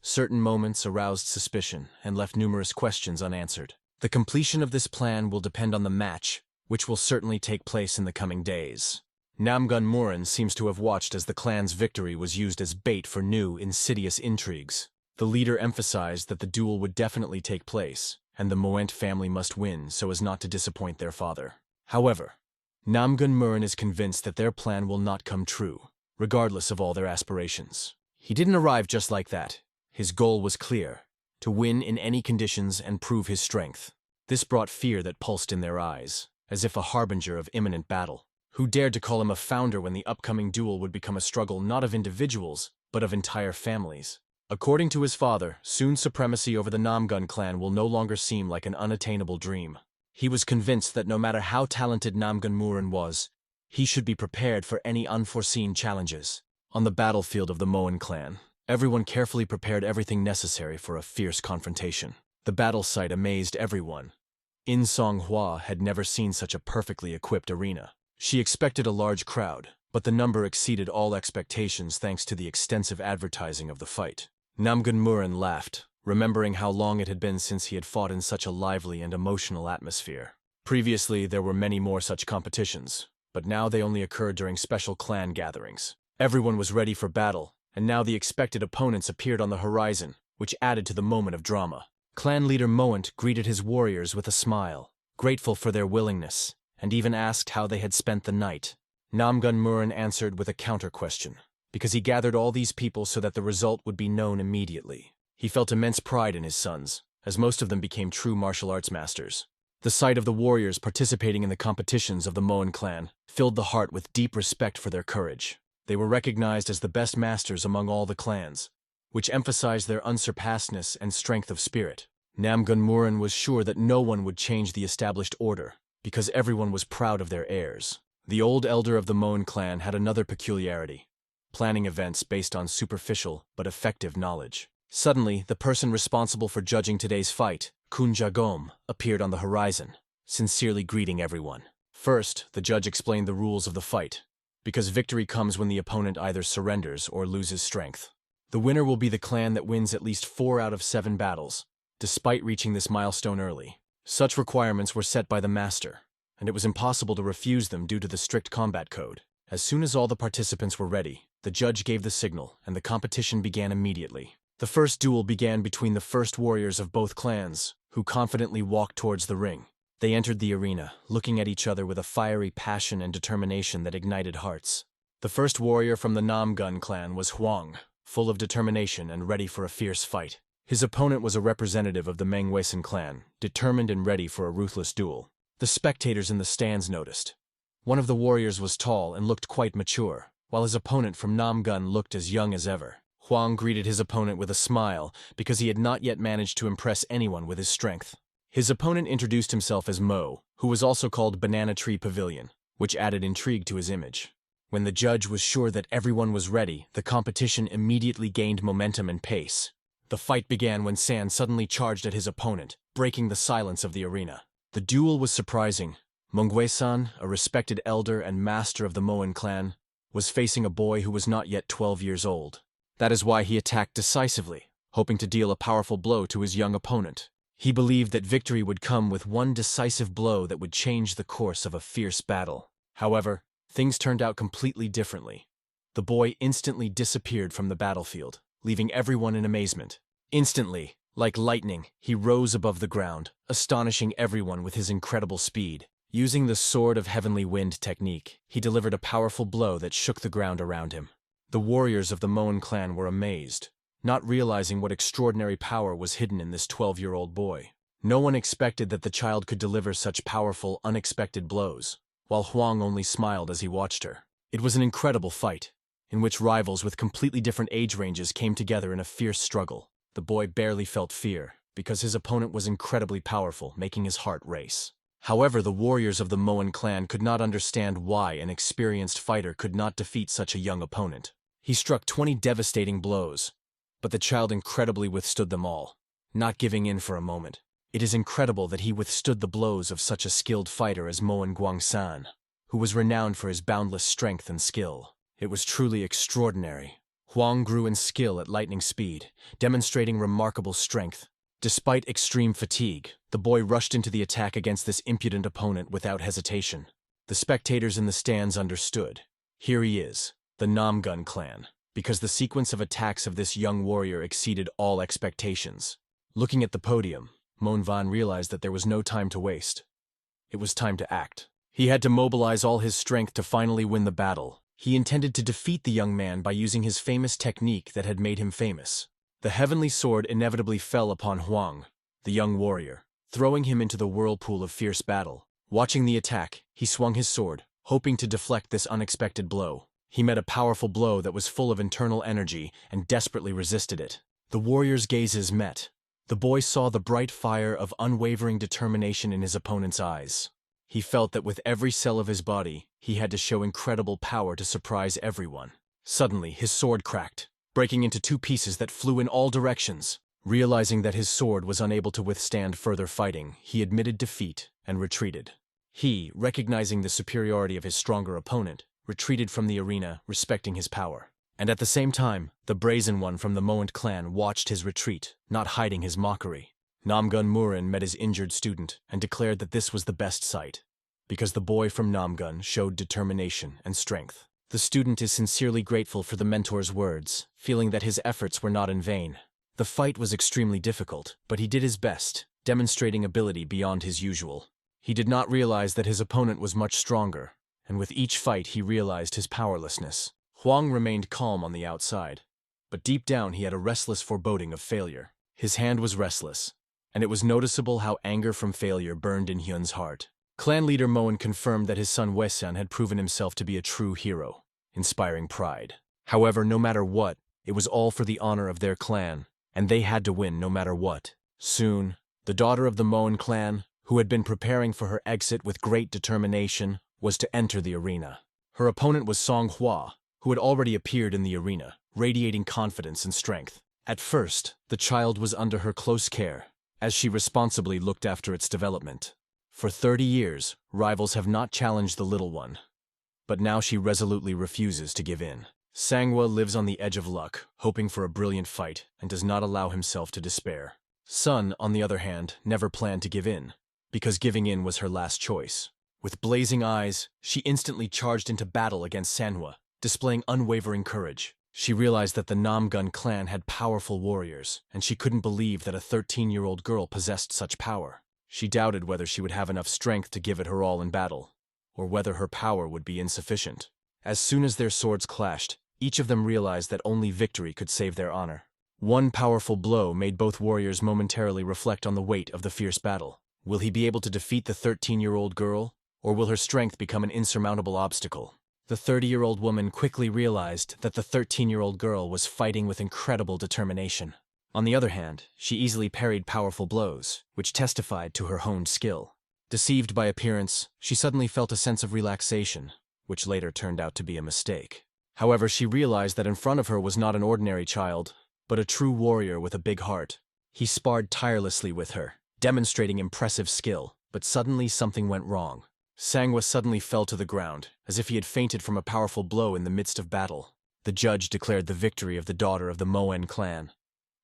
Certain moments aroused suspicion and left numerous questions unanswered. The completion of this plan will depend on the match, which will certainly take place in the coming days. Namgun Murin seems to have watched as the clan's victory was used as bait for new, insidious intrigues. The leader emphasized that the duel would definitely take place, and the Moent family must win so as not to disappoint their father. However, Namgun Murin is convinced that their plan will not come true, regardless of all their aspirations. He didn't arrive just like that. His goal was clear: to win in any conditions and prove his strength. This brought fear that pulsed in their eyes, as if a harbinger of imminent battle. Who dared to call him a founder when the upcoming duel would become a struggle not of individuals, but of entire families? According to his father, soon supremacy over the Namgun clan will no longer seem like an unattainable dream. He was convinced that no matter how talented Namgun Murin was, he should be prepared for any unforeseen challenges. On the battlefield of the Moen clan, everyone carefully prepared everything necessary for a fierce confrontation. The battle site amazed everyone. In Song Hua had never seen such a perfectly equipped arena. She expected a large crowd, but the number exceeded all expectations thanks to the extensive advertising of the fight. Namgun Murin laughed, remembering how long it had been since he had fought in such a lively and emotional atmosphere. Previously, there were many more such competitions, but now they only occurred during special clan gatherings. Everyone was ready for battle, and now the expected opponents appeared on the horizon, which added to the moment of drama. Clan leader Moant greeted his warriors with a smile, grateful for their willingness, and even asked how they had spent the night. Namgun Murin answered with a counter-question, because he gathered all these people so that the result would be known immediately. He felt immense pride in his sons, as most of them became true martial arts masters. The sight of the warriors participating in the competitions of the Moen clan filled the heart with deep respect for their courage. They were recognized as the best masters among all the clans, which emphasized their unsurpassedness and strength of spirit. Namgun Murin was sure that no one would change the established order, because everyone was proud of their heirs. The old elder of the Moen clan had another peculiarity: planning events based on superficial but effective knowledge. Suddenly, the person responsible for judging today's fight, Kun Jagom, appeared on the horizon, sincerely greeting everyone. First, the judge explained the rules of the fight, because victory comes when the opponent either surrenders or loses strength. The winner will be the clan that wins at least 4 out of 7 battles, despite reaching this milestone early. Such requirements were set by the master, and it was impossible to refuse them due to the strict combat code. As soon as all the participants were ready, the judge gave the signal, and the competition began immediately. The first duel began between the first warriors of both clans, who confidently walked towards the ring. They entered the arena, looking at each other with a fiery passion and determination that ignited hearts. The first warrior from the Namgun clan was Huang, full of determination and ready for a fierce fight. His opponent was a representative of the Manhwa clan, determined and ready for a ruthless duel. The spectators in the stands noticed. One of the warriors was tall and looked quite mature, while his opponent from Namgun looked as young as ever. Huang greeted his opponent with a smile because he had not yet managed to impress anyone with his strength. His opponent introduced himself as Mo, who was also called Banana Tree Pavilion, which added intrigue to his image. When the judge was sure that everyone was ready, the competition immediately gained momentum and pace. The fight began when San suddenly charged at his opponent, breaking the silence of the arena. The duel was surprising. Mongwe-san, a respected elder and master of the Moen clan, was facing a boy who was not yet 12 years old. That is why he attacked decisively, hoping to deal a powerful blow to his young opponent. He believed that victory would come with one decisive blow that would change the course of a fierce battle. However, things turned out completely differently. The boy instantly disappeared from the battlefield, leaving everyone in amazement. Instantly, like lightning, he rose above the ground, astonishing everyone with his incredible speed. Using the Sword of Heavenly Wind technique, he delivered a powerful blow that shook the ground around him. The warriors of the Moan clan were amazed, not realizing what extraordinary power was hidden in this 12-year-old boy. No one expected that the child could deliver such powerful, unexpected blows, while Huang only smiled as he watched her. It was an incredible fight, in which rivals with completely different age ranges came together in a fierce struggle. The boy barely felt fear, because his opponent was incredibly powerful, making his heart race. However, the warriors of the Moan clan could not understand why an experienced fighter could not defeat such a young opponent. He struck 20 devastating blows, but the child incredibly withstood them all, not giving in for a moment. It is incredible that he withstood the blows of such a skilled fighter as Moan Guangsan, who was renowned for his boundless strength and skill. It was truly extraordinary. Huang grew in skill at lightning speed, demonstrating remarkable strength. Despite extreme fatigue, the boy rushed into the attack against this impudent opponent without hesitation. The spectators in the stands understood. Here he is, the Namgun clan, because the sequence of attacks of this young warrior exceeded all expectations. Looking at the podium, Mon Van realized that there was no time to waste. It was time to act. He had to mobilize all his strength to finally win the battle. He intended to defeat the young man by using his famous technique that had made him famous. The heavenly sword inevitably fell upon Huang, the young warrior, throwing him into the whirlpool of fierce battle. Watching the attack, he swung his sword, hoping to deflect this unexpected blow. He met a powerful blow that was full of internal energy and desperately resisted it. The warriors' gazes met. The boy saw the bright fire of unwavering determination in his opponent's eyes. He felt that with every cell of his body, he had to show incredible power to surprise everyone. Suddenly, his sword cracked, breaking into 2 pieces that flew in all directions. Realizing that his sword was unable to withstand further fighting, he admitted defeat and retreated. He, recognizing the superiority of his stronger opponent, retreated from the arena, respecting his power. And at the same time, the Brazen One from the Moant clan watched his retreat, not hiding his mockery. Namgun Murin met his injured student and declared that this was the best sight, because the boy from Namgun showed determination and strength. The student is sincerely grateful for the mentor's words, feeling that his efforts were not in vain. The fight was extremely difficult, but he did his best, demonstrating ability beyond his usual. He did not realize that his opponent was much stronger, and with each fight he realized his powerlessness. Huang remained calm on the outside, but deep down he had a restless foreboding of failure. His hand was restless, and it was noticeable how anger from failure burned in Hyun's heart. Clan leader Moen confirmed that his son Wesan had proven himself to be a true hero, inspiring pride. However, no matter what, it was all for the honor of their clan, and they had to win no matter what. Soon, the daughter of the Moen clan, who had been preparing for her exit with great determination, was to enter the arena. Her opponent was Song Hua, who had already appeared in the arena, radiating confidence and strength. At first, the child was under her close care, as she responsibly looked after its development. For 30 years, rivals have not challenged the little one, but now she resolutely refuses to give in. Sanghua lives on the edge of luck, hoping for a brilliant fight, and does not allow himself to despair. Sun, on the other hand, never planned to give in, because giving in was her last choice. With blazing eyes, she instantly charged into battle against Sanhua, displaying unwavering courage. She realized that the Namgun clan had powerful warriors, and she couldn't believe that a 13-year-old girl possessed such power. She doubted whether she would have enough strength to give it her all in battle, or whether her power would be insufficient. As soon as their swords clashed, each of them realized that only victory could save their honor. One powerful blow made both warriors momentarily reflect on the weight of the fierce battle. Will he be able to defeat the 13-year-old girl, or will her strength become an insurmountable obstacle? The 30-year-old woman quickly realized that the 13-year-old girl was fighting with incredible determination. On the other hand, she easily parried powerful blows, which testified to her honed skill. Deceived by appearance, she suddenly felt a sense of relaxation, which later turned out to be a mistake. However, she realized that in front of her was not an ordinary child, but a true warrior with a big heart. He sparred tirelessly with her, demonstrating impressive skill, but suddenly something went wrong. Sanghua suddenly fell to the ground, as if he had fainted from a powerful blow in the midst of battle. The judge declared the victory of the daughter of the Moen clan,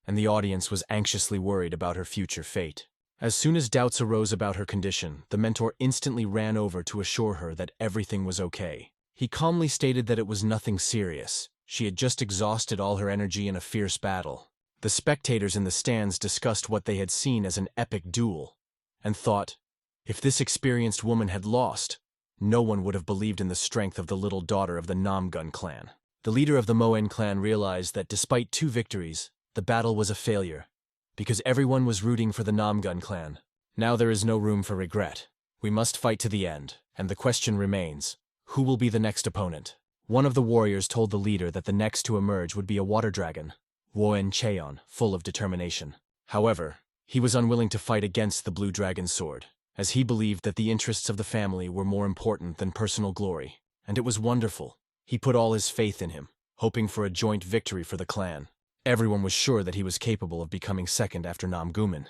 and the audience was anxiously worried about her future fate. As soon as doubts arose about her condition, the mentor instantly ran over to assure her that everything was okay. He calmly stated that it was nothing serious. She had just exhausted all her energy in a fierce battle. The spectators in the stands discussed what they had seen as an epic duel, and thought, if this experienced woman had lost, no one would have believed in the strength of the little daughter of the Namgun clan. The leader of the Moen clan realized that despite 2 victories, the battle was a failure, because everyone was rooting for the Namgun clan. Now there is no room for regret. We must fight to the end, and the question remains, who will be the next opponent? One of the warriors told the leader that the next to emerge would be a water dragon, Woen Cheon, full of determination. However, he was unwilling to fight against the blue dragon's sword, as he believed that the interests of the family were more important than personal glory. And it was wonderful. He put all his faith in him, hoping for a joint victory for the clan. Everyone was sure that he was capable of becoming second after Namgumin,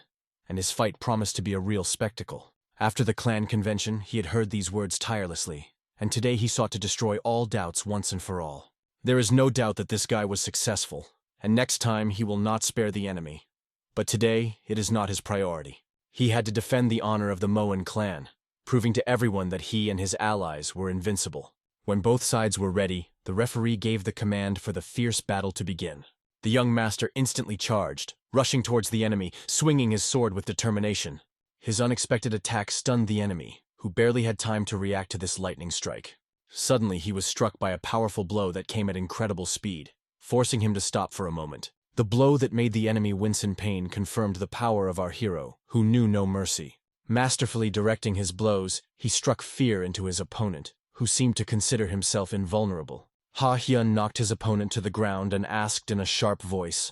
and his fight promised to be a real spectacle. After the clan convention, he had heard these words tirelessly, and today he sought to destroy all doubts once and for all. There is no doubt that this guy was successful, and next time he will not spare the enemy. But today, it is not his priority. He had to defend the honor of the Moen clan, proving to everyone that he and his allies were invincible. When both sides were ready, the referee gave the command for the fierce battle to begin. The young master instantly charged, rushing towards the enemy, swinging his sword with determination. His unexpected attack stunned the enemy, who barely had time to react to this lightning strike. Suddenly, he was struck by a powerful blow that came at incredible speed, forcing him to stop for a moment. The blow that made the enemy wince in pain confirmed the power of our hero, who knew no mercy. Masterfully directing his blows, he struck fear into his opponent, who seemed to consider himself invulnerable. Ha Hyun knocked his opponent to the ground and asked in a sharp voice,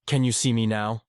"Can you see me now?"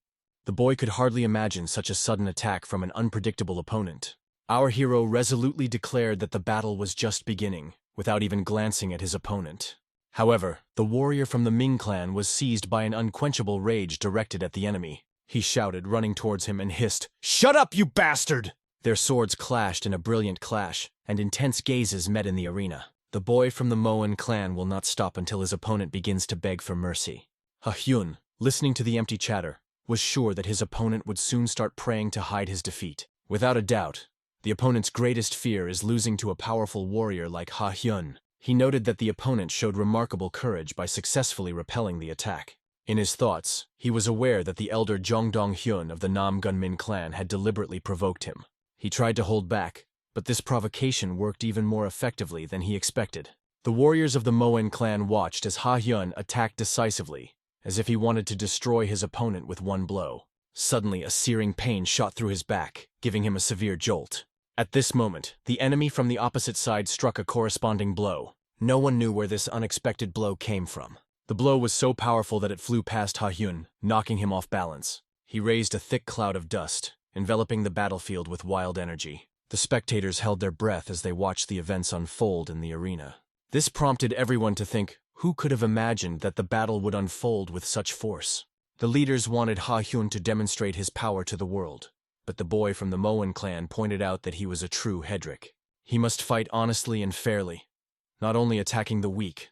The boy could hardly imagine such a sudden attack from an unpredictable opponent. Our hero resolutely declared that the battle was just beginning, without even glancing at his opponent. However, the warrior from the Ming clan was seized by an unquenchable rage directed at the enemy. He shouted, running towards him, and hissed, "Shut up, you bastard!" Their swords clashed in a brilliant clash, and intense gazes met in the arena. The boy from the Moen clan will not stop until his opponent begins to beg for mercy. Ha Hyun, listening to the empty chatter, was sure that his opponent would soon start praying to hide his defeat. Without a doubt, the opponent's greatest fear is losing to a powerful warrior like Ha Hyun. He noted that the opponent showed remarkable courage by successfully repelling the attack. In his thoughts, he was aware that the elder Jongdong Hyun of the Namgunmin clan had deliberately provoked him. He tried to hold back, but this provocation worked even more effectively than he expected. The warriors of the Moen clan watched as Ha Hyun attacked decisively, as if he wanted to destroy his opponent with one blow. Suddenly, a searing pain shot through his back, giving him a severe jolt. At this moment, the enemy from the opposite side struck a corresponding blow. No one knew where this unexpected blow came from. The blow was so powerful that it flew past Ha Hyun, knocking him off balance. He raised a thick cloud of dust, enveloping the battlefield with wild energy. The spectators held their breath as they watched the events unfold in the arena. This prompted everyone to think, who could have imagined that the battle would unfold with such force? The leaders wanted Ha Hyun to demonstrate his power to the world, but the boy from the Moen clan pointed out that he was a true Hedrick. He must fight honestly and fairly, not only attacking the weak.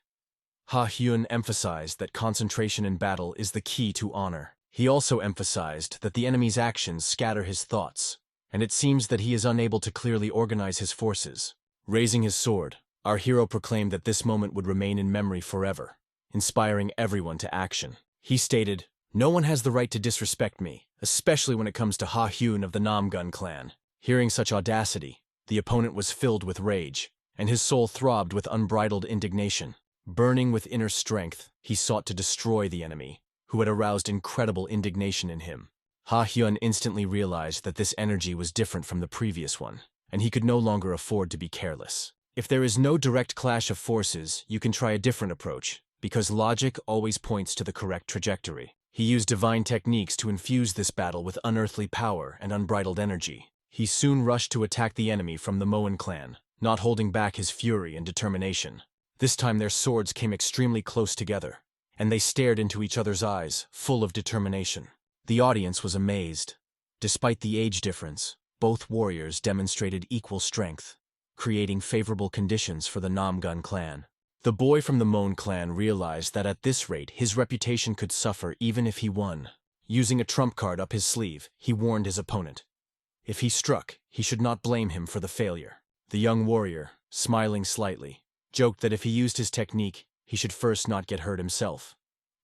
Ha Hyun emphasized that concentration in battle is the key to honor. He also emphasized that the enemy's actions scatter his thoughts, and it seems that he is unable to clearly organize his forces. Raising his sword, our hero proclaimed that this moment would remain in memory forever, inspiring everyone to action. He stated, "No one has the right to disrespect me, especially when it comes to Ha Hyun of the Namgun clan." Hearing such audacity, the opponent was filled with rage, and his soul throbbed with unbridled indignation. Burning with inner strength, he sought to destroy the enemy, who had aroused incredible indignation in him. Ha Hyun instantly realized that this energy was different from the previous one, and he could no longer afford to be careless. If there is no direct clash of forces, you can try a different approach, because logic always points to the correct trajectory. He used divine techniques to infuse this battle with unearthly power and unbridled energy. He soon rushed to attack the enemy from the Moen clan, not holding back his fury and determination. This time their swords came extremely close together, and they stared into each other's eyes, full of determination. The audience was amazed. Despite the age difference, both warriors demonstrated equal strength, creating favorable conditions for the Namgun clan. The boy from the Moan clan realized that at this rate his reputation could suffer even if he won. Using a trump card up his sleeve, he warned his opponent. If he struck, he should not blame him for the failure. The young warrior, smiling slightly, joked that if he used his technique, he should first not get hurt himself.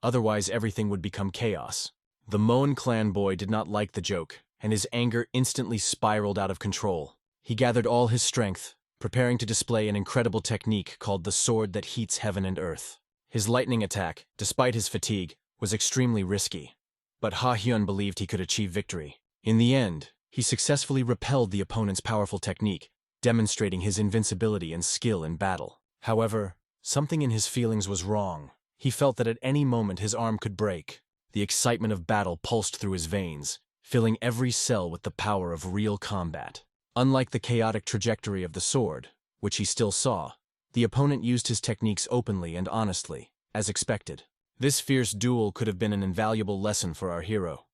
Otherwise everything would become chaos. The Moan clan boy did not like the joke, and his anger instantly spiraled out of control. He gathered all his strength, preparing to display an incredible technique called the sword that heats heaven and earth. His lightning attack, despite his fatigue, was extremely risky. But Ha-hyun believed he could achieve victory. In the end, he successfully repelled the opponent's powerful technique, demonstrating his invincibility and skill in battle. However, something in his feelings was wrong. He felt that at any moment his arm could break. The excitement of battle pulsed through his veins, filling every cell with the power of real combat. Unlike the chaotic trajectory of the sword, which he still saw, the opponent used his techniques openly and honestly, as expected. This fierce duel could have been an invaluable lesson for our hero,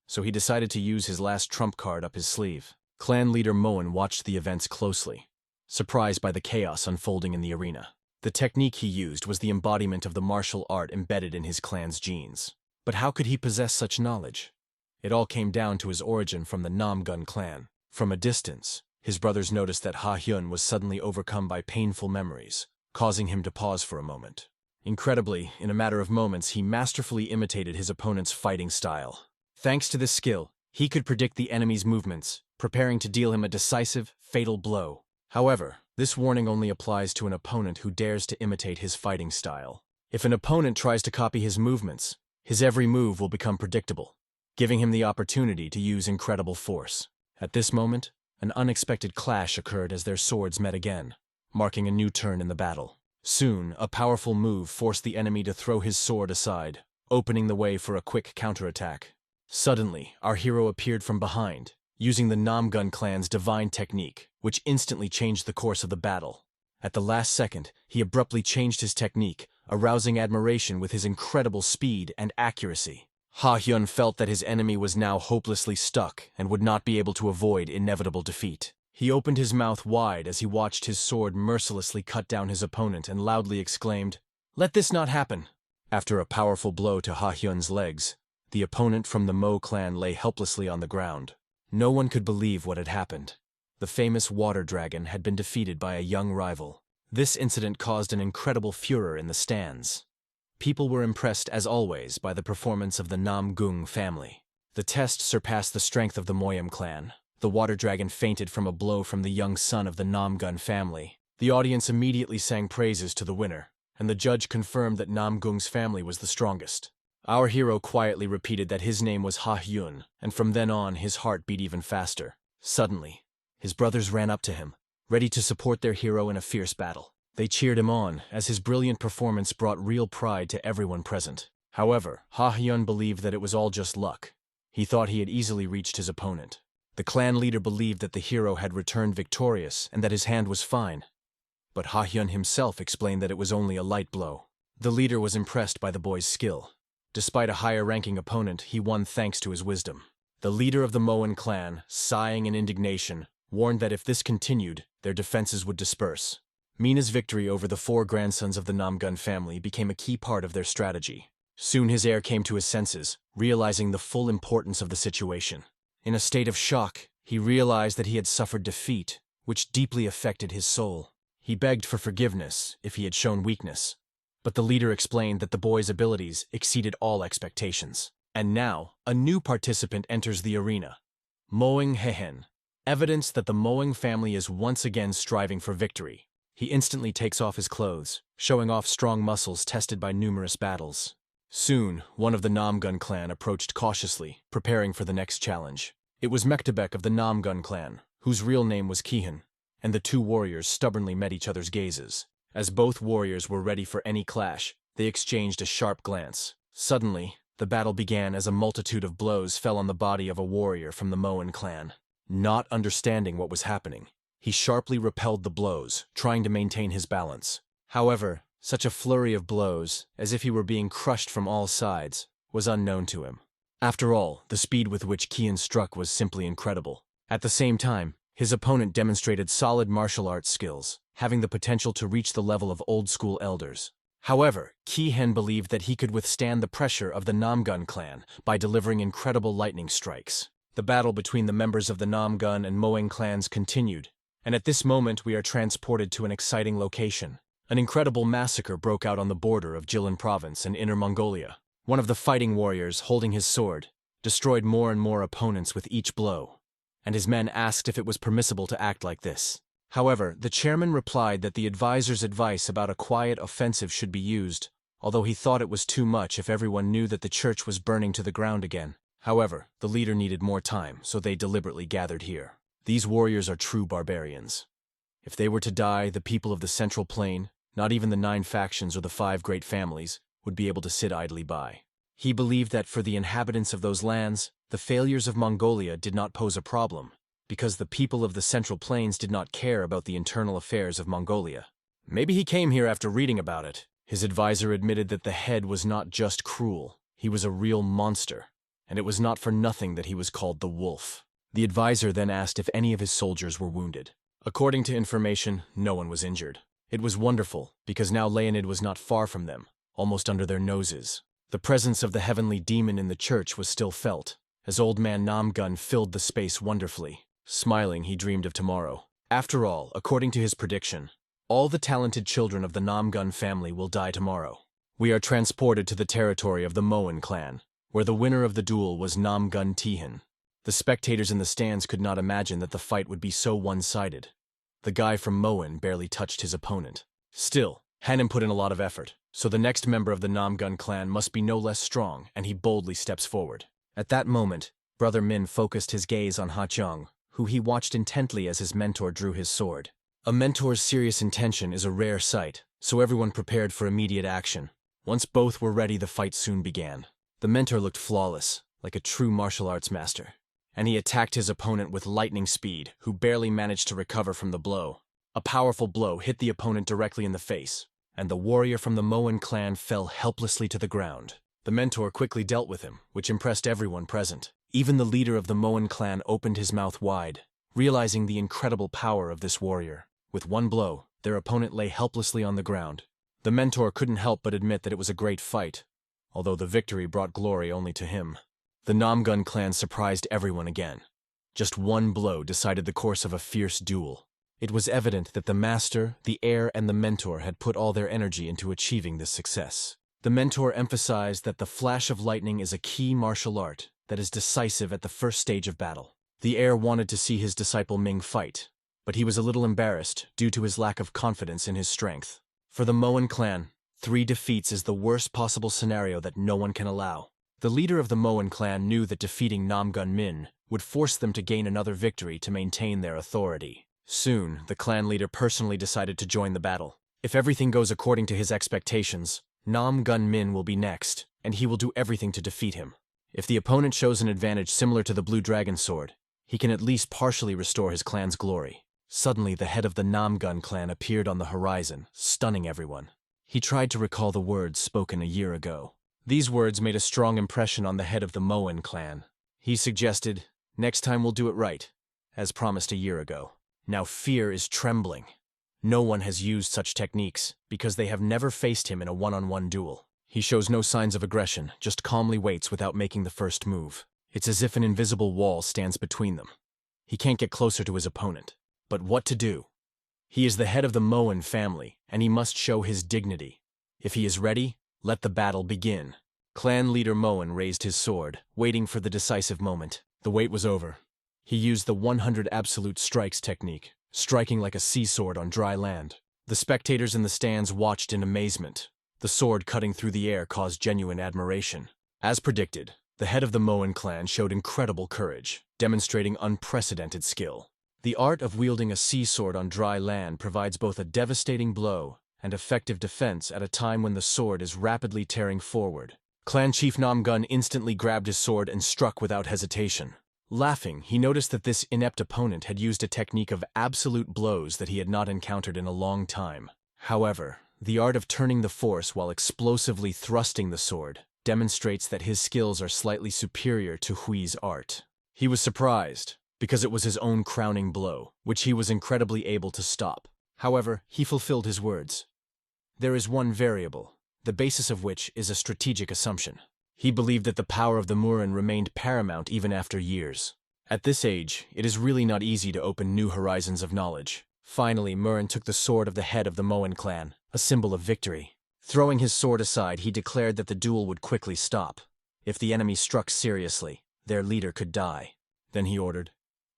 so he decided to use his last trump card up his sleeve. Clan leader Moen watched the events closely, surprised by the chaos unfolding in the arena. The technique he used was the embodiment of the martial art embedded in his clan's genes. But how could he possess such knowledge? It all came down to his origin from the Namgun clan. From a distance, his brothers noticed that Ha-hyun was suddenly overcome by painful memories, causing him to pause for a moment. Incredibly, in a matter of moments, he masterfully imitated his opponent's fighting style. Thanks to this skill, he could predict the enemy's movements, preparing to deal him a decisive, fatal blow. However, this warning only applies to an opponent who dares to imitate his fighting style. If an opponent tries to copy his movements, his every move will become predictable, giving him the opportunity to use incredible force. At this moment, an unexpected clash occurred as their swords met again, marking a new turn in the battle. Soon, a powerful move forced the enemy to throw his sword aside, opening the way for a quick counterattack. Suddenly, our hero appeared from behind, using the Namgun clan's divine technique, which instantly changed the course of the battle. At the last second, he abruptly changed his technique, arousing admiration with his incredible speed and accuracy. Ha-hyun felt that his enemy was now hopelessly stuck and would not be able to avoid inevitable defeat. He opened his mouth wide as he watched his sword mercilessly cut down his opponent and loudly exclaimed, "Let this not happen!" After a powerful blow to Ha-hyun's legs, the opponent from the Mo clan lay helplessly on the ground. No one could believe what had happened. The famous water dragon had been defeated by a young rival. This incident caused an incredible furor in the stands. People were impressed, as always, by the performance of the Namgung family. The test surpassed the strength of the Moyam clan. The water dragon fainted from a blow from the young son of the Namgun family. The audience immediately sang praises to the winner, and the judge confirmed that Namgung's family was the strongest. Our hero quietly repeated that his name was Ha-hyun, and from then on his heart beat even faster. Suddenly, his brothers ran up to him, ready to support their hero in a fierce battle. They cheered him on, as his brilliant performance brought real pride to everyone present. However, Ha-hyun believed that it was all just luck. He thought he had easily reached his opponent. The clan leader believed that the hero had returned victorious and that his hand was fine. But Ha-hyun himself explained that it was only a light blow. The leader was impressed by the boy's skill. Despite a higher-ranking opponent, he won thanks to his wisdom. The leader of the Moen clan, sighing in indignation, warned that if this continued, their defenses would disperse. Mina's victory over the 4 grandsons of the Namgun family became a key part of their strategy. Soon his heir came to his senses, realizing the full importance of the situation. In a state of shock, he realized that he had suffered defeat, which deeply affected his soul. He begged for forgiveness if he had shown weakness, but the leader explained that the boy's abilities exceeded all expectations. And now, a new participant enters the arena. Moeng Hehen, evidence that the Moeng family is once again striving for victory. He instantly takes off his clothes, showing off strong muscles tested by numerous battles. Soon, one of the Namgun clan approached cautiously, preparing for the next challenge. It was Mektebek of the Namgun clan, whose real name was Kihan, and the 2 warriors stubbornly met each other's gazes. As both warriors were ready for any clash, they exchanged a sharp glance. Suddenly, the battle began as a multitude of blows fell on the body of a warrior from the Moen clan. Not understanding what was happening, he sharply repelled the blows, trying to maintain his balance. However, such a flurry of blows, as if he were being crushed from all sides, was unknown to him. After all, the speed with which Kian struck was simply incredible. At the same time, His opponent demonstrated solid martial arts skills, having the potential to reach the level of old-school elders. However, Ki-hen believed that he could withstand the pressure of the Namgun clan by delivering incredible lightning strikes. The battle between the members of the Namgun and Moeng clans continued, and at this moment we are transported to an exciting location. An incredible massacre broke out on the border of Jilin province in Inner Mongolia. One of the fighting warriors, holding his sword, destroyed more and more opponents with each blow, and his men asked if it was permissible to act like this. However, the chairman replied that the advisor's advice about a quiet offensive should be used, although he thought it was too much if everyone knew that the church was burning to the ground again. However, the leader needed more time, so they deliberately gathered here. These warriors are true barbarians. If they were to die, the people of the Central Plain, not even the 9 factions or the 5 great families, would be able to sit idly by. He believed that for the inhabitants of those lands, the failures of Mongolia did not pose a problem, because the people of the Central Plains did not care about the internal affairs of Mongolia. Maybe he came here after reading about it. His advisor admitted that the head was not just cruel, he was a real monster, and it was not for nothing that he was called the Wolf. The advisor then asked if any of his soldiers were wounded. According to information, no one was injured. It was wonderful, because now Leonid was not far from them, almost under their noses. The presence of the heavenly demon in the church was still felt, as old man Namgun filled the space wonderfully. Smiling, he dreamed of tomorrow. After all, according to his prediction, all the talented children of the Namgun family will die tomorrow. We are transported to the territory of the Moen clan, where the winner of the duel was Namgun Tihin. The spectators in the stands could not imagine that the fight would be so one-sided. The guy from Moen barely touched his opponent. Still, Hannon put in a lot of effort, so the next member of the Namgun clan must be no less strong, and he boldly steps forward. At that moment, Brother Min focused his gaze on Ha Cheng, who he watched intently as his mentor drew his sword. A mentor's serious intention is a rare sight, so everyone prepared for immediate action. Once both were ready, the fight soon began. The mentor looked flawless, like a true martial arts master, and he attacked his opponent with lightning speed, who barely managed to recover from the blow. A powerful blow hit the opponent directly in the face, and the warrior from the Moen clan fell helplessly to the ground. The mentor quickly dealt with him, which impressed everyone present. Even the leader of the Moen clan opened his mouth wide, realizing the incredible power of this warrior. With one blow, their opponent lay helplessly on the ground. The mentor couldn't help but admit that it was a great fight, although the victory brought glory only to him. The Namgun clan surprised everyone again. Just one blow decided the course of a fierce duel. It was evident that the master, the heir, and the mentor had put all their energy into achieving this success. The mentor emphasized that the flash of lightning is a key martial art that is decisive at the first stage of battle. The heir wanted to see his disciple Ming fight, but he was a little embarrassed due to his lack of confidence in his strength. For the Moen clan, 3 defeats is the worst possible scenario that no one can allow. The leader of the Moen clan knew that defeating Namgun Min would force them to gain another victory to maintain their authority. Soon, the clan leader personally decided to join the battle. If everything goes according to his expectations, Namgun Min will be next, and he will do everything to defeat him. If the opponent shows an advantage similar to the Blue Dragon Sword, he can at least partially restore his clan's glory. Suddenly, the head of the Namgun clan appeared on the horizon, stunning everyone. He tried to recall the words spoken a year ago. These words made a strong impression on the head of the Moen clan. He suggested, "Next time we'll do it right," as promised a year ago. Now fear is trembling. No one has used such techniques, because they have never faced him in a one-on-one duel. He shows no signs of aggression, just calmly waits without making the first move. It's as if an invisible wall stands between them. He can't get closer to his opponent. But what to do? He is the head of the Moen family, and he must show his dignity. If he is ready, let the battle begin. Clan leader Moen raised his sword, waiting for the decisive moment. The wait was over. He used the 100 absolute strikes technique, striking like a sea sword on dry land. The spectators in the stands watched in amazement. The sword cutting through the air caused genuine admiration. As predicted, the head of the Moen clan showed incredible courage, demonstrating unprecedented skill. The art of wielding a sea sword on dry land provides both a devastating blow and effective defense at a time when the sword is rapidly tearing forward. Clan Chief Namgun instantly grabbed his sword and struck without hesitation. Laughing, he noticed that this inept opponent had used a technique of absolute blows that he had not encountered in a long time. However, the art of turning the force while explosively thrusting the sword demonstrates that his skills are slightly superior to Hui's art. He was surprised, because it was his own crowning blow, which he was incredibly able to stop. However, he fulfilled his words. There is one variable, the basis of which is a strategic assumption. He believed that the power of the Murin remained paramount even after years. At this age, it is really not easy to open new horizons of knowledge. Finally, Murin took the sword of the head of the Moen clan, a symbol of victory. Throwing his sword aside, he declared that the duel would quickly stop. If the enemy struck seriously, their leader could die. Then he ordered,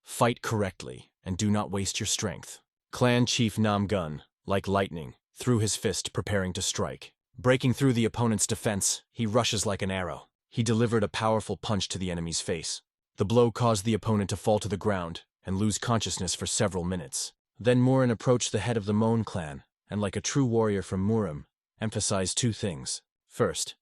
"Fight correctly, and do not waste your strength." Clan Chief Namgun, like lightning, threw his fist preparing to strike. Breaking through the opponent's defense, he rushes like an arrow. He delivered a powerful punch to the enemy's face. The blow caused the opponent to fall to the ground and lose consciousness for several minutes. Then Murin approached the head of the Moen clan, and like a true warrior from Murim, emphasized two things. First,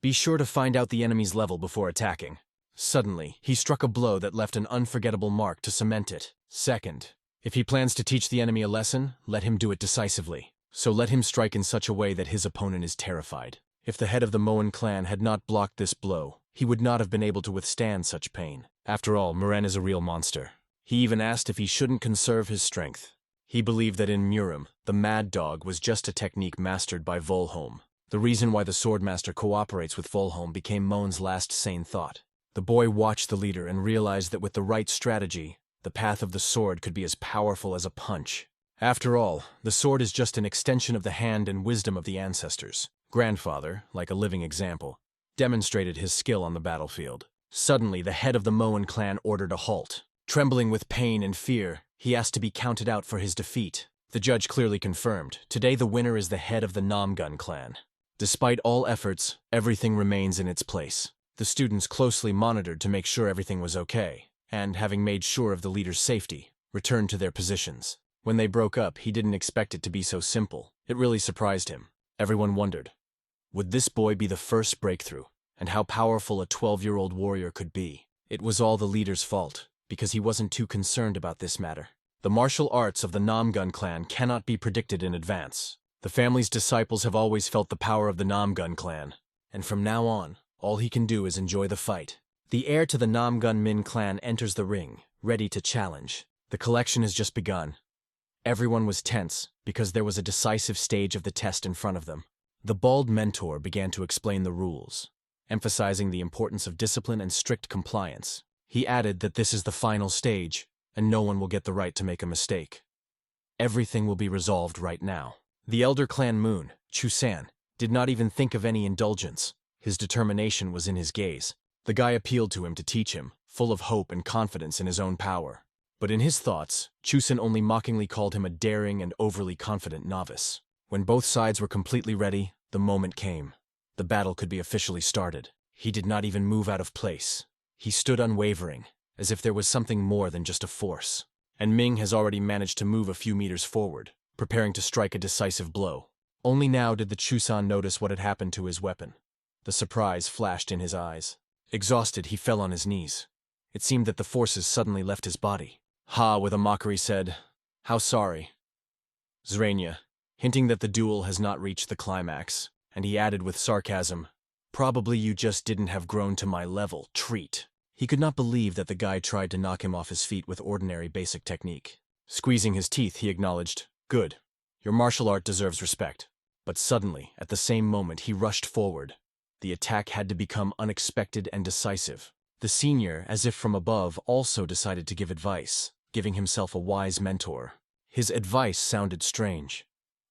be sure to find out the enemy's level before attacking. Suddenly, he struck a blow that left an unforgettable mark to cement it. Second, if he plans to teach the enemy a lesson, let him do it decisively. So let him strike in such a way that his opponent is terrified. If the head of the Moen clan had not blocked this blow, he would not have been able to withstand such pain. After all, Muren is a real monster. He even asked if he shouldn't conserve his strength. He believed that in Murim, the mad dog was just a technique mastered by Volholm. The reason why the swordmaster cooperates with Volholm became Moen's last sane thought. The boy watched the leader and realized that with the right strategy, the path of the sword could be as powerful as a punch. After all, the sword is just an extension of the hand and wisdom of the ancestors. Grandfather, like a living example, demonstrated his skill on the battlefield. Suddenly, the head of the Moen clan ordered a halt. Trembling with pain and fear, he asked to be counted out for his defeat. The judge clearly confirmed, today the winner is the head of the Namgun clan. Despite all efforts, everything remains in its place. The students closely monitored to make sure everything was okay, and, having made sure of the leader's safety, returned to their positions. When they broke up, he didn't expect it to be so simple. It really surprised him. Everyone wondered, would this boy be the first breakthrough, and how powerful a 12-year-old warrior could be? It was all the leader's fault, because he wasn't too concerned about this matter. The martial arts of the Namgun clan cannot be predicted in advance. The family's disciples have always felt the power of the Namgun clan, and from now on, all he can do is enjoy the fight. The heir to the Namgun Min clan enters the ring, ready to challenge. The collection has just begun. Everyone was tense, because there was a decisive stage of the test in front of them. The bald mentor began to explain the rules, emphasizing the importance of discipline and strict compliance. He added that this is the final stage, and no one will get the right to make a mistake. Everything will be resolved right now. The elder clan Moon, Chusan, did not even think of any indulgence. His determination was in his gaze. The guy appealed to him to teach him, full of hope and confidence in his own power. But in his thoughts, Chusan only mockingly called him a daring and overly confident novice. When both sides were completely ready, the moment came. The battle could be officially started. He did not even move out of place. He stood unwavering, as if there was something more than just a force. And Ming has already managed to move a few meters forward, preparing to strike a decisive blow. Only now did the Chusan notice what had happened to his weapon. The surprise flashed in his eyes. Exhausted, he fell on his knees. It seemed that the forces suddenly left his body. Ha, with a mockery, said, "How sorry." Zrania, hinting that the duel has not reached the climax, and he added with sarcasm, "Probably you just didn't have grown to my level, treat." He could not believe that the guy tried to knock him off his feet with ordinary basic technique. Squeezing his teeth, he acknowledged, "Good. Your martial art deserves respect." But suddenly, at the same moment, he rushed forward. The attack had to become unexpected and decisive. The senior, as if from above, also decided to give advice, giving himself a wise mentor. His advice sounded strange.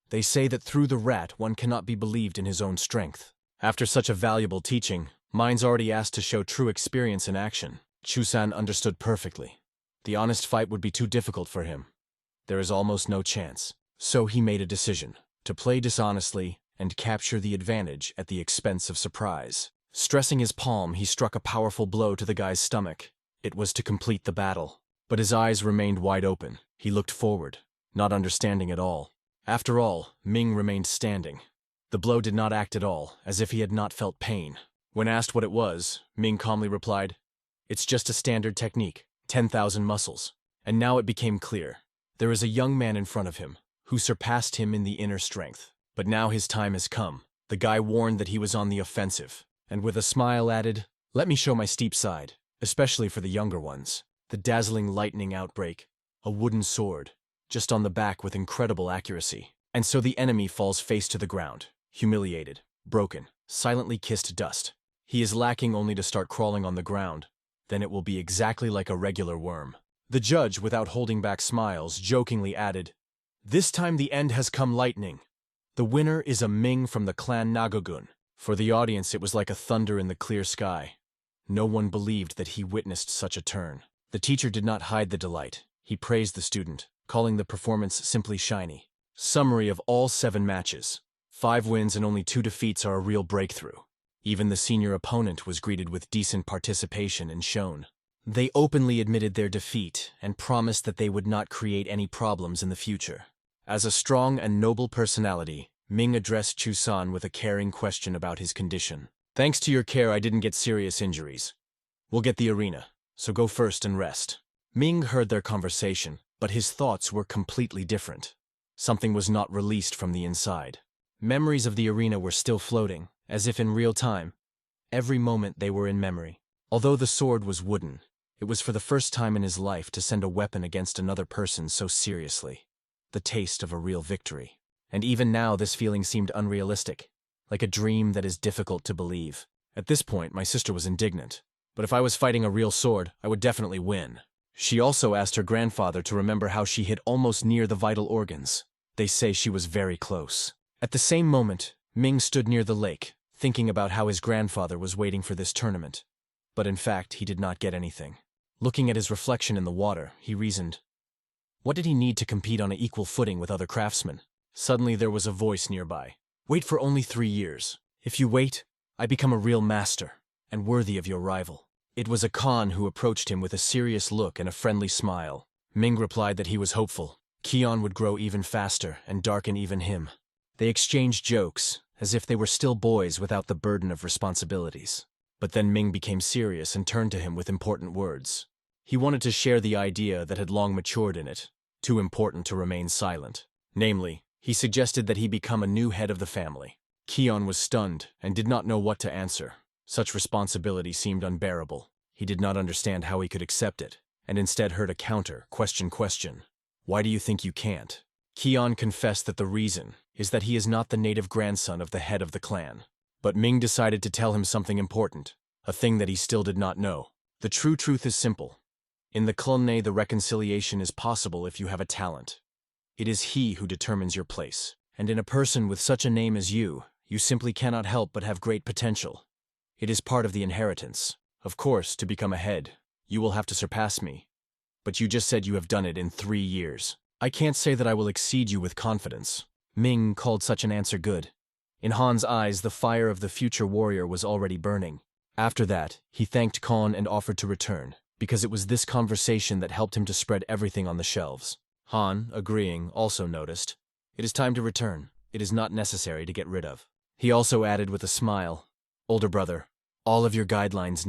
They say that through the rat one cannot be believed in his own strength. After such a valuable teaching, minds already asked to show true experience in action. Chusan understood perfectly. The honest fight would be too difficult for him. There is almost no chance. So he made a decision, to play dishonestly and capture the advantage at the expense of surprise. Stressing his palm, he struck a powerful blow to the guy's stomach. It was to complete the battle. But his eyes remained wide open. He looked forward, not understanding at all. After all, Ming remained standing. The blow did not act at all, as if he had not felt pain. When asked what it was, Ming calmly replied, "It's just a standard technique, 10,000 muscles." And now it became clear. There is a young man in front of him, who surpassed him in the inner strength. But now his time has come. The guy warned that he was on the offensive, and with a smile added, "Let me show my steep side, especially for the younger ones." The dazzling lightning outbreak, a wooden sword, just on the back with incredible accuracy. And so the enemy falls face to the ground, humiliated, broken, silently kissed dust. He is lacking only to start crawling on the ground. Then it will be exactly like a regular worm. The judge, without holding back smiles, jokingly added, "This time the end has come lightning. The winner is a Ming from the clan Nagagun." For the audience it was like a thunder in the clear sky. No one believed that he witnessed such a turn. The teacher did not hide the delight. He praised the student, calling the performance simply shiny. Summary of all 7 matches. 5 wins and only 2 defeats are a real breakthrough. Even the senior opponent was greeted with decent participation and shown. They openly admitted their defeat and promised that they would not create any problems in the future. As a strong and noble personality, Ming addressed Chusan with a caring question about his condition. "Thanks to your care, I didn't get serious injuries. We'll get the arena, so go first and rest." Ming heard their conversation, but his thoughts were completely different. Something was not released from the inside. Memories of the arena were still floating, as if in real time. Every moment they were in memory. Although the sword was wooden, it was for the first time in his life to send a weapon against another person so seriously. The taste of a real victory. And even now this feeling seemed unrealistic, like a dream that is difficult to believe. At this point, my sister was indignant. But if I was fighting a real sword, I would definitely win. She also asked her grandfather to remember how she hit almost near the vital organs. They say she was very close. At the same moment, Ming stood near the lake, thinking about how his grandfather was waiting for this tournament. But in fact, he did not get anything. Looking at his reflection in the water, he reasoned. What did he need to compete on an equal footing with other craftsmen? Suddenly there was a voice nearby. "Wait for only 3 years. If you wait, I become a real master, and worthy of your rival." It was a Khan who approached him with a serious look and a friendly smile. Ming replied that he was hopeful. Kion would grow even faster and darken even him. They exchanged jokes, as if they were still boys without the burden of responsibilities. But then Ming became serious and turned to him with important words. He wanted to share the idea that had long matured in it, too important to remain silent. Namely, he suggested that he become a new head of the family. Kion was stunned and did not know what to answer. Such responsibility seemed unbearable. He did not understand how he could accept it, and instead heard a counter, question. "Why do you think you can't?" Kion confessed that the reason is that he is not the native grandson of the head of the clan. But Ming decided to tell him something important, a thing that he still did not know. The true truth is simple. In the clan, the reconciliation is possible if you have a talent. It is he who determines your place. And in a person with such a name as you simply cannot help but have great potential. It is part of the inheritance. Of course, to become a head, you will have to surpass me. But you just said you have done it in 3 years. I can't say that I will exceed you with confidence. Ming called such an answer good. In Han's eyes, the fire of the future warrior was already burning. After that, he thanked Khan and offered to return, because it was this conversation that helped him to spread everything on the shelves. Han, agreeing, also noticed. "It is time to return. It is not necessary to get rid of." He also added with a smile, "Older brother, all of your guidelines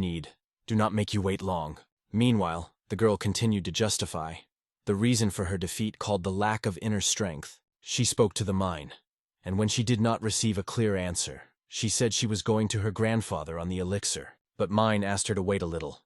do not make you wait long." Meanwhile, the girl continued to justify the reason for her defeat, called the lack of inner strength. She spoke to the mine, and when she did not receive a clear answer, she said she was going to her grandfather on the elixir. But Mine asked her to wait a little.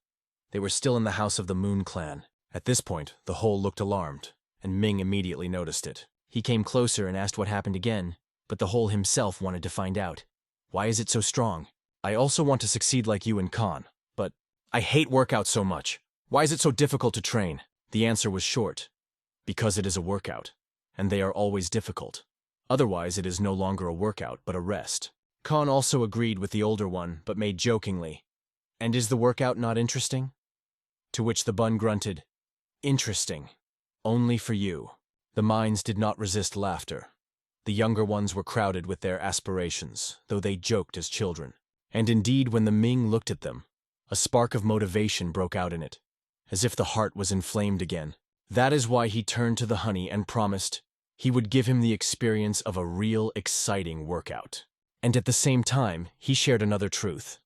They were still in the house of the Moon clan. At this point, the whole looked alarmed, and Ming immediately noticed it. He came closer and asked what happened again, but the whole himself wanted to find out. "Why is it so strong? I also want to succeed like you and Khan, but I hate workout so much. Why is it so difficult to train?" The answer was short. Because it is a workout, and they are always difficult. Otherwise, it is no longer a workout, but a rest. Khan also agreed with the older one, but made jokingly, "And is the workout not interesting?" To which the bun grunted, "Interesting. Only for you." The mines did not resist laughter. The younger ones were crowded with their aspirations, though they joked as children. And indeed, when the Ming looked at them, a spark of motivation broke out in it, as if the heart was inflamed again. That is why he turned to the honey and promised he would give him the experience of a real, exciting workout. And at the same time, he shared another truth.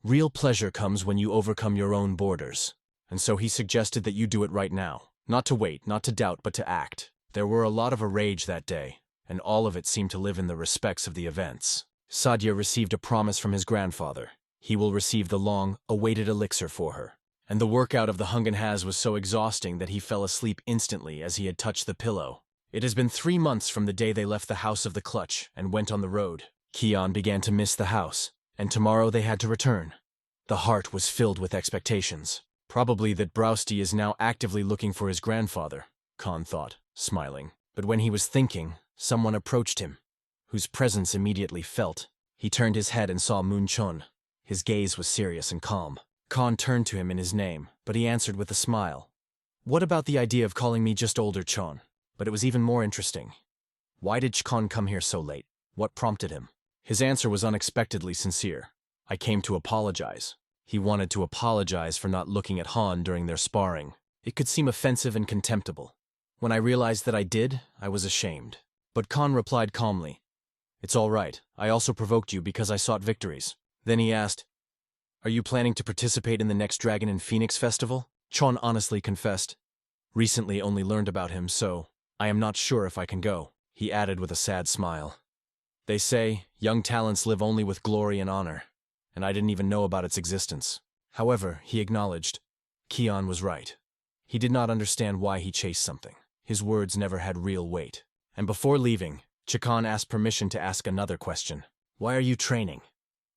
Real pleasure comes when you overcome your own borders. And so he suggested that you do it right now. Not to wait, not to doubt, but to act. There were a lot of rage that day, and all of it seemed to live in the respects of the events. Sadia received a promise from his grandfather. He will receive the long-awaited elixir for her. and the workout of the Hungan was so exhausting that he fell asleep instantly as he had touched the pillow. It has been 3 months from the day they left the house of the clutch and went on the road. Kion began to miss the house, and tomorrow they had to return. The heart was filled with expectations. Probably that Browsty is now actively looking for his grandfather, Khan thought, smiling. But when he was thinking, someone approached him, whose presence immediately felt. He turned his head and saw Moon Chun. His gaze was serious and calm. Khan turned to him in his name, but he answered with a smile. What about the idea of calling me just older Chon? But it was even more interesting. Why did Chkon come here so late? What prompted him? His answer was unexpectedly sincere. I came to apologize. He wanted to apologize for not looking at Han during their sparring. It could seem offensive and contemptible. When I realized that I did, I was ashamed. But Khan replied calmly, It's all right. I also provoked you because I sought victories. Then he asked, Are you planning to participate in the next Dragon and Phoenix Festival? Chon honestly confessed. Recently only learned about him, so I am not sure if I can go, he added with a sad smile. They say young talents live only with glory and honor, and I didn't even know about its existence. However, he acknowledged, Kion was right. He did not understand why he chased something. His words never had real weight. And before leaving, Chikon asked permission to ask another question. Why are you training?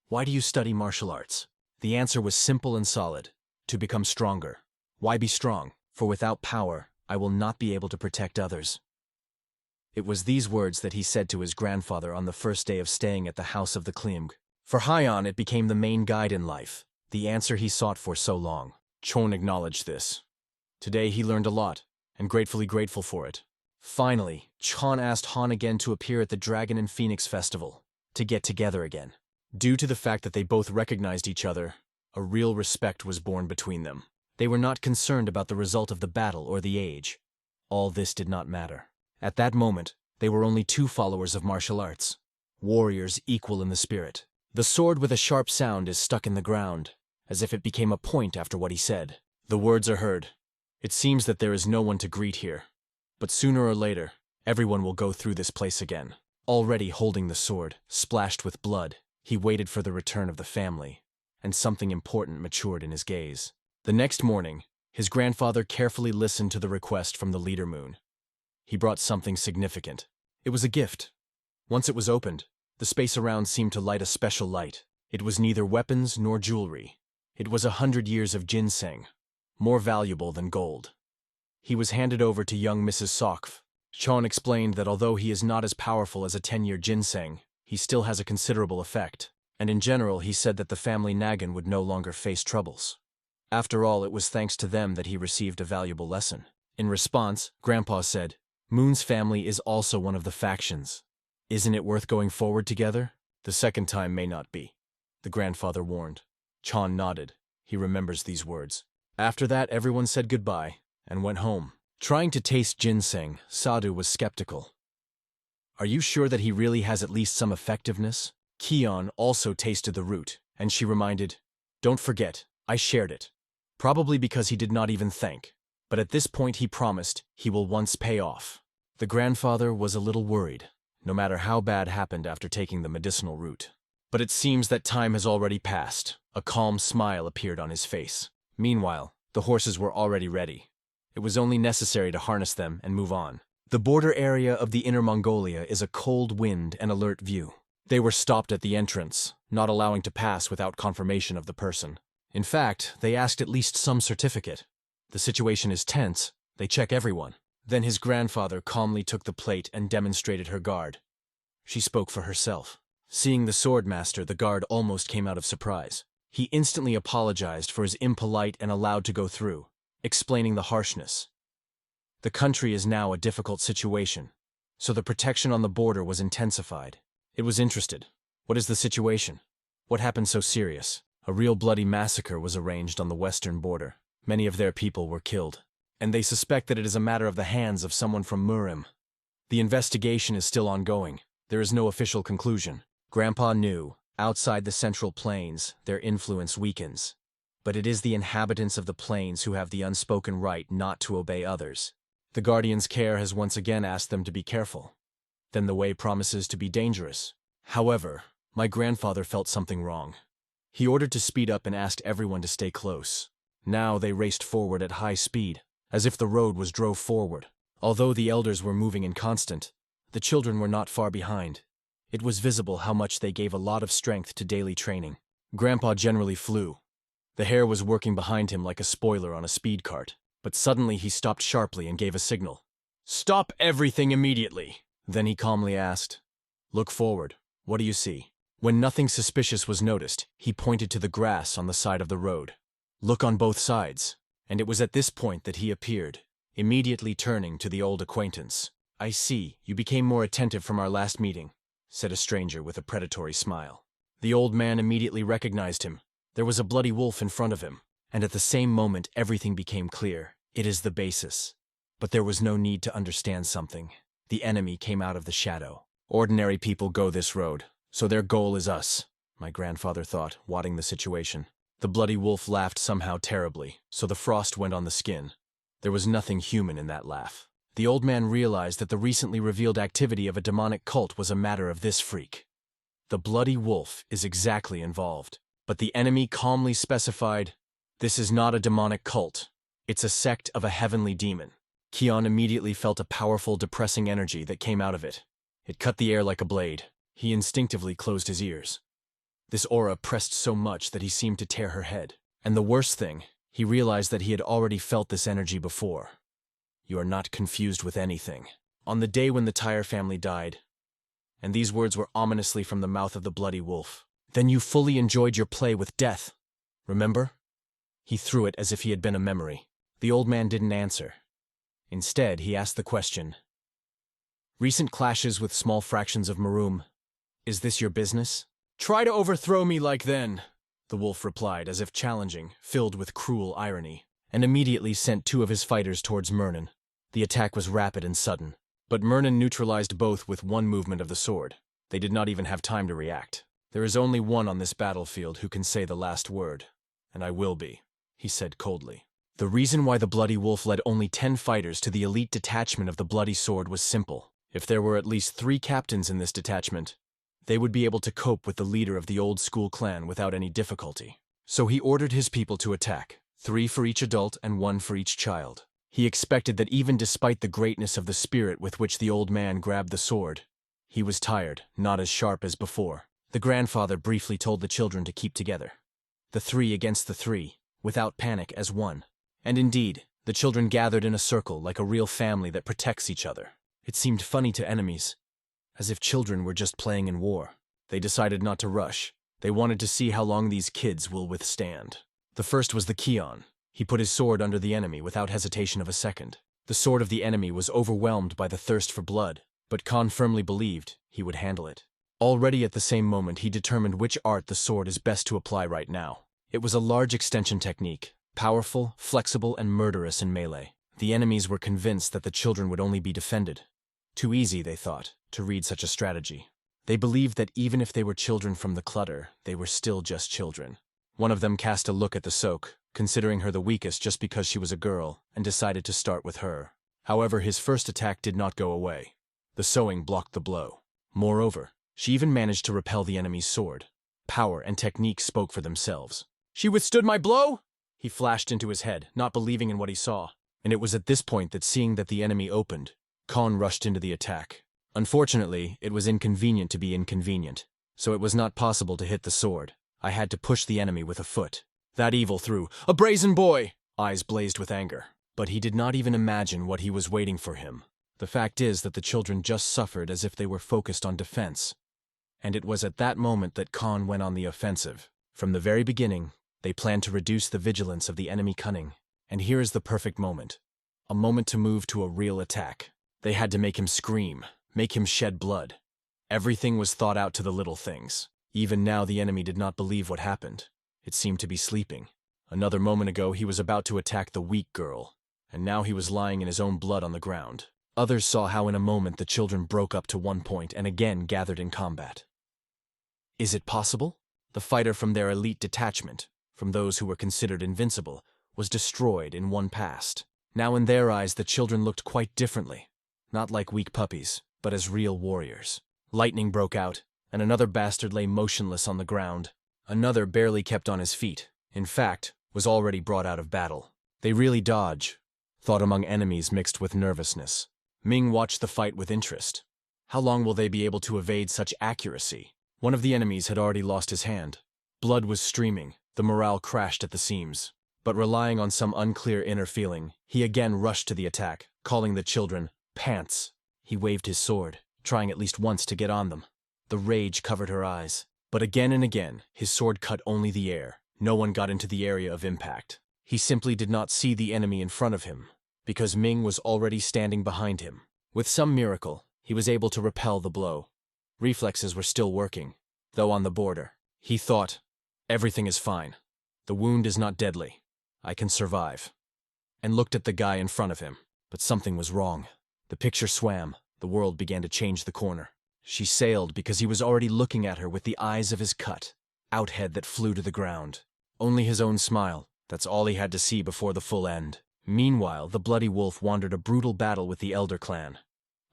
Why do you study martial arts? The answer was simple and solid. To become stronger. Why be strong? For without power, I will not be able to protect others. It was these words that he said to his grandfather on the first day of staying at the house of the Klimg. For Hyon, it became the main guide in life, the answer he sought for so long. Chon acknowledged this. Today he learned a lot, and gratefully grateful for it. Finally, Chon asked Han again to appear at the Dragon and Phoenix Festival, to get together again. Due to the fact that they both recognized each other, a real respect was born between them. They were not concerned about the result of the battle or the age. All this did not matter. At that moment, they were only two followers of martial arts, warriors equal in the spirit. The sword with a sharp sound is stuck in the ground, as if it became a point after what he said. The words are heard. It seems that there is no one to greet here. But sooner or later, everyone will go through this place again. Already holding the sword, splashed with blood, he waited for the return of the family, and something important matured in his gaze. The next morning, his grandfather carefully listened to the request from the leader moon. He brought something significant. It was a gift. Once it was opened, the space around seemed to light a special light. It was neither weapons nor jewelry. It was 100 years of ginseng, more valuable than gold. He was handed over to young Mrs. Sokf. Chon explained that although he is not as powerful as a 10-year ginseng, he still has a considerable effect, and in general he said that the family Nagan would no longer face troubles. After all, it was thanks to them that he received a valuable lesson. In response, Grandpa said, Moon's family is also one of the factions. Isn't it worth going forward together? The second time may not be, the grandfather warned. Chon nodded. He remembers these words. After that, everyone said goodbye and went home. Trying to taste ginseng, Sadhu was skeptical. Are you sure that he really has at least some effectiveness? Kion also tasted the root, and she reminded, Don't forget, I shared it. Probably because he did not even thank. But at this point he promised he will once pay off. The grandfather was a little worried, no matter how bad happened after taking the medicinal root. But it seems that time has already passed. A calm smile appeared on his face. Meanwhile, the horses were already ready. It was only necessary to harness them and move on. The border area of the Inner Mongolia is a cold wind and alert view. They were stopped at the entrance, not allowing to pass without confirmation of the person. In fact, they asked at least some certificate. The situation is tense. They check everyone. Then his grandfather calmly took the plate and demonstrated her guard. She spoke for herself. Seeing the swordmaster, the guard almost came out of surprise. He instantly apologized for his impolite and allowed to go through, explaining the harshness. The country is now a difficult situation, so the protection on the border was intensified. It was interested. What is the situation? What happened so serious? A real bloody massacre was arranged on the western border. Many of their people were killed, and they suspect that it is a matter of the hands of someone from Murim. The investigation is still ongoing. There is no official conclusion. Grandpa knew, outside the Central Plains, their influence weakens. But it is the inhabitants of the plains who have the unspoken right not to obey others. The Guardian's care has once again asked them to be careful. Then the way promises to be dangerous. However, my grandfather felt something wrong. He ordered to speed up and asked everyone to stay close. Now they raced forward at high speed, as if the road was drove forward. Although the elders were moving in constant, the children were not far behind. It was visible how much they gave a lot of strength to daily training. Grandpa generally flew. The hare was working behind him like a spoiler on a speed cart, but suddenly he stopped sharply and gave a signal. "Stop everything immediately!" Then he calmly asked, "Look forward. What do you see?" When nothing suspicious was noticed, he pointed to the grass on the side of the road. "Look on both sides." And it was at this point that he appeared, immediately turning to the old acquaintance. "I see, you became more attentive from our last meeting," said a stranger with a predatory smile. The old man immediately recognized him. There was a bloody wolf in front of him, and at the same moment everything became clear. It is the basis. But there was no need to understand something. The enemy came out of the shadow. Ordinary people go this road, so their goal is us, my grandfather thought, watching the situation. The bloody wolf laughed somehow terribly, so the frost went on the skin. There was nothing human in that laugh. The old man realized that the recently revealed activity of a demonic cult was a matter of this freak. The bloody wolf is exactly involved. But the enemy calmly specified, "This is not a demonic cult. It's a sect of a heavenly demon." Kion immediately felt a powerful, depressing energy that came out of it. It cut the air like a blade. He instinctively closed his ears. This aura pressed so much that he seemed to tear her head. And the worst thing, he realized that he had already felt this energy before. "You are not confused with anything. On the day when the Tyre family died," and these words were ominously from the mouth of the bloody wolf, "then you fully enjoyed your play with death. Remember?" He threw it as if he had been a memory. The old man didn't answer. Instead, he asked the question, "Recent clashes with small fractions of Maroom. Is this your business?" "Try to overthrow me like then," the wolf replied, as if challenging, filled with cruel irony, and immediately sent two of his fighters towards Myrnan. The attack was rapid and sudden, but Myrnan neutralized both with one movement of the sword. They did not even have time to react. "There is only one on this battlefield who can say the last word, and I will be," he said coldly. The reason why the bloody wolf led only 10 fighters to the elite detachment of the bloody sword was simple. If there were at least 3 captains in this detachment, they would be able to cope with the leader of the old school clan without any difficulty. So he ordered his people to attack, 3 for each adult and 1 for each child. He expected that even despite the greatness of the spirit with which the old man grabbed the sword, he was tired, not as sharp as before. The grandfather briefly told the children to keep together. The 3 against the 3, without panic, as one. And indeed, the children gathered in a circle like a real family that protects each other. It seemed funny to enemies, as if children were just playing in war. They decided not to rush. They wanted to see how long these kids will withstand. The first was the Kion. He put his sword under the enemy without hesitation of a second. The sword of the enemy was overwhelmed by the thirst for blood, but Khan firmly believed he would handle it. Already at the same moment he determined which art the sword is best to apply right now. It was a large extension technique, powerful, flexible, and murderous in melee. The enemies were convinced that the children would only be defended. Too easy, they thought, to read such a strategy. They believed that even if they were children from the clutter, they were still just children. One of them cast a look at the Soak, considering her the weakest just because she was a girl, and decided to start with her. However, his first attack did not go away. The sewing blocked the blow. Moreover, she even managed to repel the enemy's sword. Power and technique spoke for themselves. "She withstood my blow?" He flashed into his head, not believing in what he saw. And it was at this point that, seeing that the enemy opened, Khan rushed into the attack. Unfortunately, it was inconvenient to be inconvenient, so it was not possible to hit the sword. I had to push the enemy with a foot. That evil threw, "A brazen boy!" Eyes blazed with anger. But he did not even imagine what he was waiting for him. The fact is that the children just suffered as if they were focused on defense. And it was at that moment that Khan went on the offensive. From the very beginning, they planned to reduce the vigilance of the enemy cunning. And here is the perfect moment. A moment to move to a real attack. They had to make him scream, make him shed blood. Everything was thought out to the little things. Even now the enemy did not believe what happened. It seemed to be sleeping. Another moment ago he was about to attack the weak girl, and now he was lying in his own blood on the ground. Others saw how in a moment the children broke up to one point and again gathered in combat. Is it possible? The fighter from their elite detachment, from those who were considered invincible, was destroyed in one past. Now in their eyes the children looked quite differently. Not like weak puppies, but as real warriors. Lightning broke out, and another bastard lay motionless on the ground. Another barely kept on his feet. In fact, was already brought out of battle. They really dodge, thought among enemies mixed with nervousness. Ming watched the fight with interest. How long will they be able to evade such accuracy? One of the enemies had already lost his hand. Blood was streaming, the morale crashed at the seams. But relying on some unclear inner feeling, he again rushed to the attack, calling the children pants. He waved his sword, trying at least once to get on them. The rage covered her eyes. But again and again, his sword cut only the air. No one got into the area of impact. He simply did not see the enemy in front of him, because Ming was already standing behind him. With some miracle, he was able to repel the blow. Reflexes were still working, though on the border. He thought, everything is fine. The wound is not deadly. I can survive. And looked at the guy in front of him. But something was wrong. The picture swam. The world began to change the corner. She sailed because he was already looking at her with the eyes of his cut, outhead that flew to the ground. Only his own smile, that's all he had to see before the full end. Meanwhile, the bloody wolf wandered a brutal battle with the elder clan.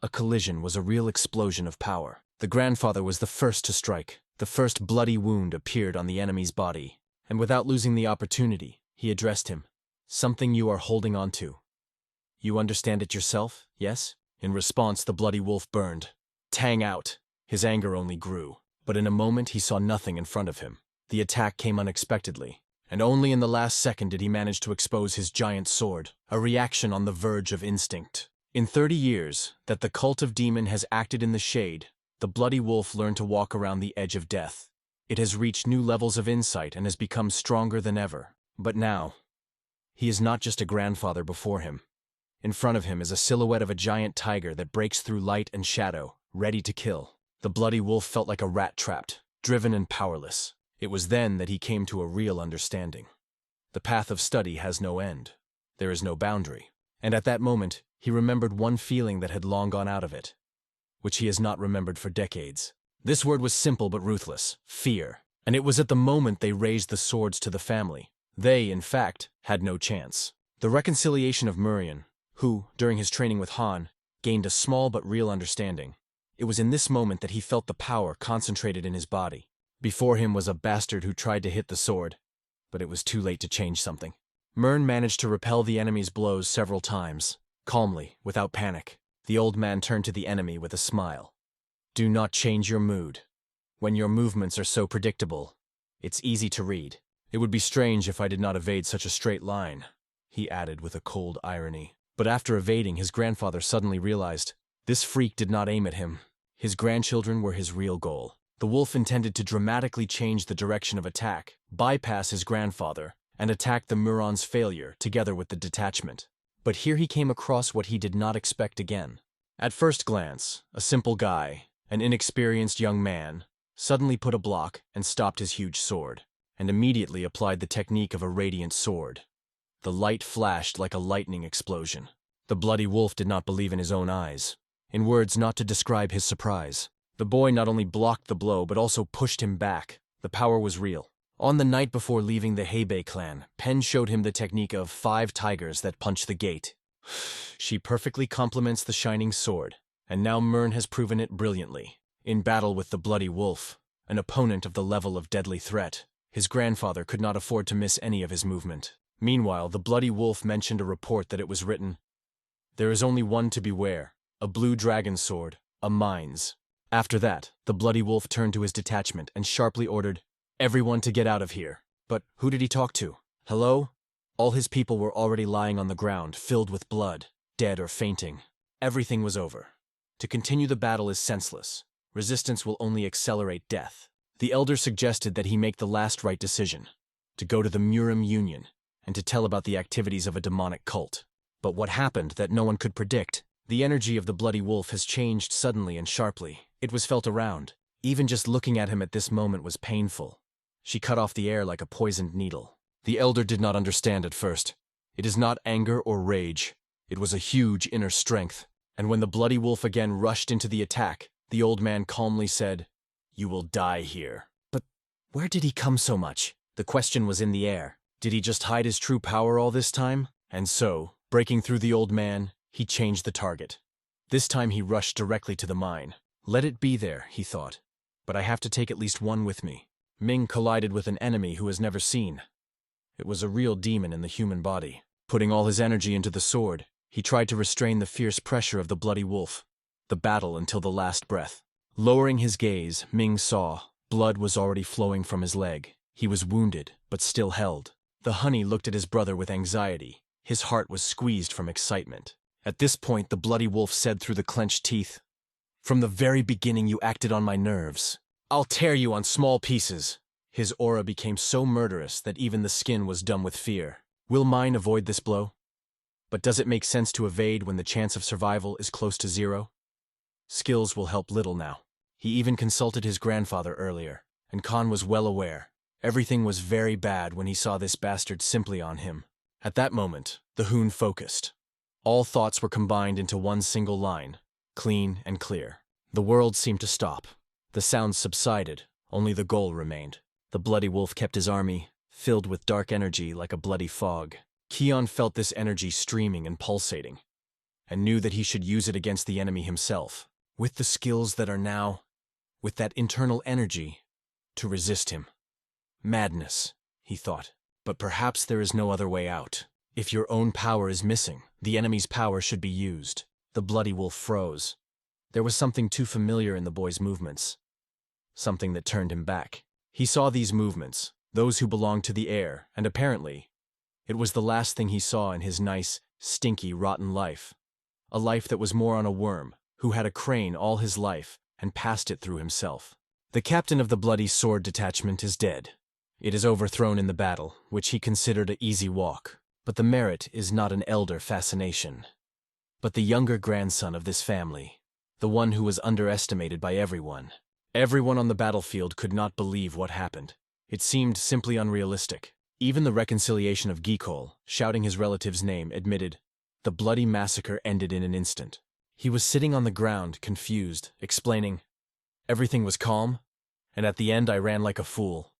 A collision was a real explosion of power. The grandfather was the first to strike. The first bloody wound appeared on the enemy's body. And without losing the opportunity, he addressed him. Something you are holding on to. You understand it yourself, yes? In response, the bloody wolf burned. Tang out. His anger only grew. But in a moment, he saw nothing in front of him. The attack came unexpectedly, and only in the last second did he manage to expose his giant sword, a reaction on the verge of instinct. In 30 years that the cult of demon has acted in the shade, the bloody wolf learned to walk around the edge of death. It has reached new levels of insight and has become stronger than ever. But now, he is not just a grandfather before him. In front of him is a silhouette of a giant tiger that breaks through light and shadow, ready to kill. The bloody wolf felt like a rat trapped, driven and powerless. It was then that he came to a real understanding. The path of study has no end. There is no boundary. And at that moment, he remembered one feeling that had long gone out of it, which he has not remembered for decades. This word was simple but ruthless: fear. And it was at the moment they raised the swords to the family. They, in fact, had no chance. The reconciliation of Murian, who, during his training with Han, gained a small but real understanding. It was in this moment that he felt the power concentrated in his body. Before him was a bastard who tried to hit the sword, but it was too late to change something. Mern managed to repel the enemy's blows several times. Calmly, without panic, the old man turned to the enemy with a smile. Do not change your mood. When your movements are so predictable, it's easy to read. It would be strange if I did not evade such a straight line, he added with a cold irony. But after evading, his grandfather suddenly realized this freak did not aim at him. His grandchildren were his real goal. The wolf intended to dramatically change the direction of attack, bypass his grandfather, and attack the Muron's failure together with the detachment. But here he came across what he did not expect again. At first glance, a simple guy, an inexperienced young man, suddenly put a block and stopped his huge sword, and immediately applied the technique of a radiant sword. The light flashed like a lightning explosion. The bloody wolf did not believe in his own eyes. In words not to describe his surprise. The boy not only blocked the blow, but also pushed him back. The power was real. On the night before leaving the Hebei clan, Pen showed him the technique of 5 tigers that punch the gate. She perfectly complements the shining sword, and now Mern has proven it brilliantly. In battle with the bloody wolf, an opponent of the level of deadly threat, his grandfather could not afford to miss any of his movement. Meanwhile, the bloody wolf mentioned a report that it was written, "There is only one to beware, a blue dragon sword, a mine's." After that, the bloody wolf turned to his detachment and sharply ordered, "Everyone to get out of here." But who did he talk to? Hello? All his people were already lying on the ground, filled with blood, dead or fainting. Everything was over. To continue the battle is senseless. Resistance will only accelerate death. The elder suggested that he make the last right decision, to go to the Murim Union, and to tell about the activities of a demonic cult. But what happened that no one could predict? The energy of the bloody wolf has changed suddenly and sharply. It was felt around. Even just looking at him at this moment was painful. She cut off the air like a poisoned needle. The elder did not understand at first. It is not anger or rage. It was a huge inner strength. And when the bloody wolf again rushed into the attack, the old man calmly said, "You will die here." But where did he come so much? The question was in the air. Did he just hide his true power all this time? And so, breaking through the old man, he changed the target. This time he rushed directly to the mine. Let it be there, he thought. But I have to take at least one with me. Ming collided with an enemy who has never seen. It was a real demon in the human body. Putting all his energy into the sword, he tried to restrain the fierce pressure of the bloody wolf. The battle until the last breath. Lowering his gaze, Ming saw blood was already flowing from his leg. He was wounded, but still held. The honey looked at his brother with anxiety. His heart was squeezed from excitement. At this point, the bloody wolf said through the clenched teeth, "From the very beginning you acted on my nerves. I'll tear you on small pieces." His aura became so murderous that even the skin was dumb with fear. Will mine avoid this blow? But does it make sense to evade when the chance of survival is close to zero? Skills will help little now. He even consulted his grandfather earlier, and Khan was well aware. Everything was very bad when he saw this bastard simply on him. At that moment, the Hoon focused. All thoughts were combined into one single line, clean and clear. The world seemed to stop. The sounds subsided, only the goal remained. The bloody wolf kept his army, filled with dark energy like a bloody fog. Keon felt this energy streaming and pulsating, and knew that he should use it against the enemy himself, with the skills that are now, with that internal energy, to resist him. Madness, he thought, but perhaps there is no other way out. If your own power is missing, the enemy's power should be used. The bloody wolf froze. There was something too familiar in the boy's movements, something that turned him back. He saw these movements, those who belonged to the air, and apparently, it was the last thing he saw in his nice, stinky, rotten life. A life that was more on a worm, who had a crane all his life and passed it through himself. The captain of the bloody sword detachment is dead. It is overthrown in the battle, which he considered an easy walk. But the merit is not an elder fascination, but the younger grandson of this family, the one who was underestimated by everyone. Everyone on the battlefield could not believe what happened. It seemed simply unrealistic. Even the reconciliation of Gikol, shouting his relative's name, admitted, the bloody massacre ended in an instant. He was sitting on the ground, confused, explaining, "Everything was calm, and at the end I ran like a fool."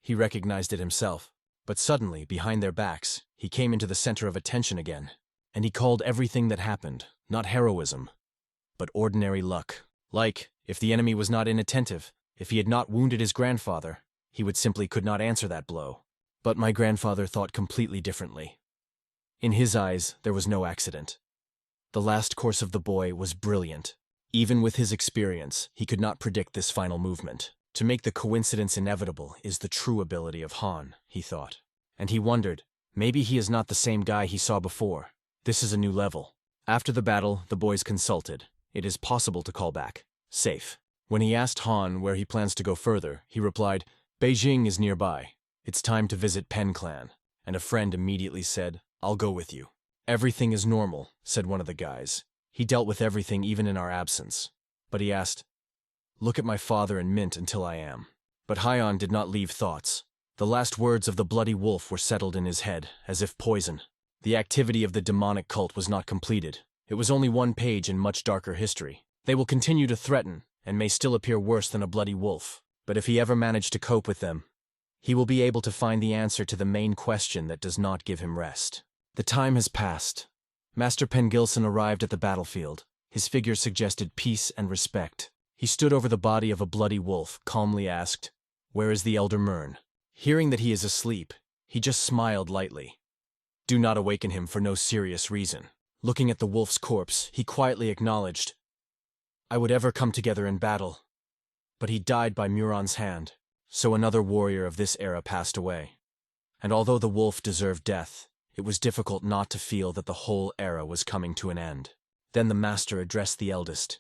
He recognized it himself, but suddenly, behind their backs, he came into the center of attention again, and he called everything that happened, not heroism, but ordinary luck. Like, if the enemy was not inattentive, if he had not wounded his grandfather, he would simply could not answer that blow. But my grandfather thought completely differently. In his eyes, there was no accident. The last course of the boy was brilliant. Even with his experience, he could not predict this final movement. To make the coincidence inevitable is the true ability of Han, he thought. And he wondered, maybe he is not the same guy he saw before. This is a new level. After the battle, the boys consulted. It is possible to call back. Safe. When he asked Han where he plans to go further, he replied, "Beijing is nearby. It's time to visit Pen Clan." And a friend immediately said, "I'll go with you." "Everything is normal," said one of the guys. "He dealt with everything even in our absence." But he asked, "Look at my father and Mint until I am." But Hyon did not leave thoughts. The last words of the bloody wolf were settled in his head, as if poison. The activity of the demonic cult was not completed. It was only one page in much darker history. They will continue to threaten, and may still appear worse than a bloody wolf. But if he ever managed to cope with them, he will be able to find the answer to the main question that does not give him rest. The time has passed. Master Pengilson arrived at the battlefield. His figure suggested peace and respect. He stood over the body of a bloody wolf, calmly asked, "Where is the Elder Mern?" Hearing that he is asleep, he just smiled lightly. Do not awaken him for no serious reason. Looking at the wolf's corpse, he quietly acknowledged, "I would ever come together in battle." But he died by Muron's hand, so another warrior of this era passed away. And although the wolf deserved death, it was difficult not to feel that the whole era was coming to an end. Then the master addressed the eldest.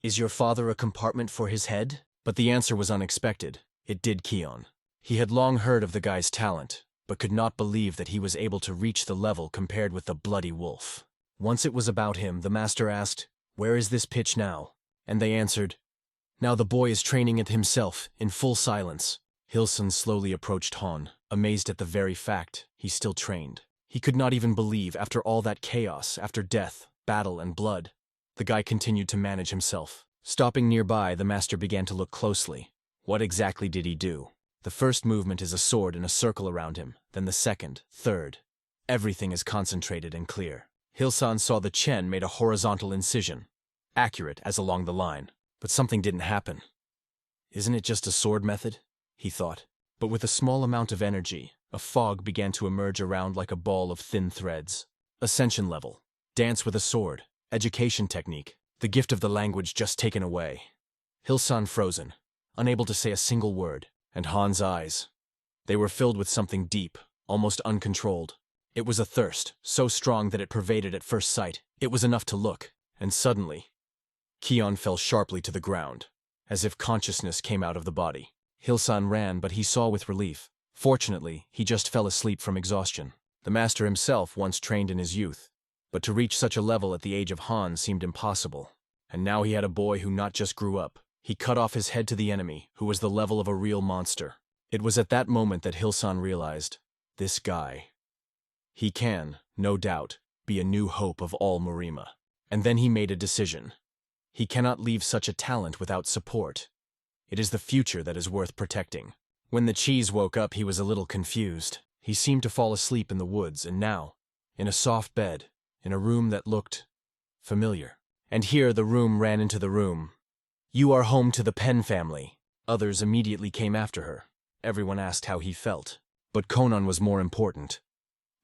"Is your father a compartment for his head?" But the answer was unexpected. It did Keon. He had long heard of the guy's talent, but could not believe that he was able to reach the level compared with the bloody wolf. Once it was about him, the master asked, "Where is this pitch now?" And they answered, "Now the boy is training it himself, in full silence." Hilson slowly approached Han, amazed at the very fact he still trained. He could not even believe, after all that chaos, after death, battle, and blood, the guy continued to manage himself. Stopping nearby, the master began to look closely. What exactly did he do? The first movement is a sword in a circle around him, then the second, third. Everything is concentrated and clear. Hilson saw the Chen made a horizontal incision, accurate as along the line, but something didn't happen. Isn't it just a sword method? He thought. But with a small amount of energy, A fog began to emerge around like a ball of thin threads. Ascension level. Dance with a sword. Education technique. The gift of the language just taken away. Hilsan frozen, unable to say a single word, and Han's eyes. They were filled with something deep, almost uncontrolled. It was a thirst, so strong that it pervaded at first sight. It was enough to look, and suddenly, Kion fell sharply to the ground, as if consciousness came out of the body. Hilsan ran, but he saw with relief. Fortunately, he just fell asleep from exhaustion. The master himself once trained in his youth, but to reach such a level at the age of Han seemed impossible. And now he had a boy who not just grew up, he cut off his head to the enemy, who was the level of a real monster. It was at that moment that Hilsan realized, this guy. He can, no doubt, be a new hope of all Murima. And then he made a decision. He cannot leave such a talent without support. It is the future that is worth protecting. When the cheese woke up, he was a little confused. He seemed to fall asleep in the woods, and now, in a soft bed, in a room that looked familiar. And here the room ran into the room. You are home to the Pen family. Others immediately came after her. Everyone asked how he felt. But Conan was more important.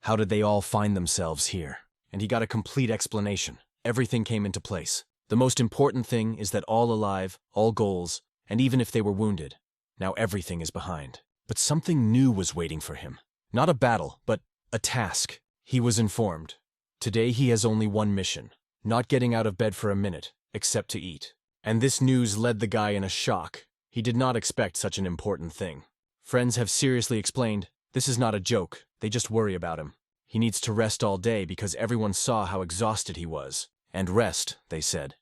How did they all find themselves here? And he got a complete explanation. Everything came into place. The most important thing is that all alive, all goals, and even if they were wounded, now everything is behind. But something new was waiting for him. Not a battle, but a task. He was informed. Today he has only one mission. Not getting out of bed for a minute, except to eat. And this news led the guy in a shock. He did not expect such an important thing. Friends have seriously explained, this is not a joke, they just worry about him. He needs to rest all day because everyone saw how exhausted he was. And rest, they said.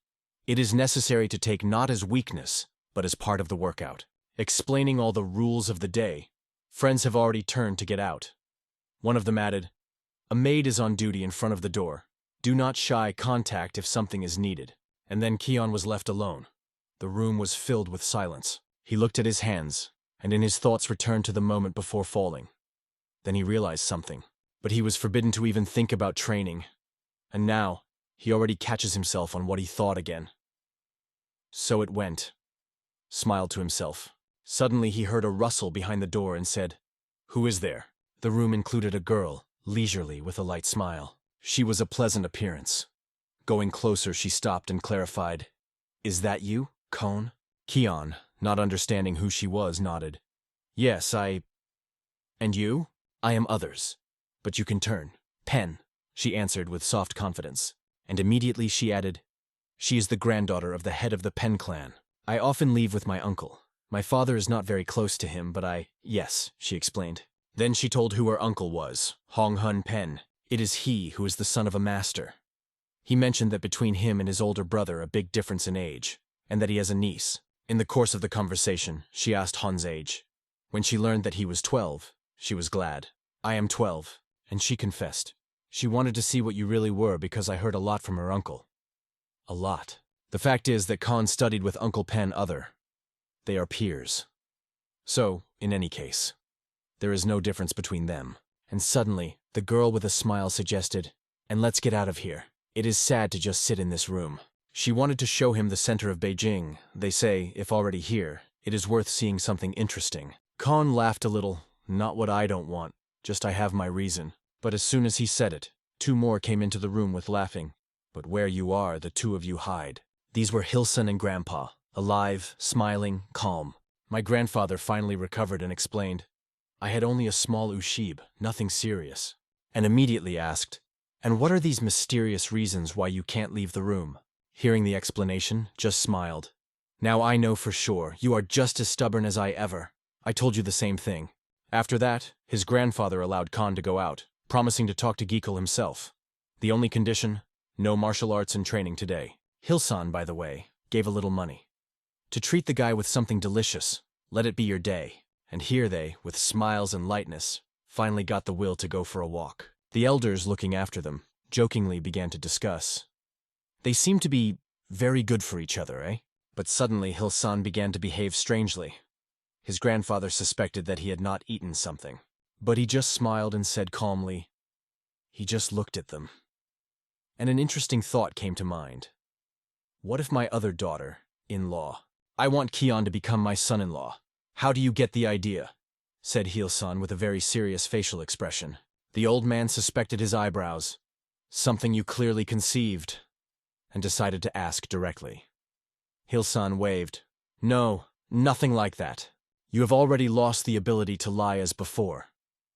It is necessary to take not as weakness, but as part of the workout. Explaining all the rules of the day, friends have already turned to get out. One of them added, a maid is on duty in front of the door. Do not shy contact if something is needed. And then Kion was left alone. The room was filled with silence. He looked at his hands, and in his thoughts returned to the moment before falling. Then he realized something. But he was forbidden to even think about training. And now, he already catches himself on what he thought again. So it went. Smiled to himself. Suddenly he heard a rustle behind the door and said, who is there? The room included a girl, leisurely with a light smile. She was a pleasant appearance. Going closer, she stopped and clarified, is that you, Kon? Kion, not understanding who she was, nodded. Yes, And you? I am others. But you can turn. Pen, she answered with soft confidence. And immediately she added, she is the granddaughter of the head of the Pen clan. I often leave with my uncle. My father is not very close to him, but yes, she explained. Then she told who her uncle was, Hong Hun Pen. It is he who is the son of a master. He mentioned that between him and his older brother a big difference in age, and that he has a niece. In the course of the conversation, she asked Han's age. When she learned that he was 12, she was glad. I am 12, and she confessed. She wanted to see what you really were because I heard a lot from her uncle. A lot. The fact is that Khan studied with Uncle Pen other. They are peers. So, in any case, there is no difference between them. And suddenly, the girl with a smile suggested, and let's get out of here. It is sad to just sit in this room. She wanted to show him the center of Beijing. They say, if already here, it is worth seeing something interesting. Khan laughed a little. Not what I don't want, just I have my reason. But as soon as he said it, two more came into the room with laughing. But where you are, the two of you hide. These were Hilson and Grandpa, alive, smiling, calm. My grandfather finally recovered and explained, I had only a small ushib, nothing serious. And immediately asked, and what are these mysterious reasons why you can't leave the room? Hearing the explanation, just smiled. Now I know for sure, you are just as stubborn as I ever. I told you the same thing. After that, his grandfather allowed Khan to go out, promising to talk to Geekle himself. The only condition, no martial arts and training today. Hilsan, by the way, gave a little money. To treat the guy with something delicious, let it be your day. And here they, with smiles and lightness, finally got the will to go for a walk. The elders, looking after them, jokingly began to discuss. They seemed to be very good for each other, eh? But suddenly Hilsan began to behave strangely. His grandfather suspected that he had not eaten something. But he just smiled and said calmly, he just looked at them. And an interesting thought came to mind. What if my other daughter, in-law, I want Kion to become my son-in-law. How do you get the idea? said Hilsan with a very serious facial expression. The old man suspected his eyebrows. Something you clearly conceived, and decided to ask directly. Hilsan waved. No, nothing like that. You have already lost the ability to lie as before.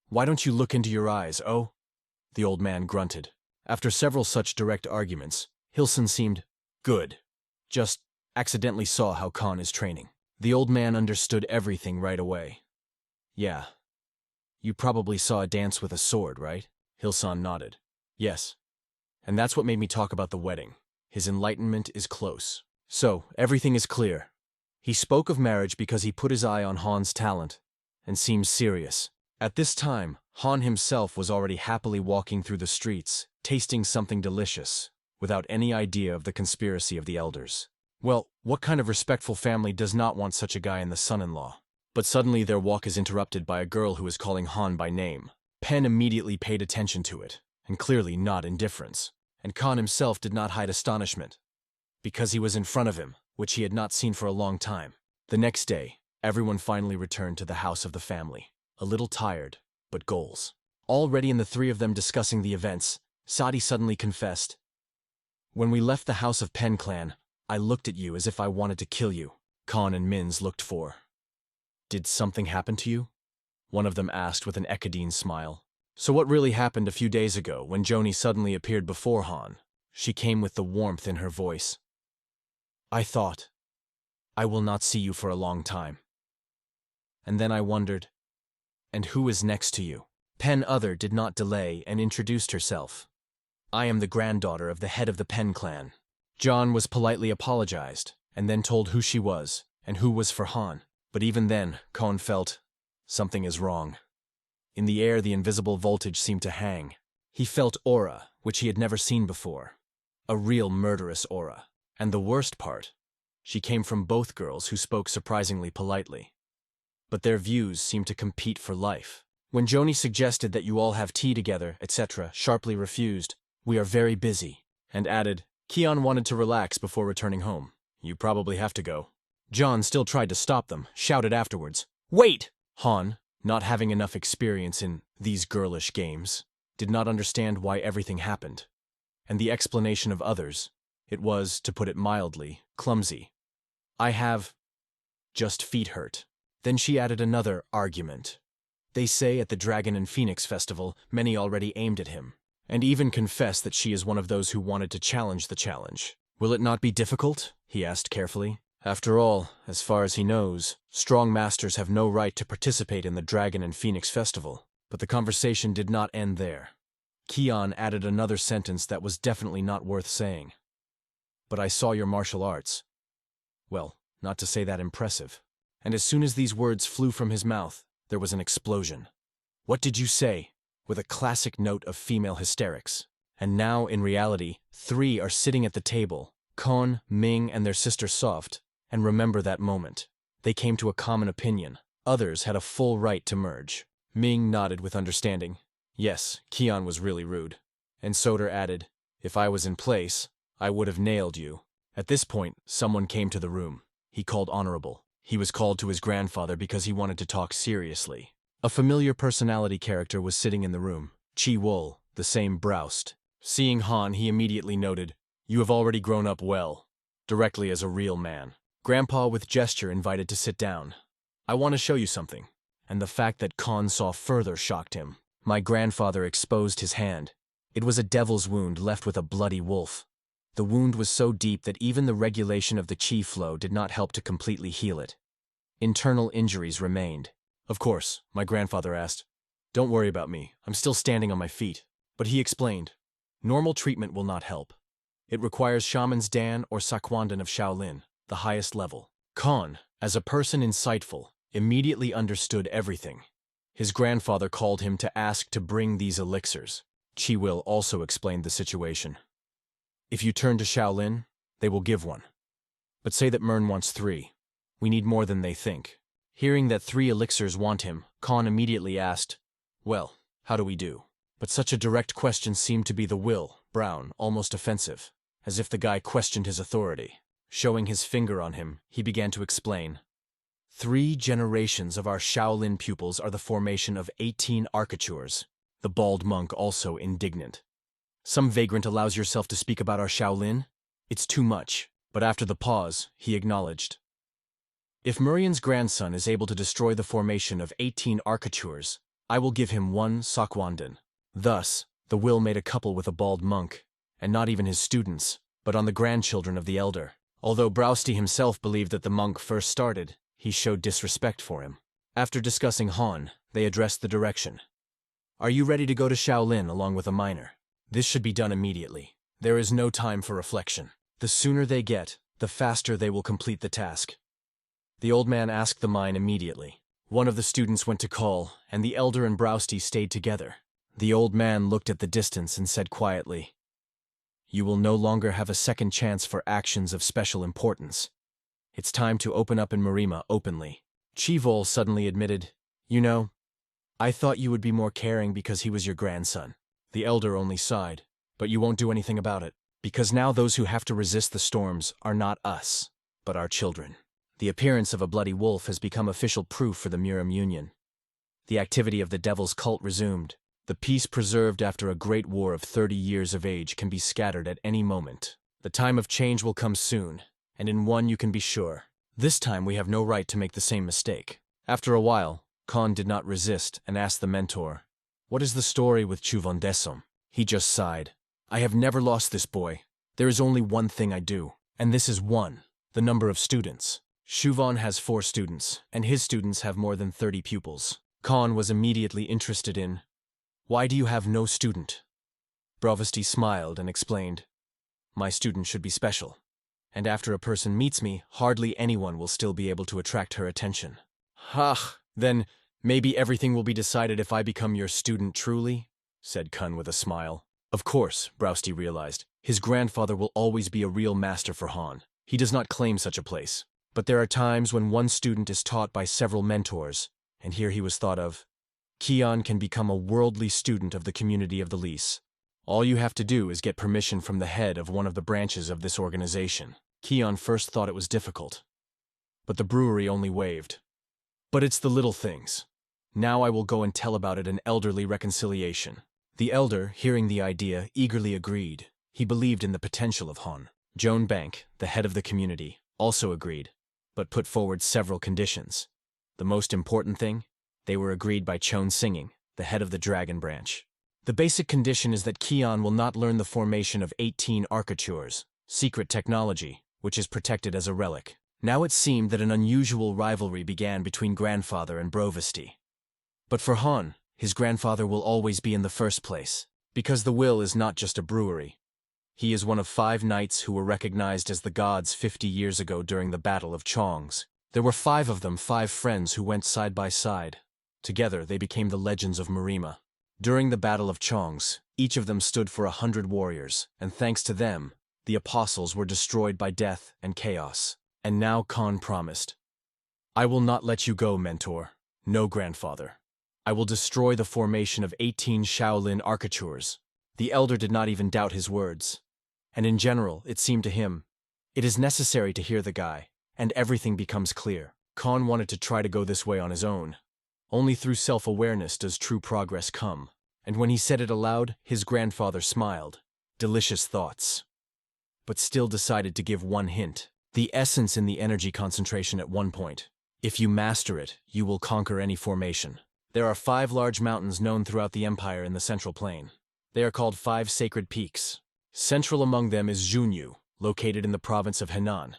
Why don't you look into your eyes, oh? The old man grunted. After several such direct arguments, Hilsan seemed good. Just accidentally saw how Khan is training. The old man understood everything right away. Yeah. You probably saw a dance with a sword, right? Hilsan nodded. Yes. And that's what made me talk about the wedding. His enlightenment is close. So, everything is clear. He spoke of marriage because he put his eye on Han's talent, and seemed serious. At this time, Han himself was already happily walking through the streets, tasting something delicious, without any idea of the conspiracy of the elders. Well, what kind of respectful family does not want such a guy in the son-in-law? But suddenly their walk is interrupted by a girl who is calling Han by name. Pen immediately paid attention to it, and clearly not indifference. And Khan himself did not hide astonishment, because he was in front of him, which he had not seen for a long time. The next day, everyone finally returned to the house of the family, a little tired, but goals. Already in the three of them discussing the events, Sadi suddenly confessed, "When we left the house of Pen clan, I looked at you as if I wanted to kill you." Khan and Mins looked for. "Did something happen to you?" one of them asked with an Ekadine smile. So what really happened a few days ago when Joni suddenly appeared before Han? She came with the warmth in her voice. "I thought, I will not see you for a long time. And then I wondered, and who is next to you?" Pen Other did not delay and introduced herself. "I am the granddaughter of the head of the Pen clan." John was politely apologized, and then told who she was, and who was for Han. But even then, Khan felt, something is wrong. In the air the invisible voltage seemed to hang. He felt aura, which he had never seen before. A real murderous aura. And the worst part, she came from both girls who spoke surprisingly politely. But their views seemed to compete for life. When Joni suggested that you all have tea together, etc., sharply refused, "We are very busy," and added, Keon wanted to relax before returning home. "You probably have to go." John still tried to stop them, shouted afterwards, "Wait!" Han, not having enough experience in these girlish games, did not understand why everything happened. And the explanation of others, it was, to put it mildly, clumsy. "I have just feet hurt." Then she added another argument. They say at the Dragon and Phoenix Festival, many already aimed at him, and even confessed that she is one of those who wanted to challenge the challenge. "Will it not be difficult?" he asked carefully. After all, as far as he knows, strong masters have no right to participate in the Dragon and Phoenix Festival. But the conversation did not end there. Keon added another sentence that was definitely not worth saying. "But I saw your martial arts. Well, not to say that impressive." And as soon as these words flew from his mouth, there was an explosion. "What did you say?" with a classic note of female hysterics. And now, in reality, three are sitting at the table, Kon, Ming, and their sister Soft, and remember that moment. They came to a common opinion. Others had a full right to merge. Ming nodded with understanding. Yes, Keon was really rude. And Soder added, "If I was in place, I would have nailed you." At this point, someone came to the room. He called Honorable. He was called to his grandfather because he wanted to talk seriously. A familiar personality character was sitting in the room. Chi Wol, the same Broust. Seeing Han, he immediately noted, "You have already grown up well," directly as a real man. Grandpa with gesture invited to sit down. "I want to show you something." And the fact that Khan saw further shocked him. My grandfather exposed his hand. It was a devil's wound left with a bloody wolf. The wound was so deep that even the regulation of the chi flow did not help to completely heal it. Internal injuries remained. Of course, my grandfather asked, "Don't worry about me, I'm still standing on my feet." But he explained, "Normal treatment will not help. It requires Shaman's Dan or Sakwandan of Shaolin, the highest level." Khan, as a person insightful, immediately understood everything. His grandfather called him to ask to bring these elixirs. Chi Will also explained the situation. "If you turn to Shaolin, they will give one. But say that Mern wants 3. We need more than they think." Hearing that 3 elixirs want him, Khan immediately asked, "Well, how do we do?" But such a direct question seemed to be the Will, Brown, almost offensive, as if the guy questioned his authority. Showing his finger on him, he began to explain. 3 generations of our Shaolin pupils are the formation of 18 architures. The bald monk also indignant. Some vagrant allows yourself to speak about our Shaolin? It's too much. But after the pause, he acknowledged. If Murian's grandson is able to destroy the formation of 18 architures, I will give him 1 Sakwandan. Thus, the will made a couple with a bald monk, and not even his students, but on the grandchildren of the elder. Although Browsty himself believed that the monk first started, he showed disrespect for him. After discussing Han, they addressed the direction. Are you ready to go to Shaolin along with a minor? This should be done immediately. There is no time for reflection. The sooner they get, the faster they will complete the task. The old man asked the mine immediately. One of the students went to call, and the elder and Browsty stayed together. The old man looked at the distance and said quietly, You will no longer have a second chance for actions of special importance. It's time to open up in Marima openly. Chivol suddenly admitted, You know, I thought you would be more caring because he was your grandson. The elder only sighed, but you won't do anything about it, because now those who have to resist the storms are not us, but our children. The appearance of a bloody wolf has become official proof for the Murim Union. The activity of the devil's cult resumed. The peace preserved after a great war of 30 years of age can be scattered at any moment. The time of change will come soon, and in one you can be sure. This time we have no right to make the same mistake. After a while, Khan did not resist and asked the mentor, What is the story with Chuvon Desom? He just sighed. I have never lost this boy. There is only one thing I do, and this is 1, the number of students. Chuvon has 4 students, and his students have more than 30 pupils. Khan was immediately interested in, Why do you have no student? Bravasti smiled and explained, My student should be special, and after a person meets me, hardly anyone will still be able to attract her attention. Then maybe everything will be decided if I become your student truly? Said Kun with a smile. Of course, Browsty realized, his grandfather will always be a real master for Han. He does not claim such a place. But there are times when one student is taught by several mentors, and here he was thought of. Kion can become a worldly student of the community of the Lease. All you have to do is get permission from the head of one of the branches of this organization. Kion first thought it was difficult, but the brewery only waved. But it's the little things. Now I will go and tell about it an elderly reconciliation. The elder, hearing the idea, eagerly agreed. He believed in the potential of Han. Joan Bank, the head of the community, also agreed, but put forward several conditions. The most important thing? They were agreed by Chon Singing, the head of the Dragon Branch. The basic condition is that Kion will not learn the formation of 18 architures, secret technology, which is protected as a relic. Now it seemed that an unusual rivalry began between grandfather and Brovasti. But for Han, his grandfather will always be in the first place, because the Will is not just a brewery. He is one of 5 knights who were recognized as the gods 50 years ago during the Battle of Chongs. There were 5 of them, 5 friends who went side by side. Together they became the legends of Marima. During the Battle of Chongs, each of them stood for 100 warriors, and thanks to them, the apostles were destroyed by death and chaos. And now Khan promised, I will not let you go, mentor. No, grandfather. I will destroy the formation of 18 Shaolin architures. The elder did not even doubt his words. And in general, it seemed to him, it is necessary to hear the guy, and everything becomes clear. Khan wanted to try to go this way on his own. Only through self-awareness does true progress come. And when he said it aloud, his grandfather smiled. Delicious thoughts. But still decided to give one hint. The essence in the energy concentration at one point. If you master it, you will conquer any formation. There are 5 large mountains known throughout the empire in the central plain. They are called 5 sacred peaks. Central among them is Junyu, located in the province of Henan.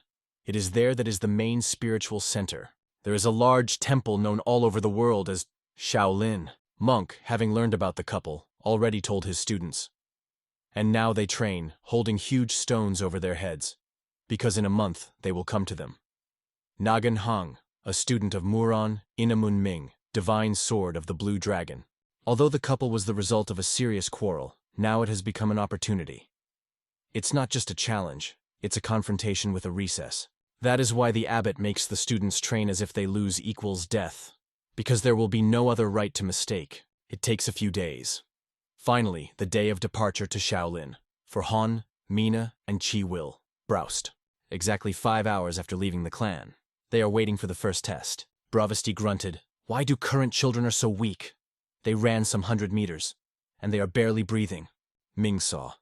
It is there that is the main spiritual center. There is a large temple known all over the world as Shaolin. Monk, having learned about the couple, already told his students. And now they train, holding huge stones over their heads, because in a month they will come to them. Nagan Hang, a student of Muron Inamun Ming, divine sword of the Blue Dragon. Although the couple was the result of a serious quarrel, now it has become an opportunity. It's not just a challenge, it's a confrontation with a recess. That is why the abbot makes the students train as if they lose equals death. Because there will be no other right to mistake. It takes a few days. Finally, the day of departure to Shaolin. For Han, Mina, and Chi Will. Broust. Exactly 5 hours after leaving the clan. They are waiting for the first test. Bravasti grunted. Why do current children are so weak? They ran some 100 meters, and they are barely breathing. Ming saw.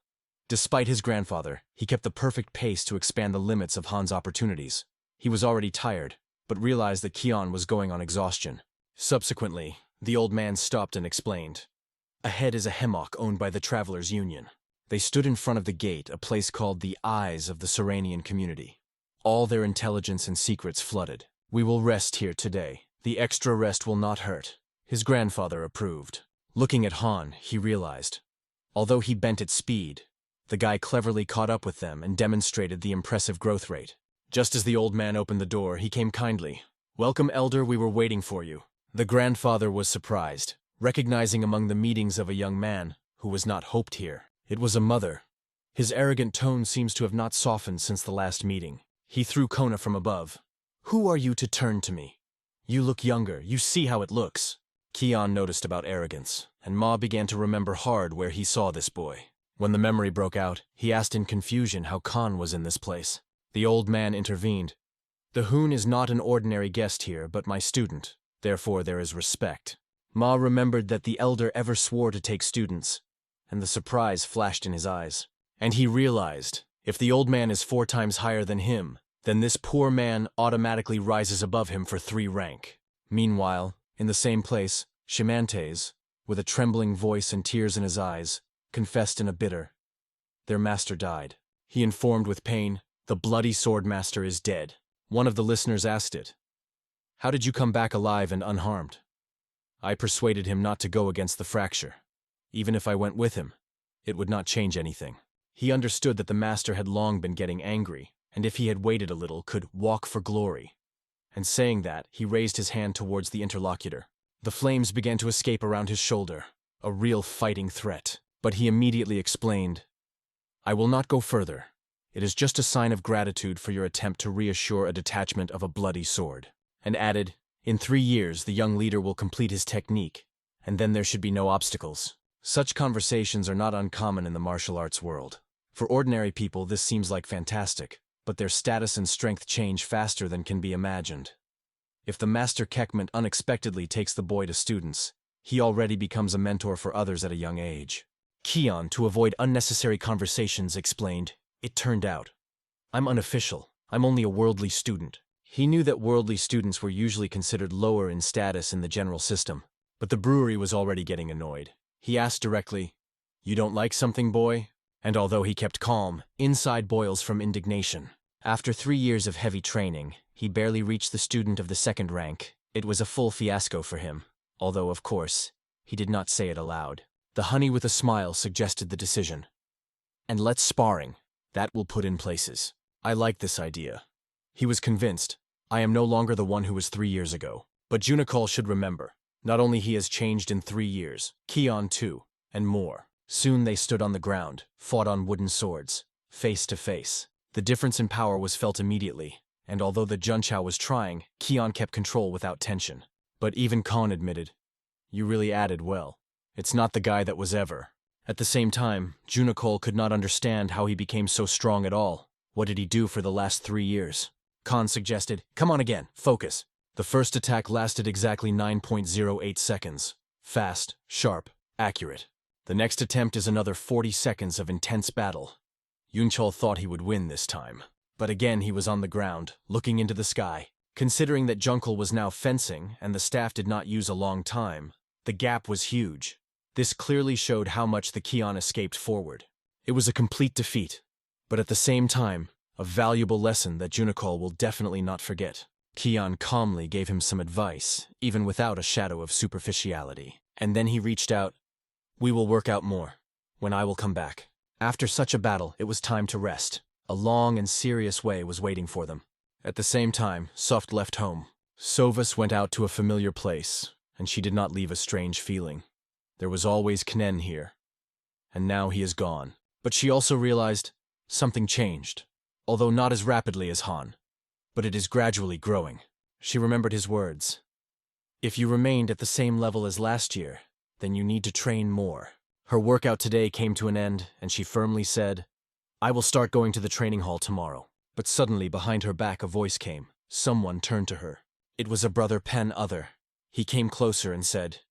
Despite his grandfather, he kept the perfect pace to expand the limits of Han's opportunities. He was already tired, but realized that Kian was going on exhaustion. Subsequently, the old man stopped and explained. Ahead is a hammock owned by the Travelers' Union. They stood in front of the gate, a place called the Eyes of the Serenian community. All their intelligence and secrets flooded. We will rest here today. The extra rest will not hurt. His grandfather approved. Looking at Han, he realized. Although he bent at speed, the guy cleverly caught up with them and demonstrated the impressive growth rate. Just as the old man opened the door, he came kindly. Welcome, elder, we were waiting for you. The grandfather was surprised, recognizing among the meetings of a young man who was not hoped here. It was a mother. His arrogant tone seems to have not softened since the last meeting. He threw Kona from above. Who are you to turn to me? You look younger, you see how it looks. Kian noticed about arrogance, and Ma began to remember hard where he saw this boy. When the memory broke out, he asked in confusion how Khan was in this place. The old man intervened. The Hoon is not an ordinary guest here, but my student. Therefore there is respect. Ma remembered that the elder ever swore to take students, and the surprise flashed in his eyes. And he realized, if the old man is 4 times higher than him, then this poor man automatically rises above him for 3 rank. Meanwhile, in the same place, Shimantes, with a trembling voice and tears in his eyes, confessed in a bitter. Their master died. He informed with pain, the bloody sword master is dead. One of the listeners asked it. How did you come back alive and unharmed? I persuaded him not to go against the fracture. Even if I went with him, it would not change anything. He understood that the master had long been getting angry, and if he had waited a little, could walk for glory. And saying that, he raised his hand towards the interlocutor. The flames began to escape around his shoulder, a real fighting threat. But he immediately explained, I will not go further. It is just a sign of gratitude for your attempt to reassure a detachment of a bloody sword. And added, in 3 years the young leader will complete his technique, and then there should be no obstacles. Such conversations are not uncommon in the martial arts world. For ordinary people this seems like fantastic, but their status and strength change faster than can be imagined. If the master Kekment unexpectedly takes the boy to students, he already becomes a mentor for others at a young age. Kian, to avoid unnecessary conversations, explained, it turned out. I'm unofficial. I'm only a worldly student. He knew that worldly students were usually considered lower in status in the general system, but the brewery was already getting annoyed. He asked directly, You don't like something, boy? And although he kept calm, inside boils from indignation. After 3 years of heavy training, he barely reached the student of the 2nd rank. It was a full fiasco for him, although, of course, he did not say it aloud. The honey with a smile suggested the decision. And let's sparring. That will put in places. I like this idea. He was convinced. I am no longer the one who was 3 years ago. But Junikol should remember. Not only he has changed in 3 years, Kian too, and more. Soon they stood on the ground, fought on wooden swords, face to face. The difference in power was felt immediately, and although the Junchao was trying, Kian kept control without tension. But even Khan admitted, You really added well. It's not the guy that was ever. At the same time, Junikol could not understand how he became so strong at all. What did he do for the last 3 years? Khan suggested, Come on again, focus. The first attack lasted exactly 9.08 seconds. Fast, sharp, accurate. The next attempt is another 40 seconds of intense battle. Yunchol thought he would win this time. But again he was on the ground, looking into the sky. Considering that Junkol was now fencing and the staff did not use a long time, the gap was huge. This clearly showed how much the Kian escaped forward. It was a complete defeat, but at the same time, a valuable lesson that Junikol will definitely not forget. Kian calmly gave him some advice, even without a shadow of superficiality. And then he reached out. We will work out more, when I will come back. After such a battle, it was time to rest. A long and serious way was waiting for them. At the same time, Soft left home. Sovus went out to a familiar place, and she did not leave a strange feeling. There was always Knen here, and now he is gone. But she also realized something changed, although not as rapidly as Han. But it is gradually growing. She remembered his words. If you remained at the same level as last year, then you need to train more. Her workout today came to an end, and she firmly said, I will start going to the training hall tomorrow. But suddenly behind her back a voice came. Someone turned to her. It was a brother Pen Other. He came closer and said,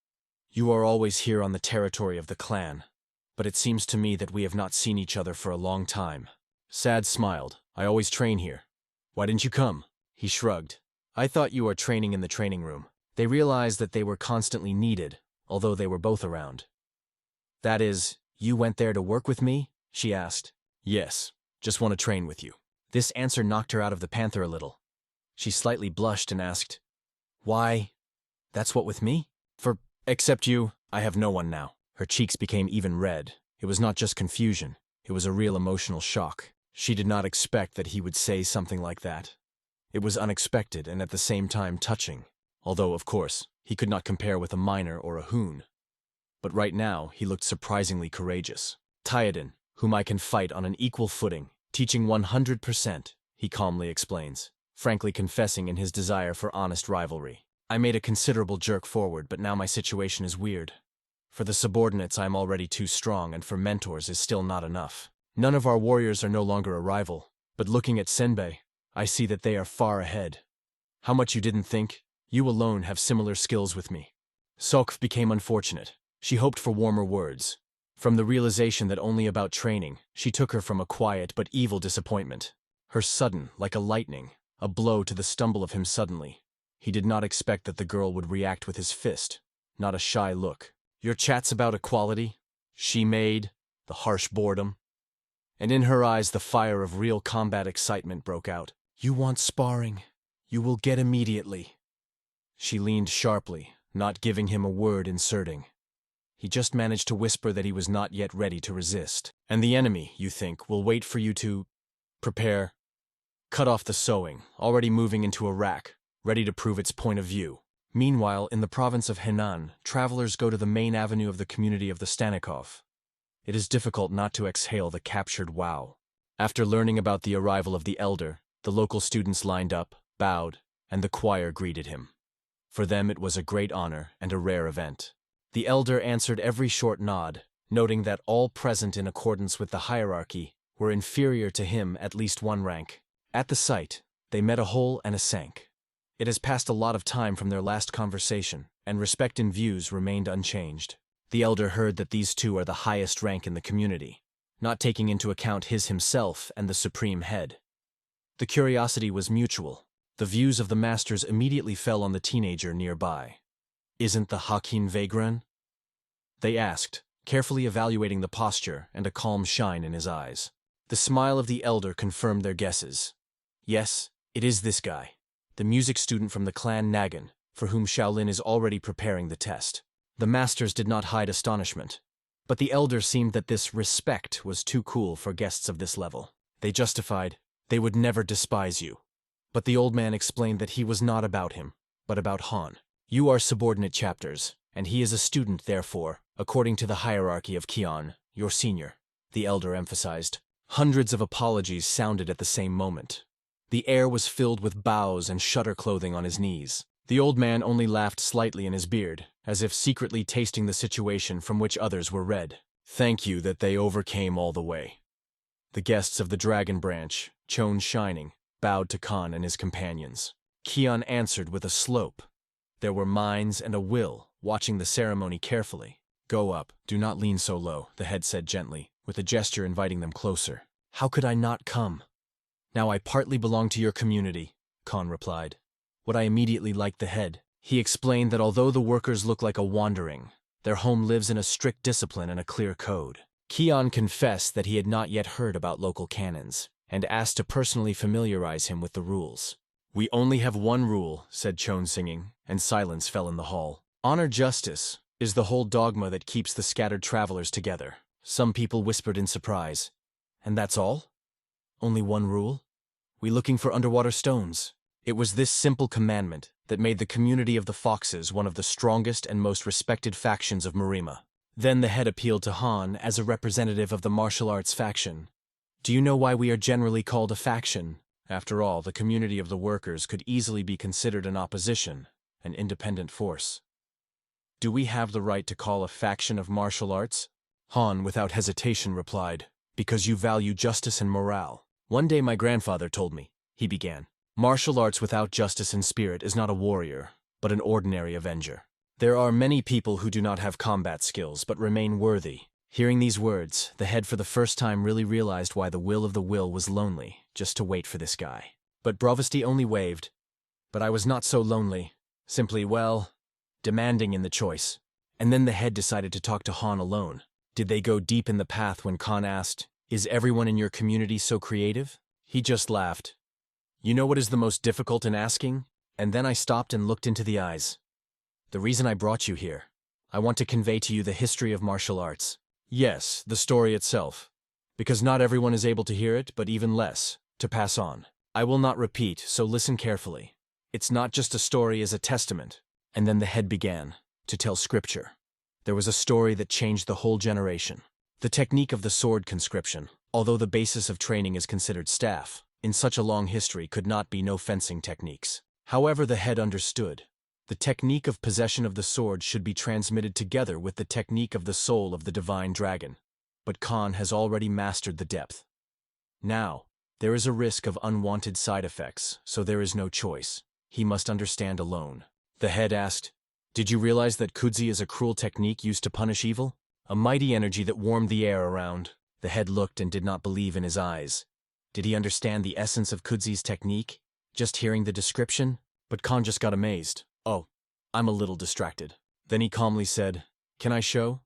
"You are always here on the territory of the clan, but it seems to me that we have not seen each other for a long time." Sad smiled. "I always train here. Why didn't you come?" He shrugged. "I thought you were training in the training room." They realized that they were constantly needed, although they were both around. "That is, you went there to work with me?" she asked. "Yes, just want to train with you." This answer knocked her out of the panther a little. She slightly blushed and asked, "Why? That's what with me? Except you, I have no one now." Her cheeks became even red. It was not just confusion, it was a real emotional shock. She did not expect that he would say something like that. It was unexpected and at the same time touching, although, of course, he could not compare with a miner or a hoon. But right now, he looked surprisingly courageous. "Tayadin, whom I can fight on an equal footing, teaching 100%, he calmly explains, frankly confessing in his desire for honest rivalry. "I made a considerable jerk forward, but now my situation is weird. For the subordinates I am already too strong, and for mentors is still not enough. None of our warriors are no longer a rival, but looking at Senbei, I see that they are far ahead. How much you didn't think? You alone have similar skills with me." Sokv became unfortunate. She hoped for warmer words. From the realization that only about training, she took her from a quiet but evil disappointment. Her sudden, like a lightning, a blow to the stumble of him suddenly. He did not expect that the girl would react with his fist, not a shy look. "Your chats about equality?" she made, the harsh boredom. And in her eyes the fire of real combat excitement broke out. "You want sparring. You will get immediately." She leaned sharply, not giving him a word inserting. He just managed to whisper that he was not yet ready to resist. "And the enemy, you think, will wait for you to prepare?" Cut off the sewing, already moving into a rack, ready to prove its point of view. Meanwhile, in the province of Henan, travelers go to the main avenue of the community of the Stanikov. It is difficult not to exhale the captured wow. After learning about the arrival of the elder, the local students lined up, bowed, and the choir greeted him. For them it was a great honor and a rare event. The elder answered every short nod, noting that all present in accordance with the hierarchy were inferior to him at least one rank. At the sight, they met a whole and a sank. It has passed a lot of time from their last conversation, and respect in views remained unchanged. The elder heard that these two are the highest rank in the community, not taking into account his himself and the supreme head. The curiosity was mutual. The views of the masters immediately fell on the teenager nearby. "Isn't the Hakin Vagrun?" they asked, carefully evaluating the posture and a calm shine in his eyes. The smile of the elder confirmed their guesses. "Yes, it is this guy, the music student from the clan Nagan, for whom Shaolin is already preparing the test." The masters did not hide astonishment, but the elder seemed that this respect was too cool for guests of this level. They justified, "They would never despise you." But the old man explained that he was not about him, but about Han. "You are subordinate chapters, and he is a student therefore, according to the hierarchy of Kion, your senior," the elder emphasized. Hundreds of apologies sounded at the same moment. The air was filled with bows and shutter clothing on his knees. The old man only laughed slightly in his beard, as if secretly tasting the situation from which others were red. "Thank you that they overcame all the way." The guests of the Dragon Branch, Chone Shining, bowed to Khan and his companions. Kion answered with a slope. There were minds and a will, watching the ceremony carefully. "Go up, do not lean so low," the head said gently, with a gesture inviting them closer. "How could I not come?" "Now I partly belong to your community," Khan replied. What I immediately liked the head. He explained that although the workers look like a wandering, their home lives in a strict discipline and a clear code. Kion confessed that he had not yet heard about local canons, and asked to personally familiarize him with the rules. "We only have one rule," said Chone singing, and silence fell in the hall. "Honor justice is the whole dogma that keeps the scattered travelers together." Some people whispered in surprise. "And that's all? Only one rule? We looking for underwater stones?" It was this simple commandment that made the community of the Foxes one of the strongest and most respected factions of Marima. Then the head appealed to Han as a representative of the martial arts faction. "Do you know why we are generally called a faction? After all, the community of the workers could easily be considered an opposition, an independent force." "Do we have the right to call a faction of martial arts?" Han, without hesitation, replied, "Because you value justice and morale. One day my grandfather told me," he began. Martial arts without justice and spirit is not a warrior, but an ordinary avenger. There are many people who do not have combat skills but remain worthy. Hearing these words, the head for the first time really realized why the will of the will was lonely, just to wait for this guy. But Bravasti only waved. But I was not so lonely. Simply, well, demanding in the choice. And then the head decided to talk to Han alone. Did they go deep in the path when Khan asked, "Is everyone in your community so creative?" He just laughed. "You know what is the most difficult in asking?" And then I stopped and looked into the eyes. "The reason I brought you here. I want to convey to you the history of martial arts. Yes, the story itself. Because not everyone is able to hear it, but even less, to pass on. I will not repeat, so listen carefully. It's not just a story as a testament." And then the head began to tell scripture. There was a story that changed the whole generation. The technique of the sword conscription, although the basis of training is considered staff, in such a long history could not be no fencing techniques. However, the head understood. The technique of possession of the sword should be transmitted together with the technique of the soul of the divine dragon. But Khan has already mastered the depth. Now, there is a risk of unwanted side effects, so there is no choice. He must understand alone. The head asked, "Did you realize that Kudzi is a cruel technique used to punish evil? A mighty energy that warmed the air around." The head looked and did not believe in his eyes. Did he understand the essence of Kudzi's technique? Just hearing the description? But Khan just got amazed. "Oh, I'm a little distracted." Then he calmly said, "Can I show?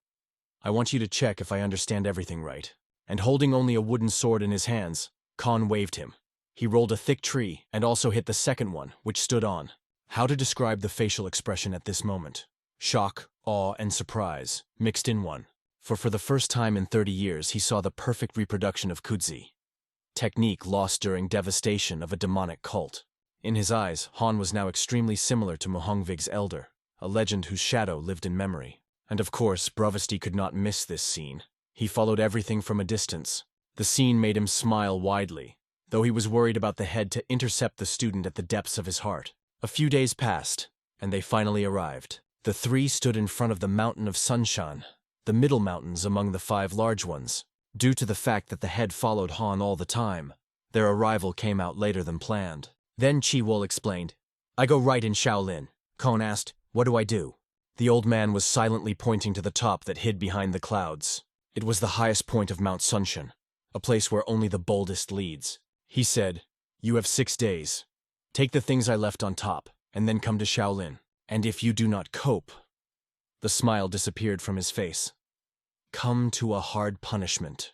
I want you to check if I understand everything right." And holding only a wooden sword in his hands, Khan waved him. He rolled a thick tree and also hit the second one, which stood on. How to describe the facial expression at this moment? Shock, awe, and surprise, mixed in one. For the first time in 30 years he saw the perfect reproduction of Kudzi. Technique lost during devastation of a demonic cult. In his eyes, Han was now extremely similar to Muhongvig's elder, a legend whose shadow lived in memory. And of course, Bravasti could not miss this scene. He followed everything from a distance. The scene made him smile widely, though he was worried about the head to intercept the student at the depths of his heart. A few days passed, and they finally arrived. The three stood in front of the mountain of Sunshan, the middle mountains among the 5 large ones. Due to the fact that the head followed Han all the time, their arrival came out later than planned. Then Chi-Wol explained, "I go right in Shaolin." Kon asked, "What do I do?" The old man was silently pointing to the top that hid behind the clouds. It was the highest point of Mount Sunshan, a place where only the boldest leads. He said, "You have 6 days. Take the things I left on top, and then come to Shaolin. And if you do not cope..." The smile disappeared from his face. "Come to a hard punishment."